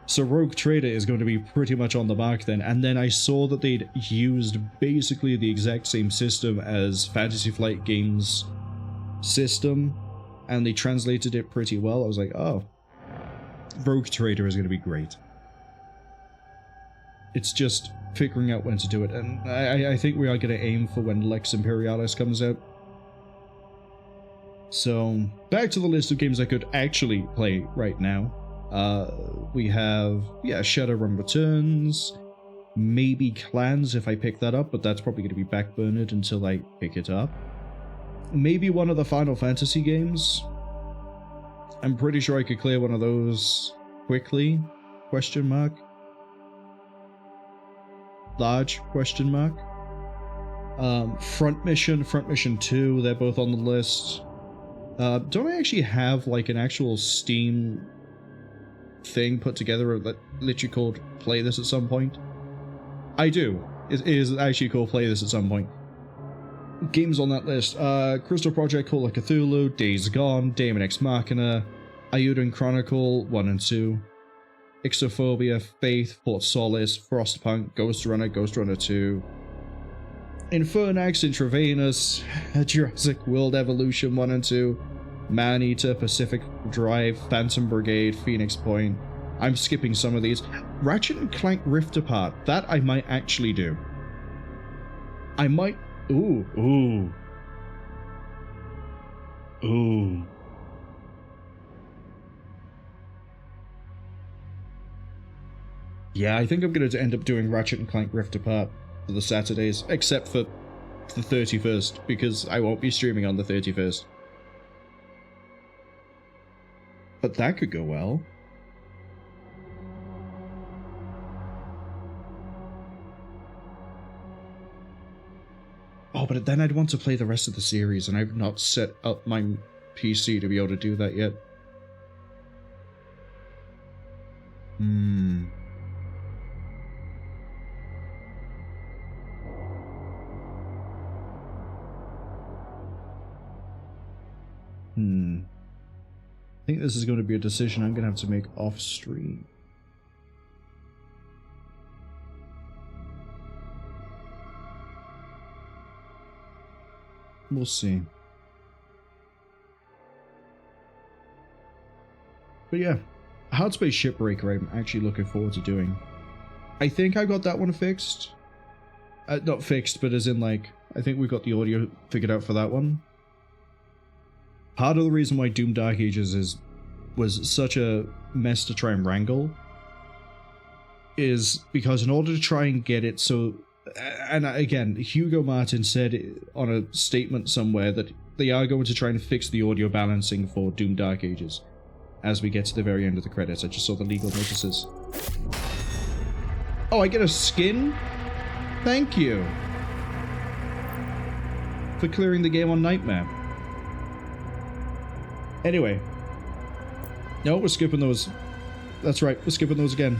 so Rogue Trader is going to be pretty much on the mark then. And then I saw that they'd used basically the exact same system as Fantasy Flight Games' system, and they translated it pretty well. I was like, oh, Rogue Trader is going to be great. It's just figuring out when to do it, and I think we are going to aim for when Lex Imperialis comes out. So, back to the list of games I could actually play right now. We have, yeah, Shadowrun Returns, maybe Clans if I pick that up, but that's probably going to be backburnered until I pick it up. Maybe one of the Final Fantasy games. I'm pretty sure I could clear one of those quickly, question mark. Large question mark. Front Mission 2, they're both on the list. Don't I actually have like an actual Steam thing put together that literally called Play This at some point? I do. It is actually called Play This at some point. Games on that list: Crystal Project, Call of Cthulhu, Days Gone, Daemon X Machina, Ayuden Chronicle 1 and 2, Ixophobia, Faith, Port Solace, Frostpunk, Ghost Runner 2, Infernax, Intravenous, Jurassic World Evolution 1 and 2, Maneater, Pacific Drive, Phantom Brigade, Phoenix Point. I'm skipping some of these. Ratchet and Clank Rift Apart, that I might actually do. I might... Ooh. Yeah, I think I'm going to end up doing Ratchet and Clank Rift Apart for the Saturdays, except for the 31st, because I won't be streaming on the 31st. But that could go well. Oh, but then I'd want to play the rest of the series, and I've not set up my PC to be able to do that yet. I think this is going to be a decision I'm going to have to make off stream. We'll see. But yeah, Hardspace Shipbreaker I'm actually looking forward to doing. I think I got that one fixed. Not fixed, but as in like, I think we got the audio figured out for that one. Part of the reason why Doom Dark Ages was such a mess to try and wrangle is because in order to try and get it so... And again, Hugo Martin said on a statement somewhere that they are going to try and fix the audio balancing for Doom Dark Ages as we get to the very end of the credits. I just saw the legal notices. Oh, I get a skin? Thank you for clearing the game on Nightmare. Anyway. No, we're skipping those. That's right, we're skipping those again.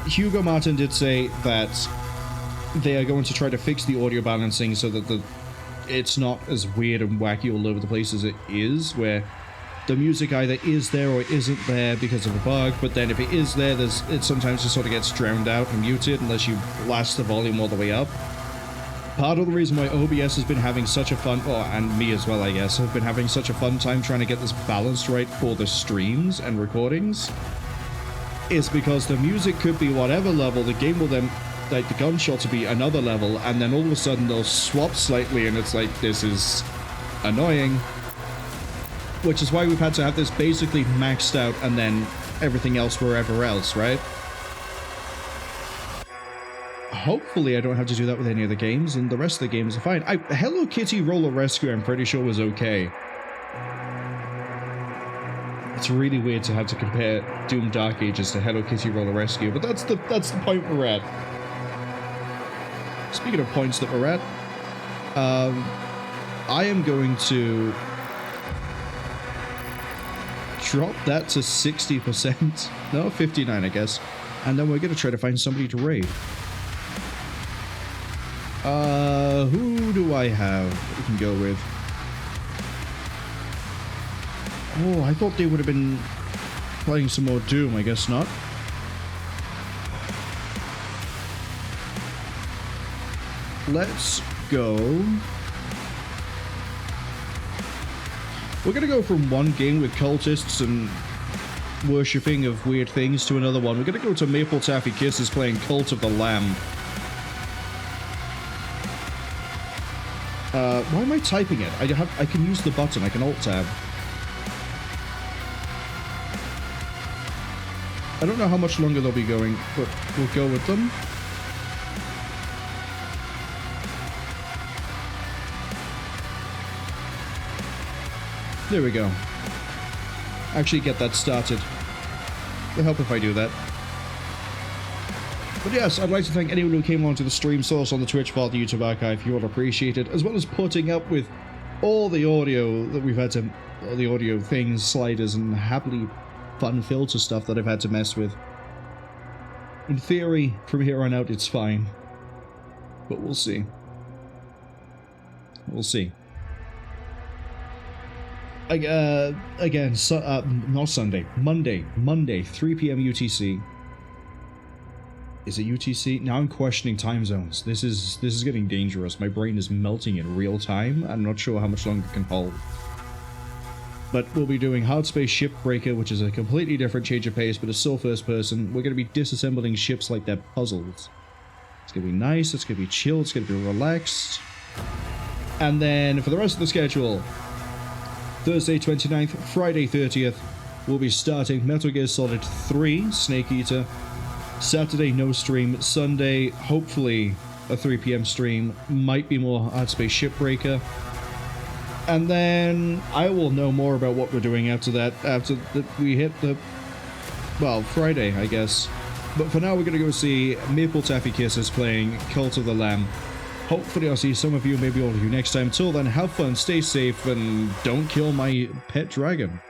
Hugo Martin did say that they are going to try to fix the audio balancing so that it's not as weird and wacky all over the place as it is, where the music either is there or it isn't there because of a bug, but then if it is there, it sometimes just sort of gets drowned out and muted unless you blast the volume all the way up. Part of the reason why OBS has been having such a fun, and me as well I guess, have been having such a fun time trying to get this balanced right for the streams and recordings, is because the music could be whatever level, the game will then, like the gunshots will be another level, and then all of a sudden they'll swap slightly and it's like, this is annoying. Which is why we've had to have this basically maxed out and then everything else wherever else, right? Hopefully I don't have to do that with any of the games, and the rest of the games are fine. Hello Kitty Roller Rescue I'm pretty sure was okay. It's really weird to have to compare Doom Dark Ages to Hello Kitty Roller Rescue, but that's the point we're at. Speaking of points that we're at, I am going to drop that to 60%. No, 59 I guess. And then we're going to try to find somebody to raid. Who do I have that we can go with? Oh, I thought they would have been playing some more Doom. I guess not. Let's go. We're gonna go from one game with cultists and worshipping of weird things to another one. We're gonna go to Maple Taffy Kisses playing Cult of the Lamb. Why am I typing it? I can use the button. I can alt tab. I don't know how much longer they'll be going, but we'll go with them. There we go. Actually get that started. It'll help if I do that. But yes, I'd like to thank anyone who came onto the stream, saw us on the Twitch file, the YouTube archive. You all appreciate it, as well as putting up with all the audio that we've had to, all the audio things, sliders, and happily fun filter stuff that I've had to mess with. In theory, from here on out, it's fine. But we'll see. We'll see. Again, not Sunday, Monday, 3 p.m. UTC. Is it UTC? Now I'm questioning time zones. This is getting dangerous. My brain is melting in real time. I'm not sure how much longer it can hold. But we'll be doing Hard Space Shipbreaker, which is a completely different change of pace, but it's still first person. We're going to be disassembling ships like they're puzzles. It's going to be nice, it's going to be chill, it's going to be relaxed. And then for the rest of the schedule, Thursday 29th, Friday 30th, we'll be starting Metal Gear Solid 3, Snake Eater. Saturday, no stream. Sunday, hopefully a 3 p.m. stream. Might be more Hard Space Shipbreaker. And then I will know more about what we're doing after that, after we hit the, well, Friday, I guess. But for now, we're going to go see Maple Taffy Kisses playing Cult of the Lamb. Hopefully I'll see some of you, maybe all of you next time. Till then, have fun, stay safe, and don't kill my pet dragon.